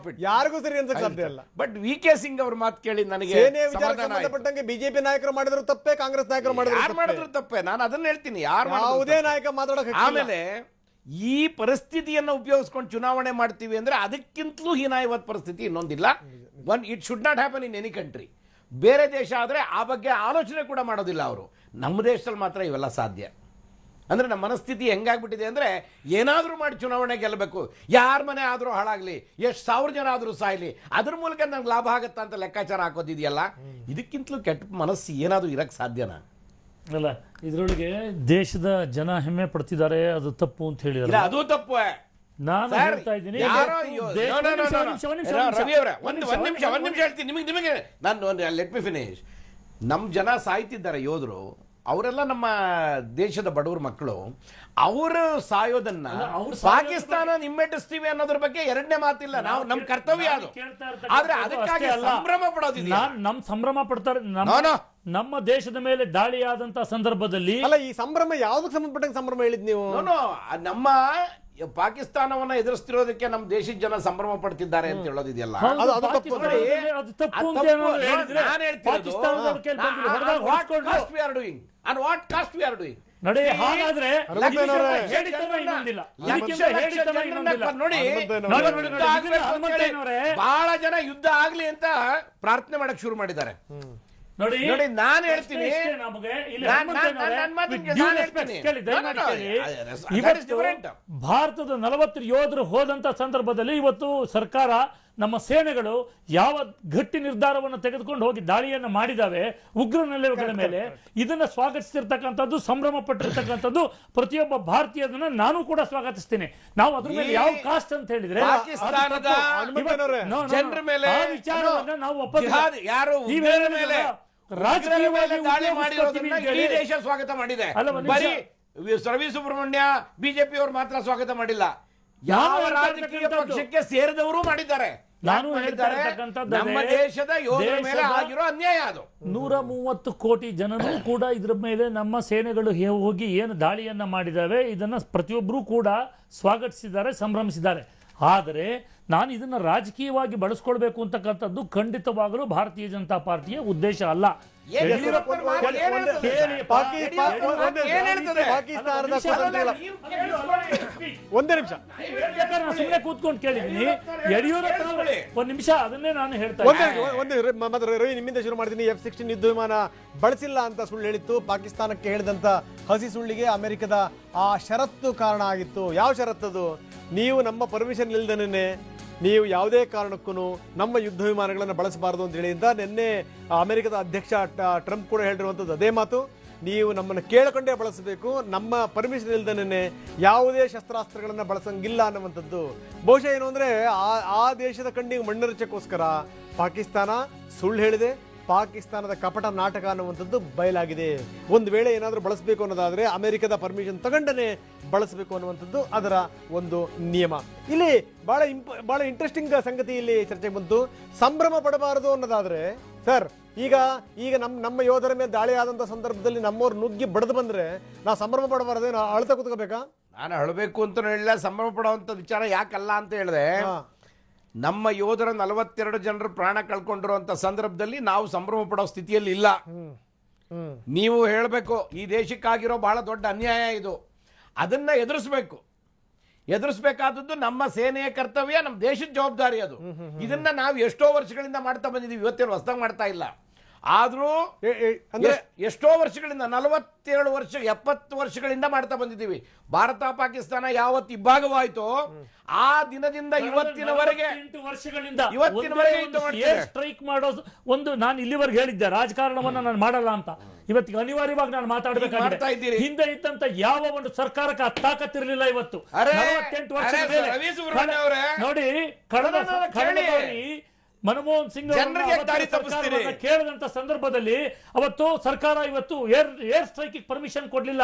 ಅಂತ ಸಾಧ್ಯ ಇಲ್ಲ.
ಬಟ್ VK ಸಿಂಗ್ ಅವ್ರ ಮಾತು ಕೇಳಿ ನನಗೆ
ಸಂಬಂಧಪಟ್ಟಂಗೆ ಬಿಜೆಪಿ ನಾಯಕರು ಮಾಡಿದ್ರು ತಪ್ಪೇ, ಕಾಂಗ್ರೆಸ್ ನಾಯಕರು
ಮಾಡಿದ್ರು ತಪ್ಪೇ. ನಾನು ಅದನ್ನ ಹೇಳ್ತೀನಿ,
ಯಾವುದೇ ನಾಯಕ ಮಾತಾಡೋಕೆ.
ಆಮೇಲೆ ಈ ಪರಿಸ್ಥಿತಿಯನ್ನು ಉಪಯೋಗಿಸ್ಕೊಂಡು ಚುನಾವಣೆ ಮಾಡ್ತೀವಿ ಅಂದ್ರೆ ಅದಕ್ಕಿಂತಲೂ ಹೀನಾಯವಾದ ಪರಿಸ್ಥಿತಿ ಇನ್ನೊಂದಿಲ್ಲ. It should not happen in any country. ಬೇರೆ ದೇಶ ಆದರೆ ಆ ಬಗ್ಗೆ ಆಲೋಚನೆ ಕೂಡ ಮಾಡೋದಿಲ್ಲ ಅವರು. ನಮ್ಮ ದೇಶದಲ್ಲಿ ಮಾತ್ರ ಇವೆಲ್ಲ ಸಾಧ್ಯ. ಅಂದರೆ ನಮ್ಮ ಮನಸ್ಥಿತಿ ಹೆಂಗಾಗ್ಬಿಟ್ಟಿದೆ ಅಂದರೆ ಏನಾದರೂ ಮಾಡಿ ಚುನಾವಣೆ ಗೆಲ್ಲಬೇಕು, ಯಾರ ಮನೆ ಆದರೂ ಹಾಳಾಗಲಿ, ಎಷ್ಟು 1000 ಜನ ಆದರೂ ಸಾಯಲಿ, ಅದ್ರ ಮೂಲಕ ನನಗೆ ಲಾಭ ಆಗುತ್ತಾ ಅಂತ ಲೆಕ್ಕಾಚಾರ ಹಾಕೋದಿದೆಯಲ್ಲ, ಇದಕ್ಕಿಂತಲೂ ಕೆಟ್ಟ ಮನಸ್ಸು ಏನಾದರೂ ಇರಕ್ಕೆ ಸಾಧ್ಯನಾ?
ಅಲ್ಲ, ಇದರೊಳಗೆ ದೇಶದ ಜನ ಹೆಮ್ಮೆ ಪಡ್ತಿದ್ದಾರೆ, ಅದು ತಪ್ಪು ಅಂತ ಹೇಳಿದ್ರೆ
ಅದು ತಪ್ಪು.
ನಾನು ಹೇಳ್ತಾ ಇದ್ದೀನಿ,
ರವಿ ಅವರೇ ಒಂದ್ ನಿಮಿಷ ಹೇಳ್ತೀನಿ ನಿಮಗೆ ನಾನು ಲೆಟ್ ಮಿ ಫಿನಿಶ್. ನಮ್ಮ ಜನ ಸಾಯ್ತಿದ್ದಾರೆ ಯೋಧರು, ಅವರೆಲ್ಲ ನಮ್ಮ ದೇಶದ ಬಡವರ ಮಕ್ಕಳು. ಅವರು ಸಾಯೋದನ್ನ ಪಾಕಿಸ್ತಾನ ಹಿಮ್ಮೆಟ್ಟಿಸ್ತೀವಿ ಅನ್ನೋದ್ರ ಬಗ್ಗೆ ಎರಡನೇ ಮಾತಿಲ್ಲ. ನಾವು ನಮ್ಮ ಕರ್ತವ್ಯ ಅದು. ಆದ್ರೆ ಅದಕ್ಕಾಗಿ ಸಂಭ್ರಮ ಪಡೋದಿಲ್ಲ.
ನಮ್ ಸಂಭ್ರಮ ಪಡ್ತಾರೆ. ನಮ್ಮ ದೇಶದ ಮೇಲೆ ದಾಳಿಯಾದಂತ ಸಂದರ್ಭದಲ್ಲಿ
ಅಲ್ಲ, ಈ ಸಂಭ್ರಮ ಯಾವ್ದಕ್ಕೆ ಸಂಬಂಧಪಟ್ಟಂಗೆ ಸಂಭ್ರಮ ಹೇಳಿದ್ ನೀವು?
ನಮ್ಮ ಪಾಕಿಸ್ತಾನವನ್ನ ಎದುರಿಸ್ತಿರೋದಕ್ಕೆ ನಮ್ಮ ದೇಶದ ಜನ ಸಂಭ್ರಮ ಪಡ್ತಿದ್ದಾರೆ ಅಂತ ಹೇಳೋದಿದೆಯಲ್ಲ,
ನೋಡಿ. ಹಾಗಾದ್ರೆ
ಬಹಳ ಜನ ಯುದ್ಧ ಆಗ್ಲಿ ಅಂತ ಪ್ರಾರ್ಥನೆ ಮಾಡಕ್ ಶುರು ಮಾಡಿದ್ದಾರೆ.
ನೋಡಿ,
ನಾನು ಹೇಳ್ತೀನಿ,
ಇವತ್ತು ಭಾರತದ 40 ಯೋಧರು ಹೋದಂತ ಸಂದರ್ಭದಲ್ಲಿ ಇವತ್ತು ಸರ್ಕಾರ, ನಮ್ಮ ಸೇನೆಗಳು ಯಾವ ಗಟ್ಟಿ ನಿರ್ಧಾರವನ್ನು ತೆಗೆದುಕೊಂಡು ಹೋಗಿ ದಾಳಿಯನ್ನು ಮಾಡಿದಾವೆ ಉಗ್ರ ನೆಲೆಗಳ ಮೇಲೆ, ಇದನ್ನ ಸ್ವಾಗತಿಸಿರ್ತಕ್ಕಂಥದ್ದು, ಸಂಭ್ರಮ ಪಟ್ಟಿರ್ತಕ್ಕಂಥದ್ದು ಪ್ರತಿಯೊಬ್ಬ ಭಾರತೀಯರನ್ನ ನಾನು ಕೂಡ ಸ್ವಾಗತಿಸ್ತೀನಿ. ನಾವು ಅದ್ರ ಮೇಲೆ ಯಾವ ಕಾಸ್ಟ್ ಅಂತ ಹೇಳಿದ್ರೆ
ಜನರ ಮೇಲೆ
ವಿಚಾರವನ್ನ ನಾವು
ರಾಜಕೀಯವಾಗಿ ದಾಳಿ ಮಾಡಿರೋದನ್ನ ಇಡೀ ದೇಶ ಸ್ವಾಗತ ಮಾಡಿದೆ. ಬರೀ ರವಿ ಸುಬ್ರಹ್ಮಣ್ಯ ಬಿಜೆಪಿ ಅವರು ಮಾತ್ರ ಸ್ವಾಗತ ಮಾಡಿಲ್ಲ, ಯಾವ ರಾಜಕೀಯ ಪಕ್ಷಕ್ಕೆ ಸೇರಿದವರು ಮಾಡಿದ್ದಾರೆ.
ನಾನು
ನಮ್ಮ ದೇಶದ ಯೋಧರ ಮೇಲೆ ಆಗಿರೋ ಅನ್ಯಾಯ ಅದು.
130 ಕೋಟಿ ಜನರು ಕೂಡ ಇದ್ರ ಮೇಲೆ ನಮ್ಮ ಸೇನೆಗಳು ಹೋಗಿ ಏನು ದಾಳಿಯನ್ನ ಮಾಡಿದಾವೆ ಇದನ್ನ ಪ್ರತಿಯೊಬ್ಬರು ಕೂಡ ಸ್ವಾಗತಿಸಿದ್ದಾರೆ, ಸಂಭ್ರಮಿಸಿದ್ದಾರೆ. ಆದರೆ ನಾನು ಇದನ್ನ ರಾಜಕೀಯವಾಗಿ ಬಳಸ್ಕೊಳ್ಬೇಕು ಅಂತಕ್ಕಂಥದ್ದು ಖಂಡಿತವಾಗಲೂ ಭಾರತೀಯ ಜನತಾ ಪಾರ್ಟಿಯ ಉದ್ದೇಶ ಅಲ್ಲ.
ಒಂದೇ ನಿಮಿಷ
ಸುಮ್ಮನೆ ಕೂತ್ಕೊಂಡು ಕೇಳಿದ್ದೀನಿ. ಯಡಿಯೂರಪ್ಪ ಒಂದ್ ನಿಮಿಷ ಅದನ್ನೇ ನಾನು ಹೇಳ್ತಾ
ರವಿ, ನಿಮ್ಮಿಂದ ಶುರು ಮಾಡ್ತೀನಿ. F-16 ಯುದ್ಧ ವಿಮಾನ ಬಳಸಿಲ್ಲ ಅಂತ ಸುಳ್ಳು ಹೇಳಿತ್ತು. ಪಾಕಿಸ್ತಾನಕ್ಕೆ ಹೇಳಿದಂತ ಹಸಿ ಸುಳ್ಳಿಗೆ ಅಮೆರಿಕದ ಆ ಷರತ್ತು ಕಾರಣ ಆಗಿತ್ತು. ಯಾವ ಷರತ್ತದು? ನೀವು ನಮ್ಮ ಪರ್ಮಿಷನ್ ಇಲ್ದೇನೆ ನೀವು ಯಾವುದೇ ಕಾರಣಕ್ಕೂ ನಮ್ಮ ಯುದ್ಧ ವಿಮಾನಗಳನ್ನು ಬಳಸಬಾರದು ಅಂತ ಹೇಳಿ ಅಂತ ನಿನ್ನೆ ಅಮೆರಿಕದ ಅಧ್ಯಕ್ಷ ಟ್ರಂಪ್ ಕೂಡ ಹೇಳಿರುವಂಥದ್ದು ಅದೇ ಮಾತು. ನೀವು ನಮ್ಮನ್ನು ಕೇಳಿಕೊಂಡೇ ಬಳಸಬೇಕು, ನಮ್ಮ ಪರ್ಮಿಷನ್ ಇಲ್ದೇನೆ ಯಾವುದೇ ಶಸ್ತ್ರಾಸ್ತ್ರಗಳನ್ನು ಬಳಸಂಗಿಲ್ಲ ಅನ್ನುವಂಥದ್ದು. ಬಹುಶಃ ಏನು ಅಂದರೆ ಆ ದೇಶದ ಕಣ್ಣಿಗೆ ಮಣ್ಣೆರಚಕ್ಕೋಸ್ಕರ ಪಾಕಿಸ್ತಾನ ಸುಳ್ಳು ಹೇಳಿದೆ. ಪಾಕಿಸ್ತಾನದ ಕಪಟ ನಾಟಕ ಅನ್ನುವಂಥದ್ದು ಬಯಲಾಗಿದೆ. ಒಂದು ವೇಳೆ ಏನಾದರೂ ಬಳಸಬೇಕು ಅನ್ನೋದಾದರೆ ಅಮೆರಿಕದ ಪರ್ಮಿಷನ್ ತಗೊಂಡೇ ಬಳಸಬೇಕು ಅನ್ನುವಂಥದ್ದು ಅದರ ಒಂದು ನಿಯಮ. ಇಲ್ಲಿ ಬಹಳ ಇಂಟ್ರೆಸ್ಟಿಂಗ್ ಸಂಗತಿ ಇಲ್ಲಿ ಚರ್ಚೆಗೆ ಬಂತು. ಸಂಭ್ರಮ ಪಡಬಾರದು ಅನ್ನೋದಾದರೆ ಸರ್, ಈಗ ನಮ್ಮ ಯೋಧರ ಮೇಲೆ ದಾಳಿ ಆದಂಥ ಸಂದರ್ಭದಲ್ಲಿ ನಮ್ಮವ್ರು ನುಗ್ಗಿ ಬಡದು ಬಂದರೆ ನಾವು ಸಂಭ್ರಮ ಪಡಬಾರದು, ನಾವು ಅಳ್ತಾ ಕೂತ್ಕೋಬೇಕಾ?
ನಾನು ಅಳಬೇಕು ಅಂತ ಹೇಳಿಲ್ಲ, ಸಂಭ್ರಮ ಪಡುವಂಥ ವಿಚಾರ ಯಾಕಲ್ಲ ಅಂತ ಹೇಳಿದೆ. ನಮ್ಮ ಯೋಧರ 42 ಜನರು ಪ್ರಾಣ ಕಳ್ಕೊಂಡಿರುವಂತ ಸಂದರ್ಭದಲ್ಲಿ ನಾವು ಸಂಭ್ರಮ ಪಡೋ ಸ್ಥಿತಿಯಲ್ಲಿ ಇಲ್ಲ. ನೀವು ಹೇಳಬೇಕು, ಈ ದೇಶಕ್ಕಾಗಿರೋ ಬಹಳ ದೊಡ್ಡ ಅನ್ಯಾಯ ಇದು, ಅದನ್ನ ಎದುರಿಸಬೇಕಾದದ್ದು ನಮ್ಮ ಸೇನೆಯ ಕರ್ತವ್ಯ, ನಮ್ಮ ದೇಶದ ಜವಾಬ್ದಾರಿ ಅದು. ಇದನ್ನ ನಾವು ಎಷ್ಟೋ ವರ್ಷಗಳಿಂದ ಮಾಡ್ತಾ ಬಂದಿದ್ದೀವಿ, ಇವತ್ತೇನು ಹೊಸದಾಗಿ ಮಾಡ್ತಾ ಇಲ್ಲ. ಆದ್ರೂ ಎಷ್ಟೋ ವರ್ಷಗಳಿಂದ 47 ವರ್ಷ 70 ವರ್ಷಗಳಿಂದ ಮಾಡ್ತಾ ಬಂದಿದ್ದೀವಿ. ಭಾರತ ಪಾಕಿಸ್ತಾನ ಯಾವತ್ತು ಇಬ್ಬಾಗವಾಯ್ತೋ ಆ ದಿನದಿಂದ ಇವತ್ತಿನವರೆಗೆ
ಸ್ಟ್ರೈಕ್ ಮಾಡೋ ಒಂದು, ನಾನು ಇಲ್ಲಿವರೆಗೆ ಹೇಳಿದ್ದೆ ರಾಜಕಾರಣವನ್ನ ನಾನು ಮಾಡಲ್ಲ ಅಂತ. ಇವತ್ತಿಗೆ ಅನಿವಾರ್ಯವಾಗಿ ನಾನು ಮಾತಾಡಬೇಕಾಗಿದೆ. ಹಿಂದೆ ಇದ್ದಂತ ಯಾವ ಒಂದು ಸರ್ಕಾರಕ್ಕೆ ತಾಕತ್ತಿರಲಿಲ್ಲ. ಇವತ್ತು 48 ವರ್ಷದ ಮೇಲೆ ನೋಡಿ, ಕಳೆದ ಮನಮೋಹನ್ ಸಿಂಗ್ ಕೇಳಿದಂತ ಸಂದರ್ಭದಲ್ಲಿ ಅವತ್ತು ಸರ್ಕಾರ ಇವತ್ತು ಏರ್ ಸ್ಟ್ರೈಕ್ ಪರ್ಮಿಷನ್ ಕೊಡ್ಲಿಲ್ಲ.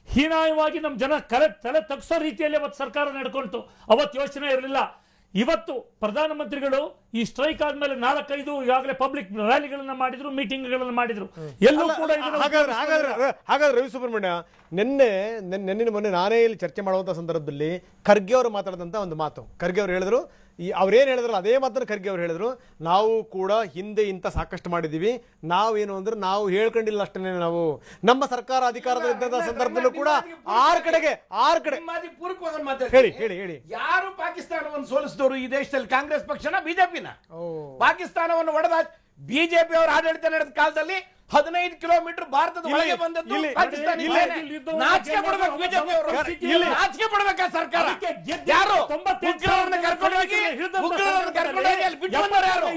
ಹೀನಾಯವಾಗಿ ನಮ್ಮ ಜನ ತಲೆ ತಗ್ಸೋ ರೀತಿಯಲ್ಲಿ ಅವತ್ತು ಸರ್ಕಾರ ನಡ್ಕೊಂತು. ಅವತ್ತು ಯೋಚನೆ ಇರಲಿಲ್ಲ. ಇವತ್ತು ಪ್ರಧಾನಮಂತ್ರಿಗಳು ಈ ಸ್ಟ್ರೈಕ್ ಆದ್ಮೇಲೆ 4-5 ಈಗಾಗಲೇ ಪಬ್ಲಿಕ್ ರ್ಯಾಲಿಗಳನ್ನ ಮಾಡಿದ್ರು, ಮೀಟಿಂಗ್ಗಳನ್ನ ಮಾಡಿದ್ರು. ಎಲ್ಲೂ ಕೂಡ
ಹಾಗಾದ್ರೆ ರವಿ ಸುಬ್ರಹ್ಮಣ್ಯ, ಮೊನ್ನೆ ನಾನೇ ಇಲ್ಲಿ ಚರ್ಚೆ ಮಾಡುವಂತ ಸಂದರ್ಭದಲ್ಲಿ ಖರ್ಗೆ ಅವರು ಮಾತಾಡಿದಂತ ಒಂದು ಮಾತು, ಖರ್ಗೆ ಅವರು ಹೇಳಿದ್ರು, ಅವ್ರೇನು ಹೇಳಿದ್ರಲ್ಲ ಅದೇ ಮಾತನ್ನು ಖರ್ಗೆ ಅವರು ಹೇಳಿದ್ರು. ನಾವು ಕೂಡ ಹಿಂದೆ ಇಂಥ ಸಾಕಷ್ಟು ಮಾಡಿದ್ದೀವಿ, ನಾವೇನು ಅಂದ್ರೆ ನಾವು ಹೇಳ್ಕೊಂಡಿಲ್ಲ ಅಷ್ಟೇ. ನಾವು ನಮ್ಮ ಸರ್ಕಾರ ಅಧಿಕಾರದಲ್ಲಿದ್ದಂಥ ಸಂದರ್ಭದಲ್ಲೂ ಕೂಡ ಆರು ಕಡೆ ಹೇಳಿ
ಯಾರು ಪಾಕಿಸ್ತಾನವನ್ನು ಸೋಲಿಸಿದವರು ಈ ದೇಶದಲ್ಲಿ? ಕಾಂಗ್ರೆಸ್ ಪಕ್ಷನ ಬಿಜೆಪಿನ? ಪಾಕಿಸ್ತಾನವನ್ನು ಒಡೆದ ಬಿಜೆಪಿ ಅವರ ಆಡಳಿತ ನಡೆದ ಕಾಲದಲ್ಲಿ 15 ಕಿಲೋಮೀಟರ್ ಭಾರತದ ಒಳಗೆ ಬಂದದ್ದು ಪಾಕಿಸ್ತಾನಿ ಸೇನೆ. ನಾಚಿಕೆ ಪಡಬೇಕು ಬಿಜೆಪಿ ಅವರು, ನಾಚಿಕೆ ಪಡಬೇಕಾ ಸರ್ಕಾರ? ಯಾರು ಉಗ್ರರನ್ನ ಕರ್ಕೊಂಡೋಗಿ ಅಲ್ಲಿ ಬಿಟ್ಟು ಬಂದವರು ಯಾರು?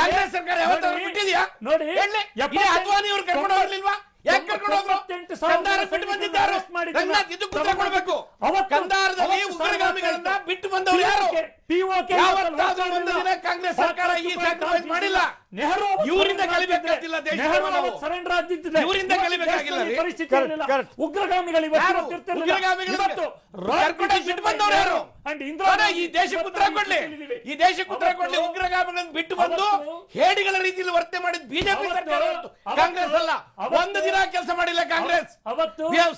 ಕಾಂಗ್ರೆಸ್ ಸರ್ಕಾರ ಯಾವತ್ತಾದ್ರೂ ಬಿಟ್ಟಿದ್ಯಾ? ನೋಡಿ, ಅದ್ವಾನಿ ಅವರು ಕರ್ಕೊಂಡು ಹೋಗ್ಲಿಲ್ವಾ? ಯಾಕೆ ಕರ್ಕೊಂಡು ಹೋದ್ರು? ಕಂದಾರ ಬಿಟ್ಟು ಬಂದಿದ್ದಾರೆ. ರಂಗನಾಥ್ ಇದಕ್ಕೆ ಉತ್ತರ ಕೊಡಬೇಕು. ಕಂದಾರದಲ್ಲಿ ಉಗ್ರಗಾಮಿಗಳನ್ನ ಬಿಟ್ಟು ಬಂದವರು ಯಾರು? ಯಾವತ್ತಾದ್ರೂ ಒಂದು ದಿನ ಕಾಂಗ್ರೆಸ್ ಸರ್ಕಾರ ಈ ಸ್ಯಾಕ್ರಿಫೈಸ್ ಮಾಡಿಲ್ಲ. ಇವರಿಂದ ಕಲಿಬೇಕಾಗಿಲ್ಲ, ಇವರಿಂದ ಕಲಿಬೇಕಾಗಿಲ್ಲ.
ಉಗ್ರಗಾಮಿಗಳು
ಬಿಟ್ಟು ಬಂದವರು ಯಾರು? ಈ ದೇಶಕ್ಕೆ ಉತ್ತರ ಕೊಡ್ಲಿ, ಈ ದೇಶಕ್ಕೆ ಉತ್ತರ ಕೊಡ್ಲಿ. ಉಗ್ರಗಾಮಿಗಳನ್ನು ಬಿಟ್ಟು ಬಂದು ಹೇಡಿಗಳ ರೀತಿಯಲ್ಲಿ ವರ್ತನೆ ಮಾಡಿದ ಬಿಜೆಪಿ ಸರ್ಕಾರ, ಕಾಂಗ್ರೆಸ್ ಅಲ್ಲ. ಒಂದು ದಿನ ಕೆಲಸ ಮಾಡಿಲ್ಲ ಕಾಂಗ್ರೆಸ್.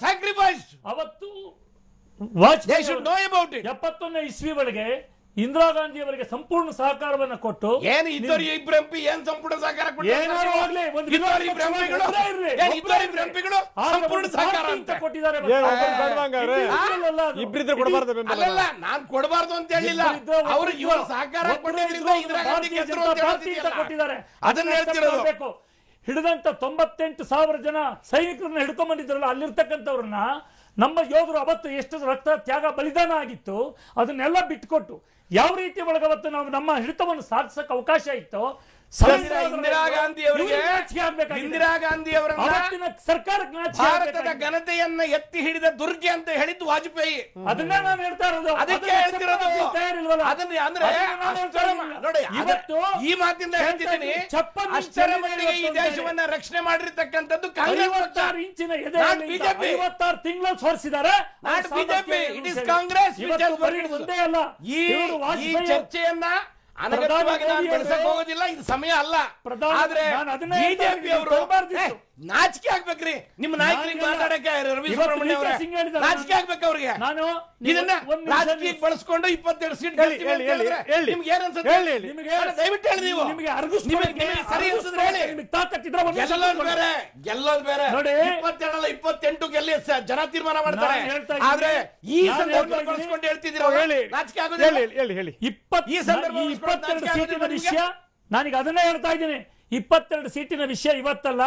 ಸ್ಯಾಕ್ರಿಫೈಸ್
ಅವತ್ತು
They should know about it.
71ನೇ ಇಸ್ವಿ ಒಳಗೆ ಇಂದಿರಾ ಗಾಂಧಿ ಅವರಿಗೆ ಸಂಪೂರ್ಣ ಸಹಕಾರವನ್ನು ಕೊಟ್ಟು
ಏನು ಇಬ್ಬರು ಎಂಪಿ ಏನ್ ಸಂಪೂರ್ಣ ಸಹಕಾರ ಸಂಪೂರ್ಣ ಸಹಕಾರ ಅಂತ ಕೊಟ್ಟಿದ್ದಾರೆ.
ಇಬ್ಬರಿದ್ರೆ ಕೊಡಬಾರ್ದು ಬೆಂಬಲ.
ಅಲ್ಲ, ನಾನ್ ಕೊಡಬಾರ್ದು ಅಂತ ಹೇಳಿಲ್ಲ. ಅವರು ಇವರ ಸಹಕಾರ ಕೊಟ್ಟಿದ್ರಿಂದ ಇಂದಿರಾ ಗಾಂಧಿ
ಕೊಟ್ಟಿದ್ದಾರೆ.
ಅದನ್ನ ಹೇಳ್ತಿರೋದು.
ಹಿಡಿದಂತ 98,000 ಜನ ಸೈನಿಕರನ್ನ ಹಿಡ್ಕೊಂಡ್ ಬಂದಿದ್ರಲ್ಲ, ಅಲ್ಲಿರ್ತಕ್ಕಂಥವ್ರನ್ನ ನಮ್ಮ ಯೋಧರು ಅವತ್ತು ಎಷ್ಟು ರಕ್ತ ತ್ಯಾಗ ಬಲಿದಾನ ಆಗಿತ್ತು ಅದನ್ನೆಲ್ಲ ಬಿಟ್ಟುಕೊಟ್ಟು ಯಾವ ರೀತಿ ಒಳಗವತ್ತು ನಾವು ನಮ್ಮ ಹಿಡಿತವನ್ನು ಸಾಧಿಸಕ್ಕೆ ಅವಕಾಶ ಇತ್ತು.
ಇಂದಿರಾ ಗಾಂಧಿ ಅವರಿಗೆ
ಸರ್ಕಾರಕ್ಕೆ
ಭಾರತದ ಘನತೆಯನ್ನ ಎತ್ತಿ ಹಿಡಿದ ದುರ್ಗೆ ಅಂತ ಹೇಳಿದ್ದು ವಾಜಪೇಯಿ.
ಅದನ್ನೇ ನಾನು ಹೇಳ್ತಾ ಇರೋದು.
ಅದಕ್ಕೆ ಹೇಳ್ತಿರೋದು. ಅಂದ್ರೆ ನೋಡಿ, ಈ ಮಾತಿಂದ ಹೇಳ್ತಿದ್ದೀನಿ, ಅಷ್ಟರ ಮಟ್ಟಿಗೆ ಈ ದೇಶವನ್ನ ರಕ್ಷಣೆ ಮಾಡಿರ್ತಕ್ಕಂಥದ್ದು ಕಾಂಗ್ರೆಸ್.
56 ಇಂಚಿನ ಎದೆಯಲ್ಲಿ 56 ತಿಂಗಳು ಸೋರಿಸಿದ್ದಾರೆ.
BJP, it is Congress.
ಒಂದೇ ಅಲ್ಲ,
ಈ ಚರ್ಚೆಯನ್ನ ಅನಗತ್ಯವಾಗಿ ನಾನು ಬೆಳೆಸಕ್ ಹೋಗೋದಿಲ್ಲ, ಇದು ಸಮಯ ಅಲ್ಲ. ಆದ್ರೆ ಬಿಜೆಪಿ ಅವರು ನಾಚಿಕೆ ಆಗ್ಬೇಕ್ರಿ ನಿಮ್ಮ ನಾಯಕರಿಗೆ ಮಾತಾಡಕ್ಕೆ. ರವಿ ಸುಬ್ರಹ್ಮಣ್ಯ ಅವರೇ, ನಾಚಿಕೆ ಆಗ್ಬೇಕು ಅವ್ರಿಗೆ. ಇದನ್ನ ರಾಜಕೀಯಕ್ಕೆ ಬಳಸ್ಕೊಂಡು 22 ಸೀಟ್ ನಿಮ್ಗೆ ಏನ್ ಅನ್ಸುತ್ತೆ? ದಯವಿಟ್ಟು ಹೇಳಿ. ನೀವು ಸರಿ ಅನ್ಸಿದ್ರೆ ಹೇಳಿ. ಗೆಲ್ಲೋದು ಬೇರೆ, ಗೆಲ್ಲೋದು ಬೇರೆ. 22 ಅಲ್ಲ 28 ಗೆಲ್ಲಿ ಜನ ತೀರ್ಮಾನ ಮಾಡ್ತಾರೆ. ಆದ್ರೆ ಈ ಸಂದರ್ಭ ಬಳಸ್ಕೊಂಡು ಹೇಳ್ತಿದ್ದೀರಾ, ನಾಚಿಕೆ ಆಗೋದಿಲ್ಲ.
ಈ ಸಂದರ್ಭ 22 ಸೀಟಿನ ವಿಷಯ, ನಾನೀಗ ಅದನ್ನೇ ಹೇಳ್ತಾ ಇದ್ದೀನಿ. 22 ಸೀಟಿನ ವಿಷಯ ಇವತ್ತಲ್ಲ,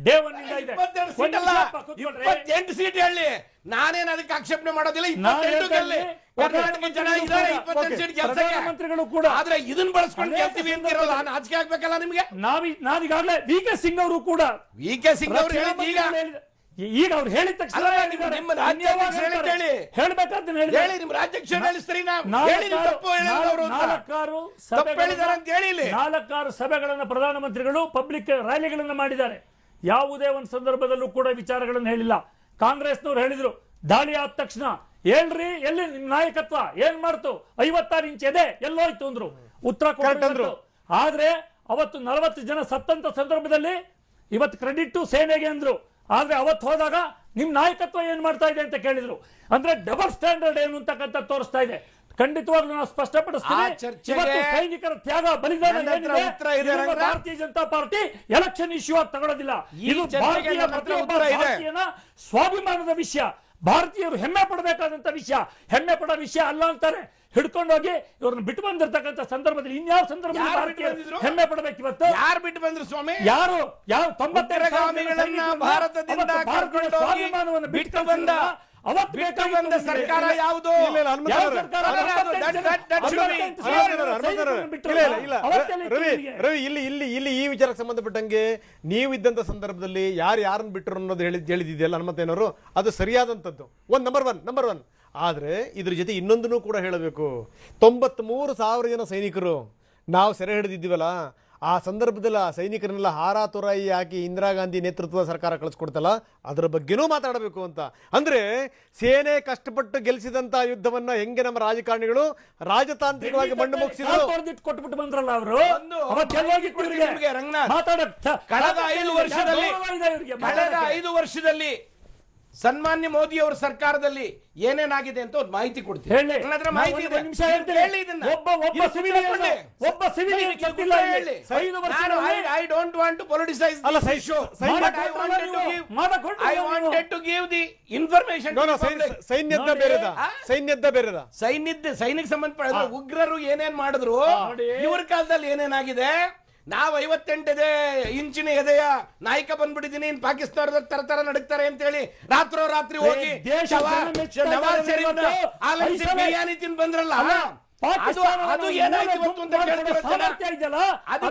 ಡೇ ಒನ್ ಇಂದ ಇದೆ.
28 ಸೀಟ್ ಹೇಳಿ, ನಾನೇನು ಅದಕ್ಕೆ ಆಕ್ಷೇಪಣೆ ಮಾಡೋದಿಲ್ಲ. 28 ಗೆಲ್ಲಿ ಕರ್ನಾಟಕ ಜನ ಇದ್ದಾರೆ, 28 ಸೀಟ್
ಪ್ರಧಾನಮಂತ್ರಿಗಳು ಕೂಡ.
ಆದ್ರೆ ಇದನ್ನ ಬಳಸ್ಕೊಂಡು ಗೆಲ್ತೀವಿ ಅಂತಿರಲ್ಲ, ನಾಚಿಕೆ ಆಗ್ಬೇಕಲ್ಲ ನಿಮ್ಗೆ.
ನಾವೀಗಾಗಲೇ ವಿ.ಕೆ. ಸಿಂಗ್ ಅವರು ಕೂಡ,
ವಿ.ಕೆ. ಸಿಂಗ್ ಅವರು ಹೇಳಿದ
ಈಗ ಅವ್ರು ಹೇಳಿದ ತಕ್ಷಣ
ನಿಮ್ಮ ರಾಜ್ಯಾಧ್ಯಕ್ಷ ಹೇಳಿ,
ಹೇಳ್ಬೇಕಾದ್ರೆ
ಹೇಳಿ, ನಿಮ್ಮ ರಾಜ್ಯಾಧ್ಯಕ್ಷ ಹೇಳಿಸ್ತೀರಿ.
4 ಸಭೆಗಳನ್ನ ಪ್ರಧಾನಮಂತ್ರಿಗಳು ಪಬ್ಲಿಕ್ ರ್ಯಾಲಿಗಳನ್ನ ಮಾಡಿದ್ದಾರೆ. ಯಾವುದೇ ಒಂದು ಸಂದರ್ಭದಲ್ಲೂ ಕೂಡ ವಿಚಾರಗಳನ್ನು ಹೇಳಿಲ್ಲ. ಕಾಂಗ್ರೆಸ್ನವ್ರು ಹೇಳಿದ್ರು, ದಾಳಿ ಆದ ತಕ್ಷಣ ಹೇಳ್ರಿ ಎಲ್ಲಿ ನಿಮ್ ನಾಯಕತ್ವ ಏನ್ ಮಾಡ್ತು, 56 ಇಂಚ್ ಎದೆ ಎಲ್ಲೋಯ್ತು ಅಂದ್ರು, ಉತ್ತರ ಕೊಟ್ಟರು. ಆದ್ರೆ ಅವತ್ತು 40 ಜನ ಸತ್ತಂತ ಸಂದರ್ಭದಲ್ಲಿ ಇವತ್ತು ಕ್ರೆಡಿಟ್ ಸೇನೆಗೆ ಅಂದ್ರು. ಆದ್ರೆ ಅವತ್ತು ಹೋದಾಗ ನಿಮ್ ನಾಯಕತ್ವ ಏನ್ ಮಾಡ್ತಾ ಇದೆ ಅಂತ ಕೇಳಿದ್ರು. ಅಂದ್ರೆ ಡಬಲ್ ಸ್ಟ್ಯಾಂಡರ್ಡ್ ಏನು ಅಂತಕ್ಕಂಥ ತೋರಿಸ್ತಾ ಇದೆ. ಖಂಡಿತವಾಗ್ಲೂ ನಾವು ಸ್ಪಷ್ಟಪಡಿಸ್ತೀವಿ, ಸೈನಿಕರ ತ್ಯಾಗ ಬಲಿದಾನ ಭಾರತೀಯ ಜನತಾ ಪಾರ್ಟಿ ಎಲೆಕ್ಷನ್ ಇಶ್ಯೂ ಆಗಿ ತಗೊಳ್ಳೋದಿಲ್ಲ. ಇದು ಭಾರತೀಯನ ಸ್ವಾಭಿಮಾನದ ವಿಷಯ, ಭಾರತೀಯರು ಹೆಮ್ಮೆ ಪಡಬೇಕಾದಂತ ವಿಷಯ, ಹೆಮ್ಮೆ ಪಡೋ ವಿಷಯ ಅಲ್ಲ ಅಂತಾರೆ. ಹಿಡ್ಕೊಂಡೋಗಿ ಇವ್ರನ್ನ ಬಿಟ್ಟು ಬಂದಿರ್ತಕ್ಕಂಥ ಸಂದರ್ಭದಲ್ಲಿ ಇನ್ಯಾವ ಸಂದರ್ಭದಲ್ಲಿ ಭಾರತೀಯರು ಹೆಮ್ಮೆ ಪಡಬೇಕು? ಇವತ್ತು
ಯಾರು ಬಿಟ್ಟು ಬಂದ್ರು ಸ್ವಾಮಿ?
ಯಾರು
92 ಭಾರತದಿಂದ ಸ್ವಾಭಿಮಾನವನ್ನು ಬಿಟ್ಟು ಬಂದ ಸರ್ಕಾರ ಯಾವುದು?
ರವಿ, ಇಲ್ಲಿ ಈ ವಿಚಾರಕ್ಕೆ ಸಂಬಂಧಪಟ್ಟಂಗೆ ನೀವು ಇದ್ದಂತ ಸಂದರ್ಭದಲ್ಲಿ ಯಾರನ್ನು ಬಿಟ್ಟರು ಅನ್ನೋದು ಹೇಳಿದಿದೆಯಲ್ಲ ಹನುಮಂತಯ್ಯನವರು, ಅದು ಸರಿಯಾದಂಥದ್ದು. Number one. ಆದ್ರೆ ಇದ್ರ ಜೊತೆ ಇನ್ನೊಂದನ್ನು ಕೂಡ ಹೇಳಬೇಕು. 93,000 ಜನ ಸೈನಿಕರು ನಾವು ಸೆರೆ ಹಿಡಿದಿದ್ದೀವಲ್ಲ, ಆ ಸಂದರ್ಭದಲ್ಲಿ ಆ ಸೈನಿಕರನ್ನೆಲ್ಲ ಹಾರಾತುರಾಯಿ ಹಾಕಿ ಇಂದಿರಾ ಗಾಂಧಿ ನೇತೃತ್ವದ ಸರ್ಕಾರ ಕಳಿಸ್ಕೊಡ್ತಲ್ಲ, ಅದರ ಬಗ್ಗೆನೂ ಮಾತಾಡಬೇಕು ಅಂತ. ಅಂದ್ರೆ ಸೇನೆ ಕಷ್ಟಪಟ್ಟು ಗೆಲ್ಲಿಸಿದಂತ ಯುದ್ಧವನ್ನ ಹೆಂಗೆ ನಮ್ಮ ರಾಜಕಾರಣಿಗಳು ರಾಜತಾಂತ್ರಿಕವಾಗಿ ಮಣ್ಣು ಮುಗಿಸಿದ್ರು.
ಕೊಟ್ಬಿಟ್ಟು ಬಂದ್ರಲ್ಲ ಅವರು.
ಕಳೆದ 5 ವರ್ಷದಲ್ಲಿ ಸನ್ಮಾನ್ಯ ಮೋದಿ ಅವರ ಸರ್ಕಾರದಲ್ಲಿ ಏನೇನಾಗಿದೆ ಅಂತ ಒಂದು ಮಾಹಿತಿ ಕೊಡ್ತೀನಿ. I don't want to politicize this issue. I wanted to give the information. ಸೈನಿಕ ಸಂಬಂಧಪಟ್ಟ ಉಗ್ರರು ಏನೇನ್ ಮಾಡಿದ್ರು, ಇವ್ರ ಕಾಲದಲ್ಲಿ ಏನೇನಾಗಿದೆ, ನಾವು 58 ಇಂಚಿನ ಎದೆಯ ನಾಯಕ ಬಂದ್ಬಿಟ್ಟಿದ್ದೀನಿ, ಇನ್ ಪಾಕಿಸ್ತಾನದ ತರ ನಡಕ್ತಾರೆ ಅಂತ ಹೇಳಿ ರಾತ್ರಿ ಹೋಗಿ ನವಾಜ್ ಶರೀಫ್ ಬಿರಿಯಾನಿ ತಿಂದು ಬಂದ್ರಲ್ಲ, ಅದು ಏನಾಯ್ತು ಇವತ್ತು ಅಂತ ಕೇಳ್ತಾರೆ ಜನ. ಅದು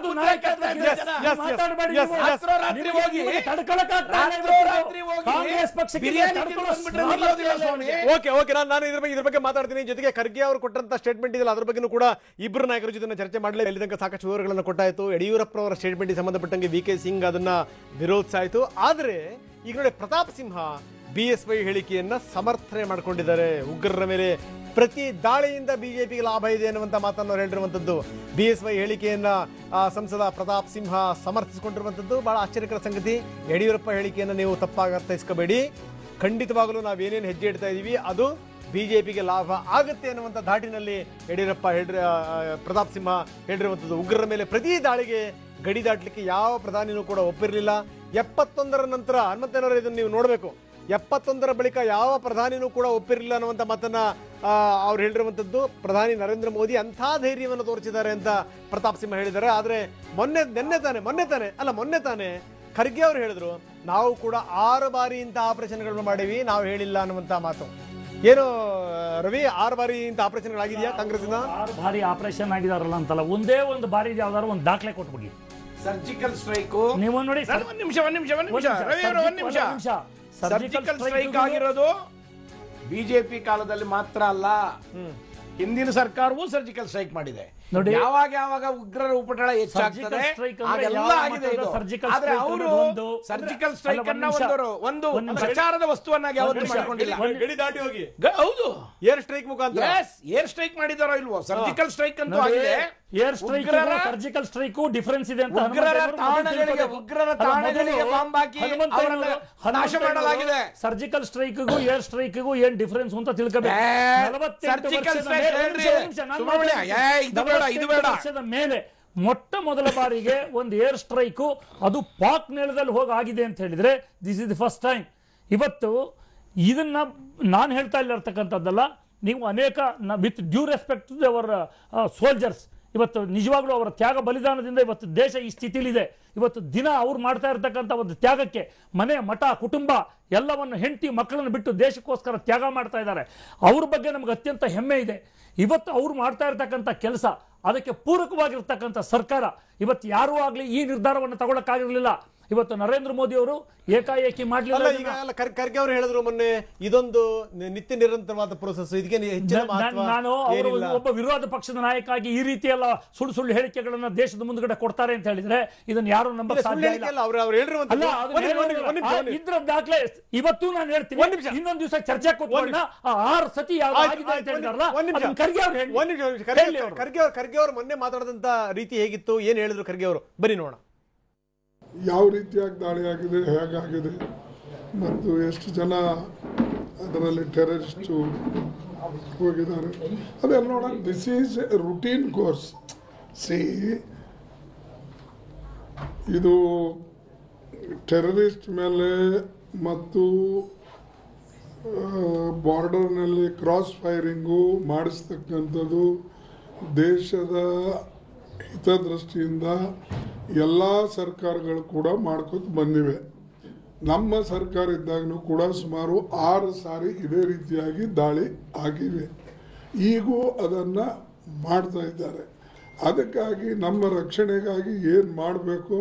ರಾತ್ರಿ ಹೋಗಿ ಬಿರಿಯಾನಿ ತಿಂದು ಬಂದ್ಬಿಟ್ರೆ ನಿಲ್ಲೋದಿಲ್ಲ ಸ್ವಾಮಿ.
ಓಕೆ ನಾನು ಇದ್ರ ಬಗ್ಗೆ ಮಾತಾಡ್ತೀನಿ. ಜೊತೆಗೆ ಖರ್ಗೆ ಅವರು ಕೊಟ್ಟಂತ ಸ್ಟೇಟ್ಮೆಂಟ್ ಇದೆಯಲ್ಲ, ಅದ್ರ ಬಗ್ಗೆ ಕೂಡ ಇಬ್ಬರು ನಾಯಕರ ಜೊತೆ ಚರ್ಚೆ ಮಾಡಲೇ ಇಲ್ಲಿ ತನಕ ಸಾಕಷ್ಟು ವಿವರಗಳನ್ನು ಕೊಟ್ಟಾಯಿತು. ಯಡಿಯೂರಪ್ಪನವರ ಸ್ಟೇಟ್ಮೆಂಟ್ಗೆ ಸಂಬಂಧಪಟ್ಟಂಗೆ ವಿ ಕೆ ಸಿಂಗ್ ಅದನ್ನ ವಿರೋಧಿಸಾಯಿತು. ಆದರೆ ಈಗ ನೋಡಿ, ಪ್ರತಾಪ್ ಸಿಂಹ BSY ಹೇಳಿಕೆಯನ್ನ ಸಮರ್ಥನೆ ಮಾಡಿಕೊಂಡಿದ್ದಾರೆ. ಉಗ್ರರ ಮೇಲೆ ಪ್ರತಿ ದಾಳಿಯಿಂದ ಬಿಜೆಪಿಗೆ ಲಾಭ ಇದೆ ಅನ್ನುವಂಥ ಮಾತನ್ನು ಹೇಳಿರುವಂಥದ್ದು. BSY ಹೇಳಿಕೆಯನ್ನ ಸಂಸದ ಪ್ರತಾಪ್ ಸಿಂಹ ಸಮರ್ಥಿಸಿಕೊಂಡಿರುವಂಥದ್ದು ಬಹಳ ಆಶ್ಚರ್ಯಕರ ಸಂಗತಿ. ಯಡಿಯೂರಪ್ಪ ಹೇಳಿಕೆಯನ್ನು ನೀವು ತಪ್ಪಾಗಿ ಅರ್ಥೈಸ್ಕೋಬೇಡಿ. ಖಂಡಿತವಾಗಲೂ ನಾವೇನೇನು ಹೆಜ್ಜೆ ಇಡ್ತಾ ಇದ್ದೀವಿ ಅದು ಬಿಜೆಪಿಗೆ ಲಾಭ ಆಗುತ್ತೆ ಅನ್ನುವಂಥ ಧಾಟಿನಲ್ಲಿ ಯಡಿಯೂರಪ್ಪ ಪ್ರತಾಪ್ ಸಿಂಹ ಹೇಳಿರುವಂಥದ್ದು. ಉಗ್ರರ ಮೇಲೆ ಪ್ರತಿ ದಾಳಿಗೆ ಗಡಿ ದಾಟಲಿಕ್ಕೆ ಯಾವ ಪ್ರಧಾನಿನೂ ಕೂಡ ಒಪ್ಪಿರಲಿಲ್ಲ. 71ರ ನಂತರ ಹನುಮಂತನವರ ಇದನ್ನು ನೀವು ನೋಡಬೇಕು. 71ರ ಬಳಿಕ ಯಾವ ಪ್ರಧಾನಿನೂ ಕೂಡ ಒಪ್ಪಿರಲಿಲ್ಲ ಅನ್ನುವಂಥ ಮಾತನ್ನ ಅವ್ರು ಹೇಳಿರುವಂಥದ್ದು. ಪ್ರಧಾನಿ ನರೇಂದ್ರ ಮೋದಿ ಅಂಥ ಧೈರ್ಯವನ್ನು ತೋರಿಸಿದ್ದಾರೆ ಅಂತ ಪ್ರತಾಪ್ ಸಿಂಹ ಹೇಳಿದ್ದಾರೆ. ಆದರೆ ಮೊನ್ನೆ ತಾನೆ ಖರ್ಗೆ ಅವರು ಹೇಳಿದ್ರು, ನಾವು ಕೂಡ 6 ಬಾರಿ ಇಂಥ ಆಪರೇಷನ್ಗಳನ್ನು ಮಾಡೀವಿ, ನಾವು ಹೇಳಿಲ್ಲ ಅನ್ನುವಂಥ ಮಾತು. ಏನು ರವಿ, 6 ಬಾರಿ ಇಂಥ ಆಪರೇಷನ್ಗಳಾಗಿದೆಯಾ ಕಾಂಗ್ರೆಸ್ನ?
6 ಬಾರಿ ಆಪರೇಷನ್ ಆಗಿದಾರಲ್ಲ ಅಂತಲ್ಲ, ಒಂದೇ ಒಂದು ಬಾರಿ ಯಾವ್ದಾದ್ರು ಒಂದು ದಾಖಲೆ ಕೊಟ್ಬಿಡಿ.
ಸರ್ಜಿಕಲ್ ಸ್ಟ್ರೈಕ್
ನೀವು ನೋಡಿ,
ಒಂದ್ ನಿಮಿಷ ಸರ್ಜಿಕಲ್ ಸ್ಟ್ರೈಕ್ ಆಗಿರೋದು ಬಿಜೆಪಿ ಕಾಲದಲ್ಲಿ ಮಾತ್ರ ಅಲ್ಲ, ಹಿಂದಿನ ಸರ್ಕಾರವೂ ಸರ್ಜಿಕಲ್ ಸ್ಟ್ರೈಕ್ ಮಾಡಿದೆ. ಯಾವಾಗ ಉಗ್ರರ ಉಪಟಳ ಹೆಚ್ಚಾಗ್ತದೆ ಎಲ್ಲ ಆಗಿದೆ. ಆದ್ರೆ ಅವರು ಸರ್ಜಿಕಲ್ ಸ್ಟ್ರೈಕ್ ಅನ್ನ ಒಂದು ಪ್ರಚಾರದ ವಸ್ತುವನ್ನಾಗಿ ಯಾವತ್ತೂ ಮಾಡಿಕೊಂಡಿಲ್ಲ. ಹೌದು, ಏರ್ ಸ್ಟ್ರೈಕ್ ಮುಖಾಂತರ ಏರ್ ಸ್ಟ್ರೈಕ್ ಮಾಡಿದಾರೋ ಇಲ್ವೋ, ಸರ್ಜಿಕಲ್ ಸ್ಟ್ರೈಕ್ ಅಂತೂ ಆಗಿದೆ.
Air strike surgical strike difference ಇದೆ ಅಂತ
ಉಗ್ರರ ತಾಣಗಳಿಗೆ ಬಾಂಬ್ ಹಾಕಿ ನಾಶ ಮಾಡಲಾಗಿದೆ.
ಸರ್ಜಿಕಲ್ ಸ್ಟ್ರೈಕ್ಗೂ ಏರ್ ಸ್ಟ್ರೈಕ್ಗೂ ಏನ್ ಡಿಫರೆನ್ಸ್ ಅಂತ ತಿಳ್ಕೋಬೇಕು. ಮೇಲೆ ಮೊಟ್ಟ ಮೊದಲ ಬಾರಿಗೆ ಒಂದು ಏರ್ ಸ್ಟ್ರೈಕ್ ಅದು ಪಾಕ್ ನೆಲದಲ್ಲಿ ಹೋಗಿ ಆಗಿದೆ ಅಂತ ಹೇಳಿದ್ರೆ this is the first time. ಇವತ್ತು ಇದನ್ನ ನಾನು ಹೇಳ್ತಾ ಇರ್ತಕ್ಕಂಥದ್ದಲ್ಲ, ನೀವು ಅನೇಕ with due respect to our soldiers, ಇವತ್ತು ನಿಜವಾಗ್ಲೂ ಅವರ ತ್ಯಾಗ ಬಲಿದಾನದಿಂದ ಇವತ್ತು ದೇಶ ಈ ಸ್ಥಿತಿಲಿದೆ. ಇವತ್ತು ದಿನ ಅವ್ರು ಮಾಡ್ತಾ ಇರ್ತಕ್ಕಂಥ ಒಂದು ತ್ಯಾಗಕ್ಕೆ ಮನೆ ಮಠ ಕುಟುಂಬ ಎಲ್ಲವನ್ನು ಹೆಂಡತಿ ಮಕ್ಕಳನ್ನು ಬಿಟ್ಟು ದೇಶಕ್ಕೋಸ್ಕರ ತ್ಯಾಗ ಮಾಡ್ತಾ ಇದ್ದಾರೆ. ಅವ್ರ ಬಗ್ಗೆ ನಮ್ಗೆ ಅತ್ಯಂತ ಹೆಮ್ಮೆ ಇದೆ. ಇವತ್ತು ಅವ್ರು ಮಾಡ್ತಾ ಇರ್ತಕ್ಕಂಥ ಕೆಲಸ, ಅದಕ್ಕೆ ಪೂರಕವಾಗಿರ್ತಕ್ಕಂಥ ಸರ್ಕಾರ ಇವತ್ತು ಯಾರೂ ಆಗಲಿ ಈ ನಿರ್ಧಾರವನ್ನು ತಗೊಳಕ್ಕಾಗಿರಲಿಲ್ಲ. ಇವತ್ತು ನರೇಂದ್ರ ಮೋದಿ ಅವರು ಏಕಾಏಕಿ ಮಾಡಲಿಲ್ಲ.
ಖರ್ಗೆ ಅವರು ಹೇಳಿದ್ರು ಮೊನ್ನೆ, ಇದೊಂದು ನಿತ್ಯ ನಿರಂತರವಾದ ಪ್ರೋಸೆಸ್, ಇದಕ್ಕೆ
ನಾನು ಅವರು ಒಬ್ಬ ವಿರೋಧ ಪಕ್ಷದ ನಾಯಕ ಆಗಿ ಈ ರೀತಿ ಎಲ್ಲ ಸುಳ್ಳು ಹೇಳಿಕೆಗಳನ್ನ ದೇಶದ ಮುಂದ್ಗಡೆ ಕೊಡ್ತಾರೆ ಅಂತ ಹೇಳಿದ್ರೆ ಇದನ್ನ ಯಾರು ನಂಬಕ್ಕೆ ಸಾಧ್ಯ ಇಲ್ಲ. ಇದ್ರ ದಾಖಲೆ ಇವತ್ತು ನಾನು ಹೇಳ್ತೀನಿ, ಇನ್ನೊಂದು ದಿವಸ ಚರ್ಚೆ ಕೂತ್ಕೊಳ್ಳೋಣ. 6 ಸತಿ ಆಗಿದೆ ಅಂತ ಹೇಳಿದಾರಲ್ಲ, ಖರ್ಗೆ ಅವರು
ಖರ್ಗೆ ಅವರು ಮೊನ್ನೆ ಮಾತಾಡಿದಂತ ರೀತಿ ಹೇಗಿತ್ತು, ಏನ್ ಹೇಳಿದ್ರು ಖರ್ಗೆ ಅವರು, ಬನ್ನಿ ನೋಡೋಣ.
ಯಾವ ರೀತಿಯಾಗಿ ದಾಳಿ ಆಗಿದೆ, ಹೇಗಾಗಿದೆ ಮತ್ತು ಎಷ್ಟು ಜನ ಅದರಲ್ಲಿ ಟೆರರಿಸ್ಟು ಹೋಗಿದ್ದಾರೆ ಅದೆಲ್ಲ ನೋಡೋಣ. This is A routine course. C, ಇದು ಟೆರರಿಸ್ಟ್ ಮೇಲೆ ಮತ್ತು ಬಾರ್ಡರ್ನಲ್ಲಿ ಕ್ರಾಸ್ ಫೈರಿಂಗು ಮಾಡಿಸ್ತಕ್ಕಂಥದ್ದು ದೇಶದ ಹಿತದೃಷ್ಟಿಯಿಂದ ಎಲ್ಲ ಸರ್ಕಾರಗಳು ಕೂಡ ಮಾಡ್ಕೊತ ಬಂದಿವೆ. ನಮ್ಮ ಸರ್ಕಾರ ಇದ್ದಾಗಲೂ ಕೂಡ ಸುಮಾರು 6 ಸಾರಿ ಇದೇ ರೀತಿಯಾಗಿ ದಾಳಿ ಆಗಿವೆ. ಈಗೂ ಅದನ್ನು ಮಾಡ್ತಾ ಇದ್ದಾರೆ. ಅದಕ್ಕಾಗಿ ನಮ್ಮ ರಕ್ಷಣೆಗಾಗಿ ಏನು ಮಾಡಬೇಕು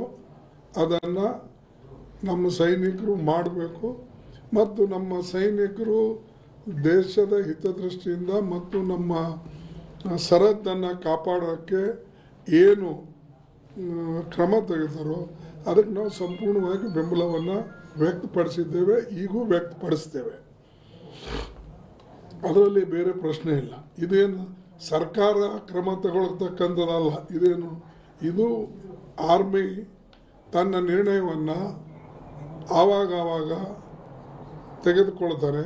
ಅದನ್ನು ನಮ್ಮ ಸೈನಿಕರು ಮಾಡಬೇಕು. ಮತ್ತು ನಮ್ಮ ಸೈನಿಕರು ದೇಶದ ಹಿತದೃಷ್ಟಿಯಿಂದ ಮತ್ತು ನಮ್ಮ ಸರಹದ್ದನ್ನು ಕಾಪಾಡೋಕ್ಕೆ ಏನು ಕ್ರಮ ತೆಗೆದಾರೋ ಅದಕ್ಕೆ ನಾವು ಸಂಪೂರ್ಣವಾಗಿ ಬೆಂಬಲವನ್ನು ವ್ಯಕ್ತಪಡಿಸಿದ್ದೇವೆ, ಈಗೂ ವ್ಯಕ್ತಪಡಿಸ್ತೇವೆ. ಅದರಲ್ಲಿ ಬೇರೆ ಪ್ರಶ್ನೆ ಇಲ್ಲ. ಇದೇನು ಸರ್ಕಾರ ಕ್ರಮ ತಗೊಳ್ತಕ್ಕಂಥದ್ದಲ್ಲ. ಇದು ಆರ್ಮಿ ತನ್ನ ನಿರ್ಣಯವನ್ನು ಆವಾಗ ತೆಗೆದುಕೊಳ್ತಾರೆ.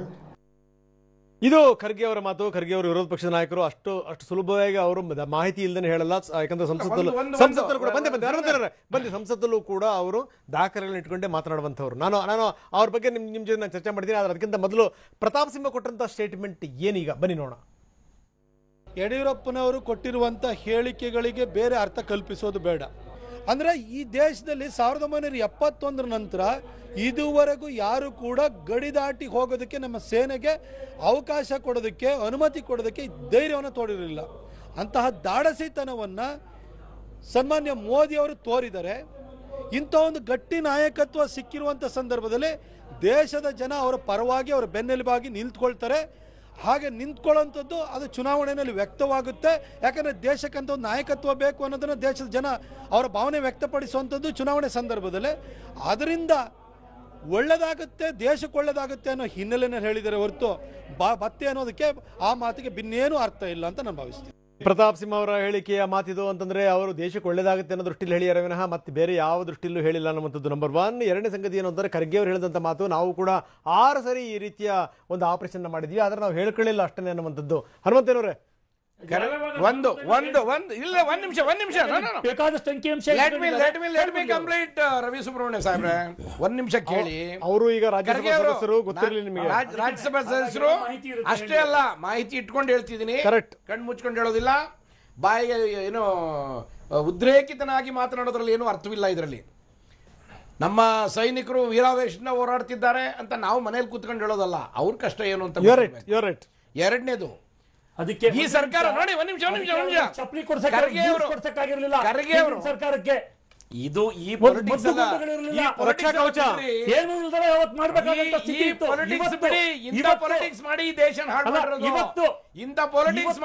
ಇದು ಖರ್ಗೆ ಅವರ ಮಾತು. ಖರ್ಗೆ ಅವರು ವಿರೋಧ ಪಕ್ಷದ ನಾಯಕರು. ಅಷ್ಟು ಸುಲಭವಾಗಿ ಅವರು ಮಾಹಿತಿ ಇಲ್ಲದೇ ಹೇಳಲ್ಲ. ಯಾಕಂದ್ರೆ ಸಂಸತ್ತಲ್ಲೂ ಕೂಡ ಸಂಸತ್ತಲ್ಲೂ ಕೂಡ ಅವರು ದಾಖಲೆಗಳನ್ನ ಇಟ್ಕೊಂಡೇ ಮಾತನಾಡುವಂಥವ್ರು. ನಾನು ಅವ್ರ ಬಗ್ಗೆ ನಿಮ್ ಜೊತೆ ನಾನು ಚರ್ಚೆ ಮಾಡಿದ್ದೀನಿ. ಆದ್ರೆ ಅದಕ್ಕಿಂತ ಮೊದಲು ಪ್ರತಾಪ್ ಸಿಂಹ ಕೊಟ್ಟಂತ ಸ್ಟೇಟ್ಮೆಂಟ್ ಏನೀಗ ಬನ್ನಿ ನೋಡೋಣ.
ಯಡಿಯೂರಪ್ಪನವರು ಕೊಟ್ಟಿರುವಂಥ ಹೇಳಿಕೆಗಳಿಗೆ ಬೇರೆ ಅರ್ಥ ಕಲ್ಪಿಸೋದು ಬೇಡ. ಅಂದರೆ ಈ ದೇಶದಲ್ಲಿ 1971 ನಂತರ ಇದುವರೆಗೂ ಯಾರು ಕೂಡ ಗಡಿ ದಾಟಿ ಹೋಗೋದಕ್ಕೆ ನಮ್ಮ ಸೇನೆಗೆ ಅವಕಾಶ ಕೊಡೋದಕ್ಕೆ, ಅನುಮತಿ ಕೊಡೋದಕ್ಕೆ ಧೈರ್ಯವನ್ನು ತೋರಿರಲಿಲ್ಲ. ಅಂತಹ ದಾಡಸಿತನವನ್ನು ಸನ್ಮಾನ್ಯ ಮೋದಿಯವರು ತೋರಿದ್ದಾರೆ. ಇಂಥ ಒಂದು ಗಟ್ಟಿ ನಾಯಕತ್ವ ಸಿಕ್ಕಿರುವಂಥ ಸಂದರ್ಭದಲ್ಲಿ ದೇಶದ ಜನ ಅವರ ಪರವಾಗಿ, ಅವರ ಬೆನ್ನೆಲುಬಾಗಿ ನಿಂತ್ಕೊಳ್ತಾರೆ. ಹಾಗೆ ನಿಂತ್ಕೊಳ್ಳೋಂಥದ್ದು ಅದು ಚುನಾವಣೆಯಲ್ಲಿ ವ್ಯಕ್ತವಾಗುತ್ತೆ. ಯಾಕಂದರೆ ದೇಶಕ್ಕಂತ ಒಂದು ನಾಯಕತ್ವ ಬೇಕು ಅನ್ನೋದನ್ನು ದೇಶದ ಜನ ಅವರ ಭಾವನೆ ವ್ಯಕ್ತಪಡಿಸುವಂಥದ್ದು ಚುನಾವಣೆ ಸಂದರ್ಭದಲ್ಲಿ. ಅದರಿಂದ ಒಳ್ಳೆಯದಾಗುತ್ತೆ, ದೇಶಕ್ಕೆ ಒಳ್ಳೆಯದಾಗುತ್ತೆ ಅನ್ನೋ ಹಿನ್ನೆಲೆಯಲ್ಲಿ ಹೇಳಿದರೆ ಹೊರತು ಮತ್ತೆ ಅನ್ನೋದಕ್ಕೆ ಆ ಮಾತಿಗೆ ಭಿನ್ನೇನೂ ಅರ್ಥ ಇಲ್ಲ ಅಂತ ನಾನು ಭಾವಿಸ್ತೀನಿ.
ಪ್ರತಾಪ್ ಸಿಂಹ ಅವರ ಹೇಳಿಕೆಯ ಮಾತಿದು ಅಂತಂದ್ರೆ ಅವರು ದೇಶಕ್ಕೆ ಒಳ್ಳೇದಾಗುತ್ತೆ ಅನ್ನೋ ದೃಷ್ಟಿಯಲ್ಲಿ ಹೇಳಿಯಾರ ವಿನಃ ಮತ್ತೆ ಬೇರೆ ಯಾವ ದೃಷ್ಟಿಯಲ್ಲೂ ಹೇಳಿಲ್ಲ ಅನ್ನುವಂಥದ್ದು ನಂಬರ್ 1. ಎರಡನೇ ಸಂಗತಿ ಏನು ಅಂತಂದ್ರೆ ಖರ್ಗೆ ಅವರು ಹೇಳಿದಂಥ ಮಾತು, ನಾವು ಕೂಡ 6 ಸರಿ ಈ ರೀತಿಯ ಒಂದು ಆಪರೇಷನ್ ಮಾಡಿದ್ವಿ, ಆದರೆ ನಾವು ಹೇಳ್ಕೊಳ್ಳಿಲ್ಲ ಅಷ್ಟೇ ಅನ್ನುವಂಥದ್ದು. ಹನುಮಂತೇನವರೇ,
ಒಂದು ಇಲ್ಲ ಒಂದ್ ನಿಮಿಷ
ಬೇಕಾದಷ್ಟು ಅಂಕಿಅಂಶ
ಕಂಪ್ಲೀಟ್. ರವಿ ಸುಬ್ರಹ್ಮಣ್ಯ ಸಾಹೇಬ್ರೆ ಒಂದ್ ನಿಮಿಷ ಕೇಳಿ.
ಅವರು ಈಗ ರಾಜ್ಯಸಭಾ ಸದಸ್ಯರು, ಗೊತ್ತಿರಲಿಲ್ಲ ನಿಮಗೆ.
ರಾಜ್ಯಸಭಾ ಸದಸ್ಯರು ಅಷ್ಟೇ ಅಲ್ಲ, ಮಾಹಿತಿ ಇಟ್ಕೊಂಡು ಹೇಳ್ತಿದ್ದೀನಿ, ಕಣ್ಣು ಮುಚ್ಕೊಂಡು ಹೇಳೋದಿಲ್ಲ. ಬಾಯಿಗೆ ಏನೋ ಉದ್ರೇಕಿತನಾಗಿ ಮಾತನಾಡೋದ್ರಲ್ಲಿ ಏನೂ ಅರ್ಥವಿಲ್ಲ. ಇದರಲ್ಲಿ ನಮ್ಮ ಸೈನಿಕರು ವೀರಾವೇಶದಿಂದ ಹೋರಾಡ್ತಿದ್ದಾರೆ ಅಂತ ನಾವು ಮನೇಲಿ ಕೂತ್ಕೊಂಡು ಹೇಳೋದಲ್ಲ, ಅವ್ರ ಕಷ್ಟ ಏನು ಅಂತ. ಎರಡನೇದು,
ಅದಕ್ಕೆ
ಈ ಸರ್ಕಾರ ನೋಡಿ, ಒಂದ್ ನಿಮಿಷ
ಚಪ್ಪಲಿ
ಕೊಡ್ಸಕ್ಕಾಗಿರ್ಲಿಲ್ಲ
ಸರ್ಕಾರಕ್ಕೆ.
ಇದು ಈ
ಪೊಲಿಟಿಕ್ಸ್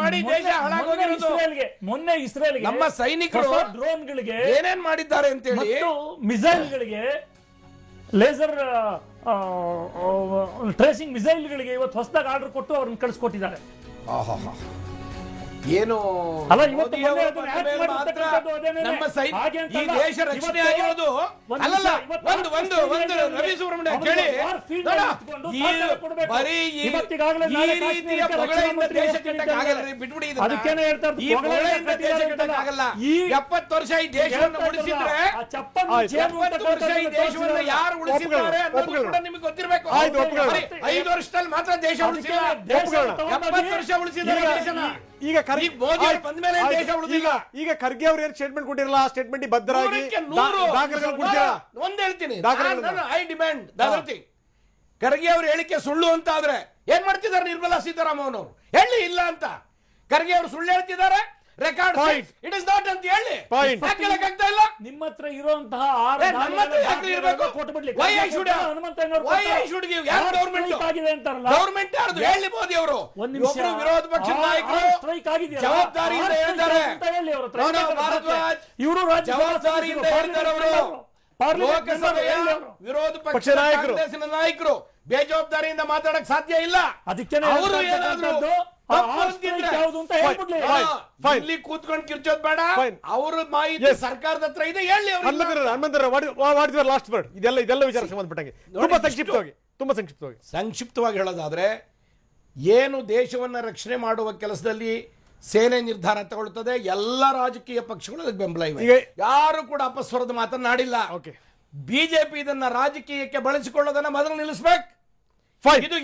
ಮಾಡಿ ದೇಶ
ಮೊನ್ನೆ ಇಸ್ರೇಲ್
ನಮ್ಮ ಸೈನಿಕರು
ಡ್ರೋನ್ಗಳಿಗೆ
ಏನೇನ್ ಮಾಡಿದ್ದಾರೆ ಅಂತ ಹೇಳಿ,
ಮಿಸೈಲ್ಗಳಿಗೆ, ಲೇಸರ್ ಟ್ರೇಸಿಂಗ್ ಮಿಸೈಲ್ಗಳಿಗೆ ಇವತ್ತು ಹೊಸದಾಗಿ ಆರ್ಡರ್ ಕೊಟ್ಟು ಅವ್ರನ್ನ ಕಳಿಸ್ಕೊಟ್ಟಿದ್ದಾರೆ.
ಏನು ನಮ್ಮ ಈ ದೇಶ ರಕ್ಷಣೆ ಆಗಿರೋದು ಅಲ್ಲಲ್ಲ. ಒಂದು ರವಿ ಸುಬ್ರಹ್ಮಣ್ಯ ಕೇಳಿ, ಬರೀ ಈ ರೀತಿಯ ಪೊಗಳೆಯಿಂದ ದೇಶ ಕೆಟ್ಟಕ್ಕಾಗಲ್ಲ. ಬಿಟ್ಬಿಡಿ, ಈ ಪೊಗಳೆಯಿಂದ ದೇಶ ಕೆಟ್ಟಕ್ಕಾಗಲ್ಲ. 70 ವರ್ಷ ಈ ದೇಶವನ್ನು ಉಳಿಸಿದ್ರೆ, 70 ವರ್ಷ ಈ ದೇಶವನ್ನು ಯಾರು ಉಳಿಸಿದ್ದಾರೆ ಅನ್ನೋದು ಕೂಡ ನಿಮಗೆ ಗೊತ್ತಿರಬೇಕು. 5 ವರ್ಷದಲ್ಲಿ ಮಾತ್ರ ದೇಶ ಉಳಿಸಿಲ್ಲ, 70 ವರ್ಷ ಉಳಿಸಿದ್ದಾರೆ ದೇಶನ.
ಈಗ ಖರ್ಗೆ ಅವರು ಏನು ಸ್ಟೇಟ್ಮೆಂಟ್ ಕೊಟ್ಟಿರಲ್ಲ, ಆ ಸ್ಟೇಟ್ಮೆಂಟ್ ಬದ್ಧರಾಗಿ
ಒಂದ್ ಹೇಳ್ತೀನಿ, ಐ ಡಿಮ್ಯಾಂಡ್ ಖರ್ಗೆ ಅವ್ರ ಹೇಳಿಕೆ ಸುಳ್ಳು ಅಂತ ಆದ್ರೆ ಏನ್ ಮಾಡ್ತಿದ್ದಾರೆ ನಿರ್ಮಲಾ ಸೀತಾರಾಮನ್ ಅವರು? ಹೇಳಿ ಇಲ್ಲ ಅಂತ. ಖರ್ಗೆ ಅವರು ಸುಳ್ಳು ಹೇಳ್ತಿದ್ದಾರೆ, ರೆಕಾರ್ಡ್ ಇಟ್ ಇಸ್ ನಾಟ್ ಅಂತ ಹೇಳಿ ಹೇಳಕ್ಕಾಗ್ತಾ ಇಲ್ಲ.
ನಿಮ್ಮ ಹತ್ರ ಇರುವಂತಹ
ಗೌರ್ಮೆಂಟ್ ಯಾರ್ದು ಹೇಳಿ? ಮೋದಿ ಅವರು ವಿರೋಧ ಪಕ್ಷದ ನಾಯಕರು ಜವಾಬ್ದಾರಿಯಿಂದ ಹೇಳ್ತಾರೆ, ಭಾರದ್ವಾಜ್ ಇವರು ಜವಾಬ್ದಾರಿಯಿಂದ ಹೇಳ್ತಾರೆ. ಅವರು ಲೋಕಸಭೆಯ ವಿರೋಧ ಪಕ್ಷ ಕಾಂಗ್ರೆಸ್ಸಿನ ನಾಯಕರು ಬೇಜವಾಬ್ದಾರಿಯಿಂದ ಮಾತಾಡಕ್ ಸಾಧ್ಯ ಇಲ್ಲ.
ಅದಕ್ಕೆ
ಅವರು ಏನಾದ್ರು ಇಲ್ಲಿ ಕೂತ್ಕೊಂಡು ಕಿರ್ಚೋದ್ ಬೇಡ. ಅವ್ರ ಮಾಹಿತಿ ಸರ್ಕಾರದ ಹತ್ರ ಇದೆ, ಹೇಳಿ.
ಲಾಸ್ಟ್ ವರ್ಡ್ ಇದೆಲ್ಲ ವಿಚಾರ ಸಂಬಂಧಪಟ್ಟಂಗೆ ತುಂಬಾ
ಸಂಕ್ಷಿಪ್ತವಾಗಿ ಹೇಳೋದಾದ್ರೆ, ಏನು ದೇಶವನ್ನ ರಕ್ಷಣೆ ಮಾಡುವ ಕೆಲಸದಲ್ಲಿ ಸೇನೆ ನಿರ್ಧಾರ ತಗೊಳ್ತದೆ, ಎಲ್ಲ ರಾಜಕೀಯ ಪಕ್ಷಗಳು ಅದಕ್ಕೆ ಬೆಂಬಲ ಇವೆ. ಯಾರು ಕೂಡ ಅಪಸ್ವರದ ಮಾತನಾಡಿಲ್ಲ. ಬಿಜೆಪಿ ಇದನ್ನ ರಾಜಕೀಯಕ್ಕೆ ಬಳಸಿಕೊಳ್ಳೋದನ್ನ ಮೊದಲು ನಿಲ್ಲಿಸ್ಬೇಕು.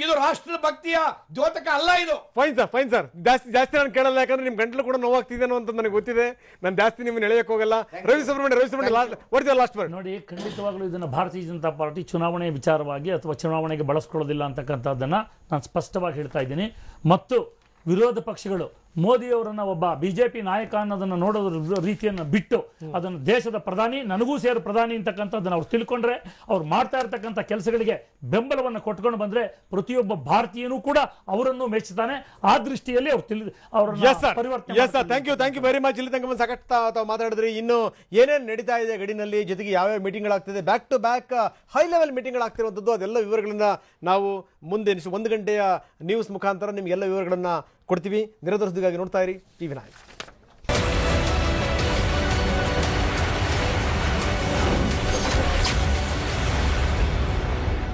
ಇದು ರಾಷ್ಟ್ರ ಭಕ್ತಿಯ ದ್ಯೋತಕ ಅಲ್ಲ. ಇದು
ಫೈನ್ ಸರ್. ಜಾಸ್ತಿ ನಾನು ಕೇಳಲ್ಲ, ಯಾಕಂದ್ರೆ ನಿಮ್ ಗಂಟಲು ಕೂಡ ನೋವಾಗ್ತಿದ್ದೇನೋ ಅಂತ ನನಗೆ ಗೊತ್ತಿದೆ. ನಾನು ಜಾಸ್ತಿ ನಿಮ್ಮನ್ನ ಎಳೆಯಕ್ಕೆ ಹೋಗಲ್ಲ. ರವಿ ಸುಬ್ರಹ್ಮಣ್ಯ ಲಾಸ್ಟ್ ವರ್ಡ್
ನೋಡಿ. ಖಂಡಿತವಾಗ್ಲೂ ಇದನ್ನ ಭಾರತೀಯ ಜನತಾ ಪಾರ್ಟಿ ಚುನಾವಣೆ ವಿಚಾರವಾಗಿ ಅಥವಾ ಚುನಾವಣೆಗೆ ಬಳಸ್ಕೊಳ್ಳೋದಿಲ್ಲ ಅಂತಕ್ಕಂಥದ್ದನ್ನ ನಾನು ಸ್ಪಷ್ಟವಾಗಿ ಹೇಳ್ತಾ ಇದ್ದೀನಿ. ಮತ್ತು ವಿರೋಧ ಪಕ್ಷಗಳು ಮೋದಿಯವರನ್ನ ಒಬ್ಬ ಬಿಜೆಪಿ ನಾಯಕ ಅನ್ನೋದನ್ನ ನೋಡೋದ್ರ ರೀತಿಯನ್ನು ಬಿಟ್ಟು ಅದನ್ನು ದೇಶದ ಪ್ರಧಾನಿ, ನನಗೂ ಸೇರು ಪ್ರಧಾನಿ ಅಂತಕ್ಕಂಥದ್ದನ್ನು ಅವ್ರು ತಿಳ್ಕೊಂಡ್ರೆ, ಅವ್ರು ಮಾಡ್ತಾ ಇರ್ತಕ್ಕಂಥ ಕೆಲಸಗಳಿಗೆ ಬೆಂಬಲವನ್ನು ಕೊಟ್ಕೊಂಡು ಬಂದ್ರೆ ಪ್ರತಿಯೊಬ್ಬ ಭಾರತೀಯನೂ ಕೂಡ ಅವರನ್ನು ಮೆಚ್ಚುತ್ತಾನೆ. ಆ ದೃಷ್ಟಿಯಲ್ಲಿ ಅವ್ರು ಪರಿವರ್ತನೆ.
Thank you very much. ಇಲ್ಲಿ ತನಕ ಸಾಕಷ್ಟು ಮಾತಾಡಿದ್ರಿ. ಇನ್ನು ಏನೇನು ನಡೀತಾ ಇದೆ ಗಡಿನಲ್ಲಿ, ಜೊತೆಗೆ ಯಾವ್ಯಾವ ಮೀಟಿಂಗ್ಗಳಾಗ್ತಿದೆ, back to back high level ಮೀಟಿಂಗ್ಗಳಾಗ್ತಿರುವಂಥದ್ದು, ಅದೆಲ್ಲ ವಿವರಗಳನ್ನ ನಾವು ಮುಂದೆ 1 ಗಂಟೆಯ ನ್ಯೂಸ್ ಮುಖಾಂತರ ನಿಮಗೆಲ್ಲ ವಿವರಗಳನ್ನ ಕೊಡ್ತೀವಿ. ನಿರಂತರ ಸುದ್ದಿಗಾಗಿ ನೋಡ್ತಾ ಇರಿ TV9.